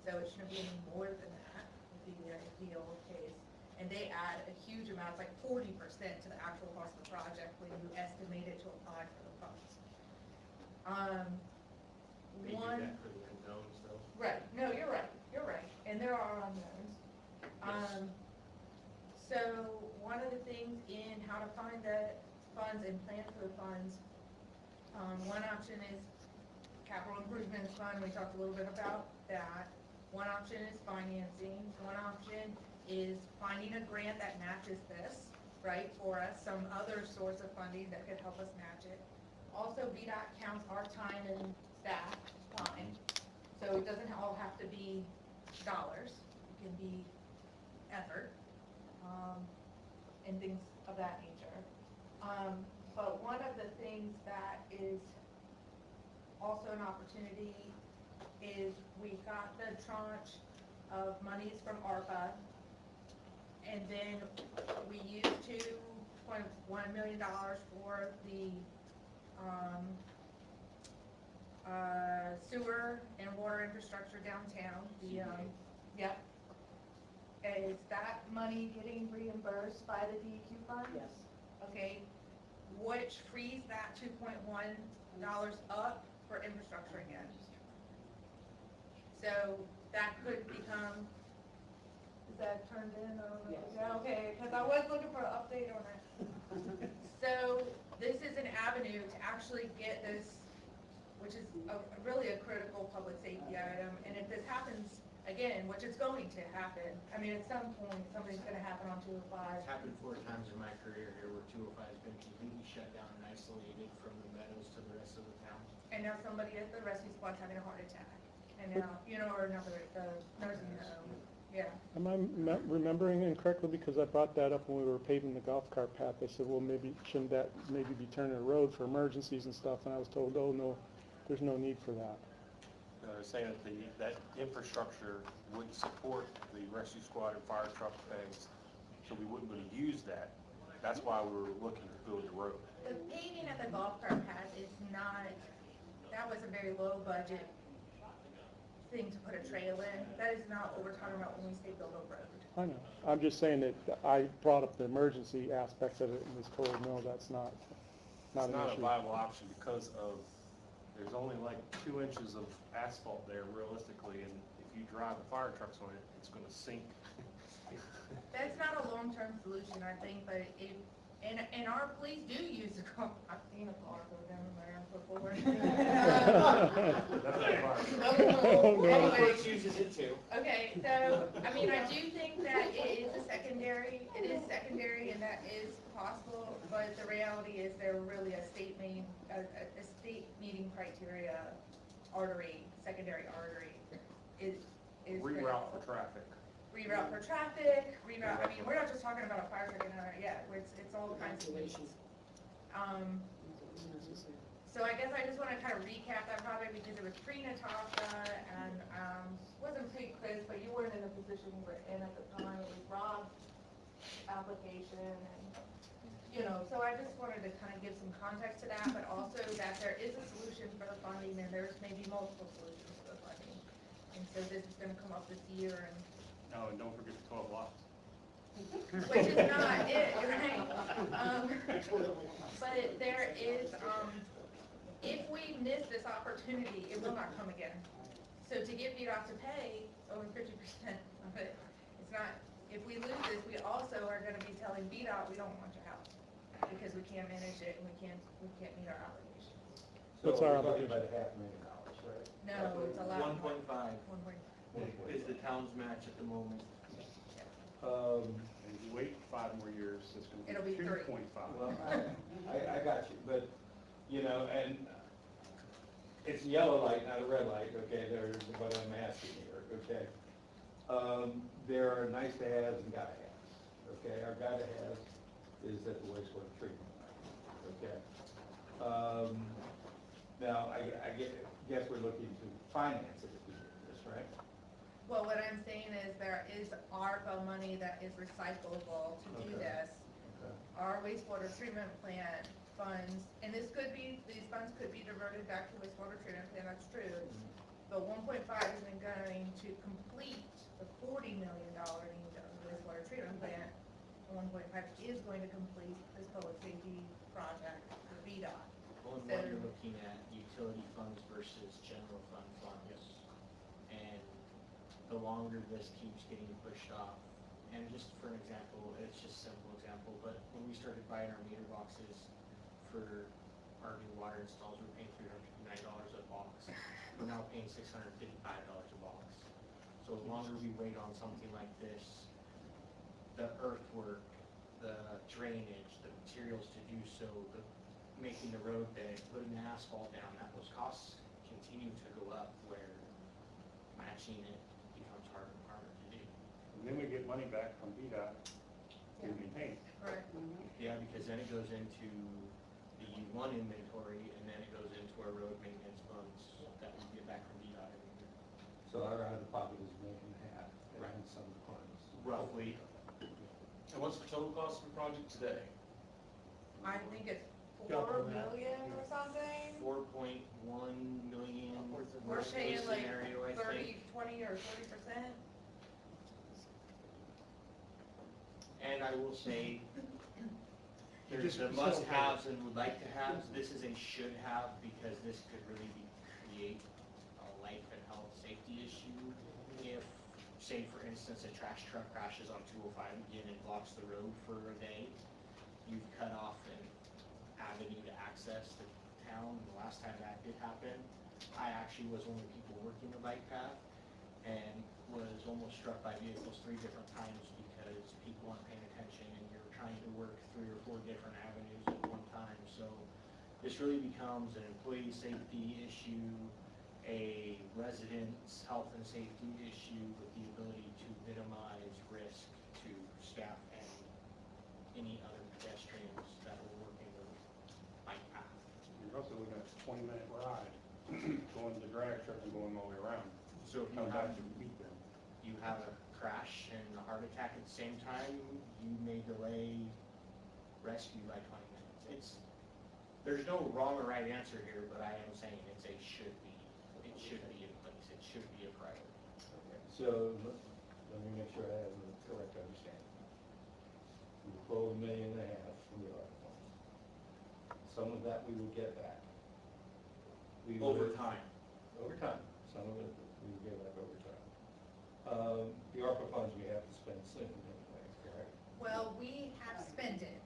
[SPEAKER 1] so it shouldn't be any more than that. It'd be the ideal case. And they add a huge amount, it's like 40% to the actual cost of the project when you estimate it to apply for the funds.
[SPEAKER 15] They do that for the unknowns though.
[SPEAKER 1] Right, no, you're right, and there are unknowns. So one of the things in how to find the funds and plan for the funds, one option is capital improvements fund. We talked a little bit about that. One option is financing. One option is finding a grant that matches this, right, for us, some other source of funding that could help us match it. Also, VDOT counts our time and staff time, so it doesn't all have to be dollars. It can be effort, and things of that nature. But one of the things that is also an opportunity is we got the tranche of monies from ARPA, and then we used $2.1 million for the sewer and water infrastructure downtown. The yep. Is that money getting reimbursed by the DEQ fund?
[SPEAKER 6] Yes.
[SPEAKER 1] Okay, which frees that $2.1 up for infrastructure again. So that could become, is that turned in?
[SPEAKER 6] Yes.
[SPEAKER 1] Yeah, okay, because I was looking for an update on it. So this is an avenue to actually get this, which is really a critical public safety item. And if this happens again, which is going to happen, I mean, at some point, something's going to happen on 205.
[SPEAKER 15] It's happened 4 times in my career here where 205 has been completely shut down and isolated from the meadows to the rest of the town.
[SPEAKER 1] And now somebody at the rescue squad's having a heart attack. And now, or another, the nursing home, yeah.
[SPEAKER 3] Am I remembering incorrectly? Because I brought that up when we were paving the golf cart path. I said, well, maybe, shouldn't that maybe be turned to a road for emergencies and stuff? And I was told, oh, no, there's no need for that.
[SPEAKER 17] Saying that that infrastructure would support the rescue squad and fire truck things, so we wouldn't really use that. That's why we were looking to build the road.
[SPEAKER 1] The paving at the golf cart path is not, that was a very low budget thing to put a trail in. That is not what we're talking about when we say build a road.
[SPEAKER 3] I know. I'm just saying that I brought up the emergency aspects of it and was told, no, that's not
[SPEAKER 17] It's
[SPEAKER 3] an
[SPEAKER 17] not a
[SPEAKER 3] issue.
[SPEAKER 17] viable option because of, there's only like 2 inches of asphalt there realistically, and if you drive the fire trucks on it, it's gonna sink.
[SPEAKER 1] That's not a long-term solution, I think, but if, and our police do use the car. I've seen a car go down there before.
[SPEAKER 14] Anybody uses it too.
[SPEAKER 1] Okay, so, I mean, I do think that it is secondary, and that is possible, but the reality is they're really a state meeting criteria artery, secondary artery is
[SPEAKER 17] Reroute for traffic.
[SPEAKER 1] Reroute for traffic, I mean, we're not just talking about a fire truck, it's all kinds of issues. So I guess I just want to kind of recap that project because it was pre-Natasha and wasn't pre-Chris, but you weren't in the position you were in at the time. It was Rob's application, and so I just wanted to kind of give some context to that, but also that there is a solution for the funding, and there's maybe multiple solutions for the funding. And so this is going to come up this year, and
[SPEAKER 17] Oh, and don't forget the 12 lots.
[SPEAKER 1] which is not it, right? But there is, if we miss this opportunity, it will not come again. So to get VDOT to pay over 50% of it, It's not, if we lose this, we also are gonna be telling VDOT, we don't want your house, because we can't manage it and we can't meet our obligations.
[SPEAKER 2] So
[SPEAKER 3] What's our
[SPEAKER 2] we're talking
[SPEAKER 3] obligation?
[SPEAKER 2] about $500,000, right?
[SPEAKER 1] No, it's a lot more.
[SPEAKER 15] 1.5
[SPEAKER 1] 1.5.
[SPEAKER 15] is the town's match at the moment.
[SPEAKER 17] And if you wait 5 more years, it's
[SPEAKER 1] It'll
[SPEAKER 17] gonna
[SPEAKER 1] be
[SPEAKER 17] be
[SPEAKER 1] 3.
[SPEAKER 17] 2.5.
[SPEAKER 2] Well, I got you, but, you know, and it's a yellow light, not a red light, okay, there's what I'm asking here, okay? There are nice to haves and gotta haves, okay? Our gotta haves is at the wastewater treatment plant, okay? Now, I guess we're looking to finance it if we do this, right?
[SPEAKER 1] Well, what I'm saying is there is ARPA money that is recyclable to do
[SPEAKER 2] Okay.
[SPEAKER 1] this.
[SPEAKER 2] Okay.
[SPEAKER 1] Our wastewater treatment plant funds, and these funds could be diverted back to wastewater treatment plant, that's true. But 1.5 isn't going to complete the $40 million need of the wastewater treatment plant. 1.5 is going to complete this public safety project for VDOT.
[SPEAKER 15] Well, and
[SPEAKER 1] So-
[SPEAKER 15] when you're looking at utility funds versus general fund funds, and the longer this keeps getting pushed off, and just for an example, it's just a simple example, but when we started buying our meter boxes for our new water installs, we were paying $359 a box. We're now paying $655 a box. So the longer we wait on something like this, the earthwork, the drainage, the materials to do so, the making the road bed, putting the asphalt down, that those costs continue to go up where matching it becomes harder and harder to do.
[SPEAKER 17] And then we get money back from VDOT to maintain.
[SPEAKER 1] Right.
[SPEAKER 15] Yeah, because then it goes into the U1 inventory and then it goes into our road maintenance funds that we get back from VDOT every year.
[SPEAKER 2] So our out-of-pocket is $1.5 million,
[SPEAKER 15] Right.
[SPEAKER 2] and some funds.
[SPEAKER 15] Roughly.
[SPEAKER 5] And what's the total cost of the project today?
[SPEAKER 1] I think it's
[SPEAKER 16] Double
[SPEAKER 1] 4
[SPEAKER 16] that.
[SPEAKER 1] million or something.
[SPEAKER 15] 4.1 million,
[SPEAKER 1] We're
[SPEAKER 15] worst case
[SPEAKER 1] paying like
[SPEAKER 15] scenario, I
[SPEAKER 1] 30,
[SPEAKER 15] think.
[SPEAKER 1] 20 or 30%.
[SPEAKER 15] And I will say, there's
[SPEAKER 16] just
[SPEAKER 15] the
[SPEAKER 16] facilitate.
[SPEAKER 15] must-haves and would like to haves. This is a should-have because this could really create a life and health safety issue. If, say for instance, a trash truck crashes on 205 again and blocks the road for a day, you've cut off an avenue to access the town. The last time that did happen, I actually was one of the people working the bike path and was almost struck by vehicles 3 different times because people aren't paying attention and you're trying to work 3 or 4 different avenues at one time. So this really becomes an employee safety issue, a resident's health and safety issue with the ability to minimize risk to staff and any other pedestrians that are working the bike path.
[SPEAKER 17] You're also looking at a 20-minute ride, going to the drag strip and going all the way around.
[SPEAKER 15] So if you
[SPEAKER 17] Come
[SPEAKER 15] have,
[SPEAKER 17] back to meet them.
[SPEAKER 15] you have a crash and a heart attack at the same time, you may delay rescue by 20 minutes. There's no wrong or right answer here, but I am saying it should be in place, it should be a priority.
[SPEAKER 2] Okay, so let me make sure I have the correct understanding. We pulled $1.5 million from the ARPA funds. Some of that we would get back. We
[SPEAKER 5] Over
[SPEAKER 2] would-
[SPEAKER 5] time.
[SPEAKER 2] Over time, some of it we would get back over time. The ARPA funds we have to spend soon anyway, correct?
[SPEAKER 1] Well, we have spent it.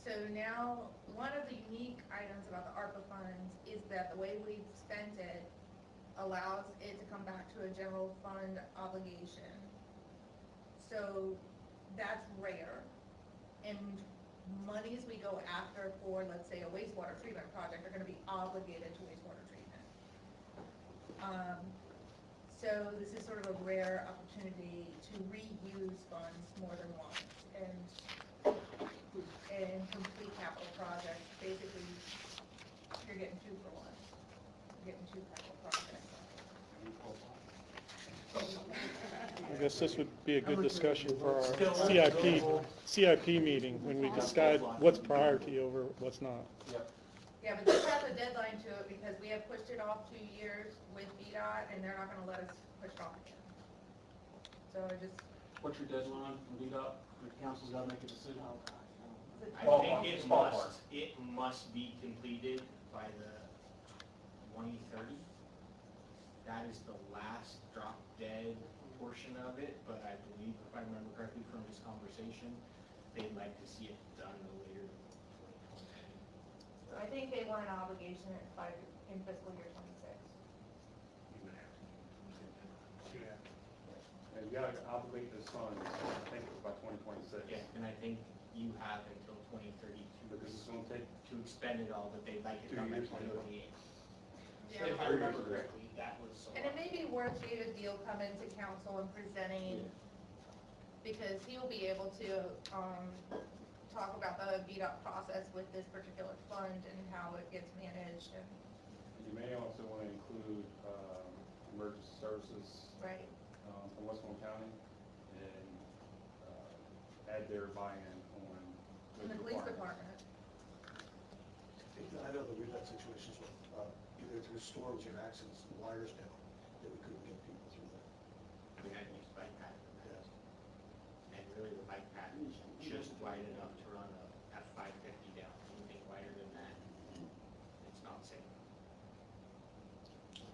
[SPEAKER 1] So now, one of the unique items about the ARPA funds is that the way we've spent it allows it to come back to a general fund obligation. So that's rare. And monies we go after for, let's say, a wastewater treatment project are gonna be obligated to wastewater treatment. So this is sort of a rare opportunity to reuse funds more than once and complete capital projects. Basically, you're getting 2 for 1. You're getting 2 capital projects.
[SPEAKER 3] I guess this would be a good discussion for our
[SPEAKER 5] Still
[SPEAKER 3] CIP meeting, when we decide what's priority over what's not.
[SPEAKER 1] Yeah, but this has a deadline to it because we have pushed it off 2 years with VDOT and they're not gonna let us push it off again. So I just,
[SPEAKER 5] What's your deadline from VDOT? The council's got to make a decision.
[SPEAKER 15] I think it must be completed by the 2030. That is the last drop dead portion of it, but I believe, if I remember correctly from this conversation, they'd like to see it done no later than 2022.
[SPEAKER 1] So I think they want an obligation in fiscal year 26.
[SPEAKER 17] Yeah. And you gotta obligate this fund, I think it's by 2026.
[SPEAKER 15] Yeah, and I think you have until 2032
[SPEAKER 17] Because it's gonna take
[SPEAKER 15] to expend it all, but they'd like it
[SPEAKER 17] 2
[SPEAKER 15] done by
[SPEAKER 17] years to do it.
[SPEAKER 15] 2028.
[SPEAKER 1] Yeah.
[SPEAKER 15] If I remember correctly, that was.
[SPEAKER 1] And it may be worth David Deal coming to council and presenting, because he will be able to, talk about the VDOT process with this particular fund and how it gets managed and,
[SPEAKER 17] You may also want to include emergency services
[SPEAKER 1] right.
[SPEAKER 17] From Westmoreland County and add their buy-in on
[SPEAKER 1] And the
[SPEAKER 17] those
[SPEAKER 1] police
[SPEAKER 17] requirements.
[SPEAKER 1] department.
[SPEAKER 14] I know that we've had situations with, either through storms or accidents, wires down, that we couldn't get people through that.
[SPEAKER 15] We had used bike path in the past. And really the bike path is just wide enough to run a F-550 down. Anything wider than that, it's not safe.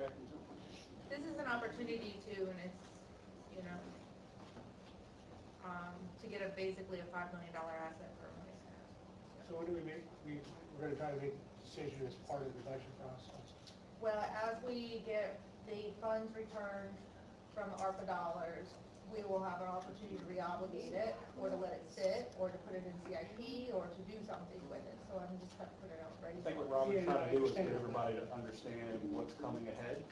[SPEAKER 17] Okay.
[SPEAKER 1] This is an opportunity to, and it's, to get basically a $5 million asset for money.
[SPEAKER 16] So what do we make, we're gonna try to make a decision as part of the budget process.
[SPEAKER 1] Well, as we get the funds returned from ARPA dollars, we will have an opportunity to reobligate it, or to let it sit, or to put it in CIP, or to do something with it. So I'm just trying to put it out ready.
[SPEAKER 17] I think what
[SPEAKER 1] for
[SPEAKER 17] Robert's
[SPEAKER 16] Yeah,
[SPEAKER 17] trying to do is get
[SPEAKER 16] I understand.
[SPEAKER 17] everybody to understand what's coming ahead.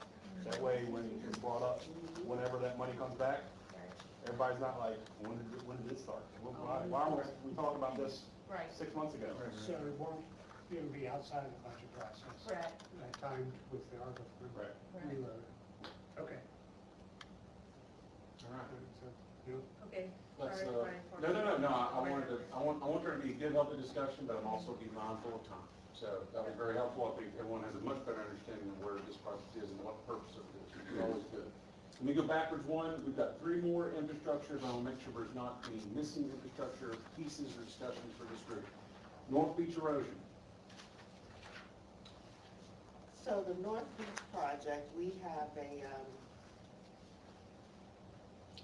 [SPEAKER 17] That way, when it's brought up, whenever that money comes back, everybody's not like, when did this start? Why aren't we talking about this
[SPEAKER 1] Right.
[SPEAKER 17] 6 months ago?
[SPEAKER 16] So it won't, it'll be outside of the budget process.
[SPEAKER 1] Correct.
[SPEAKER 16] Timed with the ARPA fund.
[SPEAKER 17] Right.
[SPEAKER 16] Reload. Okay.
[SPEAKER 17] All right.
[SPEAKER 16] So, you know,
[SPEAKER 1] Okay.
[SPEAKER 5] Let's,
[SPEAKER 1] Sorry,
[SPEAKER 5] no, I want there to be a good, healthy discussion, but I'm also be mindful of time. So that was very helpful. I think everyone has a much better understanding of where this project is and what purpose of it is. It's always good. Let me go backwards one. We've got 3 more infrastructures. I want to make sure there's not any missing infrastructure pieces or discussions for this group. North Beach erosion.
[SPEAKER 11] So the North Beach project, we have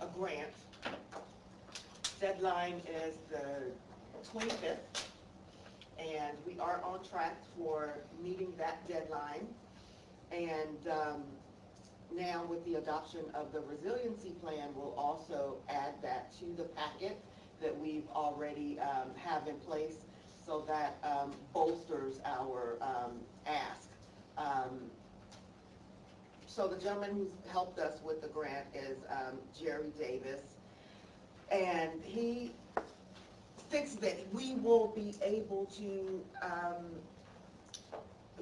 [SPEAKER 11] a grant. Deadline is the 25th, and we are on track for meeting that deadline. And now with the adoption of the resiliency plan, we'll also add that to the packet that we've already have in place, so that bolsters our ask. So the gentleman who's helped us with the grant is Jerry Davis, and he thinks that we will be able to,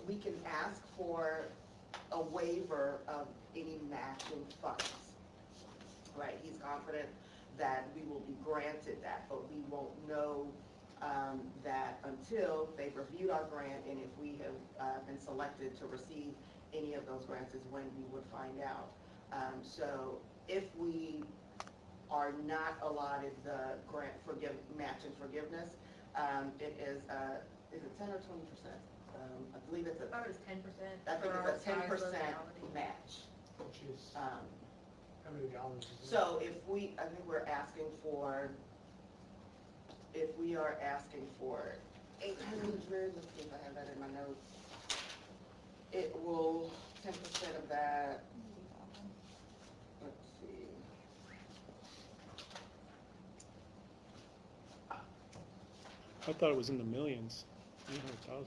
[SPEAKER 11] we can ask for a waiver of any matching funds. Right, he's confident that we will be granted that, but we won't know that until they've reviewed our grant, and if we have been selected to receive any of those grants is when we would find out. So if we are not allotted the grant match and forgiveness, it is it 10 or 20%? I believe it's
[SPEAKER 1] I thought it was 10%.
[SPEAKER 11] I think
[SPEAKER 1] for
[SPEAKER 11] it's a
[SPEAKER 1] our
[SPEAKER 11] 10%
[SPEAKER 1] size locality.
[SPEAKER 11] match.
[SPEAKER 16] which is, how many dollars is it?
[SPEAKER 11] So if we, I think we're asking for, if we are asking for 800, let's see if I have that in my notes. It will, 10% of that, let's see.
[SPEAKER 3] I thought it was in the millions, 800,000.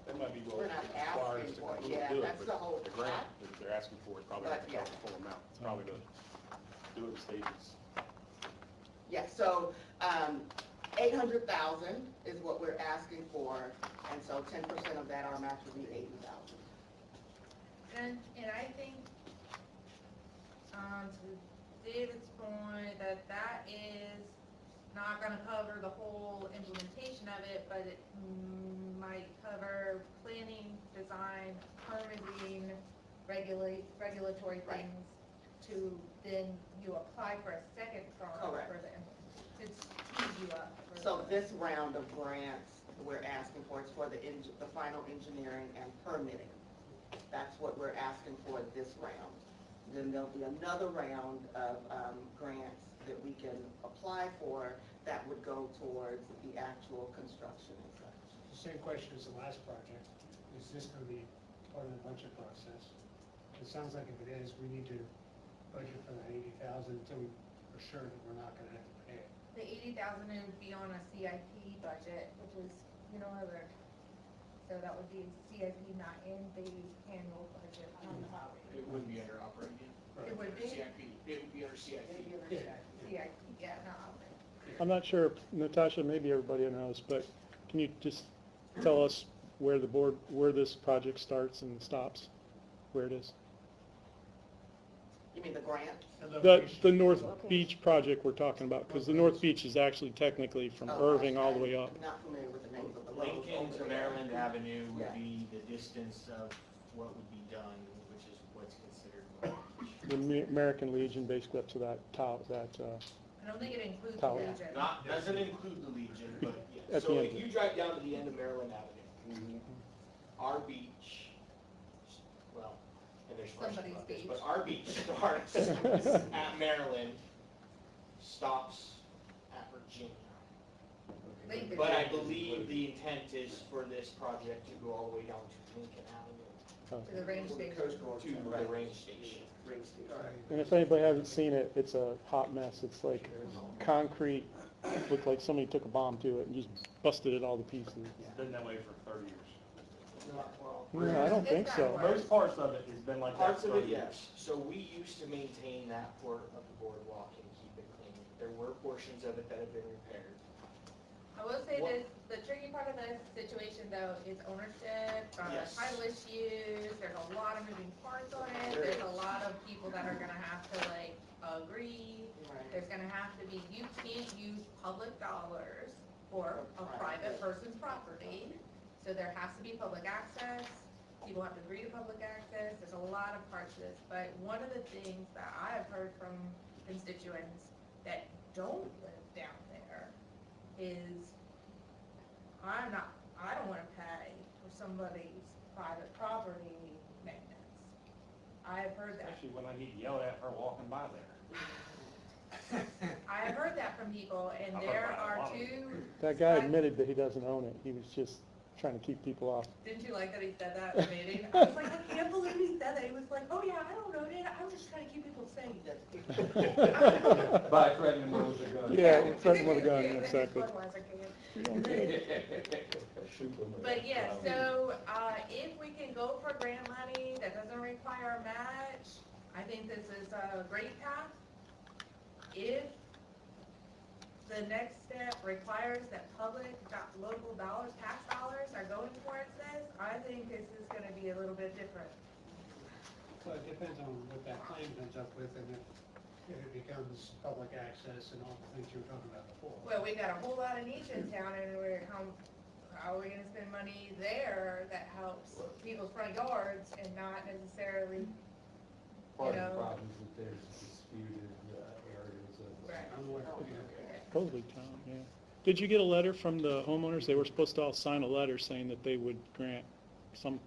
[SPEAKER 17] That might be what
[SPEAKER 11] We're not
[SPEAKER 17] requires
[SPEAKER 11] asking
[SPEAKER 17] to
[SPEAKER 11] for it,
[SPEAKER 17] do
[SPEAKER 11] yeah,
[SPEAKER 17] it,
[SPEAKER 11] that's
[SPEAKER 17] but
[SPEAKER 11] the whole
[SPEAKER 17] the grant
[SPEAKER 11] fact.
[SPEAKER 17] that they're asking for is probably not
[SPEAKER 11] But,
[SPEAKER 17] to
[SPEAKER 11] yeah.
[SPEAKER 17] cover the full amount. It's probably to do it in stages.
[SPEAKER 11] Yeah, so, 800,000 is what we're asking for, and so 10% of that, our match would be 80,000.
[SPEAKER 1] And I think, to David's point, that is not gonna cover the whole implementation of it, but it might cover planning, design, permitting, regulatory
[SPEAKER 11] Right.
[SPEAKER 1] things, to then you apply for a second tranche
[SPEAKER 11] Correct.
[SPEAKER 1] for the, to tease you up. for
[SPEAKER 11] So
[SPEAKER 1] the-
[SPEAKER 11] this round of grants we're asking for is for the final engineering and permitting. That's what we're asking for this round. then there'll be another round of grants that we can apply for that would go towards the actual construction and such.
[SPEAKER 16] The same question as the last project. Is this going to be part of the budget process? It sounds like if it is, we need to budget for that 80,000 until we are sure that we're not going to have to pay it.
[SPEAKER 1] The 80,000 would be on a CIP budget, which is, other. So that would be CIP, not in the annual budget.
[SPEAKER 14] It wouldn't be under operating.
[SPEAKER 1] It would be?
[SPEAKER 14] CIP, it would be under CIP.
[SPEAKER 1] CIP, yeah, not operating.
[SPEAKER 3] I'm not sure, Natasha, maybe everybody knows, but can you just tell us where this project starts and stops, where it is?
[SPEAKER 11] You mean the grant?
[SPEAKER 3] The North Beach project we're talking about, because the North Beach is actually technically from Irving all the way up.
[SPEAKER 11] I'm not familiar with the names of the roads.
[SPEAKER 15] Lincoln to
[SPEAKER 11] over there.
[SPEAKER 15] Maryland Avenue
[SPEAKER 11] Yeah.
[SPEAKER 15] would be the distance of what would be done, which is what's considered North Beach.
[SPEAKER 3] The American Legion, basically up to that tower,
[SPEAKER 1] I don't think it includes the
[SPEAKER 3] Tower.
[SPEAKER 1] Legion.
[SPEAKER 15] Doesn't include the Legion, but yeah.
[SPEAKER 3] At
[SPEAKER 14] So
[SPEAKER 3] the
[SPEAKER 14] if
[SPEAKER 3] end.
[SPEAKER 14] you drive down to the end of Maryland Avenue, our beach, well, and there's questions
[SPEAKER 1] Somebody's
[SPEAKER 14] about this,
[SPEAKER 1] beach.
[SPEAKER 14] but our beach starts at Maryland, stops at Virginia.
[SPEAKER 1] Lincoln.
[SPEAKER 14] But I believe the intent is for this project to go all the way down to Lincoln Avenue.
[SPEAKER 1] To the range station.
[SPEAKER 14] To the range station.
[SPEAKER 3] And if anybody hasn't seen it, it's a hot mess. It's like concrete, looked like somebody took a bomb to it and just busted it all to pieces.
[SPEAKER 17] It's been that way for 30 years.
[SPEAKER 3] No, I don't think so.
[SPEAKER 17] Most parts of it has been like that
[SPEAKER 14] Parts
[SPEAKER 17] for
[SPEAKER 14] of
[SPEAKER 17] 30
[SPEAKER 14] it,
[SPEAKER 17] years.
[SPEAKER 14] yes. So we used to maintain that part of the boardwalk and keep it clean. There were portions of it that have been repaired.
[SPEAKER 1] I will say
[SPEAKER 14] What-
[SPEAKER 1] this, the tricky part of this situation though is ownership,
[SPEAKER 14] Yes.
[SPEAKER 1] title issues, there's a lot of moving parts on it,
[SPEAKER 11] There
[SPEAKER 1] there's
[SPEAKER 11] is.
[SPEAKER 1] a lot of people that are gonna have to like agree.
[SPEAKER 11] Right.
[SPEAKER 1] There's gonna have to be, you can't use public dollars for a private person's property, so there has to be public access. People have to agree to public access, there's a lot of parts to this, but one of the things that I have heard from constituents that don't live down there is, I don't wanna pay for somebody's private property maintenance. I have heard that.
[SPEAKER 17] Especially when I need to yell at her walking by there.
[SPEAKER 1] I have heard that from people, and
[SPEAKER 17] I've heard
[SPEAKER 1] there
[SPEAKER 17] that a
[SPEAKER 1] are
[SPEAKER 17] lot.
[SPEAKER 1] two,
[SPEAKER 3] That guy admitted that he doesn't own it. He was just trying to keep people off.
[SPEAKER 1] didn't you like that he said that in the meeting? I was like, I can't believe he said that. He was like, oh yeah, I don't own it, I'm just trying to keep people safe.
[SPEAKER 2] By threatening them with a gun.
[SPEAKER 3] Yeah, threatened with a gun,
[SPEAKER 1] Yeah,
[SPEAKER 3] exactly.
[SPEAKER 1] Budweiser can.
[SPEAKER 2] Shoot them with
[SPEAKER 1] But
[SPEAKER 2] a
[SPEAKER 1] yeah,
[SPEAKER 2] gun.
[SPEAKER 1] so, if we can go for grant money that doesn't require a match, I think this is a great path. If the next step requires that local dollars, tax dollars are going towards this, I think this is gonna be a little bit different.
[SPEAKER 16] Well, it depends on what that plan comes up with and if it becomes public access and all the things you were talking about before.
[SPEAKER 1] Well, we got a whole lot of needs in town, and how are we gonna spend money there that helps people's front yards and not necessarily,
[SPEAKER 2] Part of the
[SPEAKER 1] know.
[SPEAKER 2] problem is that there's disputed areas of.
[SPEAKER 1] Right.
[SPEAKER 16] I'm aware,
[SPEAKER 3] Supposedly town, yeah. Did you get a letter from the homeowners? They were supposed to all sign a letter saying that they would grant some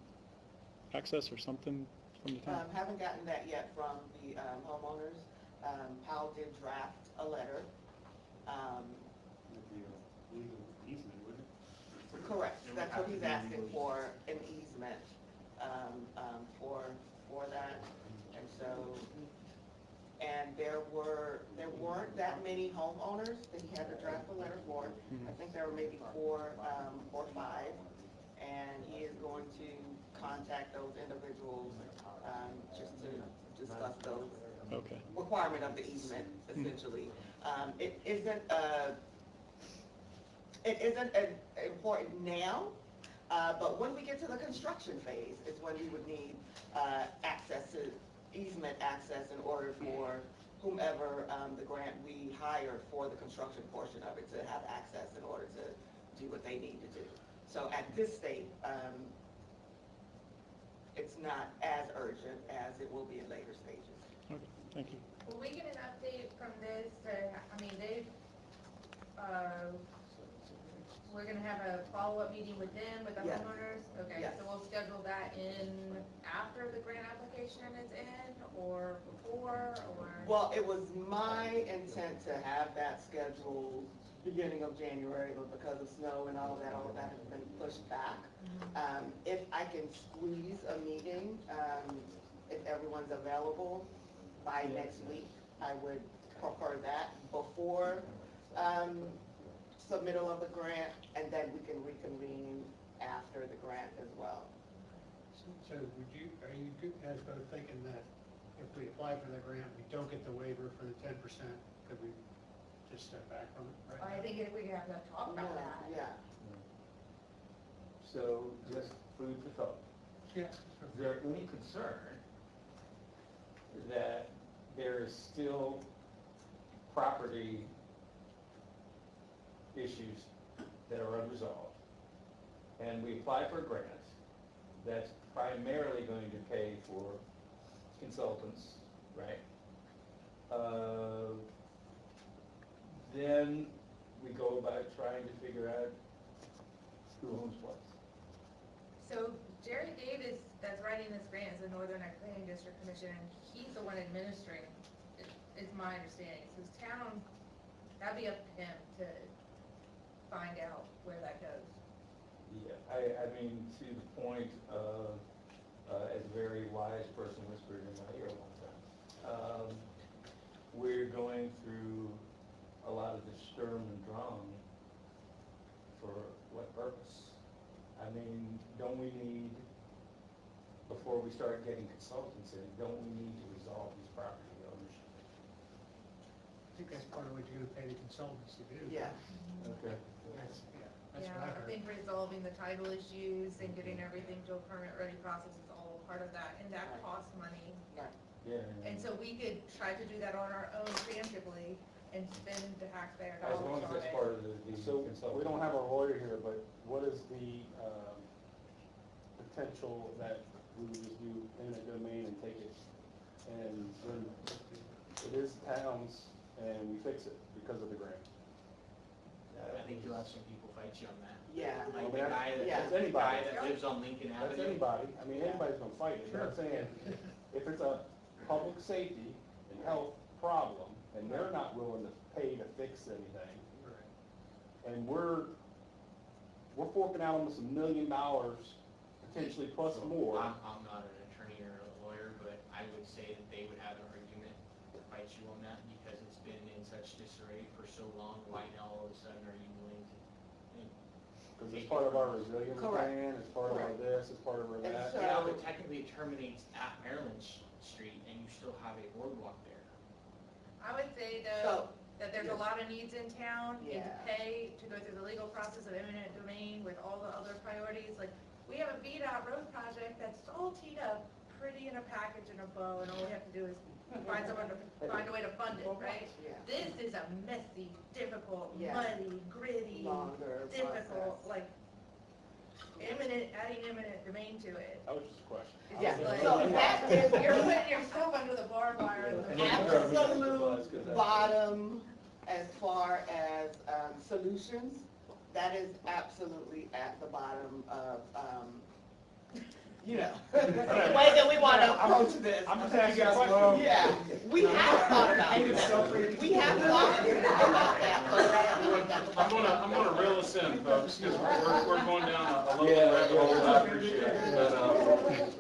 [SPEAKER 3] access or something from the town.
[SPEAKER 11] Haven't gotten that yet from the homeowners. Powell did draft a letter.
[SPEAKER 17] It'd be a legal easement, wouldn't it?
[SPEAKER 11] Correct,
[SPEAKER 17] It would
[SPEAKER 11] that's
[SPEAKER 17] have
[SPEAKER 11] what
[SPEAKER 17] to
[SPEAKER 11] he's
[SPEAKER 17] be
[SPEAKER 11] asking
[SPEAKER 17] legal
[SPEAKER 11] for, an easement, for that. And so, and there weren't that many homeowners that he had to draft a letter for. I think there were maybe four or five. And he is going to contact those individuals, just to discuss those
[SPEAKER 3] Okay.
[SPEAKER 11] requirement of the easement, essentially. It isn't important now, but when we get to the construction phase is when we would need easement access in order for whomever the grant we hire for the construction portion of it to have access in order to do what they need to do. So at this state, it's not as urgent as it will be in later stages.
[SPEAKER 3] Okay, thank you.
[SPEAKER 1] Will we get an update from this, they've, we're gonna have a follow-up meeting with them, with the
[SPEAKER 11] Yes.
[SPEAKER 1] homeowners? Okay,
[SPEAKER 11] Yes.
[SPEAKER 1] so we'll schedule that in after the grant application is in, or before, or?
[SPEAKER 11] Well, it was my intent to have that scheduled beginning of January, but because of snow and all of that has been pushed back. If I can squeeze a meeting, if everyone's available by next week, I would prefer that before, submittal of the grant, and then we can reconvene after the grant as well.
[SPEAKER 16] So are you guys both thinking that if we apply for the grant, we don't get the waiver for the 10%, could we just step back from it right
[SPEAKER 1] I
[SPEAKER 16] now?
[SPEAKER 1] think if we have to talk about that.
[SPEAKER 11] Yeah.
[SPEAKER 2] So just food for thought.
[SPEAKER 16] Yeah.
[SPEAKER 2] Is there any concern that there is still property issues that are unresolved? And we apply for a grant that's primarily going to pay for consultants, right? Then we go about trying to figure out who owns what.
[SPEAKER 1] So Jerry Davis, that's writing this grant, is the Northern Neck Planning District Commission, and he's the one administering, is my understanding. So his town, that'd be up to him to find out where that goes.
[SPEAKER 2] Yeah, I mean, to the point of, as a very wise person whispered in my ear one time, we're going through a lot of the Sturm and Drang for what purpose? I mean, don't we need, before we start getting consultants in, don't we need to resolve these property ownership?
[SPEAKER 16] I think that's part of what you're gonna pay the consultants to do.
[SPEAKER 11] Yeah.
[SPEAKER 2] Okay.
[SPEAKER 16] That's what I
[SPEAKER 1] Yeah, I
[SPEAKER 16] heard.
[SPEAKER 1] think resolving the title issues and getting everything to a permit-ready process is all part of that, and that costs money.
[SPEAKER 2] Yeah.
[SPEAKER 1] And so we could try to do that on our own preemptively and spend the taxpayer
[SPEAKER 2] As
[SPEAKER 1] dollars
[SPEAKER 2] long as
[SPEAKER 1] on
[SPEAKER 2] that's
[SPEAKER 1] it.
[SPEAKER 2] part of the
[SPEAKER 17] So,
[SPEAKER 2] consultant.
[SPEAKER 17] we don't have our lawyer here, but what is the, potential that we would just do eminent domain and take it? And then it is towns and we fix it because of the grant.
[SPEAKER 15] I think you'll have some people fight you on that.
[SPEAKER 11] Yeah.
[SPEAKER 15] Like
[SPEAKER 17] Well,
[SPEAKER 15] the guy that,
[SPEAKER 11] yeah.
[SPEAKER 17] That's
[SPEAKER 15] the guy
[SPEAKER 17] anybody.
[SPEAKER 15] that lives on Lincoln
[SPEAKER 17] That's
[SPEAKER 15] Avenue.
[SPEAKER 17] anybody. I mean, anybody's gonna fight it. But I'm saying, if it's a public safety and health problem and they're not willing to pay to fix anything, and we're forking out almost $1 million potentially plus more.
[SPEAKER 15] I'm not an attorney or a lawyer, but I would say that they would have an argument to fight you on that because it's been in such disarray for so long. Why now all of a sudden are you willing to?
[SPEAKER 17] Because it's part of our resilience
[SPEAKER 11] Correct.
[SPEAKER 17] plan, it's part of our this, it's part of our
[SPEAKER 11] And
[SPEAKER 17] that.
[SPEAKER 11] so-
[SPEAKER 15] Yeah, but technically it terminates at Maryland Street and you still have a boardwalk there.
[SPEAKER 1] I would say
[SPEAKER 11] So,
[SPEAKER 1] though, that there's a
[SPEAKER 11] yes.
[SPEAKER 1] lot of needs in town, and to
[SPEAKER 11] Yeah.
[SPEAKER 1] pay to go through the legal process of eminent domain with all the other priorities, like, we have a VDOT road project that's all teed up, pretty in a package and a bow, and all we have to do is find someone to, find a way to fund it, right?
[SPEAKER 11] Yeah.
[SPEAKER 1] This is a messy, difficult,
[SPEAKER 11] Yeah.
[SPEAKER 1] muddy, gritty,
[SPEAKER 11] Longer
[SPEAKER 1] difficult,
[SPEAKER 11] process.
[SPEAKER 1] like, adding eminent domain to it.
[SPEAKER 17] That was just a question.
[SPEAKER 11] Yeah,
[SPEAKER 1] Like,
[SPEAKER 11] so that is
[SPEAKER 1] you're putting yourself under the barbed wire.
[SPEAKER 2] And
[SPEAKER 1] The-
[SPEAKER 2] then-
[SPEAKER 11] absolute bottom as far as solutions. That is absolutely at the bottom of, you know, the way that we want to approach this.
[SPEAKER 17] I'm just asking you guys a question.
[SPEAKER 11] Yeah, we have thought about it. We have thought about that, but
[SPEAKER 5] I'm gonna reel us in, folks, because we're going down a little
[SPEAKER 2] Yeah,
[SPEAKER 5] rabbit hole,
[SPEAKER 2] yeah.
[SPEAKER 5] I appreciate it,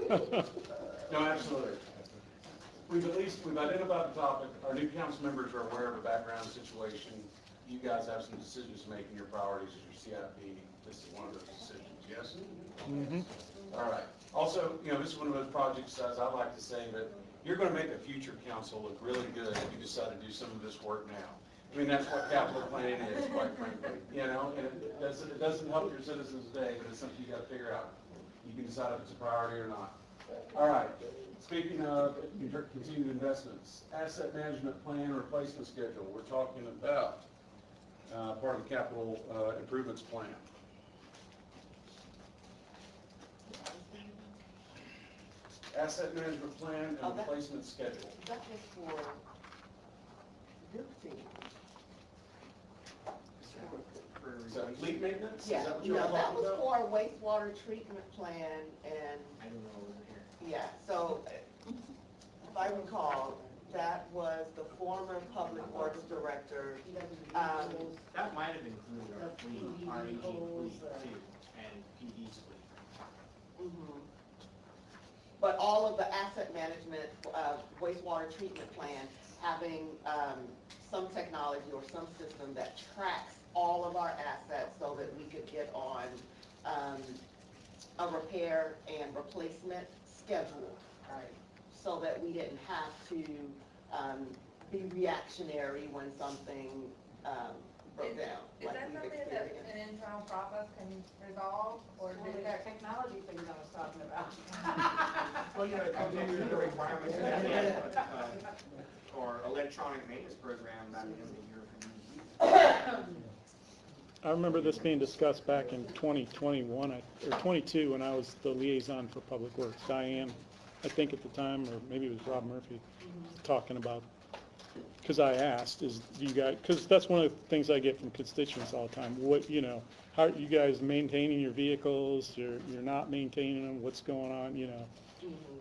[SPEAKER 5] but, no, absolutely. We've identified the topic, our new council members are aware of the background situation. You guys have some decisions to make in your priorities as your CIP, this is one of those decisions, yes? All right. Also, this is one of those projects, as I like to say, that you're going to make a future council look really good if you decide to do some of this work now. I mean, that's what capital planning is, quite frankly, and it doesn't help your citizens today, but it's something you got to figure out. You can decide if it's a priority or not. All right. Speaking of continued investments, asset management plan replacement schedule, we're talking about part of the capital improvements plan. Asset management plan and replacement schedule.
[SPEAKER 11] that was for this team.
[SPEAKER 5] Is that And fleet maintenance? Is
[SPEAKER 11] Yeah,
[SPEAKER 5] that what you
[SPEAKER 11] no,
[SPEAKER 5] were
[SPEAKER 11] that
[SPEAKER 5] talking
[SPEAKER 11] was
[SPEAKER 5] about?
[SPEAKER 11] for a wastewater treatment plan and,
[SPEAKER 15] I don't know over here.
[SPEAKER 11] yeah, so if I recall, that was the former public works director.
[SPEAKER 15] That might have included our fleet, our aging fleet too, and PD's fleet.
[SPEAKER 11] Mhm. But all of the asset management, wastewater treatment plan, having some technology or some system that tracks all of our assets so that we could get on a repair and replacement schedule. Right. So that we didn't have to be reactionary when something broke down.
[SPEAKER 1] Is that something that an internal process can resolve, or
[SPEAKER 13] Well,
[SPEAKER 1] is
[SPEAKER 13] that
[SPEAKER 1] there?
[SPEAKER 13] technology thing I was talking about.
[SPEAKER 14] Well, you know, it comes into the requirements or electronic maintenance program by the end of the year for you.
[SPEAKER 3] I remember this being discussed back in 2021, or 22, when I was the liaison for Public Works. Diane, I think at the time, or maybe it was Rob Murphy, talking about, because I asked, is do you guys, because that's one of the things I get from constituents all the time. What, you know, how are you guys maintaining your vehicles? You're not maintaining them, what's going on, you know?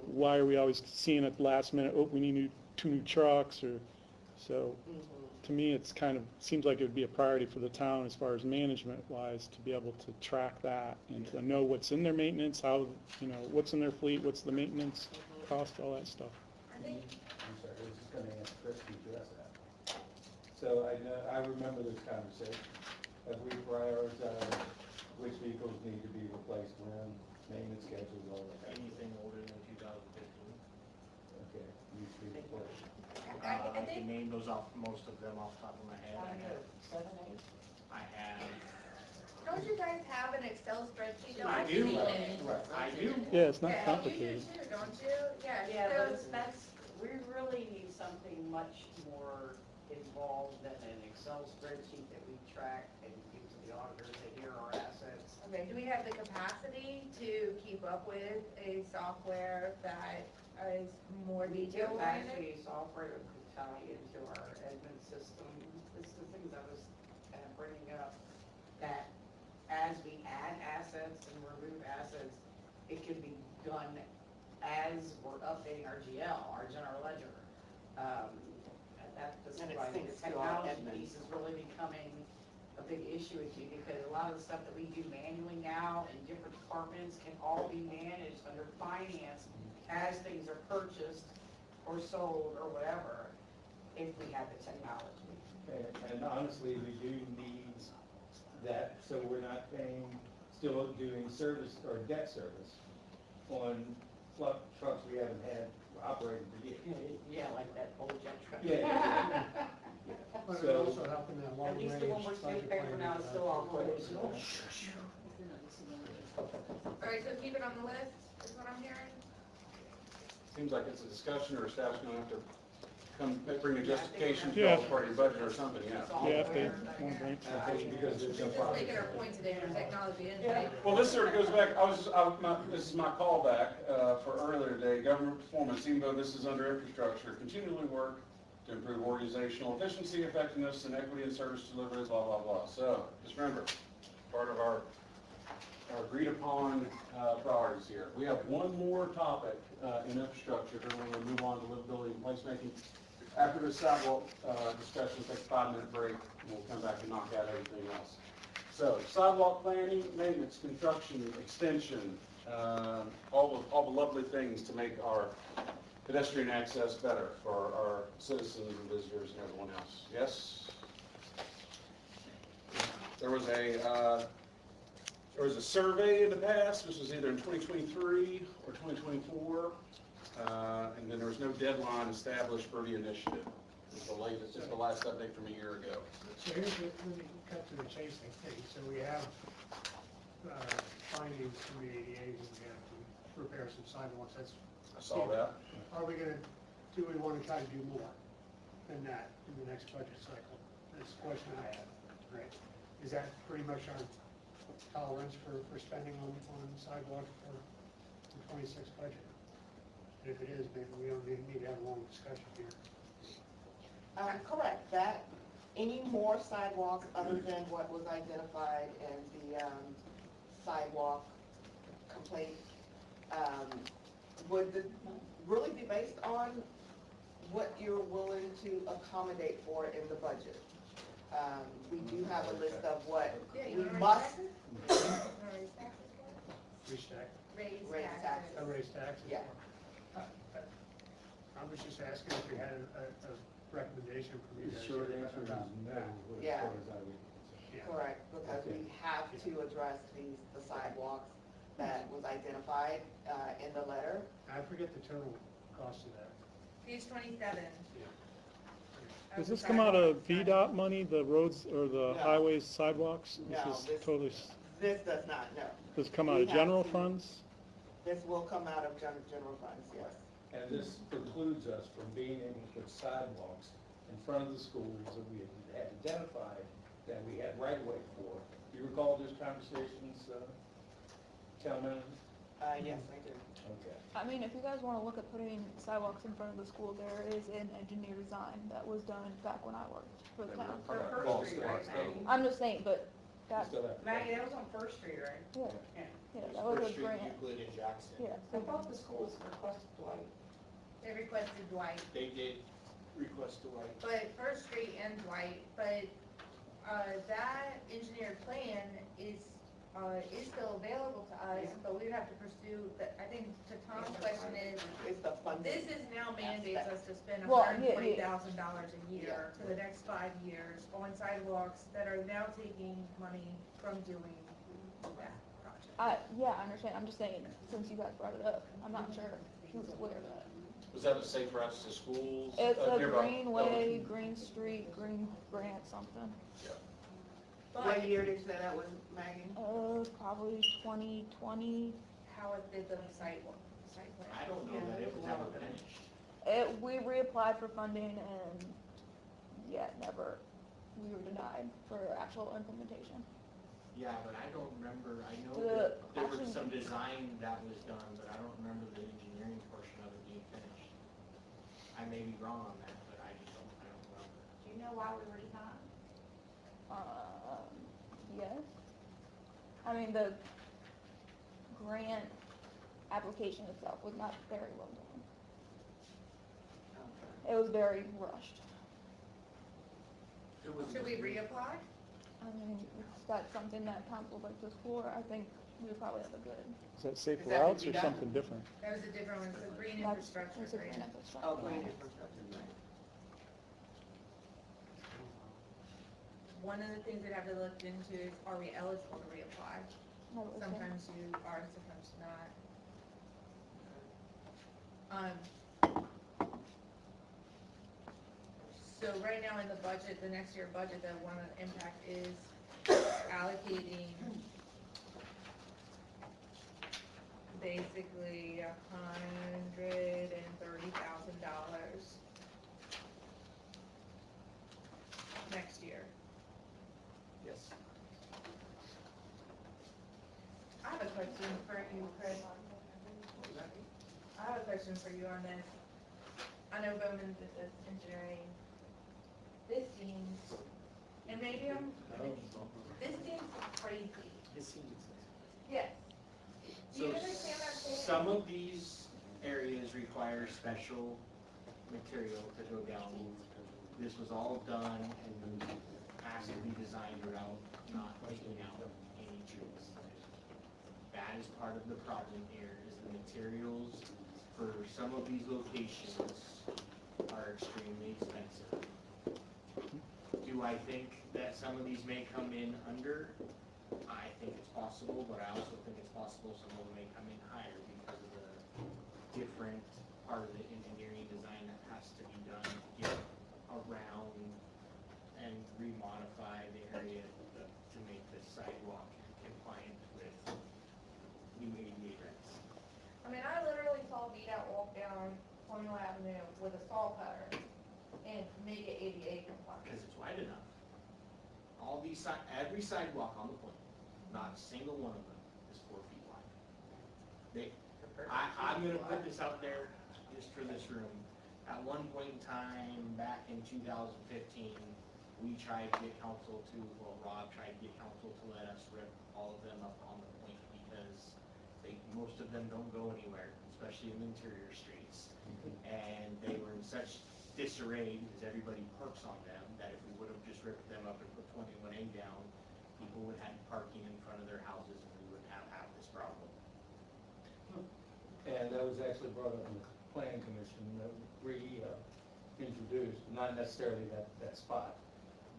[SPEAKER 3] Why are we always seeing at the last minute, oh, we need two new trucks, or, so, to me, it's kind of, seems like it would be a priority for the town as far as management-wise, to be able to track that and to know what's in their maintenance, how, you know, what's in their fleet, what's the maintenance cost, all that stuff.
[SPEAKER 2] I'm sorry, I was just gonna ask Chris to address that. So I remember this conversation. Have we prioritized which vehicles need to be replaced when, maintenance schedules, all that?
[SPEAKER 15] Anything older than 2015.
[SPEAKER 2] Okay, needs to be replaced.
[SPEAKER 15] I can name those off, most of them off the top of my head. I have,
[SPEAKER 1] Don't you guys have an Excel spreadsheet? Don't
[SPEAKER 15] I
[SPEAKER 1] you
[SPEAKER 15] do.
[SPEAKER 1] need it?
[SPEAKER 15] I do.
[SPEAKER 3] Yeah, it's not
[SPEAKER 1] Yeah,
[SPEAKER 3] complicated.
[SPEAKER 1] you do too, don't you? Yeah.
[SPEAKER 13] Yeah,
[SPEAKER 1] so-
[SPEAKER 13] but that's, we really need something much more involved than an Excel spreadsheet that we track and give to the auditors, that here are our assets.
[SPEAKER 1] Okay, do we have the capacity to keep up with a software that is more
[SPEAKER 13] We do
[SPEAKER 1] detailed
[SPEAKER 13] actually
[SPEAKER 1] oriented?
[SPEAKER 13] software that could tie into our admin system. This is the things I was kind of bringing up, that as we add assets and remove assets, it can be done as we're updating our GL, our general ledger. That's
[SPEAKER 11] And it
[SPEAKER 13] why the
[SPEAKER 11] syncs to our
[SPEAKER 13] technology
[SPEAKER 11] admin.
[SPEAKER 13] piece is really becoming a big issue with you, because a lot of the stuff that we do manually now in different departments can all be managed under finance as things are purchased or sold or whatever, if we have the technology.
[SPEAKER 2] And honestly, we do need that, so we're not paying, still doing service or debt service on trucks we haven't had operating for years.
[SPEAKER 13] Yeah, like that old jet truck.
[SPEAKER 2] Yeah.
[SPEAKER 16] But it's
[SPEAKER 2] So-
[SPEAKER 16] also helping that long
[SPEAKER 13] At
[SPEAKER 16] range.
[SPEAKER 13] least the one we're still
[SPEAKER 16] budget
[SPEAKER 13] paying for now is
[SPEAKER 16] planning,
[SPEAKER 13] still operational.
[SPEAKER 1] All right, so keep it on the list, is what I'm hearing?
[SPEAKER 5] Seems like it's a discussion, or staff's gonna have to come, bring a justification
[SPEAKER 3] Yeah.
[SPEAKER 5] to part of your budget or something, yeah.
[SPEAKER 3] Yeah, if they want to bring
[SPEAKER 2] Because there's no
[SPEAKER 1] Just
[SPEAKER 2] problem.
[SPEAKER 1] making our point today for technology and.
[SPEAKER 5] Well, this sort of goes back, this is my callback for earlier today, government performance, even though this is under infrastructure, continually work to improve organizational efficiency, effectiveness, and equity in service delivery, blah, blah, blah. So, just remember, part of our agreed upon priorities here. We have one more topic in infrastructure, then we're gonna move on to livability and placemaking. After the sidewalk discussion, take a 5-minute break, and we'll come back and knock out everything else. So, sidewalk planning, maintenance, construction, extension, all the lovely things to make our pedestrian access better for our citizens and visitors and everyone else. Yes? There was a survey in the past, this was either in 2023 or 2024, and then there was no deadline established for the initiative. It's the latest, just the last update from a year ago.
[SPEAKER 16] So here's the, let me cut to the chase, I think. So we have findings from the ADA, that we have to repair some sidewalks, that's.
[SPEAKER 5] I saw that.
[SPEAKER 16] Are we gonna, do we wanna try to do more than that in the next budget cycle? That's the question I have, right? Is that pretty much our tolerance for spending on sidewalks for the 26 budget? And if it is, maybe we don't need to have a long discussion here.
[SPEAKER 11] Correct, that any more sidewalks other than what was identified in the sidewalk complaint would really be based on what you're willing to accommodate for in the budget. We do have a list of what we must raise taxes.
[SPEAKER 16] Raise taxes?
[SPEAKER 11] Yeah.
[SPEAKER 16] I was just asking if you had a recommendation from you
[SPEAKER 2] The
[SPEAKER 16] guys.
[SPEAKER 2] short answer is no, as
[SPEAKER 11] Yeah.
[SPEAKER 2] far as I would concerned.
[SPEAKER 11] Correct, because we have to address the sidewalks that was identified in the letter.
[SPEAKER 16] I forget the total cost of that.
[SPEAKER 1] Page 27.
[SPEAKER 3] Does this come out of VDOT money, the roads or the
[SPEAKER 11] No.
[SPEAKER 3] highways, sidewalks?
[SPEAKER 11] No,
[SPEAKER 3] This is
[SPEAKER 11] this-
[SPEAKER 3] totally,
[SPEAKER 11] This does not, no.
[SPEAKER 3] does it come out
[SPEAKER 11] We
[SPEAKER 3] of
[SPEAKER 11] have
[SPEAKER 3] general
[SPEAKER 11] to-
[SPEAKER 3] funds?
[SPEAKER 11] This will come out of general funds, yes.
[SPEAKER 2] And this precludes us from being able to put sidewalks in front of the schools that we had identified that we had right of way for. Do you recall those conversations, Town Manager?
[SPEAKER 11] Yes, I do.
[SPEAKER 2] Okay.
[SPEAKER 4] I mean, if you guys wanna look at putting sidewalks in front of the school, there is an engineer design that was done back when I worked for the town.
[SPEAKER 1] For First Street, right, Maggie?
[SPEAKER 4] I'm just saying, but that,
[SPEAKER 2] Still have-
[SPEAKER 1] Maggie, that was on First Street, right?
[SPEAKER 4] yeah, yeah, that was a grant,
[SPEAKER 15] Euclid and Jackson.
[SPEAKER 4] yeah.
[SPEAKER 11] I thought the schools requested Dwight.
[SPEAKER 1] They requested Dwight,
[SPEAKER 15] They did request Dwight.
[SPEAKER 1] but First Street and Dwight, but, that engineered plan is still available to us, but we would have to pursue, I think to Tom's question is,
[SPEAKER 11] It's the funding.
[SPEAKER 1] this is now mandates us to spend
[SPEAKER 4] Well,
[SPEAKER 1] $120,000 a year for the next 5 years on sidewalks that are now taking money from doing that project.
[SPEAKER 4] Yeah, I understand, I'm just saying, since you guys brought it up, I'm not sure if he was aware of that.
[SPEAKER 5] Was that the safe routes to schools?
[SPEAKER 4] It's a
[SPEAKER 5] nearby
[SPEAKER 4] Greenway, Green Street, Green Grant, something.
[SPEAKER 11] What year did you say that was, Maggie?
[SPEAKER 4] Probably 2020.
[SPEAKER 1] How it did the site plan.
[SPEAKER 15] I don't know that it was ever finished.
[SPEAKER 4] We reapplied for funding and, yeah, never, we were denied for actual implementation.
[SPEAKER 15] Yeah, but I don't remember, I know
[SPEAKER 4] The-
[SPEAKER 15] that there was
[SPEAKER 4] actually-
[SPEAKER 15] some design that was done, but I don't remember the engineering portion of it being finished. I may be wrong on that, but I just don't remember.
[SPEAKER 9] Do you know why we were denied?
[SPEAKER 4] Yes. I mean, the grant application itself was not very well done. It was very rushed.
[SPEAKER 1] Should we reapply?
[SPEAKER 4] I mean, if that's something that council would like to explore, I think we would probably have a good.
[SPEAKER 3] Is that safe
[SPEAKER 11] Is that
[SPEAKER 3] routes or
[SPEAKER 11] VDOT?
[SPEAKER 3] something different?
[SPEAKER 1] That was a different one, it's a green
[SPEAKER 4] That's-
[SPEAKER 1] infrastructure
[SPEAKER 4] it's a
[SPEAKER 1] grant.
[SPEAKER 4] green infrastructure.
[SPEAKER 11] Oh, green infrastructure, right.
[SPEAKER 1] One of the things we'd have to look into is, are we eligible to reapply?
[SPEAKER 4] That was it.
[SPEAKER 1] Sometimes you are, sometimes not. So right now in the budget, the next year budget, the one of the impact is allocating basically $130,000 next year.
[SPEAKER 14] Yes.
[SPEAKER 1] I have a question for you, Chris. I have a question for you on this. I know Bowman did this engineering. This seems, and maybe this seems crazy.
[SPEAKER 15] It seems.
[SPEAKER 1] Yes. Do
[SPEAKER 15] So
[SPEAKER 1] you understand what I'm saying?
[SPEAKER 15] some of these areas require special material to go down. This was all done and passively designed around not taking out any trees. That is part of the problem here, is the materials for some of these locations are extremely expensive. Do I think that some of these may come in under? I think it's possible, but I also think it's possible some of them may come in higher because of the different part of the engineering design that has to be done to get around and remodify the area to make the sidewalk compliant with new ADA regs.
[SPEAKER 1] I mean, I literally saw VDOT walk down Formula Avenue with a saw cutter and make it ADA compliant.
[SPEAKER 15] Because it's wide enough. All these, every sidewalk on the point, not a single one of them is 4 feet wide. I'm gonna put this out there just for this room. At one point in time, back in 2015, we tried to get council to, well, Rob tried to get council to let us rip all of them up on the point because most of them don't go anywhere, especially in the interior streets. And they were in such disarray because everybody parks on them, that if we would have just ripped them up and put 21A down, people would have parking in front of their houses and we wouldn't have this problem.
[SPEAKER 2] And that was actually brought up in the planning commission that we introduced, not necessarily that spot,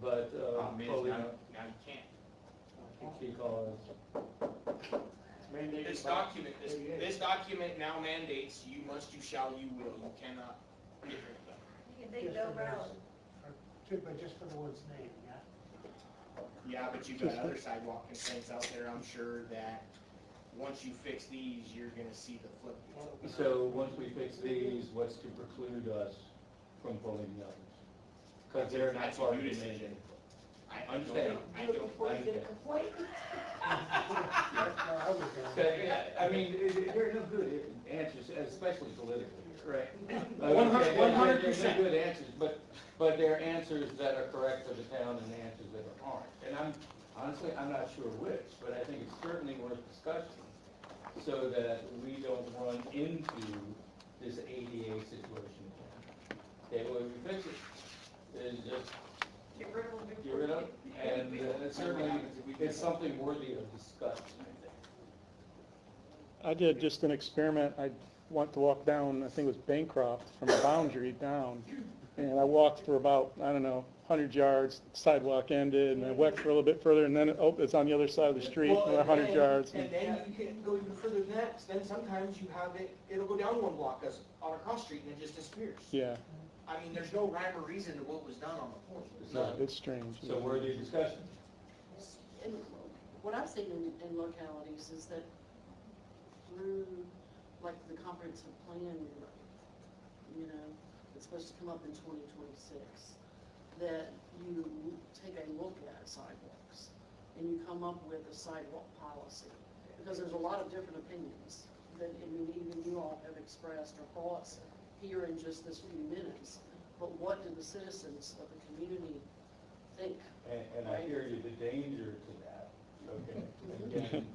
[SPEAKER 2] but
[SPEAKER 15] Problem is,
[SPEAKER 2] fully
[SPEAKER 15] now you can't.
[SPEAKER 2] because
[SPEAKER 15] This document now mandates you must, you shall, you will, you cannot get rid of them.
[SPEAKER 1] You can take no road.
[SPEAKER 16] But just for the word's name, yeah?
[SPEAKER 17] Yeah, but you've got other sidewalk constraints out there, I'm sure that once you fix these, you're gonna see the floodgates open.
[SPEAKER 2] so once we fix these, what's to preclude us from pulling the others? Because they're not
[SPEAKER 17] That's
[SPEAKER 2] part
[SPEAKER 17] a
[SPEAKER 2] of
[SPEAKER 17] you
[SPEAKER 2] the
[SPEAKER 17] decision.
[SPEAKER 2] main.
[SPEAKER 17] I
[SPEAKER 2] Understand.
[SPEAKER 17] I don't,
[SPEAKER 2] I mean, there are no good answers, especially politically, right?
[SPEAKER 17] 100%.
[SPEAKER 2] There's no good answers, but there are answers that are correct for the town and answers that aren't. And honestly, I'm not sure which, but I think it's certainly worth discussion so that we don't run into this ADA situation again. Okay, well, we fix it, is just
[SPEAKER 1] Get rid of them.
[SPEAKER 2] get rid of it, and certainly, it's something worthy of discussion, I think.
[SPEAKER 3] I did just an experiment. I went to walk down, I think it was Bancroft, from the Boundary down. And I walked for about, I don't know, 100 yards, sidewalk ended, and I walked for a little bit further, and then, it's on the other side of the street, another 100 yards.
[SPEAKER 14] And then you can go even further than that, 'cause then sometimes you have it'll go down one block on a cross street and it just disappears.
[SPEAKER 3] Yeah,
[SPEAKER 14] I mean, there's no rhyme or reason to what was done on the point.
[SPEAKER 2] None.
[SPEAKER 3] it's strange.
[SPEAKER 2] So worthy of discussion.
[SPEAKER 6] And what I've seen in localities is that through, like, the comprehensive plan, you know, it's supposed to come up in 2026, that you take a look at sidewalks and you come up with a sidewalk policy. Because there's a lot of different opinions that, I mean, even you all have expressed or thoughts here in just this few minutes. But what do the citizens of the community think?
[SPEAKER 2] And I hear you, the danger to that, okay? Again,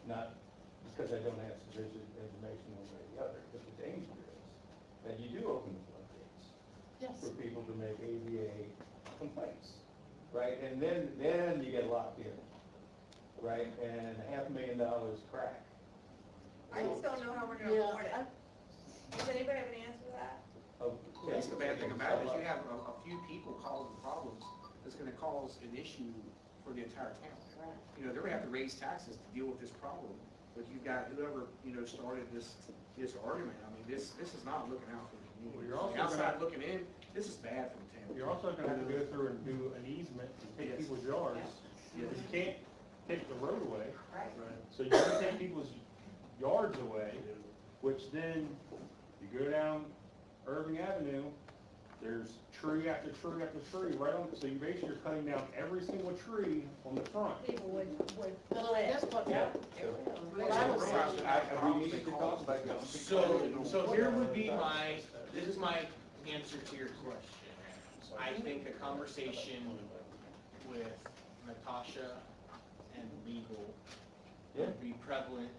[SPEAKER 2] not because I don't have sufficient information one way or the other, but the danger is that you do open the floodgates
[SPEAKER 6] Yes.
[SPEAKER 2] for people to make ADA complaints, right? And then you get locked in, right? And $500,000 crack.
[SPEAKER 1] I just don't know how we're gonna
[SPEAKER 6] Yeah,
[SPEAKER 1] afford it. Does anybody have an answer to that?
[SPEAKER 14] Well, that's the bad thing about it, is you have a few people causing problems that's gonna cause an issue for the entire town. You know, they're gonna have to raise taxes to deal with this problem, but you've got whoever, you know, started this argument, I mean, this is not looking out for the community.
[SPEAKER 17] Well, you're also
[SPEAKER 14] The outside
[SPEAKER 17] gonna-
[SPEAKER 14] looking in, this is bad for the town.
[SPEAKER 17] You're also gonna have to go through and do an easement to take
[SPEAKER 14] Yes.
[SPEAKER 17] people's yards.
[SPEAKER 14] Yes.
[SPEAKER 17] You can't take the road away.
[SPEAKER 1] Right.
[SPEAKER 17] So you can take people's yards away, which then you go down Irving Avenue, there's tree after tree after tree right on, so you basically are cutting down every single tree on the front.
[SPEAKER 1] People would
[SPEAKER 6] Well, I guess what,
[SPEAKER 17] Yeah.
[SPEAKER 6] what I was saying,
[SPEAKER 2] We need to talk about that.
[SPEAKER 15] So here would be this is my answer to your question. I think a conversation with Natasha and legal would be prevalent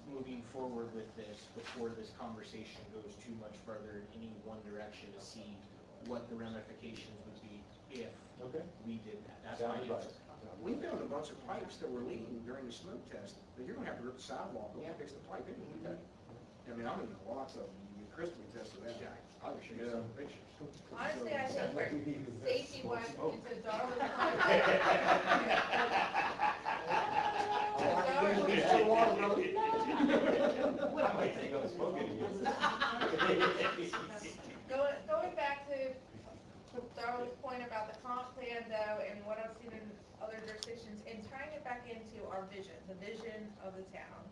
[SPEAKER 15] moving forward with this before this conversation goes too much further in any one direction to see what the ramifications would be if we did that. That's my answer.
[SPEAKER 14] We found a bunch of pipes that were leaking during the smoke test, but you're gonna have to rip the sidewalk, and fix the pipe anyway. I mean, I'm in lots of them, Chris can attest to that. I'll show you some pictures.
[SPEAKER 1] Honestly, I think for safety wise, it's a Darwin. Going back to Darwin's point about the comp plan though, and what I've seen in other jurisdictions, and tying it back into our vision, the vision of the town,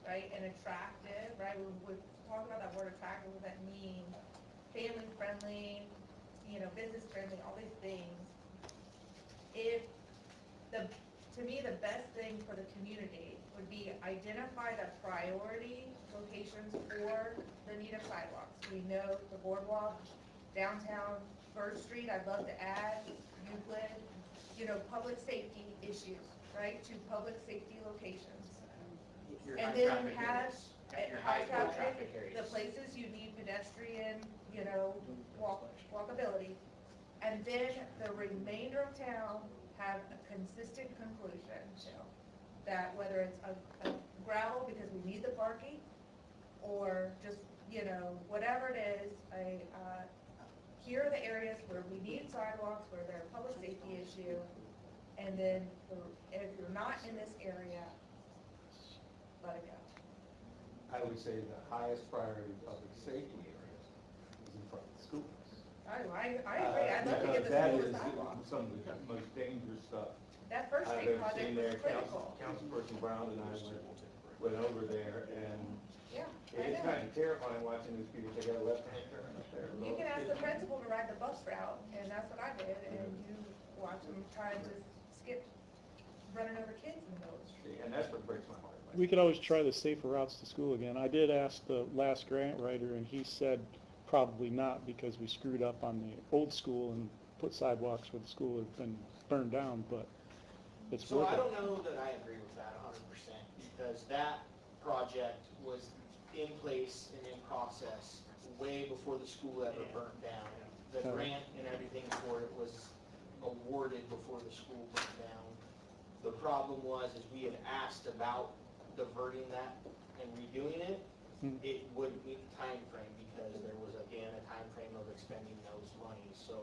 [SPEAKER 1] right, and attractive, right, we talk about that word attractive, what does that mean? Family friendly, you know, business friendly, all these things. To me, the best thing for the community would be identify the priority locations for the need of sidewalks. We know the boardwalk, downtown, First Street, I'd love to add, Euclid, you know, public safety issues, right, to public safety locations.
[SPEAKER 14] Your
[SPEAKER 1] And
[SPEAKER 14] high
[SPEAKER 1] then
[SPEAKER 14] traffic
[SPEAKER 1] have,
[SPEAKER 14] areas. Your
[SPEAKER 1] high
[SPEAKER 14] high flow
[SPEAKER 1] traffic,
[SPEAKER 14] traffic areas.
[SPEAKER 1] the places you need pedestrian, you know, walkability. And then the remainder of town have a consistent conclusion, that whether it's a gravel because we need the parking, or just, you know, whatever it is, here are the areas where we need sidewalks, where they're a public safety issue, and then if you're not in this area, let it go.
[SPEAKER 2] I would say the highest priority public safety area is in front of the schools.
[SPEAKER 1] I agree, I'd love to get the
[SPEAKER 2] That
[SPEAKER 1] school
[SPEAKER 2] is
[SPEAKER 1] sidewalks.
[SPEAKER 2] some of the most dangerous stuff
[SPEAKER 1] That first
[SPEAKER 2] I've
[SPEAKER 1] street
[SPEAKER 2] ever seen
[SPEAKER 1] project
[SPEAKER 2] there.
[SPEAKER 1] was critical.
[SPEAKER 2] Councilperson Brown and I went over there, and
[SPEAKER 1] Yeah, I
[SPEAKER 2] it's
[SPEAKER 1] know.
[SPEAKER 2] kind of terrifying watching these people take a left-hand turn up there.
[SPEAKER 1] You can ask the principal to ride the bus route, and that's what I did, and you watch them trying to skip running over kids in those.
[SPEAKER 2] And that's what breaks my heart.
[SPEAKER 3] We could always try the safer routes to school again. I did ask the last grant writer, and he said probably not, because we screwed up on the old school and put sidewalks where the school had been burned down, but it's
[SPEAKER 14] So
[SPEAKER 3] worth
[SPEAKER 14] I
[SPEAKER 3] it.
[SPEAKER 14] don't know that I agree with that 100%, because that project was in place and in process way before the school ever burned down. The
[SPEAKER 3] Yeah.
[SPEAKER 14] grant and everything for it was awarded before the school burned down. The problem was, is we had asked about diverting that and redoing it.
[SPEAKER 3] Hmm.
[SPEAKER 14] It wouldn't meet the time frame because there was, again, a time frame of expending those monies. So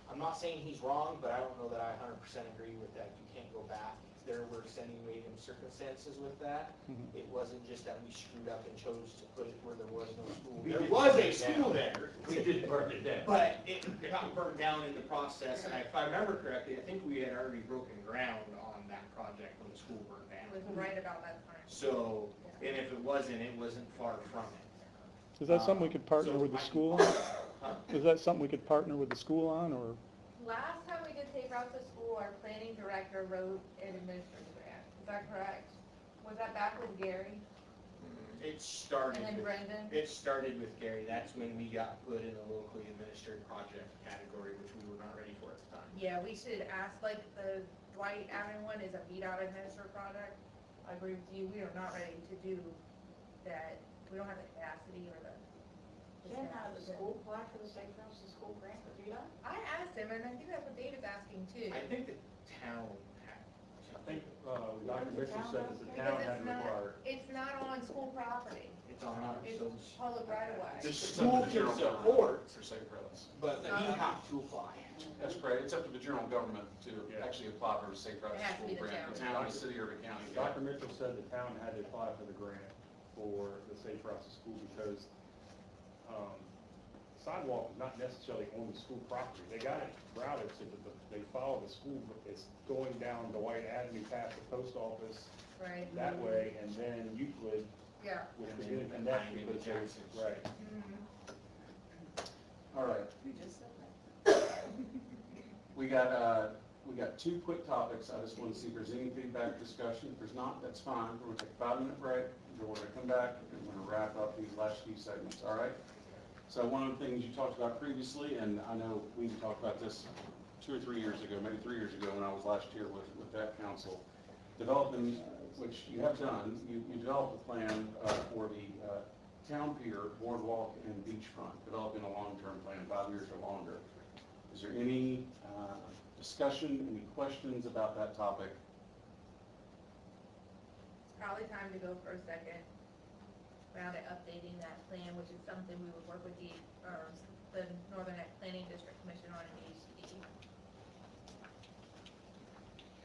[SPEAKER 14] I'm not saying he's wrong, but I don't know that I 100% agree with that. You can't go back. There were extenuating circumstances with that.
[SPEAKER 3] Mhm.
[SPEAKER 14] It wasn't just that we screwed up and chose to put it where there was no school.
[SPEAKER 2] We
[SPEAKER 14] There
[SPEAKER 2] did
[SPEAKER 14] was
[SPEAKER 2] burn
[SPEAKER 14] a
[SPEAKER 2] it
[SPEAKER 14] school
[SPEAKER 2] down.
[SPEAKER 14] there.
[SPEAKER 2] We did burn it down.
[SPEAKER 14] But it got burned down in the process, and if I remember correctly, I think we had already broken ground on that project when the school burned
[SPEAKER 1] It
[SPEAKER 14] down.
[SPEAKER 1] was right about that time.
[SPEAKER 14] So, and if it wasn't far from it.
[SPEAKER 3] Is that something we could partner
[SPEAKER 14] So
[SPEAKER 3] with the
[SPEAKER 14] I-
[SPEAKER 3] school on? Is that something we could partner with the school on, or?
[SPEAKER 1] Last time we did Safe Routes to School, our planning director wrote an administrative grant, is that correct? Was that back with Gary
[SPEAKER 14] It started
[SPEAKER 1] and then
[SPEAKER 14] with,
[SPEAKER 1] Brendan?
[SPEAKER 14] it started with Gary. That's when we got put in the locally administered project category, which we were not ready for at the time.
[SPEAKER 1] Yeah, we should ask, like, the Dwight Avenue one is a VDOT administered project. I agree with you, we are not ready to do that, we don't have the capacity or the.
[SPEAKER 13] Can't have the school apply for the Safe Routes to School grant for VDOT?
[SPEAKER 1] I asked him, and I think that's what David's asking too.
[SPEAKER 14] I think the town had.
[SPEAKER 17] I think, Dr. Mitchell said that the
[SPEAKER 1] Because
[SPEAKER 17] town
[SPEAKER 1] it's
[SPEAKER 17] had
[SPEAKER 1] not,
[SPEAKER 17] required.
[SPEAKER 1] it's not on school property,
[SPEAKER 14] It's on ours,
[SPEAKER 1] it's
[SPEAKER 14] so
[SPEAKER 1] public right of way.
[SPEAKER 14] the school can support,
[SPEAKER 10] For safe routes.
[SPEAKER 14] but we have to apply.
[SPEAKER 10] That's correct. It's up to the general government to
[SPEAKER 17] Yeah.
[SPEAKER 10] actually apply for a safe routes
[SPEAKER 1] It
[SPEAKER 10] to
[SPEAKER 1] has to
[SPEAKER 10] school
[SPEAKER 1] be the
[SPEAKER 10] grant. The
[SPEAKER 1] town.
[SPEAKER 10] town, the city, or the county.
[SPEAKER 17] Dr. Mitchell said the town had to apply for the grant for the safe routes to school because sidewalk is not necessarily on the school property. They got it routed so that they follow the school, but it's going down the White Avenue past the post office
[SPEAKER 1] Right.
[SPEAKER 17] that way, and then Euclid,
[SPEAKER 1] Yeah.
[SPEAKER 17] which
[SPEAKER 10] And
[SPEAKER 17] was
[SPEAKER 10] then
[SPEAKER 17] in connection
[SPEAKER 10] behind
[SPEAKER 17] with
[SPEAKER 10] the
[SPEAKER 17] the,
[SPEAKER 10] Jacksons.
[SPEAKER 17] right.
[SPEAKER 1] Mhm.
[SPEAKER 10] All right.
[SPEAKER 6] You just said that.
[SPEAKER 10] We got two quick topics. I just want to see if there's any feedback, discussion. If there's not, that's fine. We're going to take a 5-minute break. Then we're going to come back and we're going to wrap up these last few segments, all right? So one of the things you talked about previously, and I know we talked about this 2 or 3 years ago, maybe 3 years ago when I was last here with that council, developing, which you have done, you developed a plan for the town pier, boardwalk, and beachfront, developing a long-term plan, 5 years or longer. Is there any discussion, any questions about that topic?
[SPEAKER 1] It's probably time to go for a second round at updating that plan, which is something we would work with the Northern Neck Planning District Commission on in HCD.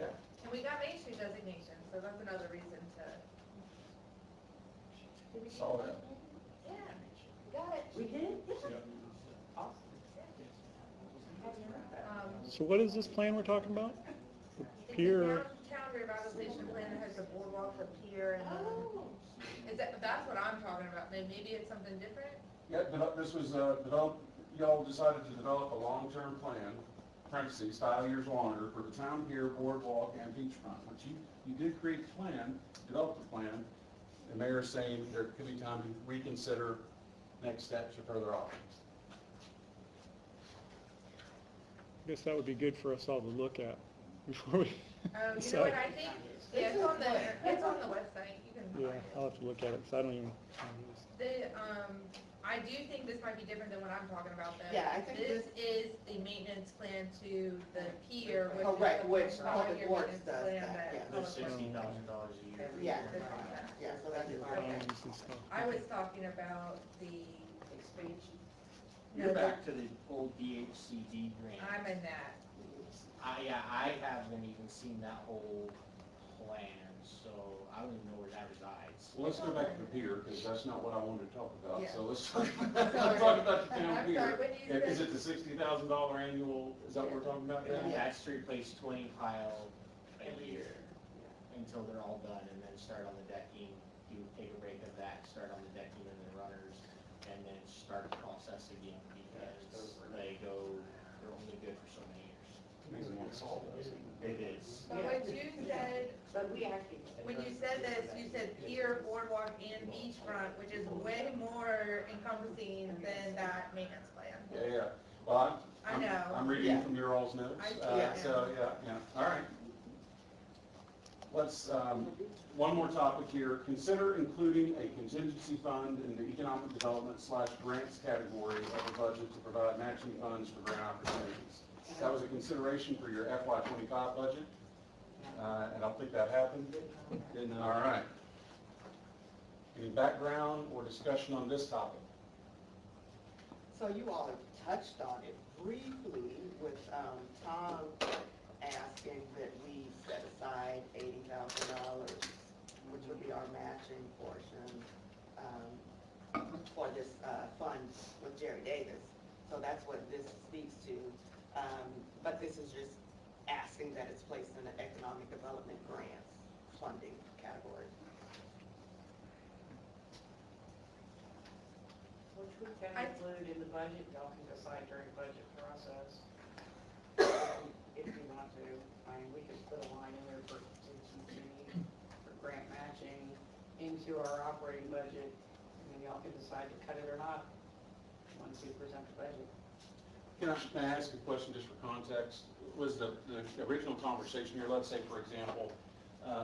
[SPEAKER 10] Okay.
[SPEAKER 1] And we got Main Street designation, so that's another reason to. Did we get
[SPEAKER 10] Saw
[SPEAKER 1] it?
[SPEAKER 10] that.
[SPEAKER 1] Yeah, we got it.
[SPEAKER 6] We did?
[SPEAKER 3] So what is this plan we're talking about? The
[SPEAKER 1] It's a
[SPEAKER 3] pier,
[SPEAKER 1] town revitalization plan that has the boardwalk, the pier, and that's what I'm talking about. Maybe it's something different?
[SPEAKER 10] Yeah, this was y'all decided to develop a long-term plan, parentheses, 5 years longer, for the town pier, boardwalk, and beachfront. But you did create a plan, develop the plan. The mayor is saying there could be time to reconsider next steps or further options.
[SPEAKER 3] I guess that would be good for us all to look at before we
[SPEAKER 1] You know
[SPEAKER 3] decide.
[SPEAKER 1] what, I think, yeah, it's on the website, you can
[SPEAKER 3] Yeah,
[SPEAKER 1] find it.
[SPEAKER 3] I'll have to look at it, because I don't even.
[SPEAKER 1] I do think this might be different than what I'm talking about though.
[SPEAKER 11] Yeah, I think
[SPEAKER 1] This is the maintenance plan to the pier, which is
[SPEAKER 11] Correct,
[SPEAKER 1] the
[SPEAKER 11] which
[SPEAKER 1] five-year
[SPEAKER 11] Public Works
[SPEAKER 1] maintenance
[SPEAKER 11] does
[SPEAKER 1] plan
[SPEAKER 11] that, yeah.
[SPEAKER 15] There's
[SPEAKER 1] Public Works-
[SPEAKER 15] $60,000 a year.
[SPEAKER 11] Yeah,
[SPEAKER 1] This is that.
[SPEAKER 11] yeah, so that's fine.
[SPEAKER 3] Drawings and stuff.
[SPEAKER 1] I was talking about the,
[SPEAKER 6] Expansion.
[SPEAKER 1] no,
[SPEAKER 18] You're back to the old DHCD grant.
[SPEAKER 1] I'm in that.
[SPEAKER 18] I haven't even seen that whole plan, so I don't even know where that resides.
[SPEAKER 5] Well, let's go back to the pier, because that's not what I wanted to talk about,
[SPEAKER 1] Yeah.
[SPEAKER 5] so let's talk
[SPEAKER 1] Sorry.
[SPEAKER 5] about the town
[SPEAKER 1] I'm
[SPEAKER 5] pier.
[SPEAKER 1] sorry, when you
[SPEAKER 5] Is
[SPEAKER 1] said-
[SPEAKER 5] it the $60,000 annual, is that what we're talking about now?
[SPEAKER 18] That's to replace 20 pile a year until they're all done, and then start on the decking, take a break of that, start on the decking and the runners, and then start the process again, because they're only good for so many years. It is.
[SPEAKER 1] But what you said,
[SPEAKER 6] But we actually.
[SPEAKER 1] when you said this, you said pier, boardwalk, and beachfront, which is way more encompassing than that maintenance plan.
[SPEAKER 5] Yeah. Well,
[SPEAKER 1] I know.
[SPEAKER 5] I'm reading from your all's notes.
[SPEAKER 1] Yeah.
[SPEAKER 5] So, yeah, all right. Let's, one more topic here. Consider including a contingency fund in the economic development / grants category of the budget to provide matching funds for grant opportunities. That was a consideration for your FY25 budget, and I don't think that happened. All right. Any background or discussion on this topic?
[SPEAKER 11] So you all have touched on it briefly with Tom asking that we set aside $80,000, which would be our matching portion for this fund with Jerry Davis. So that's what this speaks to. But this is just asking that it's placed in the economic development grants funding category.
[SPEAKER 6] Which we can include in the budget, y'all can decide during budget process. If you want to, I mean, we could put a line in there for contingency, for grant matching into our operating budget, and then y'all can decide to cut it or not, once you present the budget.
[SPEAKER 5] Can I ask a question just for context? Was the original conversation here, let's say, for example,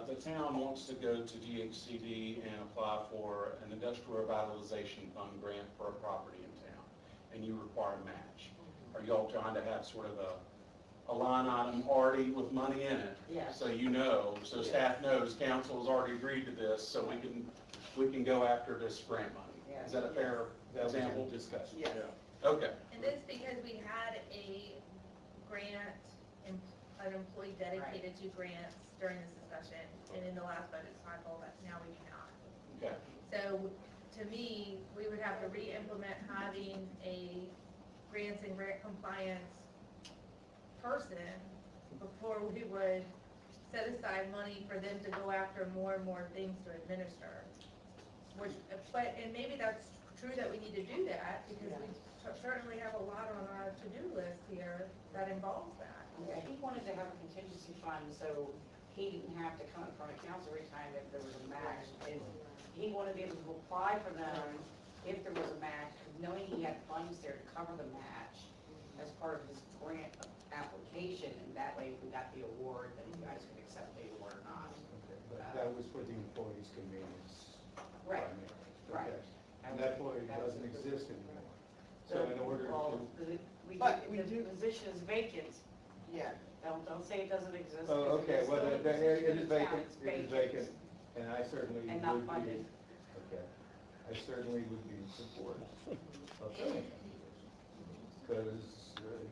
[SPEAKER 5] the town wants to go to DHCD and apply for an industrial revitalization fund grant for a property in town, and you require a match. Are y'all trying to have sort of a line item already with money in it?
[SPEAKER 6] Yes.
[SPEAKER 5] So you know, so staff knows, council has already agreed to this, so we can go after this grant money. Is that a fair example?
[SPEAKER 2] Discussion.
[SPEAKER 11] Yes.
[SPEAKER 5] Okay.
[SPEAKER 1] And this because we had a grant, an employee dedicated to grants during this discussion, and in the last budget cycle, that now we do not.
[SPEAKER 5] Okay.
[SPEAKER 1] So, to me, we would have to re-implement having a grants and grant compliance person before we would set aside money for them to go after more and more things to administer. Which, and maybe that's true that we need to do that, because we certainly have a lot on our to-do list here that involves that.
[SPEAKER 6] Yeah, he wanted to have a contingency fund, so he didn't have to come in front of council every time if there was a match. And he wanted to be able to apply for them if there was a match, knowing he had funds there to cover the match as part of his grant application, and that way if we got the award, then you guys could accept the award or not.
[SPEAKER 2] But that was for the employees' convenience.
[SPEAKER 6] Right,
[SPEAKER 2] primarily.
[SPEAKER 6] right.
[SPEAKER 2] Okay. And that employee doesn't exist anymore. So in order
[SPEAKER 6] Well,
[SPEAKER 2] to,
[SPEAKER 6] the position is vacant.
[SPEAKER 11] Yeah.
[SPEAKER 6] Don't say it doesn't exist.
[SPEAKER 2] oh,
[SPEAKER 6] because
[SPEAKER 2] okay,
[SPEAKER 6] it's
[SPEAKER 2] well,
[SPEAKER 6] still a
[SPEAKER 2] it
[SPEAKER 6] position in
[SPEAKER 2] is
[SPEAKER 6] the town.
[SPEAKER 2] vacant,
[SPEAKER 6] It's
[SPEAKER 2] it is vacant, and I certainly
[SPEAKER 6] And not
[SPEAKER 2] would be,
[SPEAKER 6] funded.
[SPEAKER 2] okay, I certainly would be in support of filling that position. Because,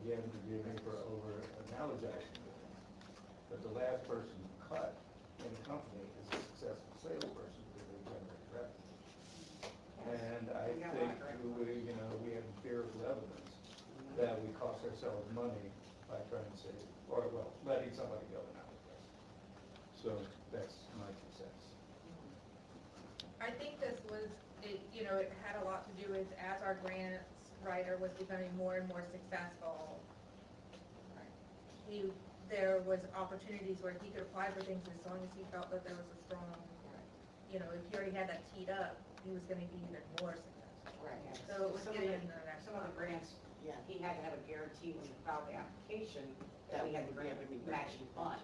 [SPEAKER 2] again, forgive me for over analogizing, but the last person cut in the company is a successful salesperson because they generate revenue. And I think we have empirical evidence that we cost ourselves money by trying to save, or well, letting somebody go in our place. So that's my 2 cents.
[SPEAKER 1] I think this was, it had a lot to do with as our grants writer was becoming more and more successful. There was opportunities where he could apply for things as long as he felt that there was a strong, if he already had that teed up, he was gonna be even more successful.
[SPEAKER 6] Right.
[SPEAKER 1] So it was
[SPEAKER 6] Some of
[SPEAKER 1] getting
[SPEAKER 6] the-
[SPEAKER 1] in the next
[SPEAKER 6] Some of the grants
[SPEAKER 11] Yeah.
[SPEAKER 19] He had to have a guarantee when he filed the application that we had the grant matching funds.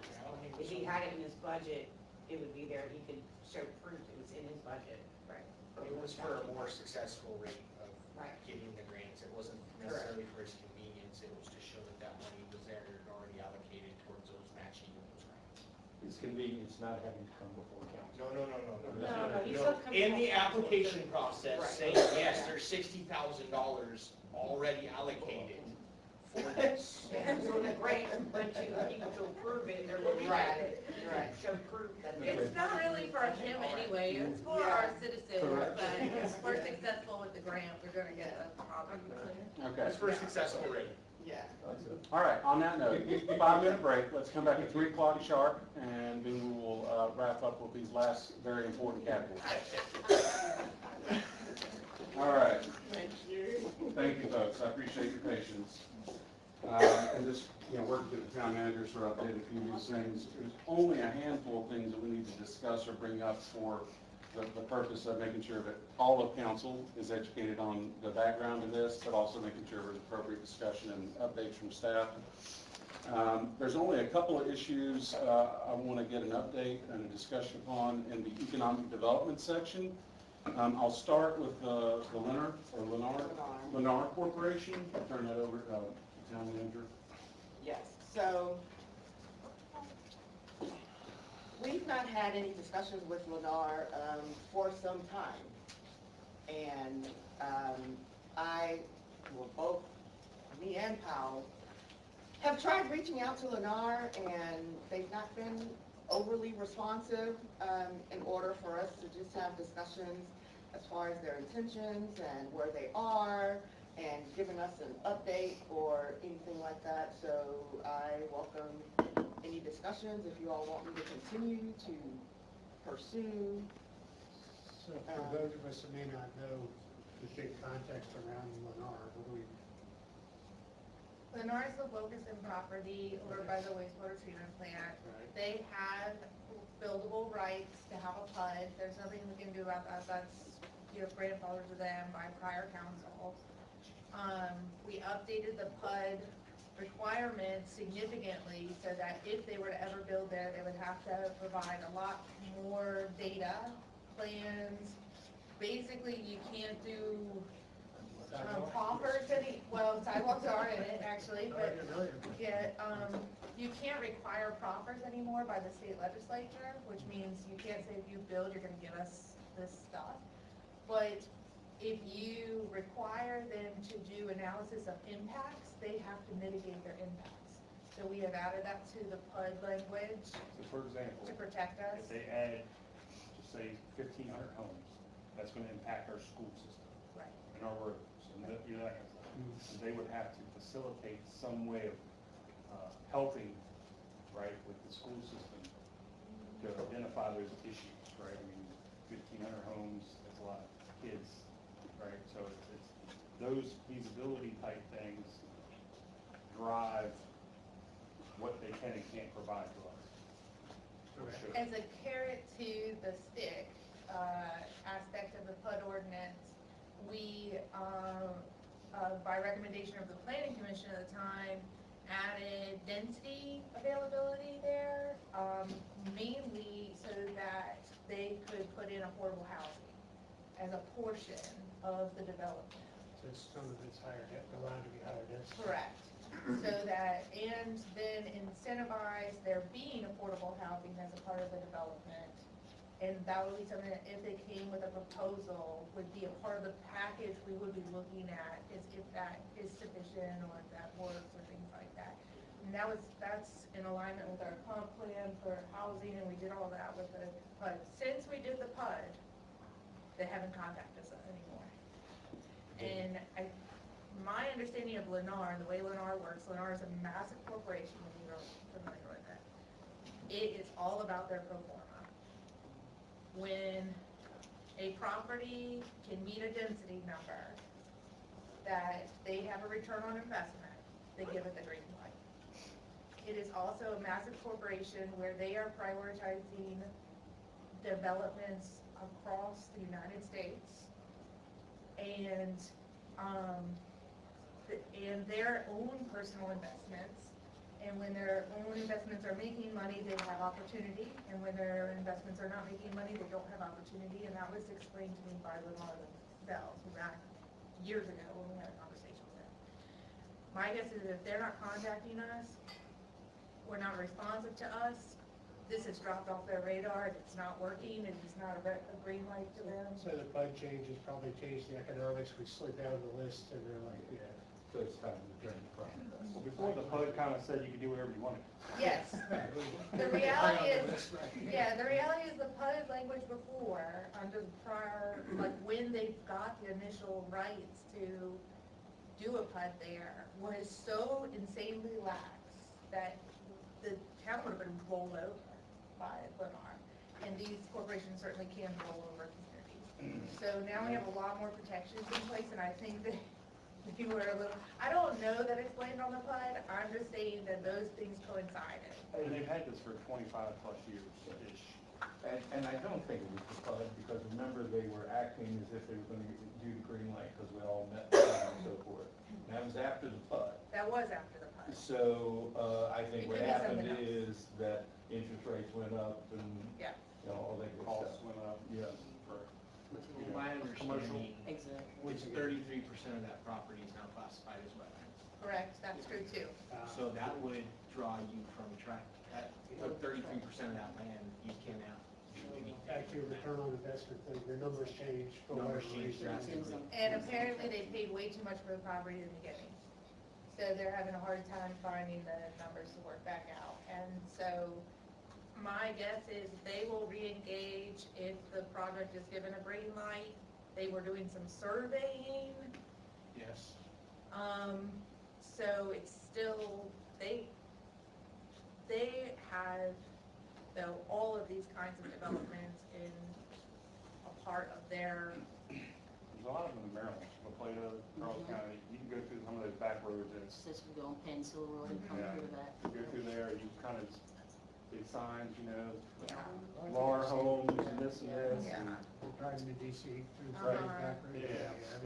[SPEAKER 19] If he had it in his budget, it would be there, he could show proof it was in his budget.
[SPEAKER 1] Right.
[SPEAKER 14] It was for a more successful rate of
[SPEAKER 19] Right.
[SPEAKER 14] getting the grants. It wasn't necessarily for his convenience, it was to show that that money was there and already allocated towards those matching those grants.
[SPEAKER 2] It's convenience not having to come before council.
[SPEAKER 14] No.
[SPEAKER 19] No, he still comes
[SPEAKER 14] In the
[SPEAKER 19] back to council.
[SPEAKER 14] application process,
[SPEAKER 19] Right.
[SPEAKER 14] saying, yes, there's $60,000 already allocated for this.
[SPEAKER 19] Yeah, so the grant went to people to approve it, they're looking at it, show proof that they.
[SPEAKER 1] It's not really for him anyway, it's for our citizens, but if we're successful with the grant, we're gonna get a property.
[SPEAKER 5] Okay.
[SPEAKER 14] It's for a successful rate.
[SPEAKER 11] Yeah.
[SPEAKER 5] All right, on that note, 5-minute break. Let's come back at 3 o'clock sharp, and then we will wrap up with these last very important categories. All right.
[SPEAKER 11] Thank you.
[SPEAKER 5] Thank you, folks. I appreciate your patience. And just, working with the town managers for updating a few of these things. There's only a handful of things that we need to discuss or bring up for the purpose of making sure that all of council is educated on the background of this, but also making sure there's appropriate discussion and updates from staff. There's only a couple of issues I want to get an update and a discussion upon in the economic development section. I'll start with the Lennar Corporation. I'll turn that over to the town manager.
[SPEAKER 11] Yes, so we've not had any discussions with Lennar for some time. And me and Powell, have tried reaching out to Lennar, and they've not been overly responsive in order for us to just have discussions as far as their intentions and where they are, and giving us an update or anything like that. So I welcome any discussions if you all want me to continue to pursue.
[SPEAKER 16] So for those of us that may not know the big context around Lennar, what do we?
[SPEAKER 1] Lennar is the Wilkinson property over by the wastewater treatment plant. They have buildable rights to have a PUD. There's nothing we can do about that. That's, grandfathered to them by prior council. We updated the PUD requirements significantly so that if they were to ever build there, they would have to provide a lot more data, plans. Basically, you can't do proffers sidewalks are in it actually, but you can't require proffers anymore by the state legislature, which means you can't say if you build, you're gonna give us this stuff. But if you require them to do analysis of impacts, they have to mitigate their impacts. So we have added that to the PUD language.
[SPEAKER 17] So for example,
[SPEAKER 1] to protect us.
[SPEAKER 17] if they add, just say 1,500 homes, that's gonna impact our school system.
[SPEAKER 1] Right.
[SPEAKER 17] And our roads, and that kind of stuff. And they would have to facilitate some way of helping, right, with the school system to identify those issues, right? I mean, 1,500 homes, that's a lot of kids, right? So it's those feasibility type things drive what they can and can't provide to us. For sure.
[SPEAKER 1] As a carrot to the stick aspect of the PUD ordinance, we, by recommendation of the planning commission at the time, added density availability there, mainly so that they could put in affordable housing as a portion of the development.
[SPEAKER 16] So some of it's allowed to be higher density.
[SPEAKER 1] Correct. So that, and then incentivize there being affordable housing as a part of the development. And that would be something that if they came with a proposal, would be a part of the package we would be looking at, is if that is sufficient or if that works or things like that. And that's in alignment with our comp plan for housing, and we did all that with the PUD. Since we did the PUD, they haven't contacted us anymore. And my understanding of Lennar, the way Lennar works, Lennar is a massive corporation, when you're familiar with it. It is all about their pro forma. When a property can meet a density number, that they have a return on investment, they give it the green light. It is also a massive corporation where they are prioritizing developments across the United States. And and their own personal investments. And when their own investments are making money, they have opportunity, and when their investments are not making money, they don't have opportunity, and that was explained to me by Lamar themselves back years ago when we had a conversation with them. My guess is if they're not contacting us, or not responsive to us, this has dropped off their radar, and it's not working, and it's not a green light to them.
[SPEAKER 16] So the bud changes probably changed the economics, we slid down the list, and they're like, yeah.
[SPEAKER 2] So it's time to turn the process.
[SPEAKER 17] Well, before the PUD kind of said you could do whatever you wanted.
[SPEAKER 1] Yes. The reality is, yeah, the reality is the PUD language before, under the prior, like when they got the initial rights to do a PUD there, was so insanely lax that the town would have been rolled over by Lennar. And these corporations certainly can roll over communities. So now we have a lot more protections in place, and I think that people are a little, I don't know that it's blamed on the PUD, I'm just saying that those things coincided.
[SPEAKER 17] And they've had this for 25 plus years-ish.
[SPEAKER 2] And I don't think it was the PUD, because remember, they were acting as if they were gonna do the green light, because we all met and so forth. And that was after the PUD.
[SPEAKER 1] That was after the PUD.
[SPEAKER 2] So, I think
[SPEAKER 1] It
[SPEAKER 2] what
[SPEAKER 1] could be
[SPEAKER 2] happened
[SPEAKER 1] something
[SPEAKER 2] is
[SPEAKER 1] else.
[SPEAKER 2] that interest rates went up and,
[SPEAKER 1] Yeah.
[SPEAKER 2] you know, all that good
[SPEAKER 17] Costs
[SPEAKER 2] stuff.
[SPEAKER 17] went up.
[SPEAKER 2] Yeah.
[SPEAKER 15] From my understanding,
[SPEAKER 6] Exactly.
[SPEAKER 15] it's 33% of that property is now classified as wetlands.
[SPEAKER 1] Correct, that's true too.
[SPEAKER 15] So that would draw you from that 33% of that land, you cannot do anything.
[SPEAKER 16] Back to your return on investment thing, the numbers change for
[SPEAKER 15] Numbers
[SPEAKER 16] whatever
[SPEAKER 15] change
[SPEAKER 16] reason.
[SPEAKER 15] drastically.
[SPEAKER 1] And apparently they paid way too much for the property in the beginning. So they're having a hard time finding the numbers to work back out. And so my guess is they will re-engage if the project is given a green light. They were doing some surveying,
[SPEAKER 17] Yes.
[SPEAKER 1] so it's still, they have, though, all of these kinds of developments in a part of their,
[SPEAKER 17] There's a lot of them in Maryland, La Plata, Charles County. You can go through some of those back roads and it's,
[SPEAKER 6] Since we go on Pensacola Road and come
[SPEAKER 17] Yeah.
[SPEAKER 6] through that.
[SPEAKER 17] you go through there, you kind of, big signs, you know,
[SPEAKER 1] yeah.
[SPEAKER 17] Lar homes and this and this.
[SPEAKER 1] Yeah.
[SPEAKER 17] and-
[SPEAKER 16] Driving to DC through
[SPEAKER 17] Right.
[SPEAKER 16] back road.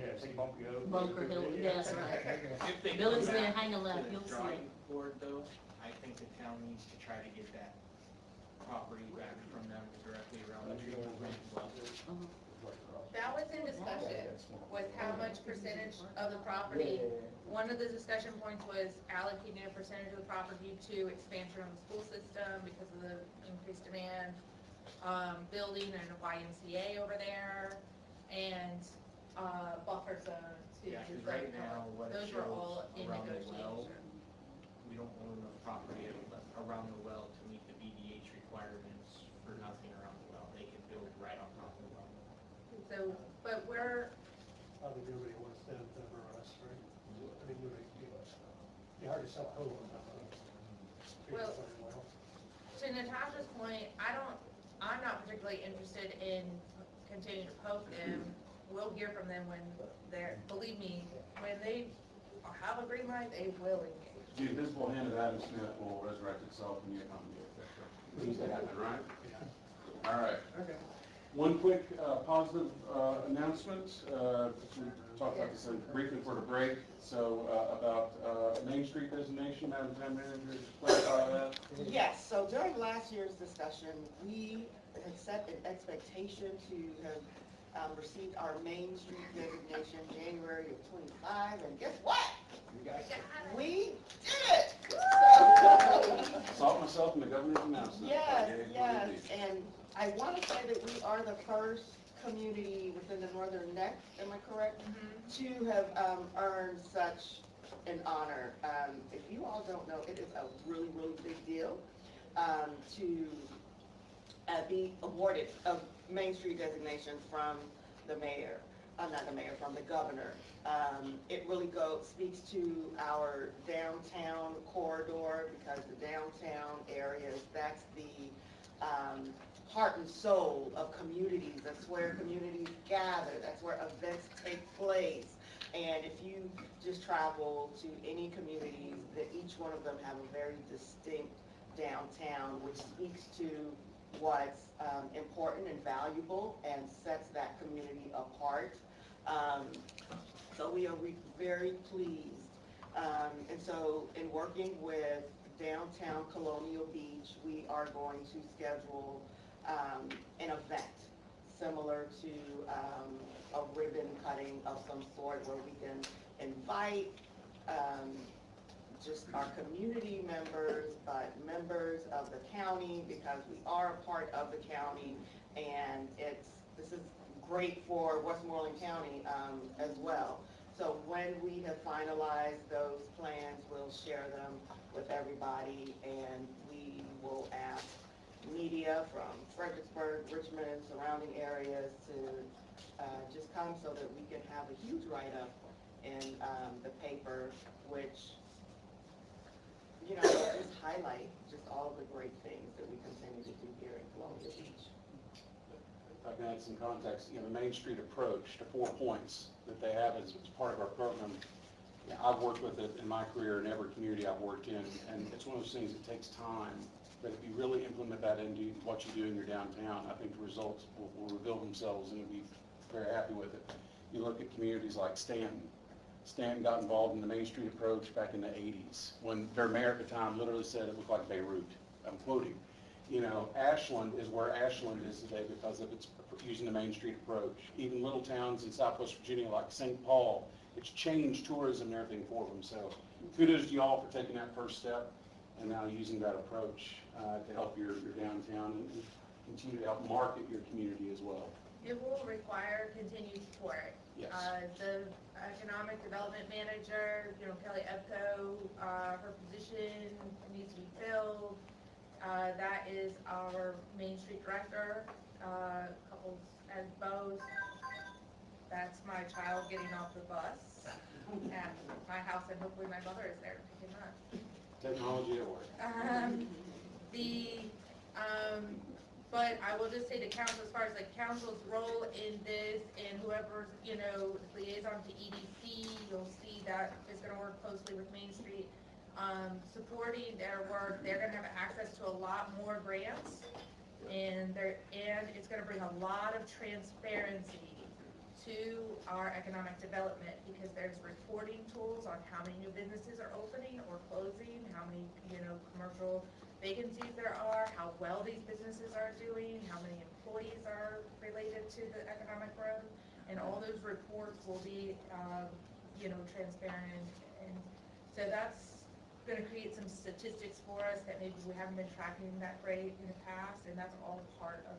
[SPEAKER 17] Yeah, take Bumpy Oak.
[SPEAKER 6] Bunker Hill, that's right.
[SPEAKER 15] If they
[SPEAKER 6] Billy's
[SPEAKER 15] come
[SPEAKER 6] there,
[SPEAKER 15] back
[SPEAKER 6] hang a
[SPEAKER 15] to
[SPEAKER 6] left,
[SPEAKER 15] the
[SPEAKER 6] you'll see
[SPEAKER 15] drawing
[SPEAKER 6] it.
[SPEAKER 15] board though, I think the town needs to try to get that property back from them directly around the tree well.
[SPEAKER 1] That was in discussion, was how much percentage of the property. One of the discussion points was allocating a percentage of the property to expansion of the school system because of the increased demand, building and a YMCA over there, and, buffer zone to.
[SPEAKER 15] Yeah, because right now, what it
[SPEAKER 1] Those were all
[SPEAKER 15] shows
[SPEAKER 1] in
[SPEAKER 15] around the well,
[SPEAKER 1] negotiation.
[SPEAKER 15] we don't own enough property around the well to meet the BDH requirements for nothing around the well. They can build right on top of the well.
[SPEAKER 1] So, but we're,
[SPEAKER 16] Probably nobody wants them or us, right? I mean, it'd be hard to sell home.
[SPEAKER 1] Well, to Natasha's point, I'm not particularly interested in continuing to poke them. We'll hear from them when believe me, when they have a green light, they will engage.
[SPEAKER 5] The invisible hand of Adam Smith will resurrect itself and you accommodate it. Needs to happen, right? All right.
[SPEAKER 16] Okay.
[SPEAKER 5] One quick positive announcement. We talked about this briefly before the break. So about Main Street designation, Madam Town Manager, clarify that.
[SPEAKER 11] Yes, so during last year's discussion, we had set an expectation to have received our Main Street designation January of '25, and guess what? We did it!
[SPEAKER 5] Saw myself in the governor's announcement.
[SPEAKER 11] Yes,
[SPEAKER 5] Yay,
[SPEAKER 11] yes,
[SPEAKER 5] indeed.
[SPEAKER 11] and I want to say that we are the first community within the Northern Neck, am I correct? To have earned such an honor. If you all don't know, it is a really, really big deal to be awarded a Main Street designation from the mayor, not the mayor, from the governor. It really speaks to our downtown corridor, because the downtown areas, that's the heart and soul of communities. That's where communities gather. That's where events take place. And if you just travel to any communities, that each one of them have a very distinct downtown, which speaks to what's important and valuable and sets that community apart. So we are very pleased And so in working with downtown Colonial Beach, we are going to schedule an event similar to a ribbon cutting of some sort where we can invite just our community members, but members of the county, because we are a part of the county, and this is great for Westmoreland County as well. So when we have finalized those plans, we'll share them with everybody, and we will ask media from Fredericksburg, Richmond, surrounding areas to just come so that we can have a huge write-up in the paper, which, you know, just highlight just all the great things that we continue to do here in Colonial Beach.
[SPEAKER 5] If I can add some context, you know, the Main Street approach, the 4 points that they have as part of our program, you know, I've worked with it in my career in every community I've worked in, and it's one of those things that takes time. But if you really implement that into what you do in your downtown, I think the results will reveal themselves, and you'll be very happy with it. You look at communities like Stanton. Stanton got involved in the Main Street approach back in the 80s, when their mayor at the time literally said it looked like Beirut. I'm quoting. You know, Ashland is where Ashland is today because of its using the Main Street approach. Even little towns in Southwest Virginia like St. Paul, it's changed tourism and everything for them. So kudos to y'all for taking that first step and now using that approach to help your downtown and continue to help market your community as well.
[SPEAKER 1] It will require continued support.
[SPEAKER 5] Yes.
[SPEAKER 1] The economic development manager, you know, Kelly Epco, her position needs to be filled. That is our Main Street director, couples as bows. That's my child getting off the bus at my house, and hopefully my mother is there to pick him up.
[SPEAKER 5] Technology at work.
[SPEAKER 1] But I will just say the council, as far as like council's role in this, and whoever's, you know, liaison to EDC, you'll see that is gonna work closely with Main Street, supporting their work. They're gonna have access to a lot more grants, and it's gonna bring a lot of transparency to our economic development, because there's reporting tools on how many new businesses are opening or closing, how many, you know, commercial vacancies there are, how well these businesses are doing, how many employees are related to the economic growth, and all those reports will be, you know, transparent. And so that's going to create some statistics for us that maybe we haven't been tracking that great in the past, and that's all part of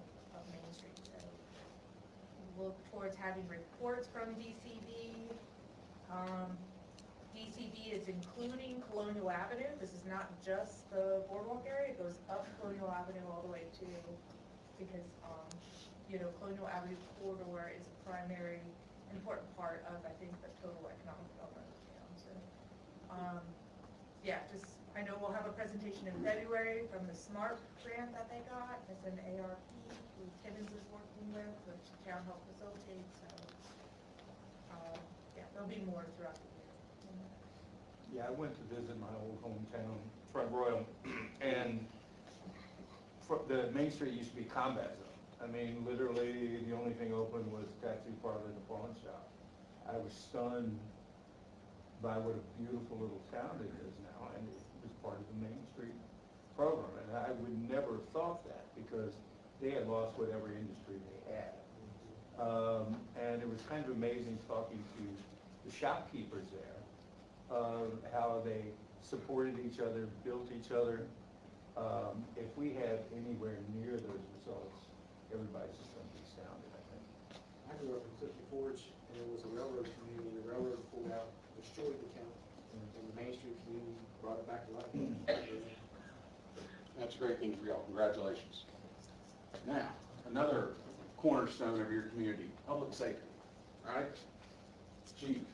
[SPEAKER 1] Main Street. So we'll look towards having reports from DCD. DCD is including Colonial Avenue. This is not just the boardwalk area. It goes up Colonial Avenue all the way to, because, you know, Colonial Avenue corridor is a primary important part of, I think, the total economic development of the town. So, yeah, just, I know we'll have a presentation in February from the SMART grant that they got. It's an ARP who Timmons is working with, which the town helped facilitate. So, yeah, there'll be more throughout the year.
[SPEAKER 2] Yeah, I went to visit my old hometown, Front Royal, and the Main Street used to be combat zone. I mean, literally, the only thing open was tattoo parlor and the pawn shop. I was stunned by what a beautiful little town it is now, and it was part of the Main Street program. And I would never have thought that, because they had lost whatever industry they had. And it was kind of amazing talking to the shopkeepers there, how they supported each other, built each other. If we had anywhere near those results, everybody's just going to be astounded, I think.
[SPEAKER 14] I grew up in Clifton Forge, and it was a railroad community. The railroad pulled out, destroyed the town, and the Main Street community brought it back to life.
[SPEAKER 5] That's a great thing for y'all. Congratulations. Now, another cornerstone of your community, public safety. All right? Chief,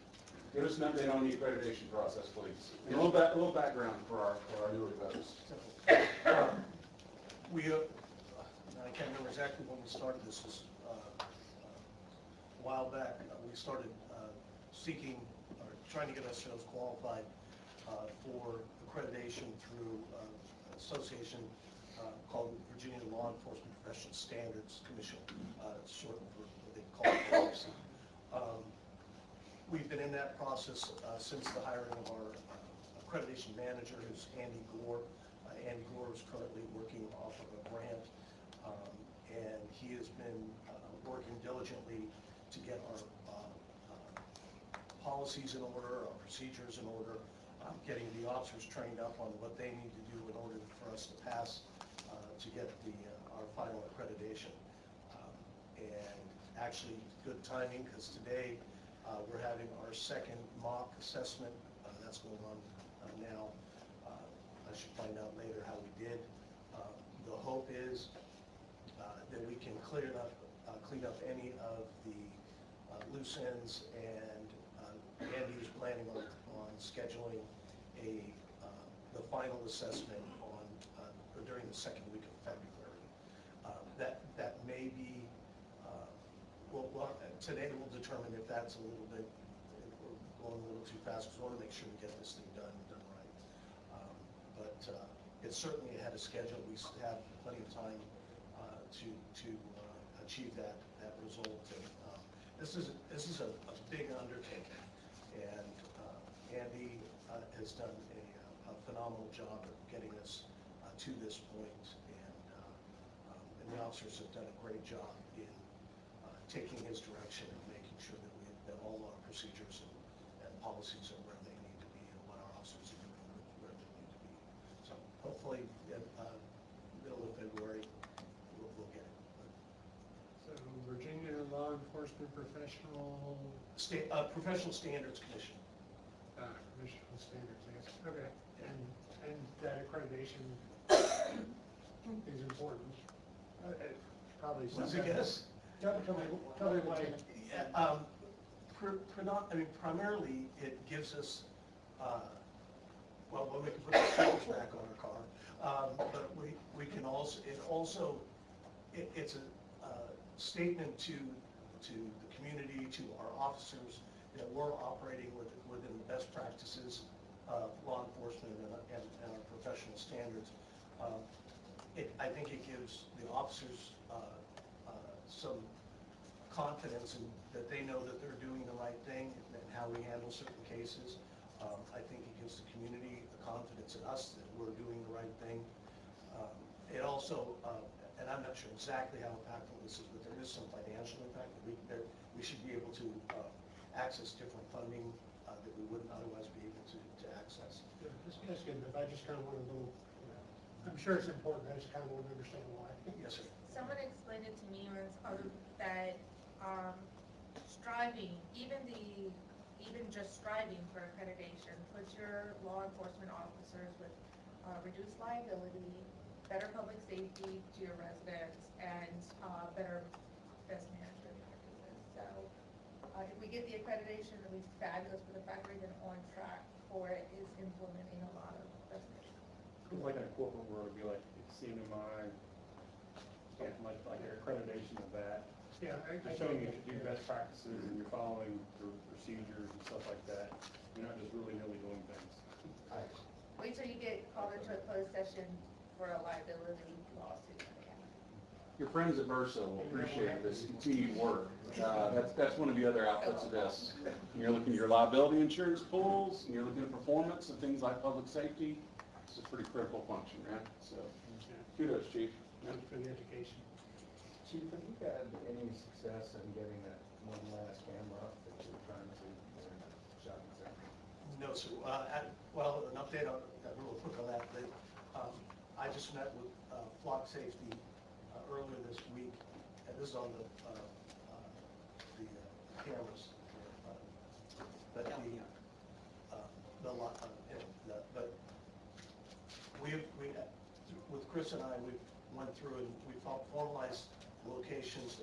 [SPEAKER 5] give us an update on the accreditation process, please. And a little background for our newer folks.
[SPEAKER 20] I can't remember exactly when we started this. Was a while back. We started seeking or trying to get ourselves qualified for accreditation through an association called the Virginia Law Enforcement Professional Standards Commission, short for what they call it. we've been in that process since the hiring of our accreditation manager, who's Andy Gore. Andy Gore is currently working off of a grant, and he has been working diligently to get our policies in order, our procedures in order, getting the officers trained up on what they need to do in order for us to pass, to get our final accreditation. And actually, good timing, because today we're having our second mock assessment. That's going on now. I should find out later how we did. The hope is that we can clean up any of the loose ends, and Andy is planning on scheduling the final assessment during the second week of February. That may be, today we'll determine if that's a little bit, if we're going a little too fast, because we want to make sure we get this thing done right. But it's certainly ahead of schedule. We have plenty of time to achieve that result. And this is a big undertaking, and Andy has done a phenomenal job of getting us to this point, and the officers have done a great job in taking his direction and making sure that all our procedures and policies are where they need to be, and what our officers are doing where they need to be. So hopefully, middle of February, we'll get it.
[SPEAKER 16] So Virginia Law Enforcement Professional.
[SPEAKER 20] Professional Standards Commission.
[SPEAKER 16] Professional Standards, yes. Okay. And that accreditation is important. Probably.
[SPEAKER 20] What's it, guess?
[SPEAKER 16] Tell me why.
[SPEAKER 20] Primarily, it gives us, well, we can put the stickers back on our car, but we can also, it's a statement to the community, to our officers, that we're operating within the best practices of law enforcement and our professional standards. I think it gives the officers some confidence in that they know that they're doing the right thing and how we handle certain cases. I think it gives the community the confidence in us that we're doing the right thing. It also, and I'm not sure exactly how impactful this is, but there is some financial impact that we should be able to access different funding that we wouldn't otherwise be able to access.
[SPEAKER 16] That's good, but I just kind of want a little, I'm sure it's important, I just kind of want to understand why.
[SPEAKER 20] Yes, sir.
[SPEAKER 1] Someone explained it to me once, that striving, even just striving for accreditation, puts your law enforcement officers with reduced liability, better public safety to your residents, and better best management practices. So if we get the accreditation, it'll be fabulous, but the fact we're even on track for it is implementing a lot of best management.
[SPEAKER 17] Like in a corporate world, it'd be like CMMI, something like an accreditation of that.
[SPEAKER 16] Yeah,
[SPEAKER 17] Just showing you do best practices and you're following the procedures and stuff like that. You're not just willy-nilly doing things.
[SPEAKER 1] Wait till you get called into a closed session for a liability lawsuit.
[SPEAKER 5] Your friends at Versa will appreciate this continued work. That's one of the other outputs of this. You're looking at your liability insurance pools, and you're looking at performance and things like public safety. It's a pretty critical function, right? So, kudos, Chief.
[SPEAKER 16] Thanks for the education.
[SPEAKER 2] Chief, have you had any success in getting that one last camera up that you're trying to do in the shopping center?
[SPEAKER 20] No, sir. Well, an update on real quick on that. I just met with Flock Safety earlier this week, and this is on the cameras. But with Chris and I, we went through and we formalized locations,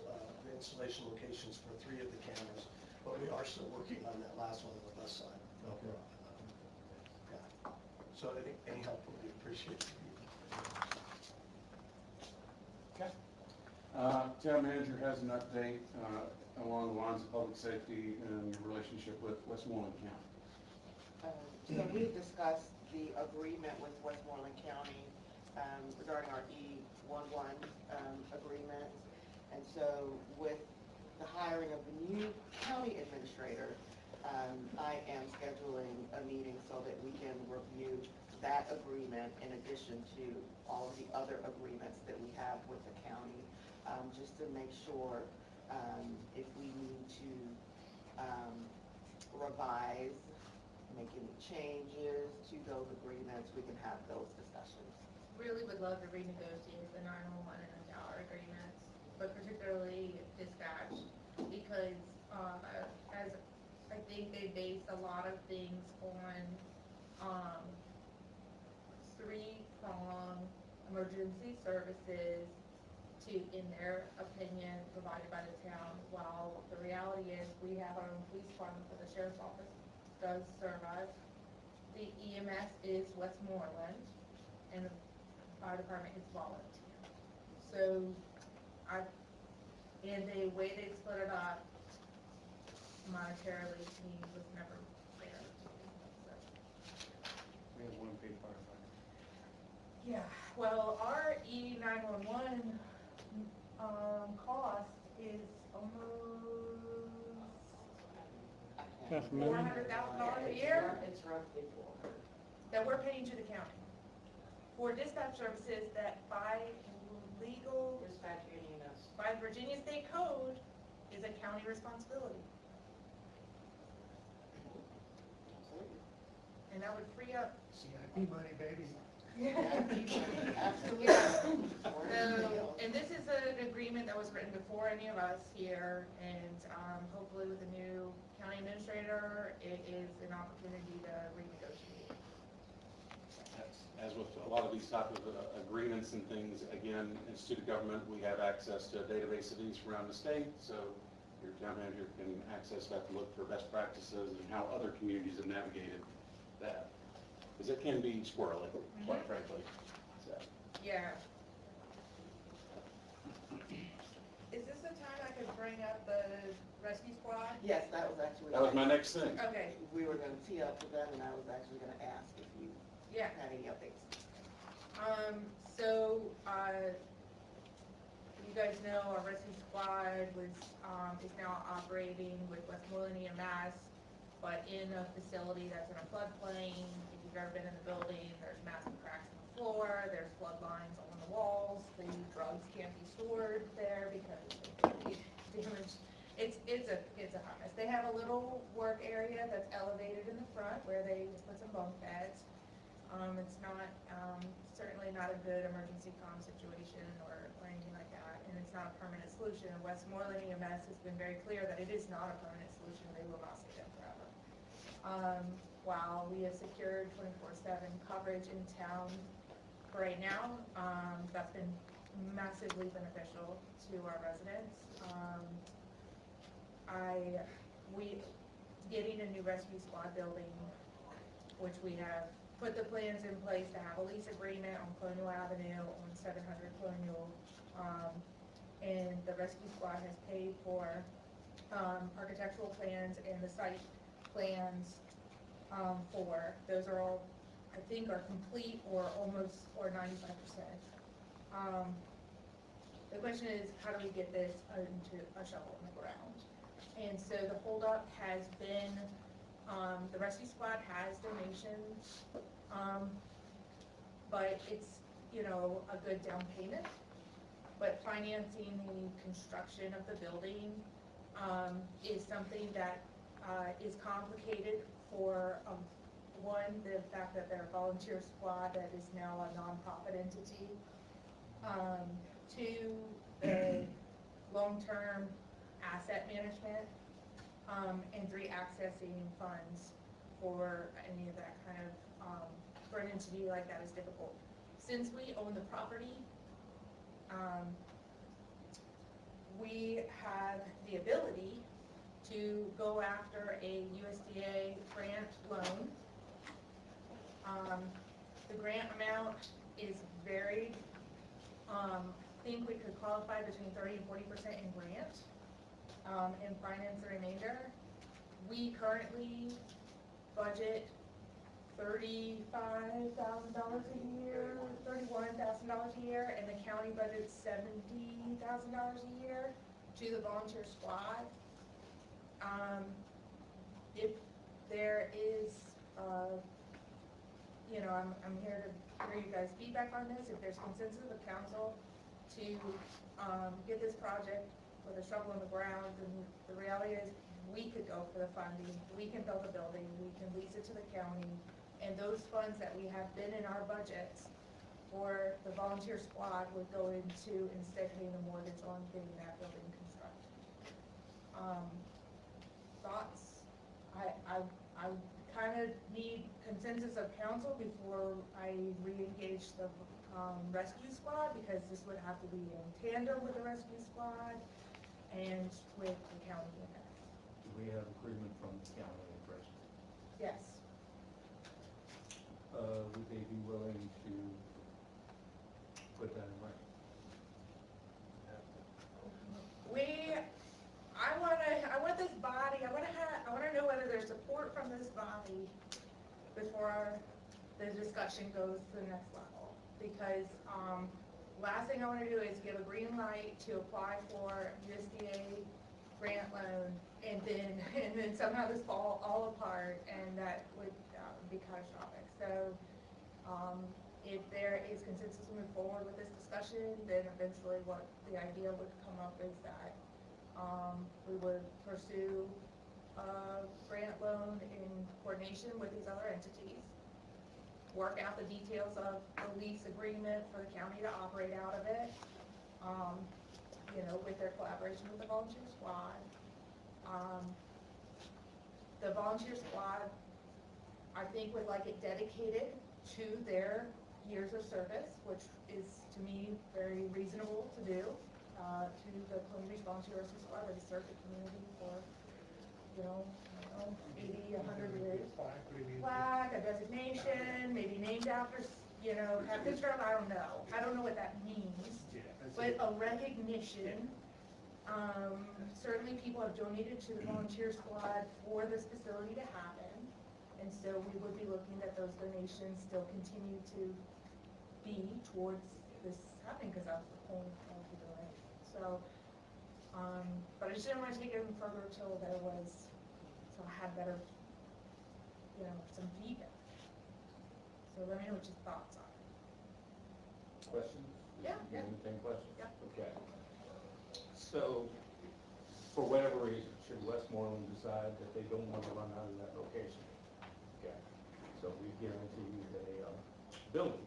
[SPEAKER 20] the installation locations for 3 of the cameras, but we are still working on that last one on the west side.
[SPEAKER 2] Okay.
[SPEAKER 20] Yeah. So any help would be appreciated.
[SPEAKER 5] Okay. Town manager has an update along the lines of public safety and your relationship with Westmoreland County.
[SPEAKER 11] So we discussed the agreement with Westmoreland County regarding our E11 agreement. And so with the hiring of the new county administrator, I am scheduling a meeting so that we can review that agreement in addition to all of the other agreements that we have with the county, just to make sure if we need to revise, make any changes to those agreements, we can have those discussions.
[SPEAKER 1] Really would love to renegotiate the 911 and the hour agreements, but particularly dispatch, because as I think they base a lot of things on three-prong emergency services to, in their opinion, provided by the town, while the reality is we have our own police department, but the sheriff's office does serve us. The EMS is Westmoreland, and the fire department is volunteer. So and the way they split it up monetarily to me was never fair. So.
[SPEAKER 17] We have one paid firefighter.
[SPEAKER 1] Yeah, well, our E911 cost is almost $400,000 a year
[SPEAKER 11] It's roughly 400.
[SPEAKER 1] that we're paying to the county for dispatch services that by legal,
[SPEAKER 11] Dispatch EMS.
[SPEAKER 1] by Virginia State Code, is a county responsibility. And that would free up.
[SPEAKER 16] CIP money, baby.
[SPEAKER 11] Absolutely.
[SPEAKER 1] So, and this is an agreement that was written before any of us here, and hopefully with the new county administrator, it is an opportunity to renegotiate.
[SPEAKER 5] As with a lot of these type of agreements and things, again, Institute of Government, we have access to a database of these from around the state, so your town manager can access that to look for best practices and how other communities have navigated that. Because it can be squirrely, quite frankly. So.
[SPEAKER 1] Yeah. Is this the time I could bring up the rescue squad?
[SPEAKER 11] Yes, that was actually.
[SPEAKER 5] That was my next thing.
[SPEAKER 1] Okay.
[SPEAKER 11] We were gonna tee up with that, and I was actually gonna ask if you
[SPEAKER 1] Yeah.
[SPEAKER 11] had any updates.
[SPEAKER 1] So, you guys know our rescue squad is now operating with Westmoreland EMS, but in a facility that's in a floodplain. If you've ever been in the building, there's massive cracks in the floor, there's flood lines along the walls, the drugs can't be stored there because they can be damaged. It's a hot mess. They have a little work area that's elevated in the front where they put some bunk beds. It's not, certainly not a good emergency comm situation or anything like that, and it's not a permanent solution. Westmoreland EMS has been very clear that it is not a permanent solution. They will not stay there forever. While we have secured 24/7 coverage in town right now, that's been massively beneficial to our residents. Getting a new rescue squad building, which we have put the plans in place to have a lease agreement on Colonial Avenue on 700 Colonial, and the rescue squad has paid for architectural plans and the site plans for. Those are all, I think, are complete or almost, or 95%. The question is, how do we get this into a shovel in the ground? And so the holdup has been, the rescue squad has donations, but it's, a good down payment. But financing the construction of the building is something that is complicated for, one, the fact that they're a volunteer squad that is now a nonprofit entity. Two, the long-term asset management, and three, accessing funds for any of that kind of, for an entity like that is difficult. Since we own the property, we have the ability to go after a USDA grant loan. The grant amount is varied. I think we could qualify between 30 and 40% in grant, and finance the remainder. We currently budget $35,000 a year, $31,000 a year, and the county budgets $70,000 a year to the volunteer squad. if there is, you know, I'm here to hear you guys' feedback on this. If there's consensus of council to get this project with a shovel in the ground, and the reality is, we could go for the funding, we can build a building, we can lease it to the county, and those funds that we have been in our budgets for the volunteer squad would go into instead paying the mortgage on getting that building constructed. Thoughts? I kind of need consensus of council before I re-engage the rescue squad, because this would have to be in tandem with the rescue squad and with the county unit.
[SPEAKER 2] Do we have agreement from the county and Fresno?
[SPEAKER 1] Yes.
[SPEAKER 2] Would they be willing to put that in writing?
[SPEAKER 1] I want this body, I want to know whether there's support from this body before the discussion goes to the next level. Because, last thing I want to do is give a green light to apply for USDA grant loan, and then somehow this fall all apart, and that would be catastrophic. So, if there is consensus to move forward with this discussion, then eventually what the idea would come up is that we would pursue a grant loan in coordination with these other entities, work out the details of the lease agreement for the county to operate out of it, you know, with their collaboration with the volunteer squad. The volunteer squad, I think, would like it dedicated to their years of service, which is, to me, very reasonable to do, to the Columbia Beach Volunteer Rescue Squad that has served the community for, you know, 80, 100 years. Plaque, a designation, maybe named after, you know, Captain Stroke, I don't know. I don't know what that means. But a recognition. Certainly people have donated to the volunteer squad for this facility to happen. And so we would be looking at those donations still continue to be towards this happening, because that's the point of the donation. So, but I just didn't want to take it any further till there was, so I had better, you know, some feedback. So let me know what your thoughts are.
[SPEAKER 2] Questions?
[SPEAKER 1] Yeah, yeah.
[SPEAKER 2] Anything questions?
[SPEAKER 1] Yeah.
[SPEAKER 2] Okay. So, for whatever reason, should Westmoreland decide that they don't want to run out of that location? Okay. So we guarantee you a building.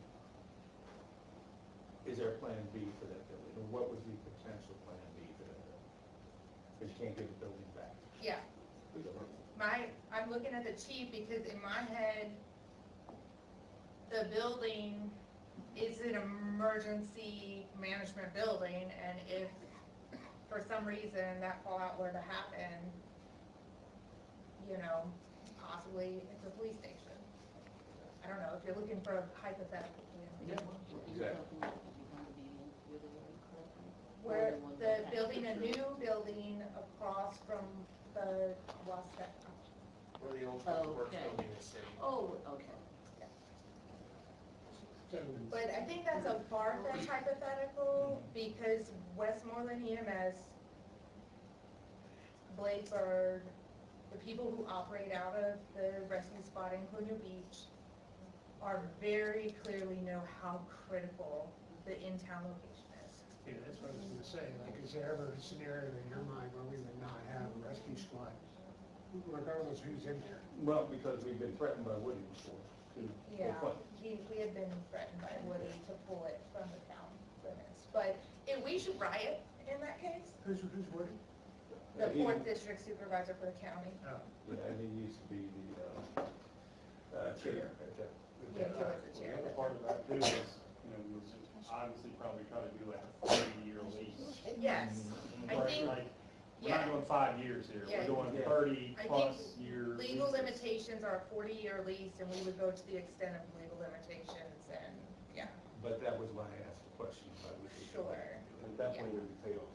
[SPEAKER 2] Is there a plan B for that building? Or what would be potential plan B for that building? Because you can't give the building back.
[SPEAKER 1] Yeah. I'm looking at the chief, because in my head, the building is an emergency management building, and if for some reason that fallout were to happen, you know, possibly it's a police station. I don't know, if you're looking for a hypothetical.
[SPEAKER 2] Yeah. Exactly.
[SPEAKER 1] Where the building, a new building across from the Wasatch.
[SPEAKER 15] Where the old public works
[SPEAKER 6] Okay.
[SPEAKER 15] building is sitting.
[SPEAKER 6] Oh, okay.
[SPEAKER 1] But I think that's a far-fetched hypothetical, because Westmoreland EMS, Bladebird, the people who operate out of the rescue spot in Colonial Beach are very clearly know how critical the in-town location is.
[SPEAKER 16] Yeah, that's what I was gonna say, like, is there ever a scenario in your mind where we would not have a rescue squad, regardless who's in there?
[SPEAKER 2] Well, because we've been threatened by Woody before.
[SPEAKER 1] Yeah, we had been threatened by Woody to pull it from the town limits, but if we should riot in that case.
[SPEAKER 16] Who's Woody?
[SPEAKER 1] The 4th district supervisor for the county.
[SPEAKER 16] Oh.
[SPEAKER 2] Yeah, and he used to be the chair at that.
[SPEAKER 1] Yeah, he was the chair.
[SPEAKER 17] The other part of that too is, you know, we should obviously probably try to do like a 30-year lease.
[SPEAKER 1] Yes, I
[SPEAKER 17] Right,
[SPEAKER 1] think,
[SPEAKER 17] like, we're
[SPEAKER 1] yeah.
[SPEAKER 17] not doing 5 years here,
[SPEAKER 1] Yeah.
[SPEAKER 17] we're doing
[SPEAKER 2] Yeah.
[SPEAKER 17] 30-plus year
[SPEAKER 1] legal
[SPEAKER 17] leases.
[SPEAKER 1] limitations are a 40-year lease, and we would go to the extent of legal limitations, and, yeah,
[SPEAKER 2] But that was why I asked the question about Woody.
[SPEAKER 1] sure.
[SPEAKER 2] At that point, it would be paid off.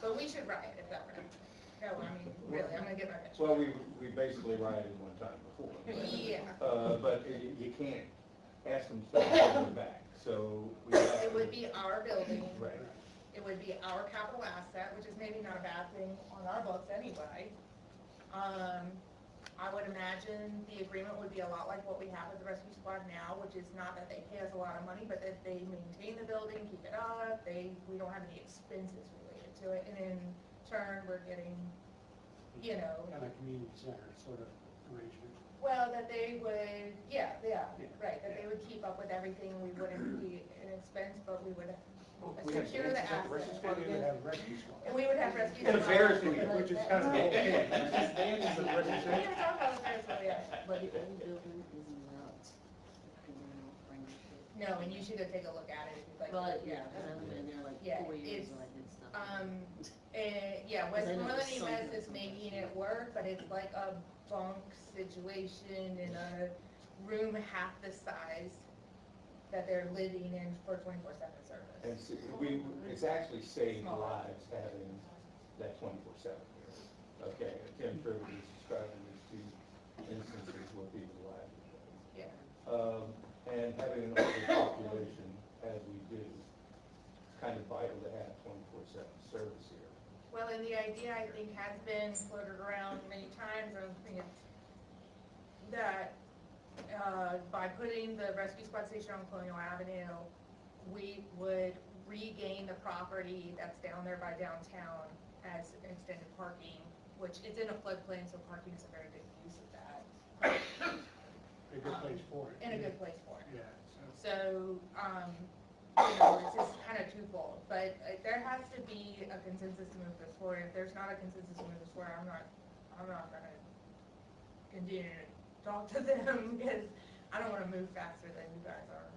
[SPEAKER 1] But we should riot if that were to happen. No, I mean, really, I'm gonna get my pitch.
[SPEAKER 2] Well, we basically rioted one time before.
[SPEAKER 1] Yeah.
[SPEAKER 2] But you can't ask them to give it back, so we have
[SPEAKER 1] It
[SPEAKER 2] to.
[SPEAKER 1] would be our building.
[SPEAKER 2] Right.
[SPEAKER 1] It would be our capital asset, which is maybe not a bad thing on our books anyway. I would imagine the agreement would be a lot like what we have with the rescue squad now, which is not that they pay us a lot of money, but that they maintain the building, keep it up, we don't have any expenses related to it, and in turn, we're getting, you know,
[SPEAKER 16] Kind of community center sort of arrangement.
[SPEAKER 1] well, that they would, right, that they would keep up with everything, we wouldn't be an expense, but we would
[SPEAKER 14] We have
[SPEAKER 1] secure the
[SPEAKER 14] dances at the rescue
[SPEAKER 1] assets.
[SPEAKER 14] squad
[SPEAKER 16] We
[SPEAKER 14] again?
[SPEAKER 16] would have rescue squad.
[SPEAKER 1] And we would have rescue.
[SPEAKER 14] And a
[SPEAKER 1] squad.
[SPEAKER 14] Ferris wheel, which is kind of the whole thing. Just dances at the rescue
[SPEAKER 1] We
[SPEAKER 14] squad.
[SPEAKER 1] didn't talk about the Ferris wheel yet.
[SPEAKER 6] But the old building isn't out.
[SPEAKER 1] No, and you should go take a look at it if you'd like.
[SPEAKER 6] But, yeah, because I haven't been there like
[SPEAKER 1] Yeah,
[SPEAKER 6] 4 years,
[SPEAKER 1] it's,
[SPEAKER 6] so I did stuff.
[SPEAKER 1] Yeah,
[SPEAKER 6] Because I know
[SPEAKER 1] Westmoreland
[SPEAKER 6] there's
[SPEAKER 1] EMS
[SPEAKER 6] something
[SPEAKER 1] is making it work, but it's like a bunk situation in a room half the size that they're living in for 24/7 service.
[SPEAKER 2] And so it's actually saved lives having that 24/7 here. Okay, Tim Trevor is describing these two instances where people's lives are saved.
[SPEAKER 1] Yeah.
[SPEAKER 2] And having an older population, as we do, it's kind of vital to have 24/7 service here.
[SPEAKER 1] Well, and the idea, I think, has been floated around many times, I think it's that by putting the rescue squad station on Colonial Avenue, we would regain the property that's down there by downtown as extended parking, which it's in a floodplain, so parking is a very good use of that.
[SPEAKER 16] A good place for it.
[SPEAKER 1] And a good place for it.
[SPEAKER 16] Yeah,
[SPEAKER 1] So, you know, it's just kind of twofold, but there has to be a consensus to move this forward. If there's not a consensus to move this forward, I'm not gonna continue to talk to them, because I don't wanna move faster than you guys are.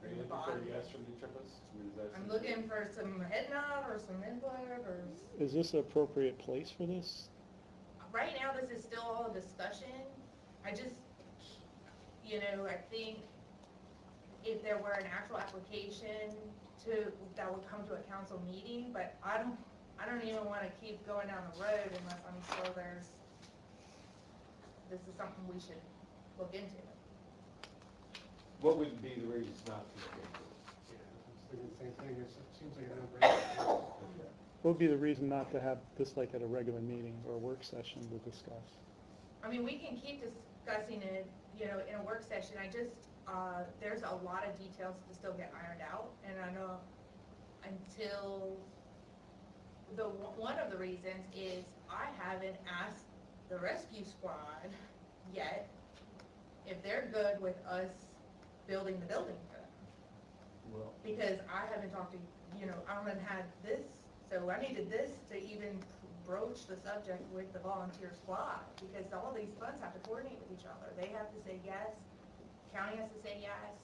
[SPEAKER 17] Are you looking for a yes from each of us? I mean, is that
[SPEAKER 1] I'm
[SPEAKER 17] something-
[SPEAKER 1] looking for some head nod or some input, or,
[SPEAKER 3] Is this an appropriate place for this?
[SPEAKER 1] right now, this is still all a discussion. I just, you know, I think if there were an actual application that would come to a council meeting, but I don't even wanna keep going down the road unless I'm sure this is something we should look into.
[SPEAKER 2] What would be the reasons not to look into it?
[SPEAKER 16] yeah, I was thinking the same thing, it seems like a no-brainer.
[SPEAKER 3] What would be the reason not to have this like at a regular meeting or a work session to discuss?
[SPEAKER 1] I mean, we can keep discussing it, you know, in a work session, I just, there's a lot of details to still get ironed out, and I know until, one of the reasons is I haven't asked the rescue squad yet if they're good with us building the building for them.
[SPEAKER 2] Well,
[SPEAKER 1] Because I haven't talked to, you know, I haven't had this, so I needed this to even broach the subject with the volunteer squad, because all these funds have to coordinate with each other. They have to say yes, county has to say yes,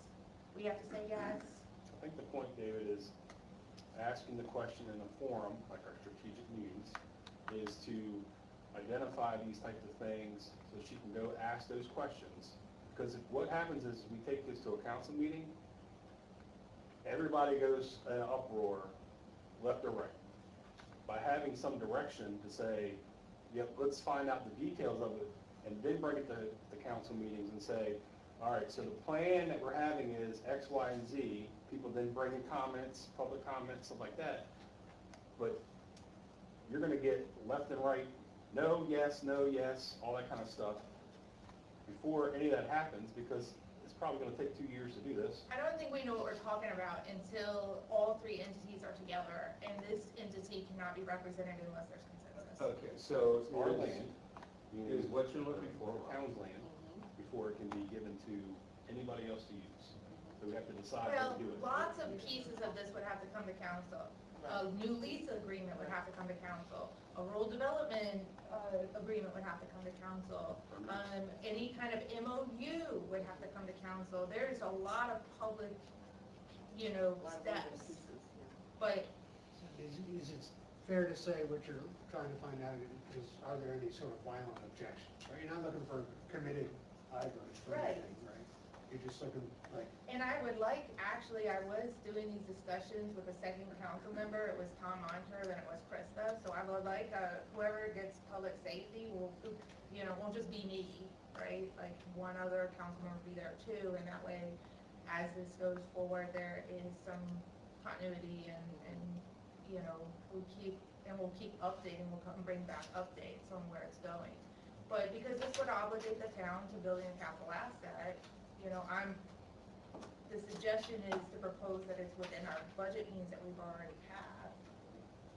[SPEAKER 1] we have to say yes.
[SPEAKER 17] I think the point, David, is asking the question in a forum, like our strategic meetings, is to identify these types of things so she can go ask those questions. Because what happens is we take this to a council meeting, everybody goes in an uproar, left or right. By having some direction to say, yep, let's find out the details of it, and then bring it to the council meetings and say, all right, so the plan that we're having is X, Y, and Z. People then bring in comments, public comments, stuff like that. But you're gonna get left and right, no, yes, all that kind of stuff, before any of that happens, because it's probably gonna take 2 years to do this.
[SPEAKER 1] I don't think we know what we're talking about until all three entities are together, and this entity cannot be represented unless there's consensus.
[SPEAKER 2] okay, so
[SPEAKER 17] Our
[SPEAKER 2] is
[SPEAKER 17] land
[SPEAKER 2] is what you're looking for.
[SPEAKER 17] town's land, before it can be given to anybody else to use. So we have to decide
[SPEAKER 1] Well,
[SPEAKER 17] how to do it.
[SPEAKER 1] lots of pieces of this would have to come to council. A new lease agreement would have to come to council. A rural development agreement would have to come to council. Any kind of MOU would have to come to council. There's a lot of public, you know, steps. But
[SPEAKER 16] Is it fair to say what you're trying to find out is, are there any sort of violent objections, right? You're not looking for committed items for
[SPEAKER 1] Right.
[SPEAKER 16] anything, right? You're just looking like,
[SPEAKER 1] And I would like, actually, I was doing these discussions with a second council member, it was Tom Monter, and it was Krista, so I would like, whoever gets public safety will, you know, won't just be me, right? Like, one other council member will be there too, and that way, as this goes forward, there is some continuity and, you know, we'll keep updating, we'll come and bring back updates on where it's going. But because this would obligate the town to building a capital asset, you know, the suggestion is to propose that it's within our budget means that we've already had.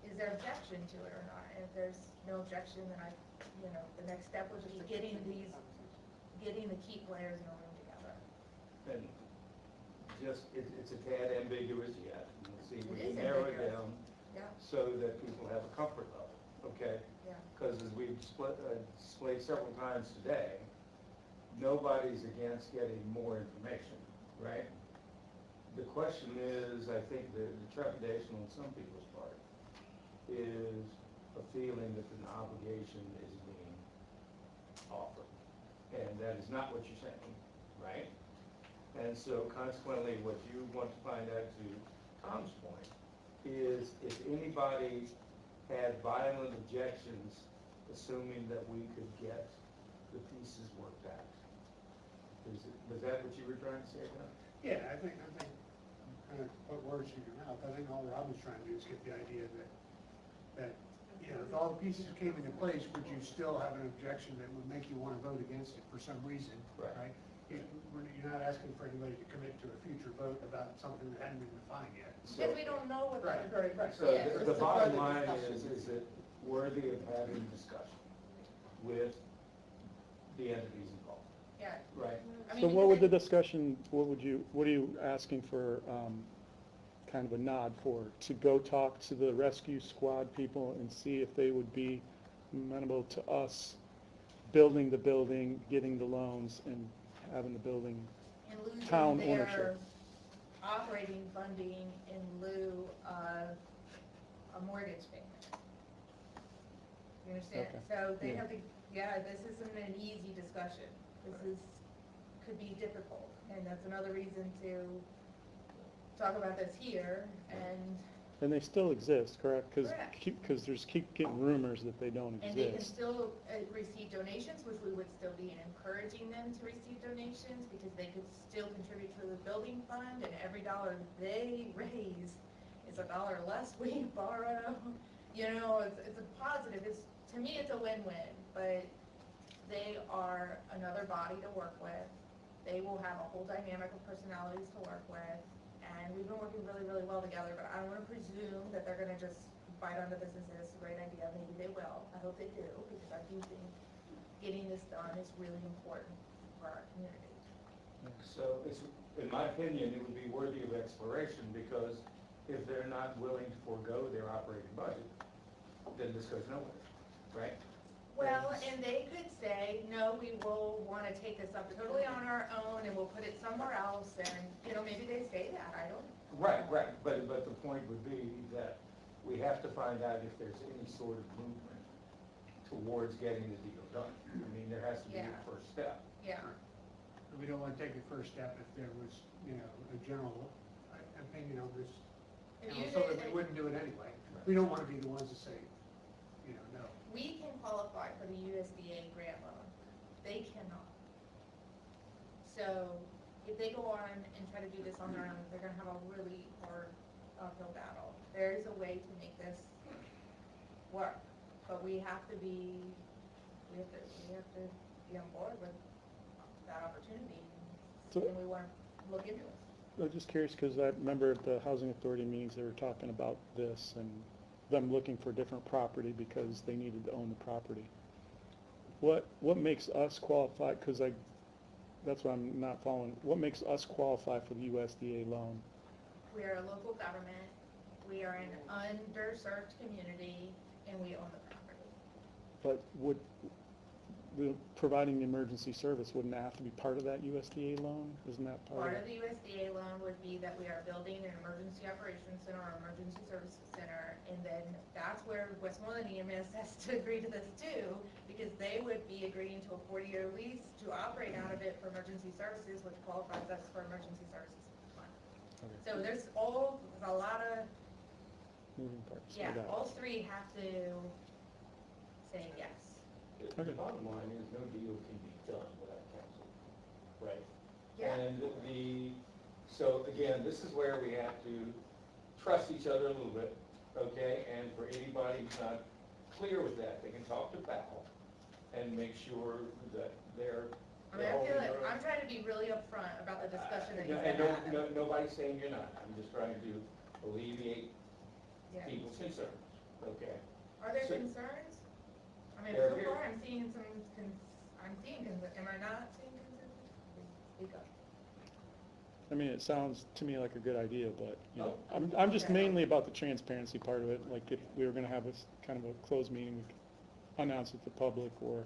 [SPEAKER 1] Is there objection to it or not? And if there's no objection, then the next step would be getting the key players in a room together.
[SPEAKER 2] And just, it's a tad ambiguous yet. We'll see, we
[SPEAKER 1] It is
[SPEAKER 2] can narrow it
[SPEAKER 1] ambiguous.
[SPEAKER 2] down
[SPEAKER 1] Yeah.
[SPEAKER 2] so that people have a comfort level, okay?
[SPEAKER 1] Yeah.
[SPEAKER 2] Because as we've displayed several times today, nobody's against getting more information, right? The question is, I think the trepidation on some people's part is a feeling that an obligation is being offered. And that is not what you're saying, right? And so consequently, what you want to find out, to Tom's point, is if anybody had violent objections, assuming that we could get the pieces worked out. Was that what you were trying to say, Tom?
[SPEAKER 16] Yeah, I think, kind of put words in your mouth. I think all Robin's trying to do is get the idea that, you know, if all the pieces came into place, would you still have an objection that would make you want to vote against it for some reason, right? You're not asking for anybody to commit to a future vote about something that hadn't been defined yet.
[SPEAKER 1] Because we don't know what
[SPEAKER 16] Right,
[SPEAKER 1] the.
[SPEAKER 16] right.
[SPEAKER 2] So the bottom line is it worthy of having discussion with the entities involved,
[SPEAKER 1] Yeah.
[SPEAKER 2] right?
[SPEAKER 1] I
[SPEAKER 3] So
[SPEAKER 1] mean,
[SPEAKER 3] what would the
[SPEAKER 1] because
[SPEAKER 3] discussion, what are you asking for, kind of a nod for? To go talk to the rescue squad people and see if they would be amenable to us building the building, getting the loans, and having the building
[SPEAKER 1] And losing
[SPEAKER 3] town
[SPEAKER 1] their
[SPEAKER 3] ownership?
[SPEAKER 1] operating funding in lieu of a mortgage payment. You understand?
[SPEAKER 3] Okay.
[SPEAKER 1] So they
[SPEAKER 3] Yeah.
[SPEAKER 1] have to, this isn't an easy discussion. Could be difficult, and that's another reason to talk about this here,
[SPEAKER 3] And they still exist, correct?
[SPEAKER 1] Correct.
[SPEAKER 3] Because there's keep getting rumors that they don't
[SPEAKER 1] and they can
[SPEAKER 3] exist.
[SPEAKER 1] still receive donations, which we would still be encouraging them to receive donations, because they could still contribute to the building fund, and every dollar they raise is a dollar less we borrow. You know, it's a positive, to me, it's a win-win, but they are another body to work with. They will have a whole dynamic of personalities to work with, and we've been working really, really well together, but I don't want to presume that they're going to just bite onto this and say, this is a great idea. Maybe they will. I hope they do, because I do think getting this done is really important for our community.
[SPEAKER 2] So it's, in my opinion, it would be worthy of exploration, because if they're not willing to forego their operating budget, then this goes nowhere, right?
[SPEAKER 1] Well, and they could say, no, we will want to take this up totally on our own, and we'll put it somewhere else, and, maybe they say that, I don't.
[SPEAKER 2] Right, but the point would be that we have to find out if there's any sort of movement towards getting the deal done. I mean, there has to be a
[SPEAKER 1] Yeah.
[SPEAKER 2] first step.
[SPEAKER 1] Yeah.
[SPEAKER 16] We don't want to take a first step if there was, a general opinion on this, so that we wouldn't do it anyway. We don't want to be the ones to say, no.
[SPEAKER 1] We can qualify for the USDA grant loan. They cannot. So if they go on and try to do this on their own, they're gonna have a really hard uphill battle. There is a way to make this work, but we have to be on board with that opportunity,
[SPEAKER 3] So-
[SPEAKER 1] and we want to look into it.
[SPEAKER 3] I'm just curious, because I remember at the housing authority meetings, they were talking about this and them looking for different property because they needed to own the property. What makes us qualify, because that's what I'm not following, what makes us qualify for the USDA loan?
[SPEAKER 1] We are a local government, we are an underserved community, and we own the property.
[SPEAKER 3] But providing the emergency service, wouldn't that have to be part of that USDA loan? Isn't that
[SPEAKER 1] Part of the USDA loan would be that we are building an emergency operations center or emergency services center, and then that's where Westmoreland EMS has to agree to this too, because they would be agreeing to a 40-year lease to operate out of it for emergency services, which qualifies us for emergency services fund. So there's a lot of,
[SPEAKER 3] moving parts? I
[SPEAKER 1] yeah,
[SPEAKER 3] got it.
[SPEAKER 1] all three have to say yes.
[SPEAKER 2] The bottom line is no deal can be done without council, right?
[SPEAKER 1] Yeah.
[SPEAKER 2] And so again, this is where we have to trust each other a little bit, okay? And for anybody who's not clear with that, they can talk to Val, and make sure that they're.
[SPEAKER 1] I mean, I feel like, I'm trying to be really upfront about the discussion that you
[SPEAKER 2] And
[SPEAKER 1] said.
[SPEAKER 2] nobody's saying you're not, I'm just trying to alleviate
[SPEAKER 1] Yeah.
[SPEAKER 2] people's concerns, okay?
[SPEAKER 1] Are there
[SPEAKER 2] So-
[SPEAKER 1] concerns? I mean,
[SPEAKER 2] There
[SPEAKER 1] so
[SPEAKER 2] appear-
[SPEAKER 1] far I'm seeing some, I'm seeing concerns, am I not seeing concerns? Speak up.
[SPEAKER 3] I mean, it sounds to me like a good idea, but, you know,
[SPEAKER 1] Oh,
[SPEAKER 3] I'm just
[SPEAKER 1] okay.
[SPEAKER 3] mainly about the transparency part of it. Like, if we were gonna have a kind of a closed meeting, we could announce it to public, or,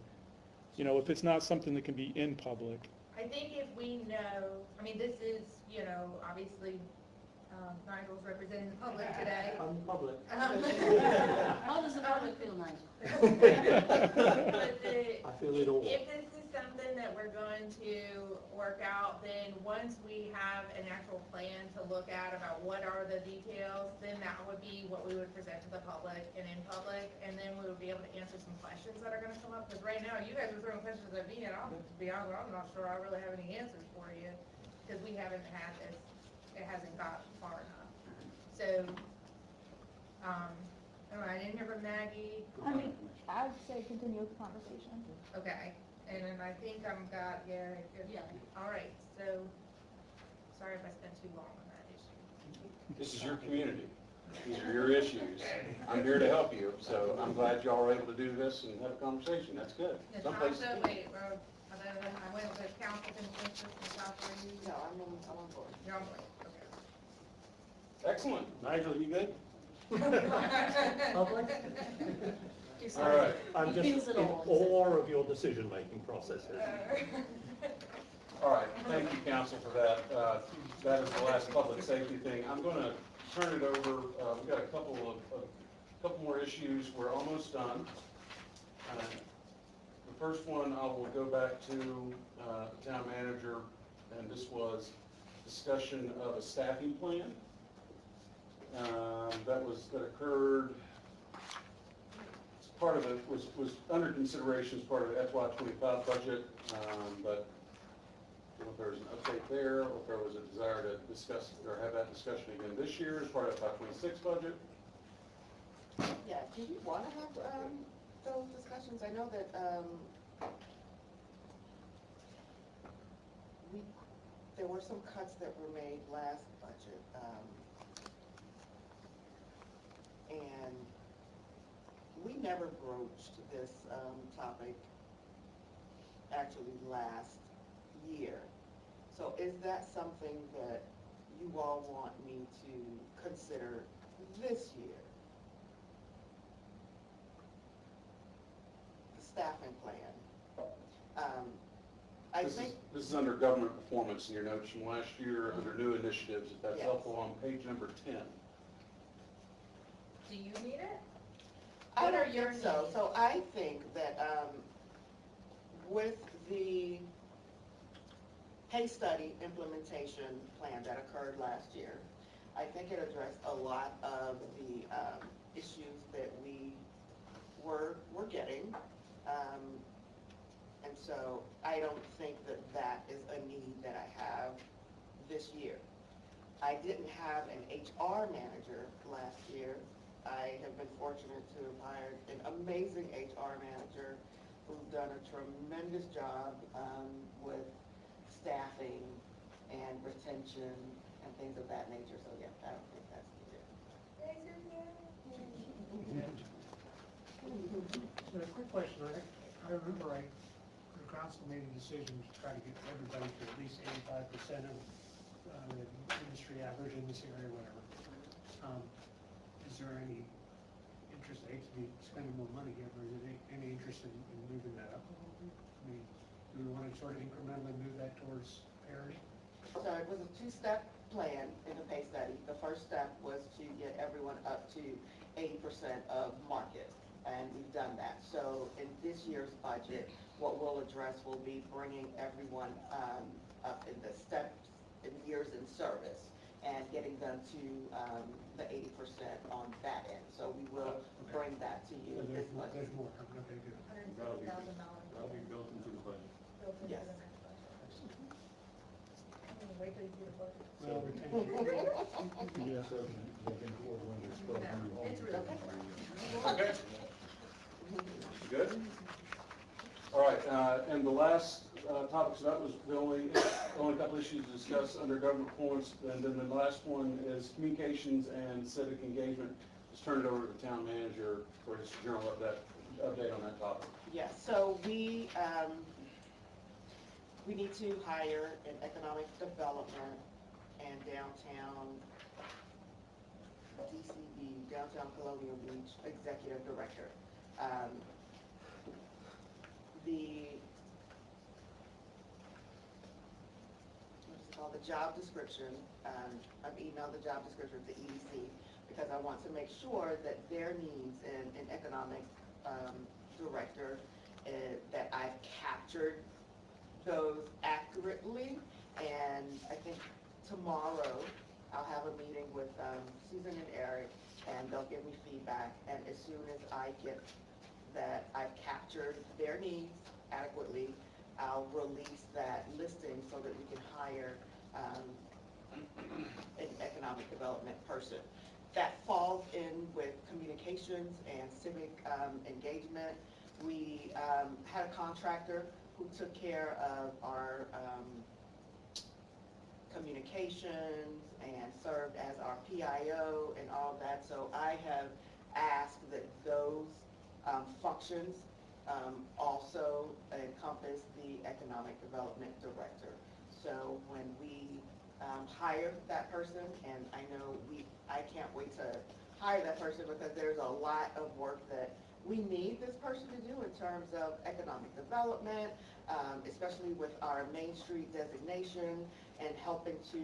[SPEAKER 3] you know, if it's not something that can be in public.
[SPEAKER 1] I think if we know, I mean, this is, you know, obviously, Nigel's representing the public today.
[SPEAKER 14] I'm public.
[SPEAKER 6] How does the public feel, Nigel?
[SPEAKER 1] But
[SPEAKER 14] I feel it all.
[SPEAKER 1] if this is something that we're going to work out, then once we have an actual plan to look at about what are the details, then that would be what we would present to the public and in public, and then we would be able to answer some questions that are gonna come up, because right now, you guys are throwing questions at me, and I'm, to be honest, I'm not sure I really have any answers for you, because we haven't had this, it hasn't got far enough. So, all right, I didn't hear from Maggie.
[SPEAKER 4] I mean, I would say continue with the conversation.
[SPEAKER 1] Okay, and then I think yeah,
[SPEAKER 6] Yeah.
[SPEAKER 1] all right, so, sorry if I spent too long on that issue.
[SPEAKER 5] This is your community. These are your issues. I'm here to help you, so I'm glad y'all were able to do this and have a conversation. That's good. Someplace.
[SPEAKER 1] Natasha, wait, I went with council consensus, Natasha, are you?
[SPEAKER 11] No, I'm on board.
[SPEAKER 1] You're on board,
[SPEAKER 5] Excellent. Nigel, you good?
[SPEAKER 1] okay.
[SPEAKER 5] All right.
[SPEAKER 6] I'm just in
[SPEAKER 14] awe of your decision-making processes.
[SPEAKER 5] All right, thank you, council, for that. That is the last public safety thing. I'm going to turn it over. We've got a couple more issues. We're almost done. The first one, I will go back to the town manager, and this was discussion of a staffing plan. That occurred, part of it was under consideration as part of the FY '25 budget, but I don't know if there was an update there, or if there was a desire to discuss or have that discussion again this year as part of the FY '26 budget.
[SPEAKER 11] Yeah, do you want to have those discussions? I know that there were some cuts that were made last budget, and we never broached this topic actually last year. So is that something that you all want me to consider this year? The staffing plan. I think.
[SPEAKER 5] This is under government performance in your notes from last year, under new initiatives, if that's
[SPEAKER 11] Yes.
[SPEAKER 5] helpful, on page number 10.
[SPEAKER 1] Do you need it?
[SPEAKER 11] I
[SPEAKER 1] What are
[SPEAKER 11] don't
[SPEAKER 1] your
[SPEAKER 11] think so.
[SPEAKER 1] needs?
[SPEAKER 11] So I think that with the pay study implementation plan that occurred last year, I think it addressed a lot of the issues that we were getting. And so I don't think that that is a need that I have this year. I didn't have an HR manager last year. I have been fortunate to have hired an amazing HR manager who's done a tremendous job with staffing and retention and things of that nature. So yeah, I don't think that's needed.
[SPEAKER 16] So a quick question, I remember the council made a decision to try to get everybody to at least 85% of the industry average in this area, whatever. Is there any interest, I hate to be spending more money here, but is there any interest in moving that up a little bit? I mean, do we want to sort of incrementally move that towards parity?
[SPEAKER 11] So it was a two-step plan in the pay study. The first step was to get everyone up to 80% of market, and we've done that. So in this year's budget, what we'll address will be bringing everyone up in the steps in years in service and getting them to the 80% on that end. So we will bring that to you this budget.
[SPEAKER 16] There's more, okay, good.
[SPEAKER 1] $160,000.
[SPEAKER 2] That'll be built into the budget.
[SPEAKER 1] Built into
[SPEAKER 11] Yes.
[SPEAKER 1] the next budget. I'm gonna wait till you see the budget.
[SPEAKER 16] Well, retention.
[SPEAKER 3] Yeah.
[SPEAKER 1] No, it's really.
[SPEAKER 5] Okay. Good? And the last topic, so that was the only couple issues to discuss under government performance. And then the last one is communications and civic engagement. Let's turn it over to the town manager for his general update on that topic.
[SPEAKER 11] Yes, so we need to hire an economic development and downtown DCD, Downtown Colonial Beach Executive Director. The job description, I've emailed the job description to EDC because I want to make sure that their needs in an economic director, that I've captured those accurately. And I think tomorrow I'll have a meeting with Susan and Eric, and they'll give me feedback. And as soon as I get that I've captured their needs adequately, I'll release that listing so that we can hire an economic development person. That falls in with communications and civic engagement. We had a contractor who took care of our communications and served as our PIO and all that. So I have asked that those functions also encompass the economic development director. So when we hire that person, and I know I can't wait to hire that person because there's a lot of work that we need this person to do in terms of economic development, especially with our Main Street designation and helping to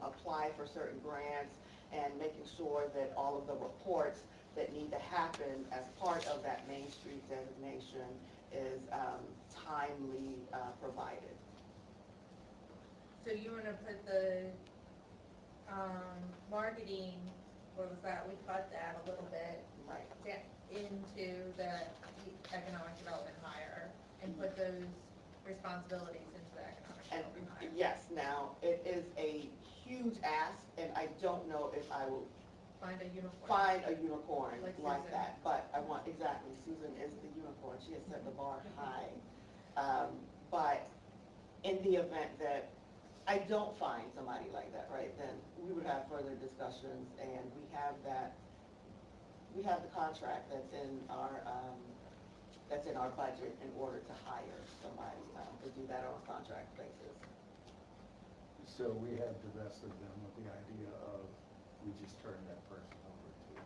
[SPEAKER 11] apply for certain grants and making sure that all of the reports that need to happen as part of that Main Street designation is timely provided.
[SPEAKER 1] So you want to put the marketing, what was that, we cut that a little bit
[SPEAKER 11] right
[SPEAKER 1] into the economic development hire and put those responsibilities into the economic development hire.
[SPEAKER 11] Yes, now it is a huge ask, and I don't know if I will
[SPEAKER 1] find a unicorn
[SPEAKER 11] like that, but I want, exactly, Susan is the unicorn. She has set the bar high. But in the event that I don't find somebody like that, right, then we would have further discussions, and we have the contract that's in our budget in order to hire somebody to do that on a contract basis.
[SPEAKER 2] So we have divested them with the idea of we just turn that person over to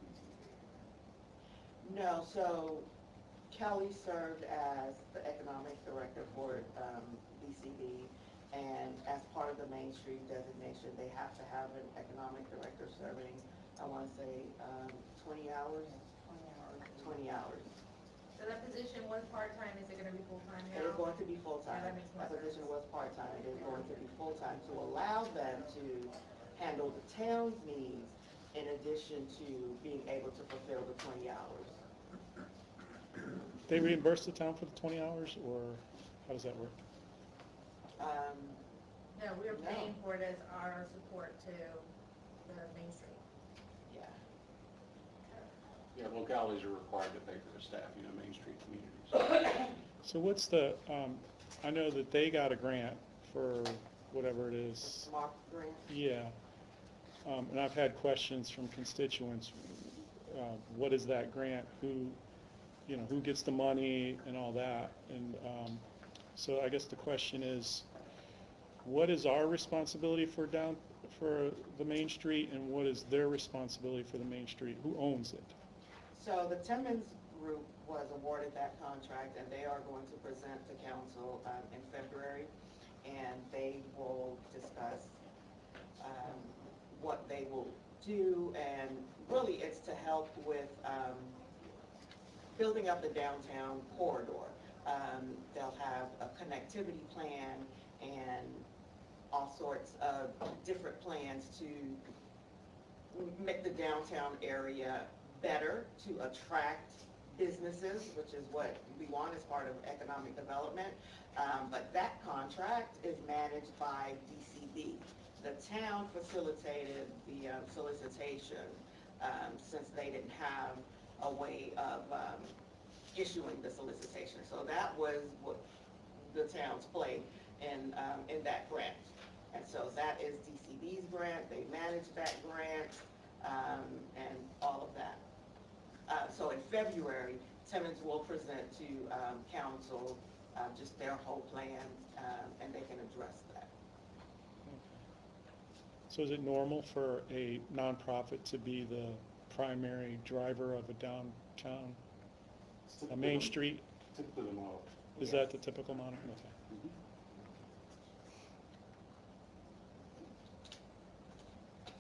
[SPEAKER 2] BTV.
[SPEAKER 11] No, so Kelly served as the economic director for BCD, and as part of the Main Street designation, they have to have an economic director serving, I want to say, 20 hours. 20 hours.
[SPEAKER 1] So that position was part-time, is it going to be full-time now?
[SPEAKER 11] It is going to be full-time.
[SPEAKER 1] Yeah, that makes more
[SPEAKER 11] That position
[SPEAKER 1] sense.
[SPEAKER 11] was part-time. It is going to be full-time to allow them to handle the town's needs in addition to being able to fulfill the 20 hours.
[SPEAKER 3] They reimburse the town for the 20 hours, or how does that work?
[SPEAKER 1] No, we are paying for it as our support to the Main Street.
[SPEAKER 11] Yeah.
[SPEAKER 5] Yeah, localities are required to pay for their staff, Main Street communities.
[SPEAKER 3] So what's the, I know that they got a grant for whatever it is.
[SPEAKER 11] SMART grant?
[SPEAKER 3] Yeah. And I've had questions from constituents. What is that grant? Who gets the money and all that? And so I guess the question is, what is our responsibility for the Main Street, and what is their responsibility for the Main Street? Who owns it?
[SPEAKER 11] So the Timmons Group was awarded that contract, and they are going to present to council in February, and they will discuss what they will do, and really it's to help with building up the downtown corridor. They'll have a connectivity plan and all sorts of different plans to make the downtown area better, to attract businesses, which is what we want as part of economic development. But that contract is managed by DCD. The town facilitated the solicitation since they didn't have a way of issuing the solicitation. So that was what the towns played in that grant. And so that is DCB's grant, they manage that grant, and all of that. So in February, Timmons will present to council just their whole plan, and they can address that.
[SPEAKER 3] So is it normal for a nonprofit to be the primary driver of a downtown, a main street?
[SPEAKER 5] Typically the model.
[SPEAKER 3] Is that the typical model? Okay.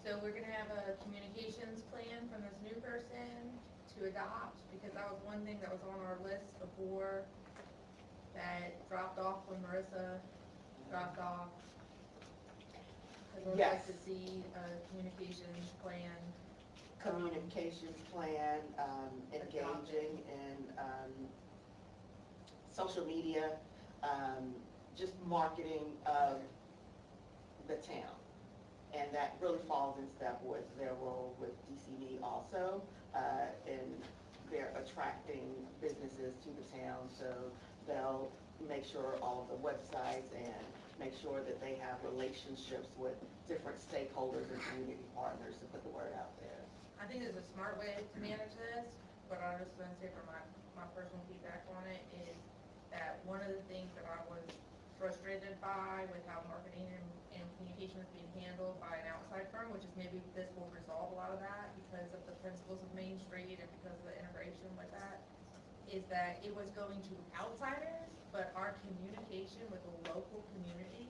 [SPEAKER 1] So we're gonna have a communications plan from this new person to adopt, because that was one thing that was on our list before that dropped off when Marissa dropped off. Cause we'd like to see a communications plan.
[SPEAKER 11] Communications plan, engaging in social media, just marketing of the town. And that really falls in step with their role with DCD also, in they're attracting businesses to the town, so they'll make sure all of the websites and make sure that they have relationships with different stakeholders and community partners to put the word out there.
[SPEAKER 1] I think there's a smart way to manage this, but I was gonna say from my personal feedback on it is that one of the things that I was frustrated by with how marketing and communication is being handled by an outside firm, which is maybe this will resolve a lot of that because of the principles of Main Street and because of the integration with that, is that it was going to outsiders, but our communication with the local community,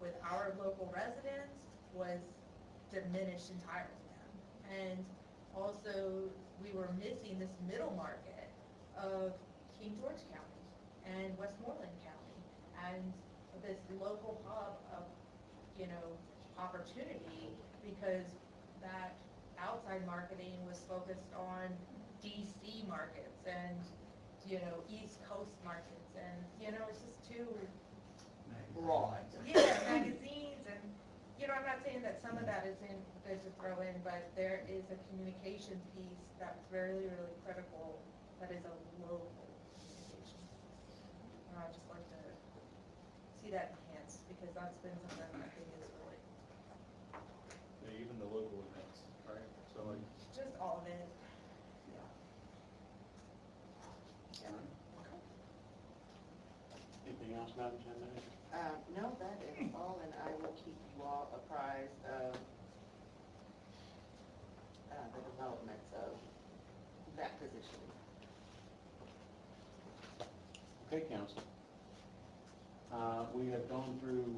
[SPEAKER 1] with our local residents, was diminished entirely. And also, we were missing this middle market of King George County and Westmoreland County, and this local hub of, opportunity, because that outside marketing was focused on DC markets and, East Coast markets, and, it's just too broad. Yeah, magazines, and, I'm not saying that some of that isn't good to throw in, but there is a communications piece that's really, really critical that is a local communication. And I'd just like to see that enhanced, because that's been something that I think is really,
[SPEAKER 2] Yeah, even the local events, right? So like,
[SPEAKER 1] just all of it.
[SPEAKER 5] Anything else, Madam Chairman?
[SPEAKER 11] No, that is all, and I will keep you all apprised of the developments of that position.
[SPEAKER 5] Okay, council. We have gone through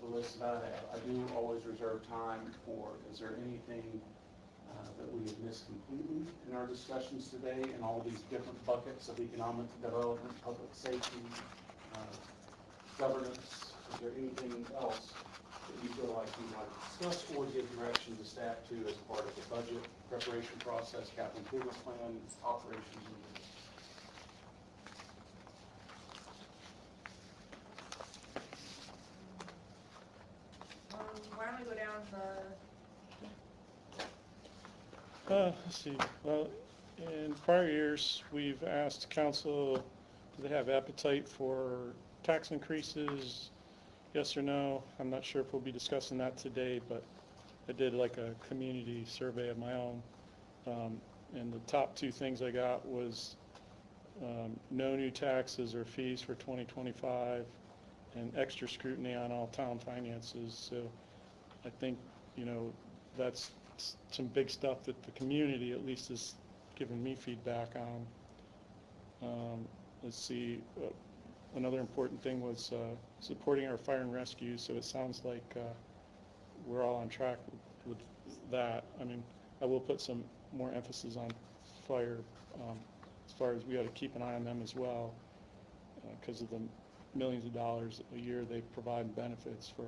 [SPEAKER 5] the list that I have. I do always reserve time for, is there anything that we have missed completely in our discussions today in all these different buckets of economic development, public safety, governance? Is there anything else that you feel like you'd like to discuss or give direction to staff to as part of the budget preparation process, capital improvement plan, operations, and
[SPEAKER 1] Why don't we go down
[SPEAKER 3] Let's see, well, in prior years, we've asked council, do they have appetite for tax increases? Yes or no? I'm not sure if we'll be discussing that today, but I did like a community survey of my own. And the top two things I got was no new taxes or fees for 2025 and extra scrutiny on all town finances. So I think, that's some big stuff that the community at least is giving me feedback on. Let's see, another important thing was supporting our fire and rescue, so it sounds like we're all on track with that. I mean, I will put some more emphasis on fire, as far as we got to keep an eye on them as well, because of the millions of dollars a year they provide benefits for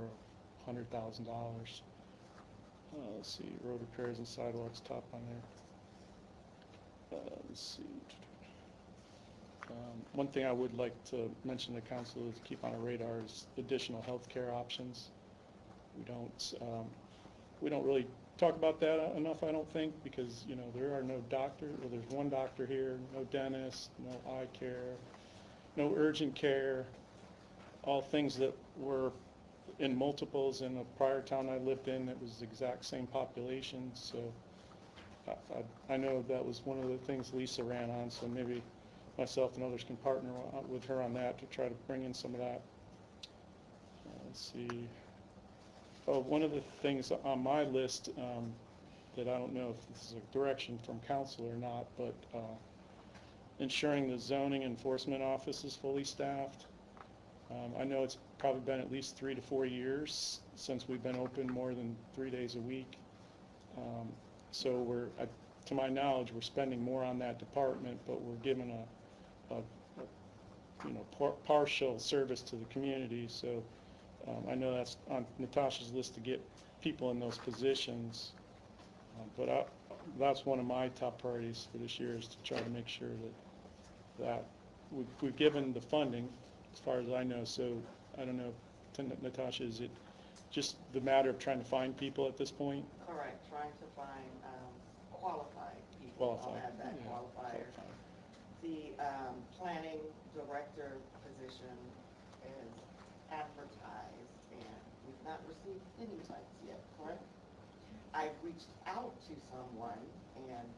[SPEAKER 3] $100,000. Let's see, road repairs and sidewalks, top on there. Let's see. One thing I would like to mention to council is keep on our radar is additional health care options. We don't really talk about that enough, I don't think, because, you know, there are no doctors, or there's one doctor here, no dentist, no eye care, no urgent care, all things that were in multiples in a prior town I lived in that was the exact same population, so I know that was one of the things Lisa ran on, so maybe myself and others can partner with her on that to try to bring in some of that. Let's see. Oh, one of the things on my list that I don't know if this is a direction from council or not, but ensuring the zoning enforcement office is fully staffed. I know it's probably been at least 3 to 4 years since we've been open more than 3 days a week. So to my knowledge, we're spending more on that department, but we're giving a you know, partial service to the community. So I know that's on Natasha's list to get people in those positions. But that's one of my top priorities for this year, is to try to make sure that we've given the funding, as far as I know. So I don't know, Natasha, is it just the matter of trying to find people at this point?
[SPEAKER 11] Correct, trying to find qualified people. I'll add that qualifier. The planning director position is advertised, and we've not received any bites yet, correct? I've reached out to someone and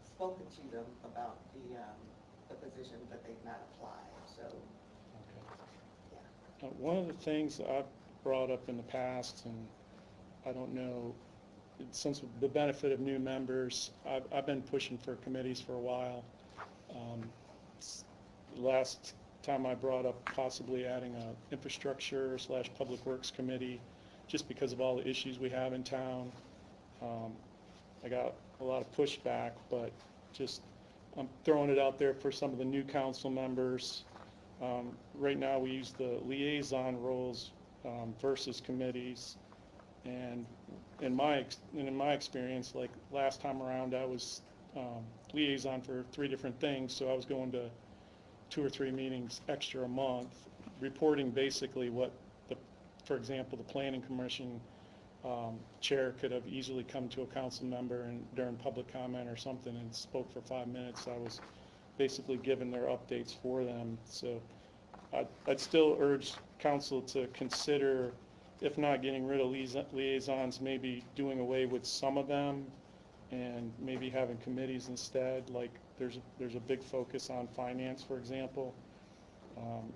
[SPEAKER 11] spoken to them about the position, but they've not applied, so.
[SPEAKER 3] One of the things I've brought up in the past, and I don't know, since the benefit of new members, I've been pushing for committees for a while. Last time I brought up possibly adding a infrastructure / public works committee, just because of all the issues we have in town. I got a lot of pushback, but just I'm throwing it out there for some of the new council members. Right now we use the liaison roles versus committees, and in my experience, like last time around, I was liaison for 3 different things, so I was going to 2 or 3 meetings extra a month, reporting basically what for example, the planning commission chair could have easily come to a council member and during public comment or something and spoke for 5 minutes. I was basically giving their updates for them. So I'd still urge council to consider, if not getting rid of liaisons, maybe doing away with some of them and maybe having committees instead. Like there's a big focus on finance, for example,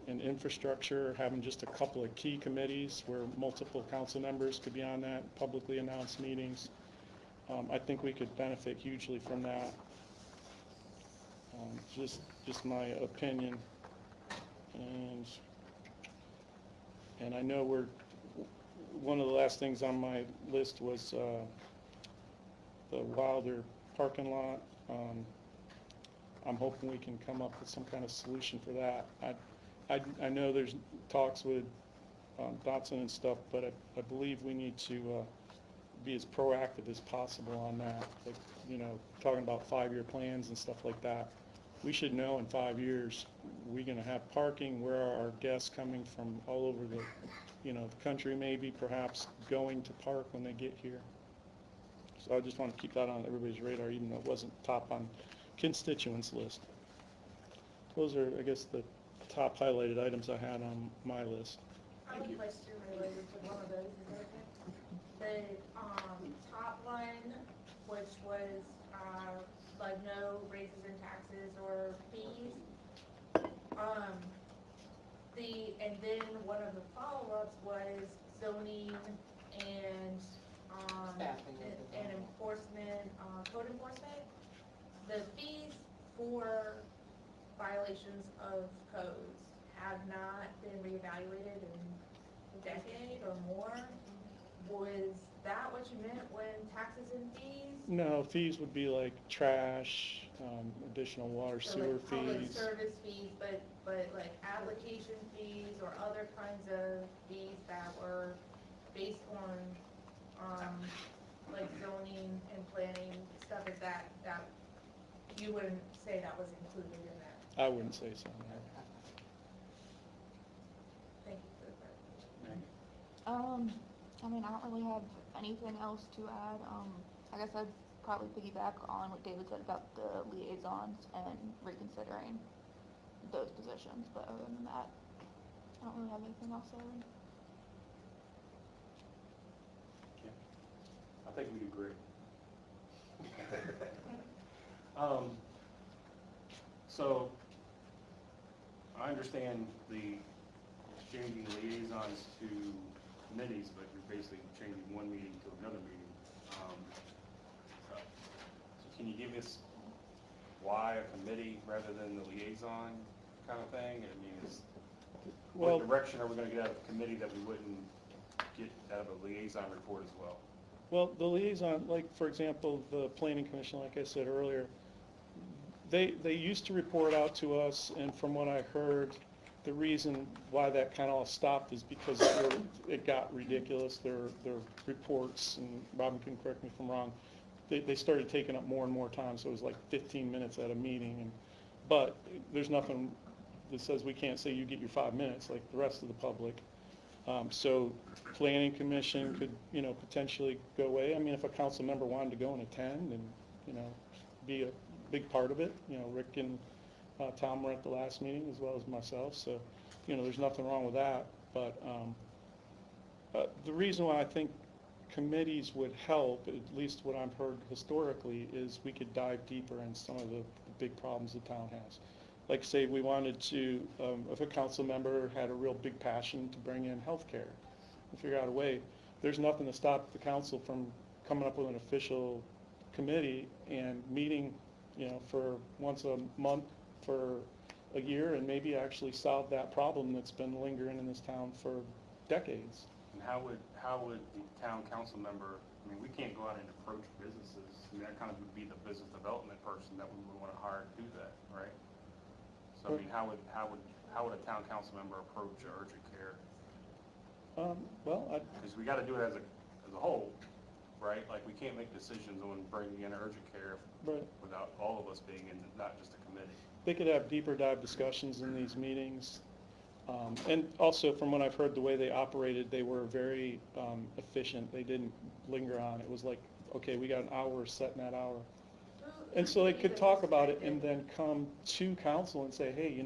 [SPEAKER 3] and infrastructure, having just a couple of key committees where multiple council members could be on that, publicly announced meetings. I think we could benefit hugely from that. Just my opinion. And I know one of the last things on my list was the Wilder parking lot. I'm hoping we can come up with some kind of solution for that. I know there's talks with Dotson and stuff, but I believe we need to be as proactive as possible on that. Like, you know, talking about 5-year plans and stuff like that. We should know in 5 years, we're going to have parking, where are our guests coming from all over the country, maybe perhaps going to park when they get here. So I just want to keep that on everybody's radar, even though it wasn't top on constituents list. Those are, I guess, the top highlighted items I had on my list.
[SPEAKER 1] I have a question related to one of those. Is that okay? The top one, which was like no raises in taxes or fees. And then one of the follow-ups was zoning and and enforcement, code enforcement. The fees for violations of codes have not been reevaluated in a decade or more. Was that what you meant when taxes and fees?
[SPEAKER 3] No, fees would be like trash, additional water,
[SPEAKER 1] So
[SPEAKER 3] sewer
[SPEAKER 1] like public
[SPEAKER 3] fees.
[SPEAKER 1] service fees, but like application fees or other kinds of fees that were based on like zoning and planning, stuff like that, that you wouldn't say that was included in that?
[SPEAKER 3] I wouldn't say so, no.
[SPEAKER 1] Thank you for the clarification.
[SPEAKER 4] I mean, I don't really have anything else to add. I guess I'd probably piggyback on what David said about the liaisons and reconsidering those positions, but other than that, I don't really have anything else to add.
[SPEAKER 17] I think we agree. So, I understand the changing liaisons to committees, but you're basically changing one meeting to another meeting. So can you give us why a committee rather than the liaison kind of thing? I mean, what direction are we going to get out of a committee that we wouldn't get out of a liaison report as well?
[SPEAKER 3] Well, the liaison, like, for example, the planning commission, like I said earlier, they used to report out to us, and from what I heard, the reason why that kind of all stopped is because it got ridiculous. Their reports, and Robin can correct me if I'm wrong, they started taking up more and more time, so it was like 15 minutes at a meeting. But there's nothing that says we can't say you get your 5 minutes like the rest of the public. So planning commission could, potentially go away. I mean, if a council member wanted to go and attend and, be a big part of it, Rick and Tom were at the last meeting as well as myself, so, there's nothing wrong with that. But the reason why I think committees would help, at least what I've heard historically, is we could dive deeper in some of the big problems the town has. Like, say we wanted to, if a council member had a real big passion to bring in healthcare and figure out a way, there's nothing to stop the council from coming up with an official committee and meeting, for once a month for a year, and maybe actually solve that problem that's been lingering in this town for decades.
[SPEAKER 17] And how would the town council member, I mean, we can't go out and approach businesses. I mean, that kind of would be the business development person that we would want to hire to do that, right? So, I mean, how would a town council member approach urgent care? Because we got to do it as a whole, right? Like, we can't make decisions on bringing in urgent care without all of us being in, not just a committee.
[SPEAKER 3] They could have deeper dive discussions in these meetings. And also, from what I've heard, the way they operated, they were very efficient. They didn't linger on. It was like, okay, we got an hour, set in that hour. And so they could talk about it and then come to council and say, hey,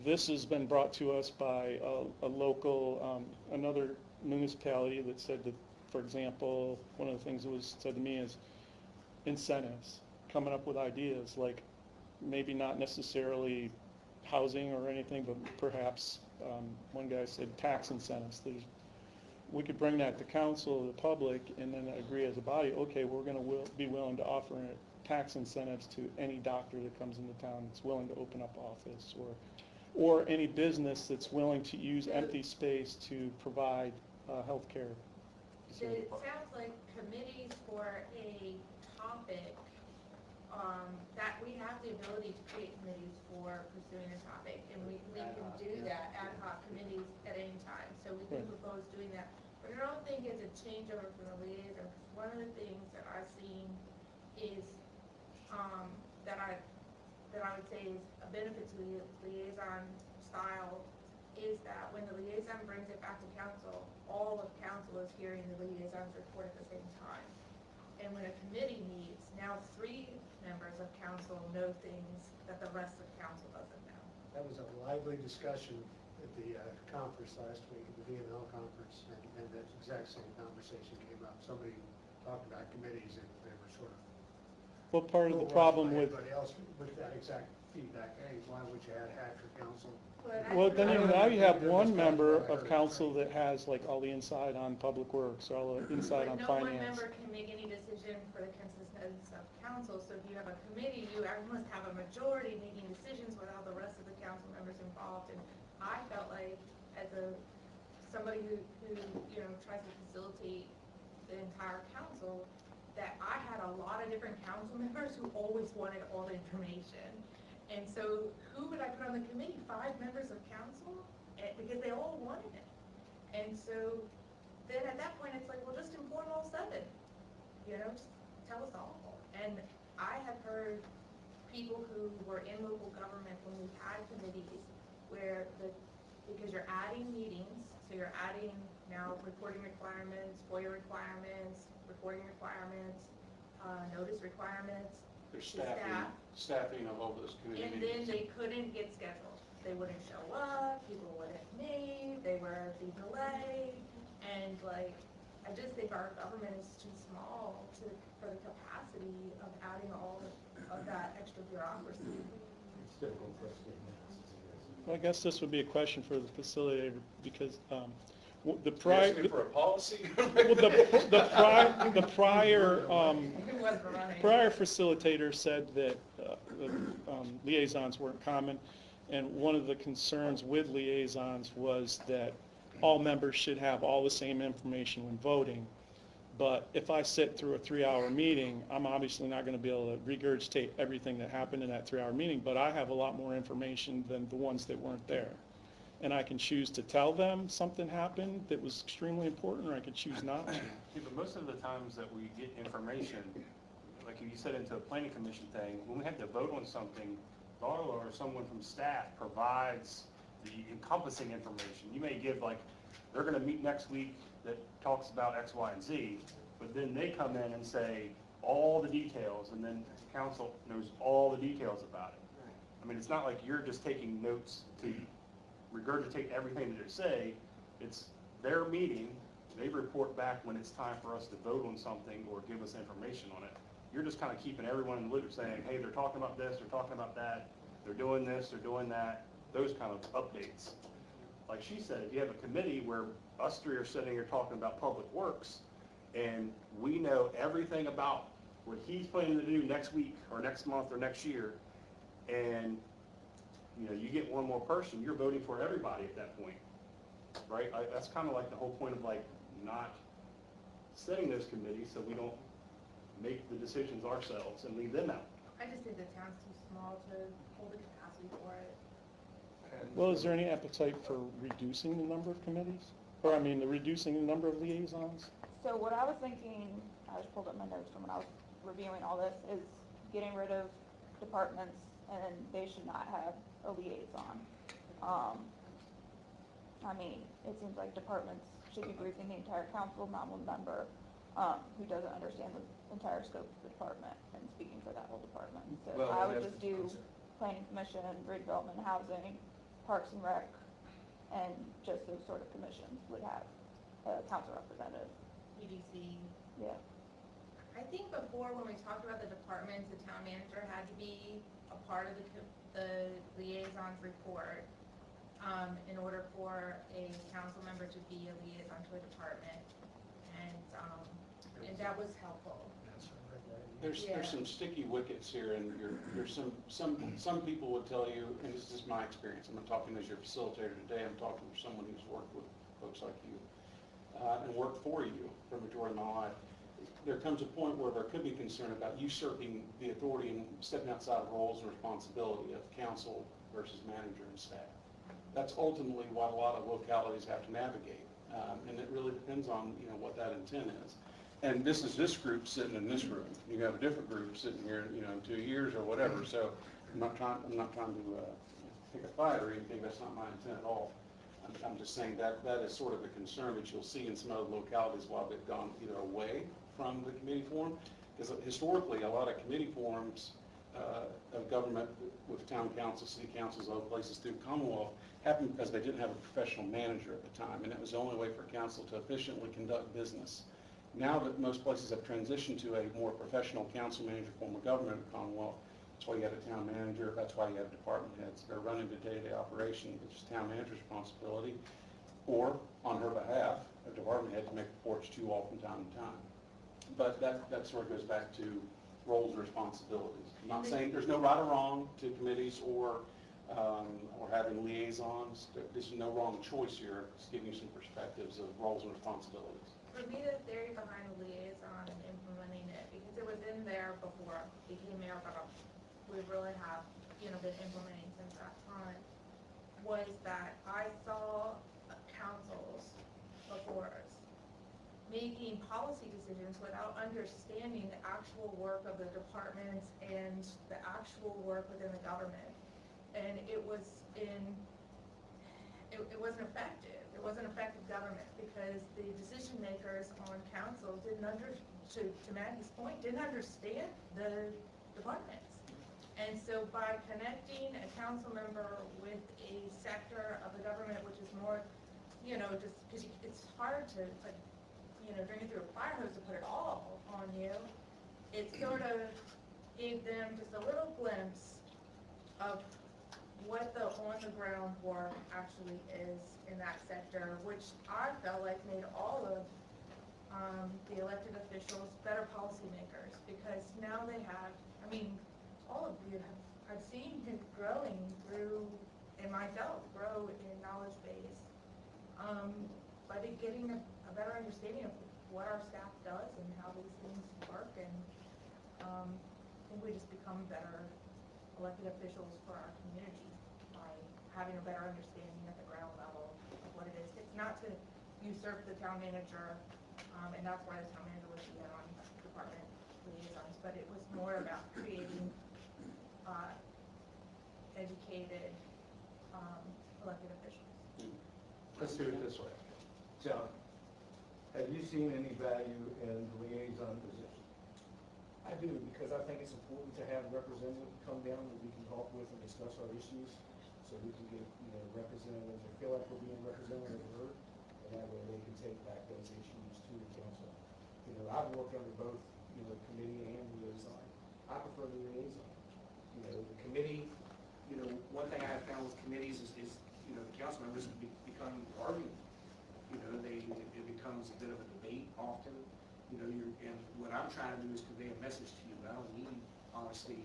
[SPEAKER 3] this has been brought to us by a local, another municipality that said that, for example, one of the things that was said to me is incentives, coming up with ideas, like maybe not necessarily housing or anything, but perhaps one guy said tax incentives. We could bring that to council, the public, and then agree as a body, okay, we're going to be willing to offer tax incentives to any doctor that comes into town that's willing to open up office, or any business that's willing to use empty space to provide health care.
[SPEAKER 1] It sounds like committees for a topic, that we have the ability to create committees for pursuing a topic, and we can do that, ad hoc committees at any time. So we can propose doing that. But I don't think it's a changeover from the liaison. One of the things that I've seen is, that I would say is a benefit to the liaison style is that when the liaison brings it back to council, all of council is hearing the liaison's report at the same time. And when a committee meets, now 3 members of council know things that the rest of council doesn't know.
[SPEAKER 16] That was a lively discussion at the conference last week, at the VML conference, and that exact same conversation came up. Somebody talked about committees, and they were sort of...
[SPEAKER 3] Well, part of the problem with...
[SPEAKER 16] Everybody else with that exact feedback, hey, why would you add half your council?
[SPEAKER 3] Well, then now you have one member of council that has like all the inside on public works, or all the inside on
[SPEAKER 1] But no one
[SPEAKER 3] finance.
[SPEAKER 1] member can make any decision for the consensus of council, so if you have a committee, you must have a majority making decisions with all the rest of the council members involved. And I felt like, as somebody who tries to facilitate the entire council, that I had a lot of different council members who always wanted all the information. And so who would I put on the committee? 5 members of council? Because they all wanted it. And so then at that point, it's like, well, just inform all 7. Just tell us all. And I have heard people who were in local government when we had committees where because you're adding meetings, so you're adding now reporting requirements, FOIA requirements, reporting requirements, notice requirements.
[SPEAKER 5] There's
[SPEAKER 1] to staff.
[SPEAKER 5] staffing of all those community
[SPEAKER 1] And
[SPEAKER 5] meetings.
[SPEAKER 1] then they couldn't get scheduled. They wouldn't show up, people wouldn't meet, they were be delayed. And like, I just think our government is too small for the capacity of adding all of that extra bureaucracy.
[SPEAKER 2] It's difficult for us to get
[SPEAKER 3] Well, I guess this would be a question for the facilitator, because the
[SPEAKER 5] You
[SPEAKER 3] prior,
[SPEAKER 5] asking for a policy?
[SPEAKER 3] well, the prior facilitator said that the liaisons weren't common, and one of the concerns with liaisons was that all members should have all the same information when voting. But if I sit through a 3-hour meeting, I'm obviously not going to be able to regurgitate everything that happened in that 3-hour meeting, but I have a lot more information than the ones that weren't there. And I can choose to tell them something happened that was extremely important, or I could choose not to.
[SPEAKER 17] Yeah, but most of the times that we get information, like you said into a planning commission thing, when we have to vote on something, Darla or someone from staff provides the encompassing information. You may give like, they're gonna meet next week that talks about X, Y, and Z, but then they come in and say all the details, and then the council knows all the details about it. I mean, it's not like you're just taking notes to regurgitate everything that they say. It's their meeting, they report back when it's time for us to vote on something or give us information on it. You're just kind of keeping everyone in the loop, saying, hey, they're talking about this, they're talking about that, they're doing this, they're doing that, those kind of updates. Like she said, if you have a committee where us three are sitting here talking about public works, and we know everything about what he's planning to do next week or next month or next year, and you know, you get one more person, you're voting for everybody at that point, right? That's kind of like the whole point of like not setting those committees so we don't make the decisions ourselves and leave them out.
[SPEAKER 1] I just think the town's too small to hold the capacity for it.
[SPEAKER 3] Well, is there any appetite for reducing the number of committees? Or, I mean, reducing the number of liaisons?
[SPEAKER 4] So what I was thinking, I just pulled up my notes from when I was reviewing all this, is getting rid of departments, and they should not have a liaison. I mean, it seems like departments should be briefing the entire council, not one member who doesn't understand the entire scope of the department and speaking for that whole department. So
[SPEAKER 2] Well,
[SPEAKER 4] I would
[SPEAKER 2] that's-
[SPEAKER 4] just do planning commission, redevelopment, and housing, parks and rec, and just those sort of commissions would have a council representative.
[SPEAKER 1] EDC.
[SPEAKER 4] Yeah.
[SPEAKER 1] I think before, when we talked about the departments, the town manager had to be a part of the liaison's report in order for a council member to be a liaison to a department. And that was helpful.
[SPEAKER 5] There's some sticky wickets here, and there's some people would tell you, and this is just my experience, I'm not talking as your facilitator today, I'm talking for someone who's worked with folks like you, and worked for you for the majority of my life. There comes a point where there could be concern about usurping the authority and stepping outside of roles and responsibility of council versus manager and staff. That's ultimately what a lot of localities have to navigate, and it really depends on, you know, what that intent is. And this is this group sitting in this room. You have a different group sitting here, you know, in 2 years or whatever. So I'm not trying to pick a fight or anything. That's not my intent at all. I'm just saying that is sort of a concern that you'll see in some other localities while they've gone either away from the committee form. Because historically, a lot of committee forms of government with town council, city councils, other places through Commonwealth happened because they didn't have a professional manager at the time. And it was the only way for council to efficiently conduct business. Now that most places have transitioned to a more professional council manager form of government in the Commonwealth, that's why you have a town manager, that's why you have department heads. They're running the day-to-day operation, which is town manager's responsibility, or on her behalf, a department head to make reports to you all from time to time. But that sort of goes back to roles and responsibilities. I'm not saying there's no right or wrong to committees or having liaisons. There's no wrong choice here. It's giving you some perspectives of roles and responsibilities.
[SPEAKER 1] For me, the theory behind the liaison and implementing it, because it was in there before it became mayor, but we really have, been implementing since that time, was that I saw councils before us making policy decisions without understanding the actual work of the departments and the actual work within the government. And it was it wasn't effective. It wasn't effective government because the decision makers on council to Maggie's point, didn't understand the departments. And so by connecting a council member with a sector of the government, which is more, just, because it's hard to, like, drinking through a fire hose to put it all on you, it sort of gave them just a little glimpse of what the on-the-ground work actually is in that sector, which I felt like made all of the elected officials better policymakers, because now they have, all of you have, I've seen you growing through, and myself, grow in knowledge base, by getting a better understanding of what our staff does and how these things work, and I think we just become better elected officials for our community by having a better understanding at the ground level of what it is. It's not to usurp the town manager, and that's why the town manager was on department liaisons, but it was more about creating educated elected officials.
[SPEAKER 2] Let's do it this way. John, have you seen any value in the liaison position?
[SPEAKER 14] I do, because I think it's important to have representatives come down that we can talk with and discuss our issues, so we can get, representatives that feel like we're being represented and heard, and that way they can take back those issues to the council. I've worked under both, committee and liaison. I prefer the liaison. The committee, one thing I have found with committees is the council members become arguing. It becomes a bit of a debate often. And what I'm trying to do is convey a message to you. I don't need, honestly,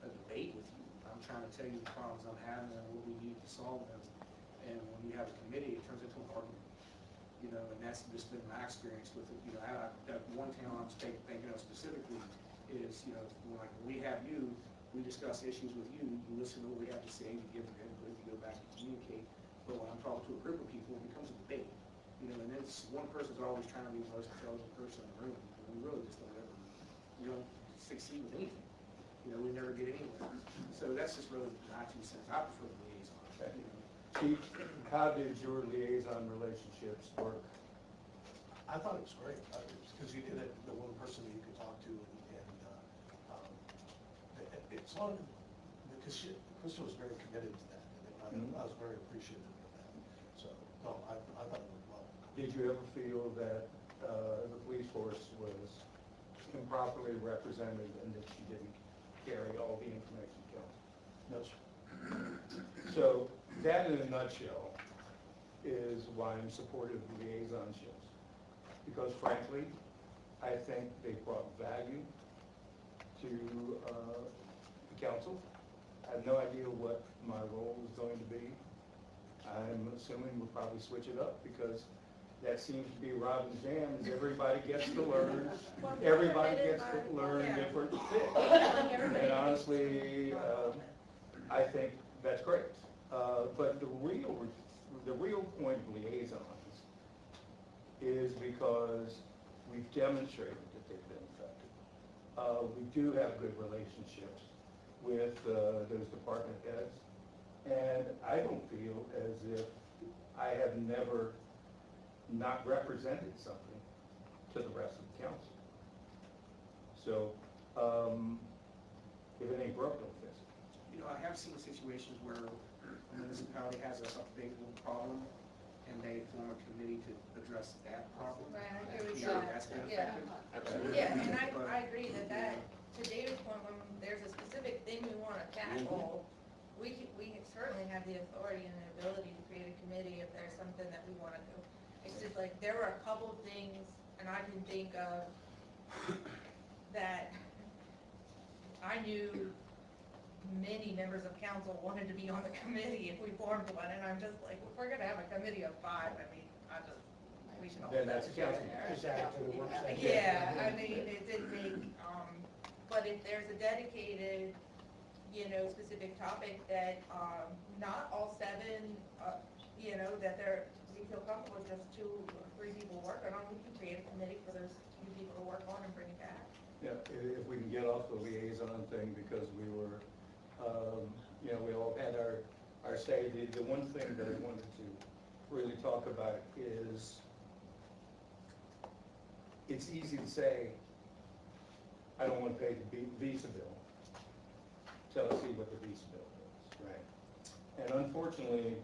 [SPEAKER 14] a debate with you. I'm trying to tell you the problems I'm having and what we need to solve them. And when you have a committee, it turns into an argument. And that's just been my experience with it. That one town I'm thinking of specifically is, when we have you, we discuss issues with you, you listen to what we have to say, you give them input, you go back and communicate. But when I'm talking to a group of people, it becomes a debate. And it's one person's always trying to be the most intelligent person in the room. And we really just we don't succeed with anything. We never get anywhere. So that's just really my 2 cents. I prefer the liaison.
[SPEAKER 2] Chief, how did your liaison relationships work?
[SPEAKER 20] I thought it was great, because you did it, the one person that you could talk to, it's on, because Krista was very committed to that, and I was very appreciative of that. So, no, I thought it went well.
[SPEAKER 2] Did you ever feel that the police force was improperly represented and that she didn't carry all the information to council?
[SPEAKER 20] No, sir.
[SPEAKER 2] So that in a nutshell is why I'm supportive of liaisonships. Because frankly, I think they brought value to the council. I have no idea what my role is going to be. I'm assuming we'll probably switch it up because that seems to be Robin's jam, is everybody gets to learn, different things. And honestly, I think that's great. But the real point of liaisons is because we've demonstrated that they've been effective. We do have good relationships with those department heads, and I don't feel as if I have never not represented something to the rest of the council. So, if it ain't broke, don't fix it.
[SPEAKER 14] I have seen situations where a municipality has a big little problem, and they form a committee to address that problem.
[SPEAKER 1] Right, I agree with
[SPEAKER 14] Sure,
[SPEAKER 1] that.
[SPEAKER 14] that's been
[SPEAKER 1] Yeah.
[SPEAKER 14] effective. Absolutely.
[SPEAKER 1] Yeah, and I agree that, to David's point, when there's a specific thing we want to tackle, we certainly have the authority and the ability to create a committee if there's something that we want to do. It's just like, there were a couple things, and I can think of, that I knew many members of council wanted to be on the committee if we formed one, and I'm just like, if we're gonna have a committee of 5, we should all.
[SPEAKER 2] Then that's
[SPEAKER 1] sit
[SPEAKER 2] council.
[SPEAKER 1] there.
[SPEAKER 16] Just add it to the work session.
[SPEAKER 1] Yeah, it didn't make, but if there's a dedicated, specific topic that, not all 7, that we feel comfortable with just 2 or 3 people working on, we can create a committee for those few people to work on and bring it back.
[SPEAKER 2] Yeah, if we can get off the liaison thing, because we were, we all had our I say the one thing that I wanted to really talk about is, it's easy to say, I don't want to pay the visa bill, till I see what the visa bill is, right? And unfortunately,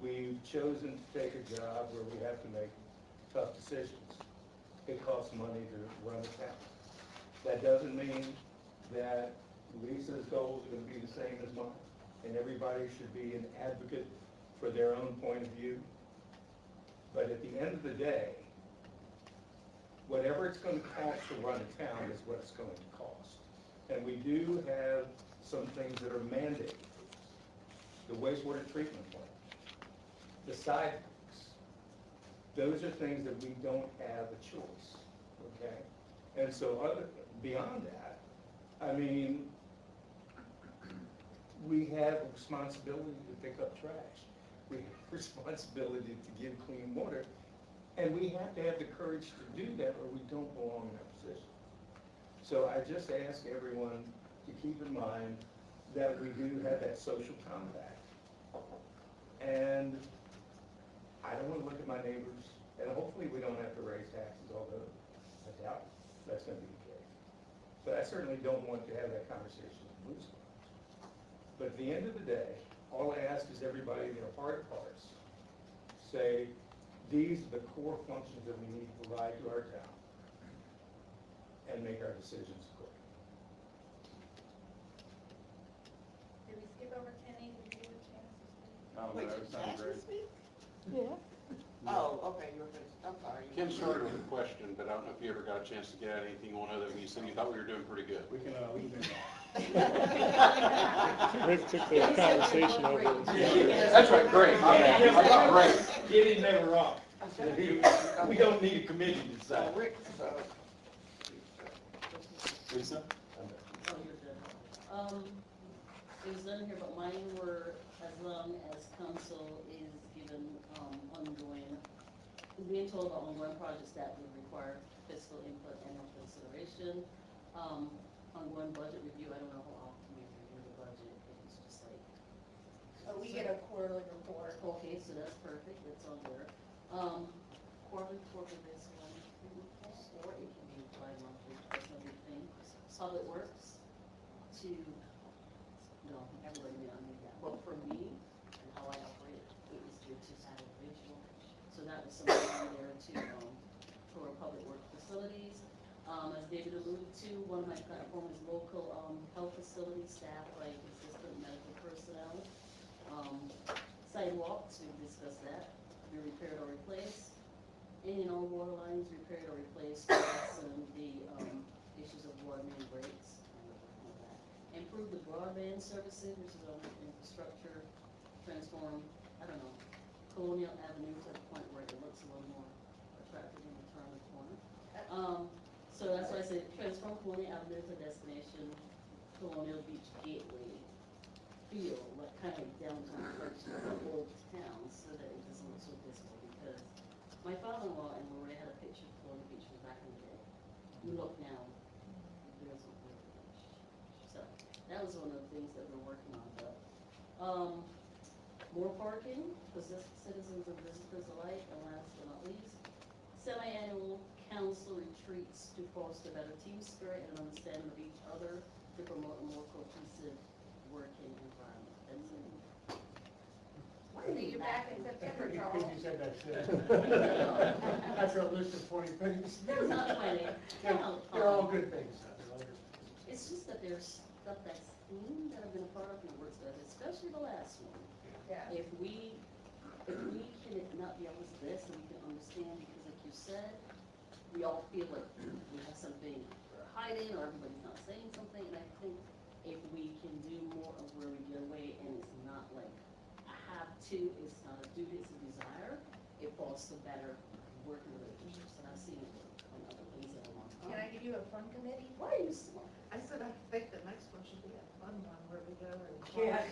[SPEAKER 2] we've chosen to take a job where we have to make tough decisions. It costs money to run a town. That doesn't mean that Lisa's goals are going to be the same as mine, and everybody should be an advocate for their own point of view. But at the end of the day, whatever it's going to cost to run a town is what it's going to cost. And we do have some things that are mandated. The wastewater treatment plant, the sidewalks, those are things that we don't have a choice, okay? And so beyond that, I mean, we have a responsibility to pick up trash. We have a responsibility to give clean water. And we have to have the courage to do that, or we don't belong in that position. So I just ask everyone to keep in mind that we do have that social compact. And I don't want to look at my neighbors, and hopefully we don't have to raise taxes, although I doubt that's going to be the case. But I certainly don't want to have that conversation with Blue Squad. But at the end of the day, all I ask is everybody in their heart of hearts say, these are the core functions that we need to provide to our town, and make our decisions accordingly.
[SPEAKER 1] Did we skip over Kenny? Did you get a chance to speak?
[SPEAKER 5] Oh,
[SPEAKER 11] Wait,
[SPEAKER 5] no,
[SPEAKER 11] did
[SPEAKER 5] it sounded
[SPEAKER 11] Ashley
[SPEAKER 5] great.
[SPEAKER 11] speak?
[SPEAKER 4] Yeah.
[SPEAKER 11] Oh, okay, you were finished, I'm sorry.
[SPEAKER 5] Kim started with a question, but I don't know if you ever got a chance to get at anything on other than you said you thought we were doing pretty good.
[SPEAKER 3] We can do that. Rick took the conversation over.
[SPEAKER 2] That's right, great. I thought great. Get it never wrong. We don't need a committee to decide.
[SPEAKER 5] Lisa?
[SPEAKER 6] Oh, you're good. It was done here, but mine were as long as council is given, ongoing, being told about ongoing projects that would require fiscal input and consideration. Ongoing budget review, I don't know how often we review the budget, it's just like.
[SPEAKER 1] We get a quarterly report.
[SPEAKER 6] Okay, so that's perfect, that's on there. Quarterly report for this one, or it can be bi-monthly, that's no big thing. Public Works, everybody may not need that, but for me, and how I operate, it was good to have a regional. So that was something on there for public work facilities. As David alluded to, one of my platforms is local health facility staff, like assistant medical personnel. Sidewalks, we discussed that, be repaired or replaced. Any and all water lines repaired or replaced, and the issues of water main breaks. Improve the broadband services, which is on infrastructure, transform, Colonial Avenue to the point where it looks a little more attractive when you turn the corner. So that's why I said transform Colonial Avenue to destination, Colonial Beach Gateway feel, like kind of downtown parts of the old town, so that it doesn't look so dismal, because my father-in-law and Lori had a picture of Colonial Beach from back in the day. You look now, there's a real beach. So that was one of the things that we're working on, but more parking for citizens and visitors alike, and last but not least, semi-annual council retreats to foster better team spirit and understanding of each other to promote a more cohesive working environment. That's it.
[SPEAKER 1] See you back in September, Charles.
[SPEAKER 16] Because you said that's it. That's a list of 20 things.
[SPEAKER 6] That's not 20.
[SPEAKER 16] They're all good things.
[SPEAKER 6] It's just that there's stuff that's that I've been a part of and works with, especially the last one.
[SPEAKER 1] Yeah.
[SPEAKER 6] If we can not be honest with this, and we can understand, because like you said, we all feel like we have something we're hiding, or everybody's not saying something, and I think if we can do more of where we get away, and it's not like a have to, it's not a duty, it's a desire, it fosters better working relationships, and I've seen it on other things that I'm on.
[SPEAKER 1] Can I give you a fun committee?
[SPEAKER 6] Why are you smart?
[SPEAKER 11] I said, I think the next one should be a fun one where we go and.
[SPEAKER 6] Yeah.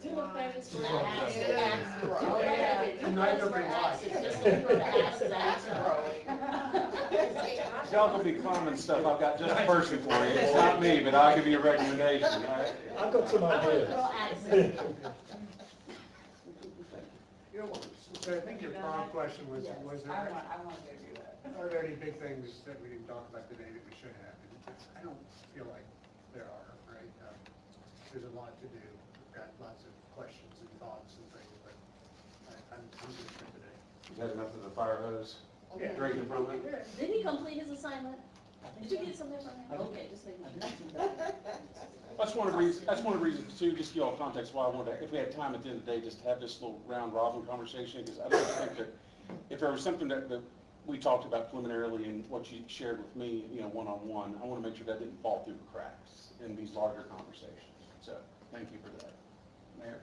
[SPEAKER 6] Do a famous for ask.
[SPEAKER 11] Oh, yeah.
[SPEAKER 16] Tonight will be live.
[SPEAKER 6] Just look for the ask that.
[SPEAKER 5] Y'all gonna be climbing stuff, I've got just a person for you, it's not me, but I'll give you a recommendation, all right?
[SPEAKER 16] I've got some ideas. So I think your prompt question was, was there,
[SPEAKER 19] I want to do that.
[SPEAKER 16] are there any big things that we didn't talk about today that we should have? And I don't feel like there are, right? There's a lot to do. We've got lots of questions and thoughts and things, but I'm good for today.
[SPEAKER 5] You had enough of the fire hose
[SPEAKER 16] Yeah.
[SPEAKER 5] drinking from it?
[SPEAKER 6] Did he complete his assignment? Did you get something from him? Okay, just make my notes.
[SPEAKER 5] That's one of the reasons too, just to give you all context why I wanted to, if we had time at the end of the day, just to have this little round robin conversation, because I don't think that, if there was something that we talked about preliminarily and what you shared with me, one-on-one, I want to make sure that didn't fall through the cracks in these larger conversations. So, thank you for that. Mayor?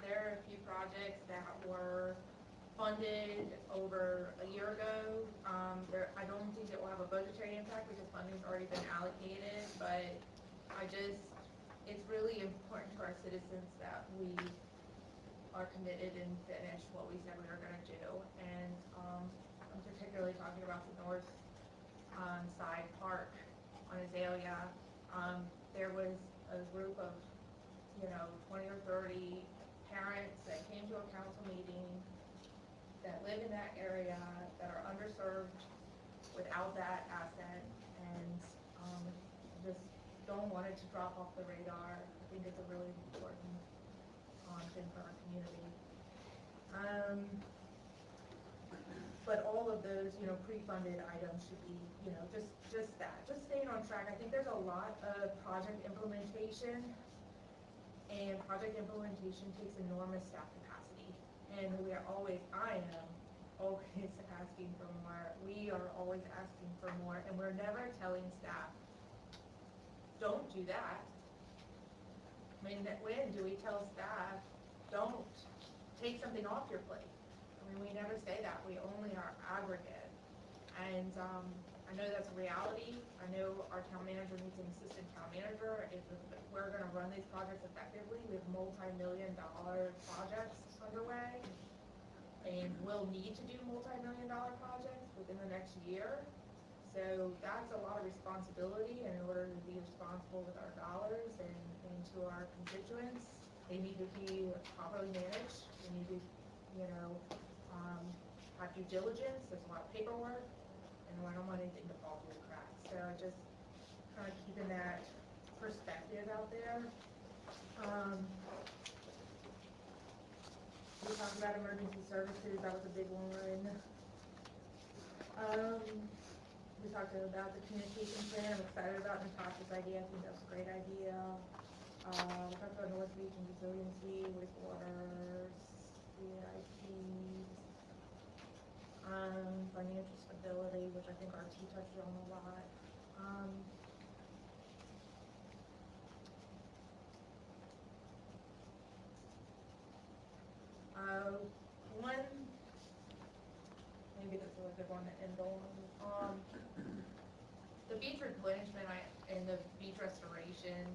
[SPEAKER 1] There are a few projects that were funded over a year ago. I don't think it will have a budgetary impact because funding's already been allocated, but it's really important to our citizens that we are committed and finish what we said we were going to do. And I'm particularly talking about the north side park on Azalea. There was a group of 20 or 30 parents that came to a council meeting that live in that area, that are underserved without that asset, and just don't want it to drop off the radar. I think it's a really important thing for our community. But all of those, pre-funded items should be, just that, just staying on track. I think there's a lot of project implementation, and project implementation takes enormous staff capacity. And I am always asking for more. We are always asking for more, and we're never telling staff, don't do that. I mean, when do we tell staff, don't take something off your plate? I mean, we never say that. We only are aggregate. And I know that's a reality. I know our town manager needs an assistant town manager. If we're going to run these projects effectively, we have multi-million-dollar projects underway, and we'll need to do multi-million-dollar projects within the next year. So that's a lot of responsibility, and in order to be responsible with our dollars and to our constituents, they need to be properly managed. They need to, have due diligence. There's a lot of paperwork, and I don't want anything to fall through the cracks. So just kind of keeping that perspective out there. We talked about emergency services. That was a big one. We talked about the communication plan. I'm excited about Natasha's idea. I think that's a great idea. We talked about North Beach and resiliency, wastewater, CIPs, financial stability, which I think RT touched on a lot. Maybe this is a good one to end on. The beach replenishment and the beach restoration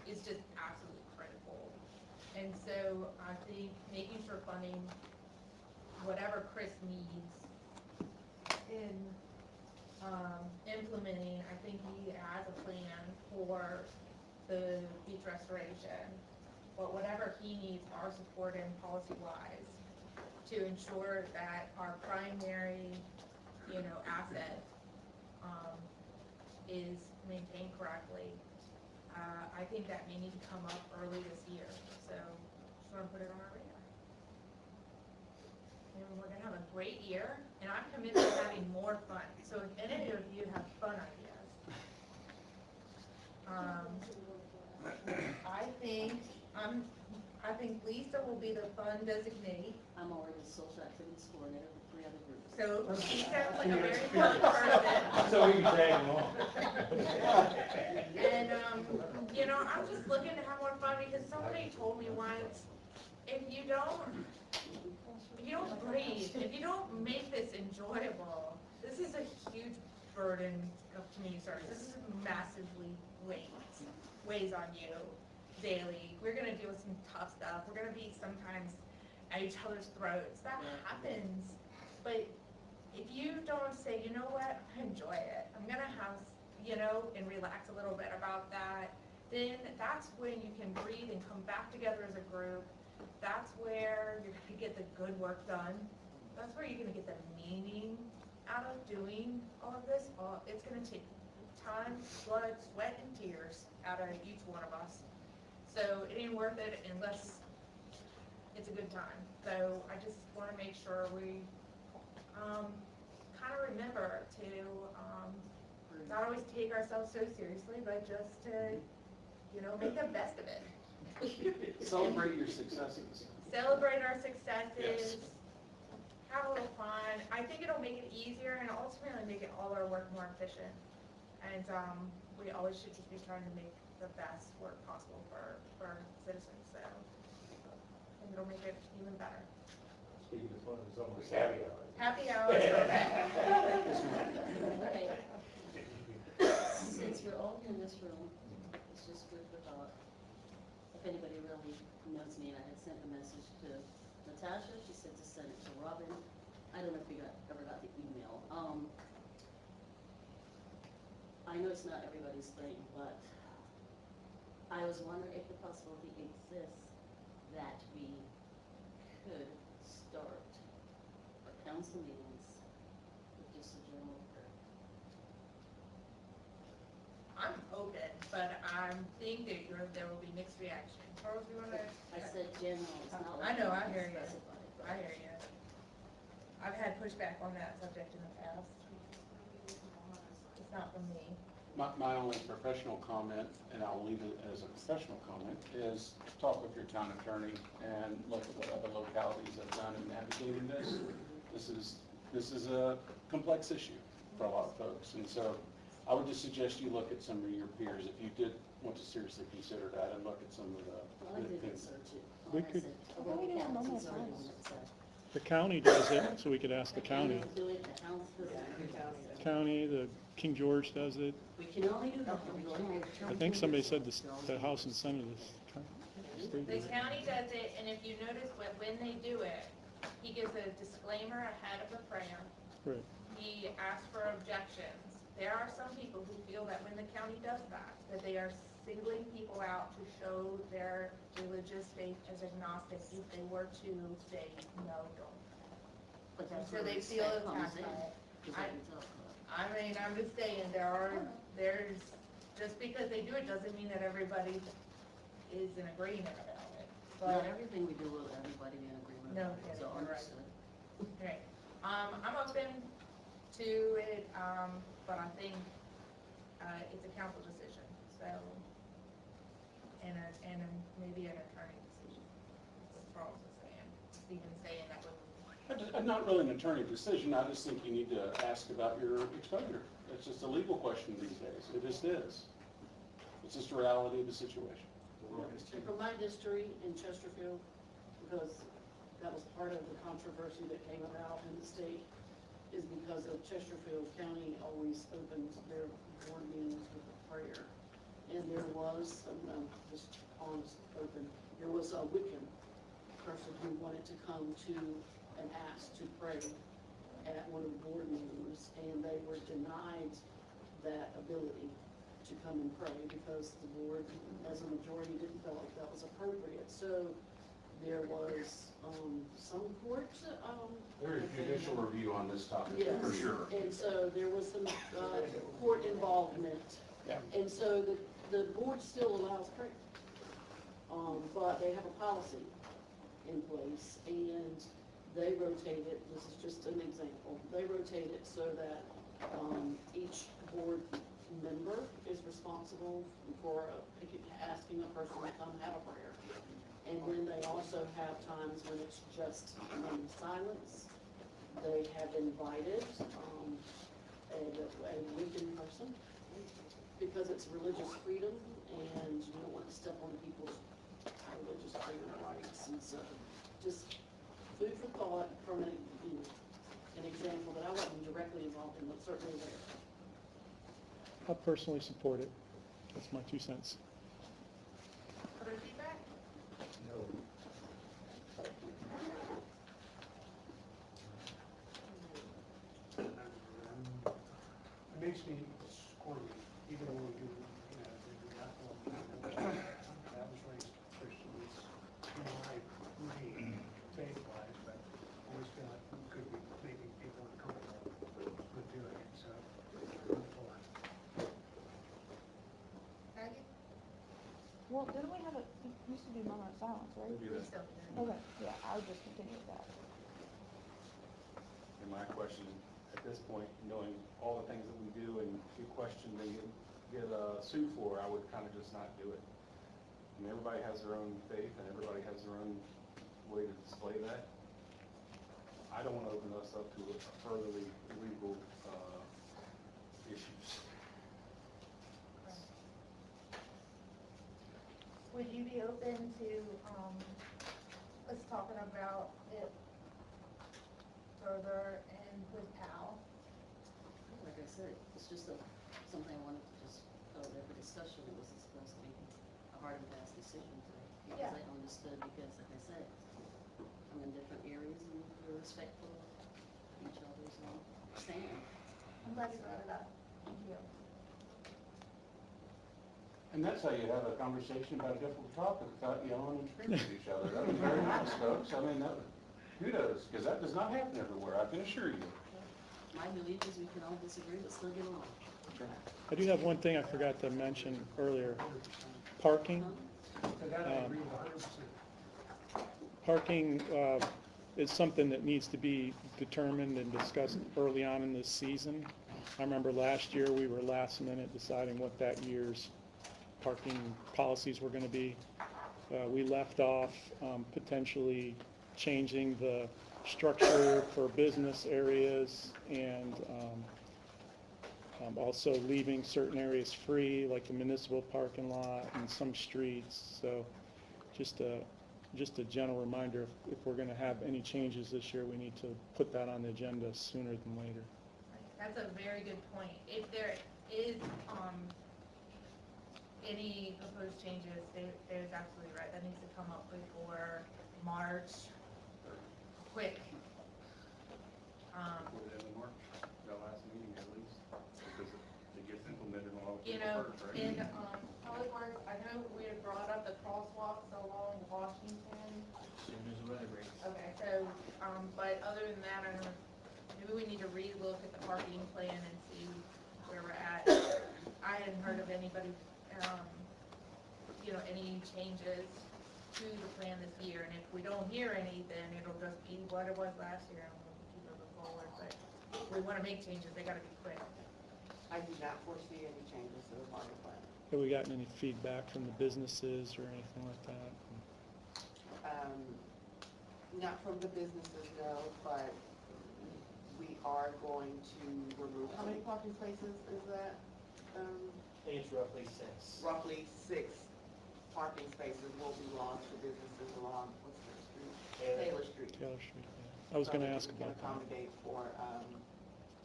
[SPEAKER 1] is just absolutely critical. And so I think making sure funding whatever Chris needs in implementing, I think he has a plan for the beach restoration. But whatever he needs our support in policy-wise to ensure that our primary, asset is maintained correctly. I think that may need to come up early this year. So just want to put it on our radar. And we're going to have a great year, and I'm committed to having more fun. So if any of you have fun ideas, I think Lisa will be the fun designee.
[SPEAKER 6] I'm already the social activities coordinator with 3 other groups.
[SPEAKER 1] So she sounds like a very fun person.
[SPEAKER 17] So we can tag along.
[SPEAKER 1] And, I'm just looking to have more fun because somebody told me once, if you don't breathe, if you don't make this enjoyable, this is a huge burden of community service. This is massively weighs on you. daily. We're gonna deal with some tough stuff. We're gonna be sometimes at each other's throats. That happens. But if you don't say, you know what, I enjoy it. I'm gonna have, and relax a little bit about that, then that's when you can breathe and come back together as a group. That's where you're gonna get the good work done. That's where you're gonna get the meaning out of doing all of this. It's gonna take time, blood, sweat, and tears out of each one of us. So it ain't worth it unless it's a good time. So I just want to make sure we kind of remember to not always take ourselves so seriously, but just to, make the best of it.
[SPEAKER 5] Celebrate your successes.
[SPEAKER 1] Celebrate our successes.
[SPEAKER 5] Yes.
[SPEAKER 1] Have a little fun. I think it'll make it easier and ultimately make it all our work more efficient. And we always should just be trying to make the best work possible for our citizens. So I think it'll make it even better.
[SPEAKER 2] Speaking of fun, it's almost happy hour.
[SPEAKER 1] Happy hour.
[SPEAKER 6] Since we're all in this room, it's just food for thought. If anybody really knows me, and I had sent a message to Natasha, she said to send it to Robin. I don't know if you ever got the email. I know it's not everybody's thing, but I was wondering if the possibility exists that we could start our council meetings with just a general prayer.
[SPEAKER 1] I'm open, but I think that there will be mixed reaction. Charles, you want to?
[SPEAKER 6] I said general, it's not
[SPEAKER 1] I
[SPEAKER 6] like
[SPEAKER 1] know,
[SPEAKER 6] we
[SPEAKER 1] I hear you.
[SPEAKER 6] specified, but-
[SPEAKER 1] I hear you. I've had pushback on that subject in the past. It's not from me.
[SPEAKER 5] My only professional comment, and I'll leave it as a professional comment, is talk with your town attorney and look at what other localities have done in navigating this. This is a complex issue for a lot of folks, and so I would just suggest you look at some of your peers if you did want to seriously consider that and look at some of
[SPEAKER 6] Well, I
[SPEAKER 5] the
[SPEAKER 6] did
[SPEAKER 5] things.
[SPEAKER 6] research it.
[SPEAKER 3] We
[SPEAKER 6] Like I
[SPEAKER 3] could-
[SPEAKER 6] said, other counties are doing it, so.
[SPEAKER 3] The county does it, so we could ask the county.
[SPEAKER 6] Do it, the house does it.
[SPEAKER 3] County, the King George does it.
[SPEAKER 6] We can only do that, we can't.
[SPEAKER 3] I think somebody said the House and Senate is.
[SPEAKER 1] The county does it, and if you notice when they do it, he gives a disclaimer ahead of the prayer.
[SPEAKER 3] Right.
[SPEAKER 1] He asks for objections. There are some people who feel that when the county does that they are singling people out to show their religious faith as agnostic if they were to say, no, don't.
[SPEAKER 6] But that's
[SPEAKER 1] So
[SPEAKER 6] where
[SPEAKER 1] they
[SPEAKER 6] respect
[SPEAKER 1] feel
[SPEAKER 6] comes
[SPEAKER 1] attacked
[SPEAKER 6] in,
[SPEAKER 1] by it.
[SPEAKER 6] 'cause
[SPEAKER 1] I-
[SPEAKER 6] they can tell.
[SPEAKER 1] I mean, I'm just saying, there's, just because they do it doesn't mean that everybody is in agreement about it.
[SPEAKER 6] Not
[SPEAKER 1] But,
[SPEAKER 6] everything we do will everybody be in agreement
[SPEAKER 1] No,
[SPEAKER 6] with,
[SPEAKER 1] yeah,
[SPEAKER 6] so
[SPEAKER 1] you're right.
[SPEAKER 6] understood.
[SPEAKER 1] right, I'm open to it, but I think, it's a council decision, so, and maybe an attorney decision, that's what Charles is saying. Stephen's saying that would.
[SPEAKER 5] Not really an attorney decision, I just think you need to ask about your exposure. It's just a legal question these days, it just is. It's just a reality of the situation.
[SPEAKER 6] From my history in Chesterfield, because that was part of the controversy that came about in the state, is because of Chesterfield County always opens their board meetings with a prayer. And there was, just honest, open, there was a Wiccan person who wanted to come to and ask to pray at one of the board meetings, and they were denied that ability to come and pray because the board, as a majority, didn't feel like that was appropriate. So there was some court.
[SPEAKER 5] There is judicial review on this topic,
[SPEAKER 6] Yes.
[SPEAKER 5] for sure.
[SPEAKER 6] And so there was some court involvement.
[SPEAKER 5] Yeah.
[SPEAKER 6] And so the board still allows prayer. But they have a policy in place, and they rotate it, this is just an example, they rotate it so that each board member is responsible for asking a person to come have a prayer. And then they also have times when it's just silence. They have invited a Wiccan person, because it's religious freedom, and you don't want to step on people's religious freedom rights. And so, just food for thought from an example that I wasn't directly involved in, but certainly there.
[SPEAKER 3] I personally support it. That's my 2 cents.
[SPEAKER 1] other feedback?
[SPEAKER 2] No.
[SPEAKER 16] It makes me squirmy, even when we do, the apple, that was raised Christian, it's in my faith-wise, but I always feel like we could be making people uncomfortable with doing it, so.
[SPEAKER 1] Maggie?
[SPEAKER 4] Well, didn't we have it used to be moment of silence, right?
[SPEAKER 5] We do that.
[SPEAKER 1] Still do.
[SPEAKER 4] Okay, yeah, I would just continue with that.
[SPEAKER 5] And my question, at this point, knowing all the things that we do and get questioned and get sued for, I would kind of just not do it. I mean, everybody has their own faith and everybody has their own way to display that. I don't want to open us up to further legal issues.
[SPEAKER 1] Would you be open to, us talking about it further and with Al?
[SPEAKER 6] Like I said, it's just something I wanted to just throw there for discussion. It wasn't supposed to be a hard and fast decision today. Because
[SPEAKER 1] Yeah.
[SPEAKER 6] I understood, because like I said, I'm in different areas and we're respectful of each other's stand.
[SPEAKER 1] I'm glad you brought it up. Thank you.
[SPEAKER 5] And that's how you have a conversation about a difficult topic without yelling and screaming at each other. That was very nice, folks. I mean, kudos, because that does not happen everywhere, I can assure you.
[SPEAKER 6] My belief is we can all disagree, but still get along.
[SPEAKER 3] I do have one thing I forgot to mention earlier. Parking.
[SPEAKER 16] To that, I agree 100%.
[SPEAKER 3] Parking is something that needs to be determined and discussed early on in this season. I remember last year, we were last minute deciding what that year's parking policies were going to be. We left off potentially changing the structure for business areas and also leaving certain areas free, like the municipal parking lot and some streets. So just a general reminder, if we're going to have any changes this year, we need to put that on the agenda sooner than later.
[SPEAKER 1] That's a very good point. If there is, any proposed changes, Dave's absolutely right. That needs to come up before March, quick.
[SPEAKER 5] Put it in March, that last meeting at least, because it gets implemented on all the
[SPEAKER 1] You know,
[SPEAKER 5] first, right?
[SPEAKER 1] in, Public Works, I know we had brought up the crosswalks along Washington.
[SPEAKER 15] As soon as the weather breaks.
[SPEAKER 1] Okay, so, but other than that, I don't know, maybe we need to relook at the parking plan and see where we're at. I hadn't heard of anybody, any changes to the plan this year, and if we don't hear any, then it'll just be what it was last year, and we'll keep moving forward, but if we wanna make changes, they gotta be quick.
[SPEAKER 11] I do not foresee any changes to the parking plan.
[SPEAKER 3] Have we gotten any feedback from the businesses or anything like that?
[SPEAKER 11] Not from the businesses, no, but we are going to remove, how many parking spaces is that?
[SPEAKER 18] I think it's roughly 6.
[SPEAKER 11] Roughly 6 parking spaces will be lost for businesses along, what's the street? Taylor Street.
[SPEAKER 3] Taylor Street, yeah. I was going to ask about
[SPEAKER 11] So
[SPEAKER 3] that.
[SPEAKER 11] we can accommodate for,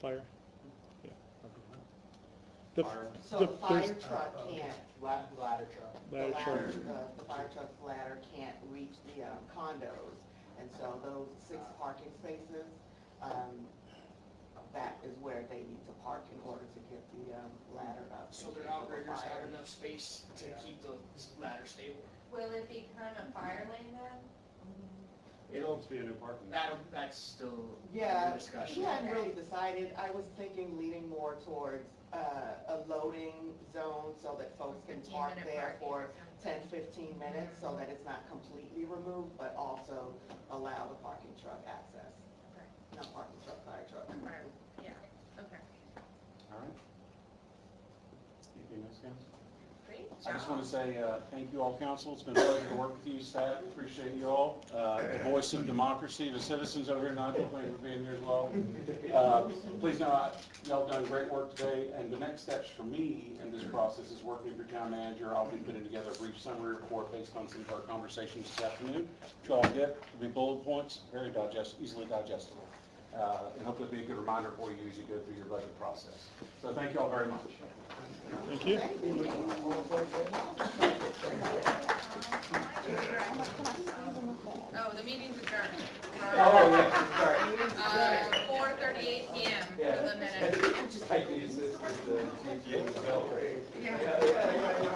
[SPEAKER 3] Fire? Yeah. The-
[SPEAKER 11] so the fire
[SPEAKER 3] there's-
[SPEAKER 11] truck can't,
[SPEAKER 18] Ladder truck.
[SPEAKER 3] Ladder truck.
[SPEAKER 11] the fire truck's ladder can't reach the condos. And so those 6 parking spaces, that is where they need to park in order to get the ladder up.
[SPEAKER 14] So their operators have enough space to keep the ladder stable?
[SPEAKER 1] Will it become a fire lane then?
[SPEAKER 5] It'll be a new parking.
[SPEAKER 18] That's still
[SPEAKER 11] Yeah,
[SPEAKER 18] a discussion.
[SPEAKER 11] we hadn't really decided. I was thinking leaning more towards a loading zone so that folks can park
[SPEAKER 1] 15-minute
[SPEAKER 11] there
[SPEAKER 1] parking.
[SPEAKER 11] for 10, 15 minutes so that it's not completely removed, but also allow the parking truck access.
[SPEAKER 1] Okay.
[SPEAKER 11] Not parking truck, fire truck.
[SPEAKER 1] Right, yeah, okay,
[SPEAKER 5] All right. Anything else, guys?
[SPEAKER 1] great
[SPEAKER 5] I just
[SPEAKER 1] job.
[SPEAKER 5] want to say thank you all, council. It's been a pleasure to work with you, staff. Appreciate you all. The voice of democracy, the citizens over here, Nigel, thank you for being here as well. Please know, y'all done great work today, and the next steps for me in this process is working with your town manager. I'll be putting together a brief summary report based on some of our conversations this afternoon, which I'll get. It'll be bullet points, very easily digestible. And hopefully it'll be a good reminder for you as you go through your budget process. So thank you all very much.
[SPEAKER 3] Thank you.
[SPEAKER 1] Oh, the meeting's adjourned.
[SPEAKER 2] Oh, yeah, sorry.
[SPEAKER 1] 4:38 PM for
[SPEAKER 2] Yeah.
[SPEAKER 1] the minute.
[SPEAKER 2] I use this as the.
[SPEAKER 1] Yeah.
[SPEAKER 2] Yeah.